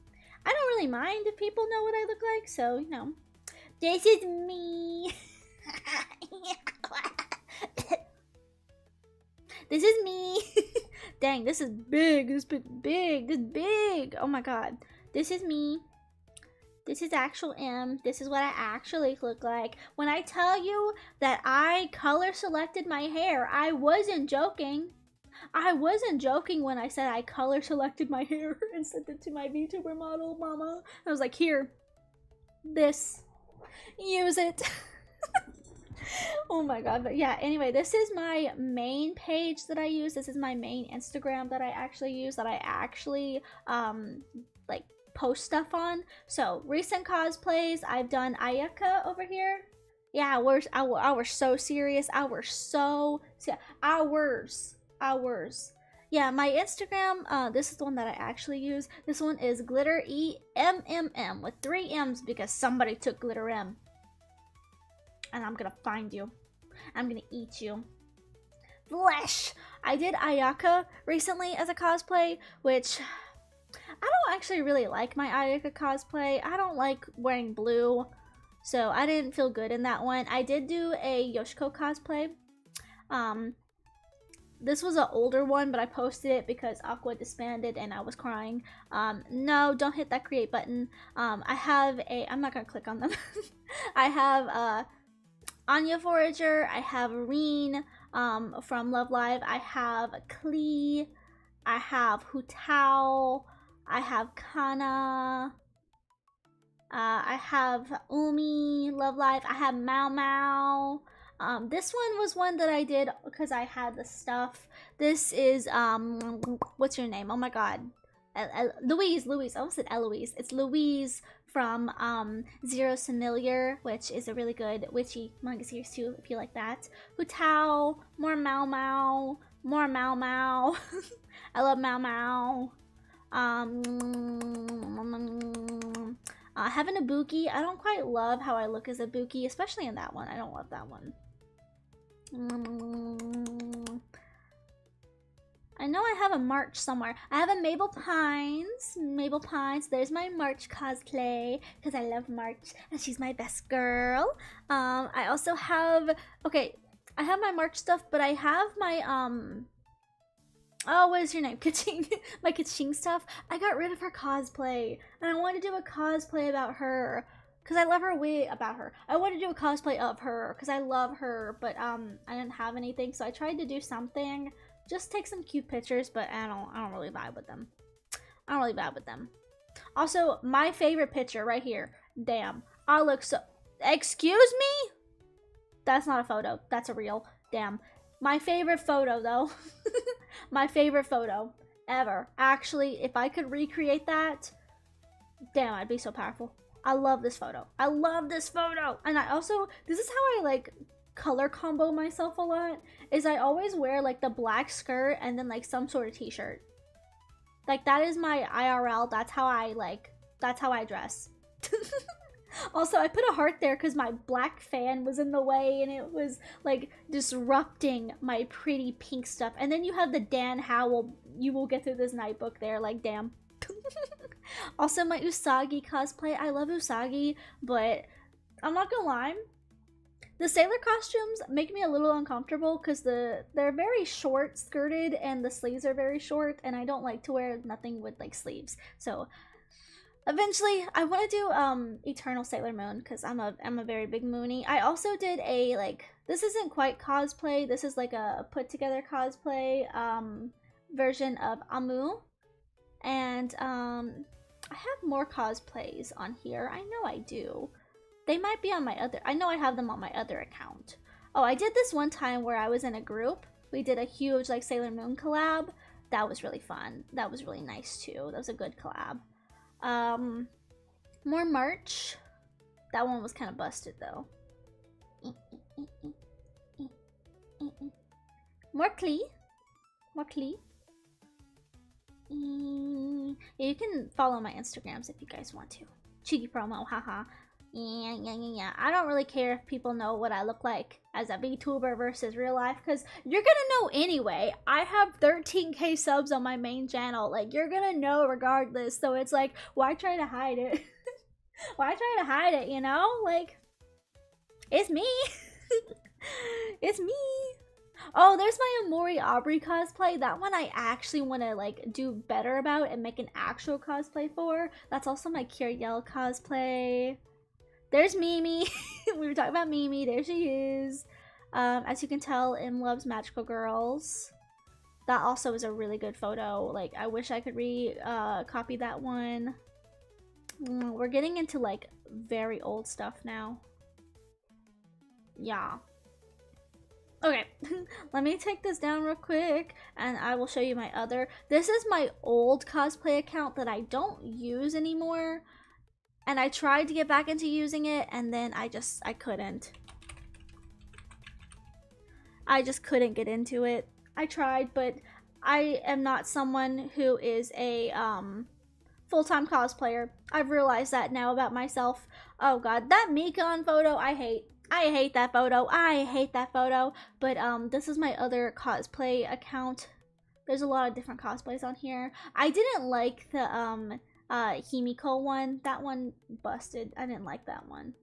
I don't really mind if people know what I look like, so, you know. This is me. This is me. Dang, this is big. This is big. This is big. Oh my god. This is me. This is actual M. This is what I actually look like. When I tell you that I color selected my hair, I wasn't joking. I wasn't joking when I said I color selected my hair and sent it to my VTuber model, mama. I was like, here, this, use it. Oh my god. But yeah, anyway, this is my main page that I use. This is my main Instagram that I actually use, that I actually like post stuff on. So recent cosplays, I've done Ayaka over here. Yeah, we're so serious. Hours. Yeah, my Instagram, this is the one that I actually use. This one is glitter EMMM with 3 M's because somebody took glitter M. And I'm gonna find you. I'm gonna eat you. Flesh! I did Ayaka recently as a cosplay, which I don't actually really like my Ayaka cosplay. I don't like wearing blue, so I didn't feel good in that one. I did do a Yoshiko cosplay. This was an older one, but I posted it because Aqua disbanded and I was crying. No, don't hit that create button. I'm not gonna click on them. I have Anya Forager, I have Reen from Love Live, I have Klee, I have Hutao, I have Kana, I have Umi, Love Live, I have Mao Mao. This one was one that I did because I had the stuff. This is, what's your name? Oh my god. Louise. I almost said Eloise. It's Louise from Zero Familiar, which is a really good witchy manga series too, if you like that. Hutao, more Mao Mao, more Mao Mao. I love Mao Mao. Having a Buki, I don't quite love how I look as a Buki, especially in that one. I don't love that one. I know I have a March somewhere. I have a Mabel Pines. Mabel Pines. There's my March cosplay because I love March and she's my best girl. I also have, okay, I have my March stuff, but I have my oh, what is your name? Kaching. My Kaching stuff. I got rid of her cosplay and I want to do a cosplay about her because I love her way about her. I want to do a cosplay of her because I love her, but I didn't have anything, so I tried to do something. Just take some cute pictures, but I don't really vibe with them. I don't really vibe with them. Also, my favorite picture right here. Damn, I look so. Excuse me? That's not a photo. That's a reel. Damn. My favorite photo though. My favorite photo ever. Actually, if I could recreate that, damn, I'd be so powerful. I love this photo. I love this photo. And I also, this is how I like color combo myself a lot, is I always wear like the black skirt and then like some sort of t-shirt. Like that is my IRL. That's how I dress. Also, I put a heart there because my black fan was in the way and it was like disrupting my pretty pink stuff. And then you have the Dan Howell, you will get through this night book there, like damn. Also my Usagi cosplay. I love Usagi, but I'm not gonna lie, the sailor costumes make me a little uncomfortable because they're very short skirted and the sleeves are very short, and I don't like to wear nothing with like sleeves. So eventually I want to do Eternal Sailor Moon because I'm a very big Moonie. I also did a like, this isn't quite cosplay, this is like a put together cosplay version of Amu, and I have more cosplays on here. I know I do. They might be on my other, I know I have them on my other account. Oh, I did this one time where I was in a group. We did a huge like Sailor Moon collab. That was really fun. That was really nice too. That was a good collab. More March. That one was kind of busted though. More Klee. More Klee. Yeah, you can follow my Instagrams if you guys want to. Cheeky promo, haha. Yeah. I don't really care if people know what I look like as a VTuber versus real life, because you're gonna know anyway. I have 13k subs on my main channel. Like, you're gonna know regardless. So it's like, why try to hide it? Why try to hide it, you know? Like, it's me. It's me. Oh, there's my Amori Aubrey cosplay. That one I actually want to like do better about and make an actual cosplay for. That's also my Kyriel cosplay. There's Mimi. We were talking about Mimi. There she is. As you can tell, Im loves magical girls. That also is a really good photo. Like, I wish I could copy that one. We're getting into like very old stuff now. Yeah. Okay, let me take this down real quick and I will show you my other. This is my old cosplay account that I don't use anymore. And I tried to get back into using it and then I couldn't. I just couldn't get into it. I tried, but I am not someone who is a full-time cosplayer. I've realized that now about myself. Oh god, that Mikon photo I hate. I hate that photo. I hate that photo. But this is my other cosplay account. There's a lot of different cosplays on here. I didn't like the Himiko one. That one busted. I didn't like that one.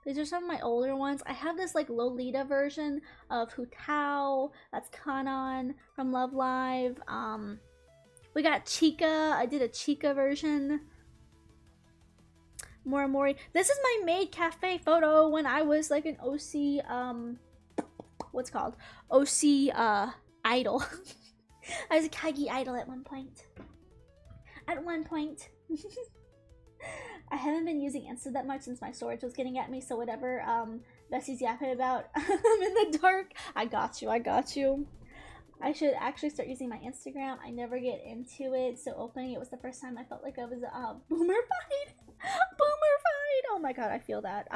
These are some of my older ones. I have this like Lolita version of Hu Tao. That's Kanon from Love Live. We got Chica. I did a Chica version. Mori. This is my Maid Cafe photo when I was like an OC what's it called? OC idol. I was a Kagi idol at one point. I haven't been using Insta that much since my storage was getting at me, so whatever Bessie's yapping about, I'm in the dark. I got you. I should actually start using my Instagram. I never get into it, so opening it was the first time I felt like I was boomer-fied. Boomer-fied! Oh my god, I feel that.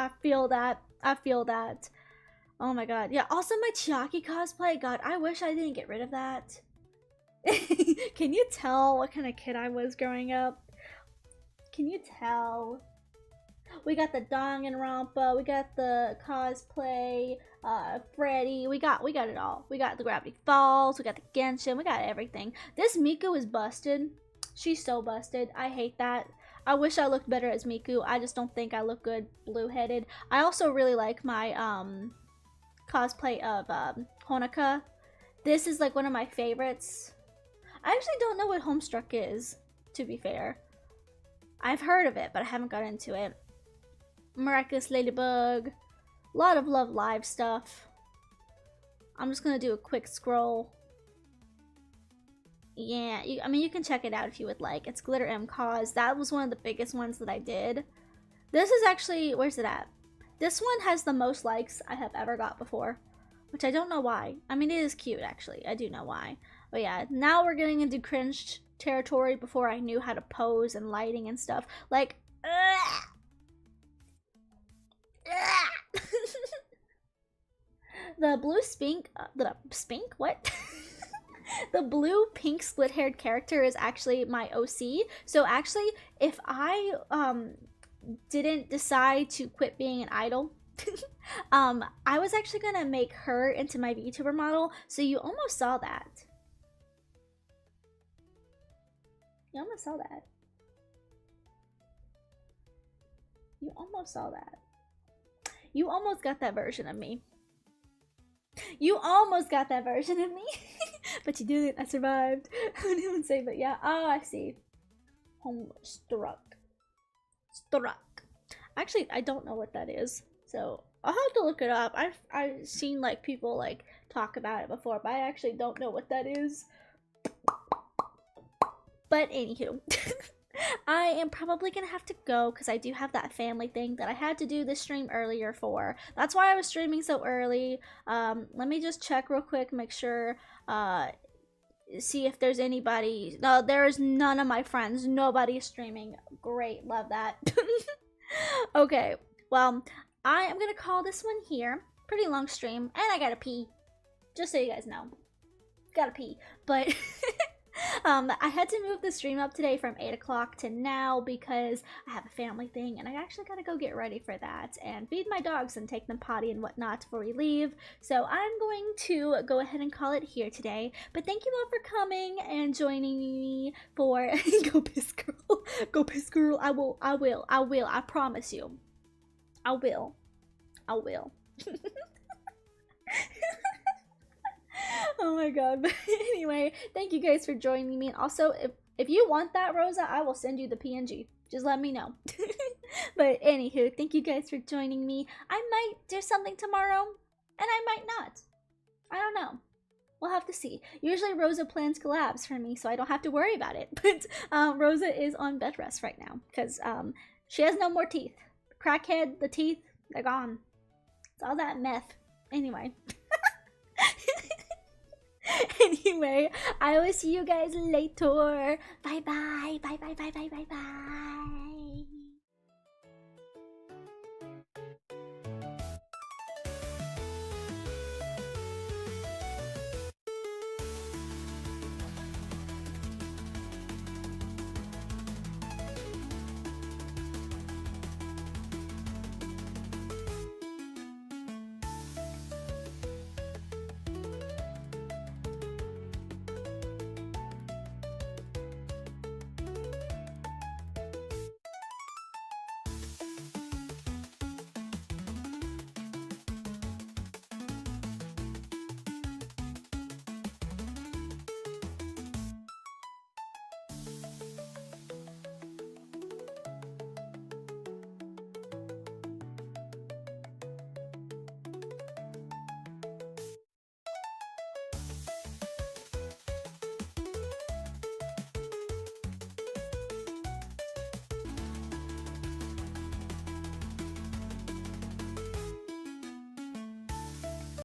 Oh my god. Yeah, also my Chiaki cosplay. God, I wish I didn't get rid of that. Can you tell what kind of kid I was growing up? Can you tell? We got the Danganronpa, we got the cosplay, Freddy, we got it all. We got the Gravity Falls, we got the Genshin, we got everything. This Miku is busted. She's so busted. I hate that. I wish I looked better as Miku. I just don't think I look good blue-headed. I also really like my cosplay of Honoka. This is like one of my favorites. I actually don't know what Homestruck is, to be fair. I've heard of it, but I haven't got into it. Miraculous Ladybug. A lot of Love Live stuff. I'm just gonna do a quick scroll. Yeah, I mean, you can check it out if you would like. It's Glitter M Cause. That was one of the biggest ones that I did. This is actually, where's it at? This one has the most likes I have ever got before, which I don't know why. I mean, it is cute, actually. I do know why. But yeah, now we're getting into cringe territory before I knew how to pose and lighting and stuff. Like, the blue spink, what? The blue pink split haired character is actually my OC. So actually, if I didn't decide to quit being an idol, I was actually gonna make her into my VTuber model. So you almost saw that. You almost saw that. You almost saw that. You almost got that version of me. You almost got that version of me. But you didn't. I survived. I wouldn't even say, but yeah. Oh, I see. Homestruck. Actually, I don't know what that is. So I'll have to look it up. I've seen like people like talk about it before, but I actually don't know what that is. But anywho. I am probably gonna have to go because I do have that family thing that I had to do this stream earlier for. That's why I was streaming so early. Let me just check real quick, make sure, see if there's anybody. No, there is none of my friends. Nobody is streaming. Great, love that. Okay, well, I am gonna call this one here. Pretty long stream, and I gotta pee. Just so you guys know. Gotta pee. But I had to move the stream up today from 8 o'clock to now because I have a family thing and I actually gotta go get ready for that and feed my dogs and take them potty and whatnot before we leave. So I'm going to go ahead and call it here today. But thank you all for coming and joining me for Go Piss Girl. Go Piss Girl. I will. I promise you. I will. Oh my god. But anyway, thank you guys for joining me. And also, if you want that, Rosa, I will send you the PNG. Just let me know. But anywho, thank you guys for joining me. I might do something tomorrow, and I might not. I don't know. We'll have to see. Usually Rosa plans collabs for me, so I don't have to worry about it. But Rosa is on bed rest right now because she has no more teeth. Crackhead, the teeth, they're gone. It's all that meth. Anyway. Anyway, I will see you guys later. Bye bye. Bye bye bye bye bye bye.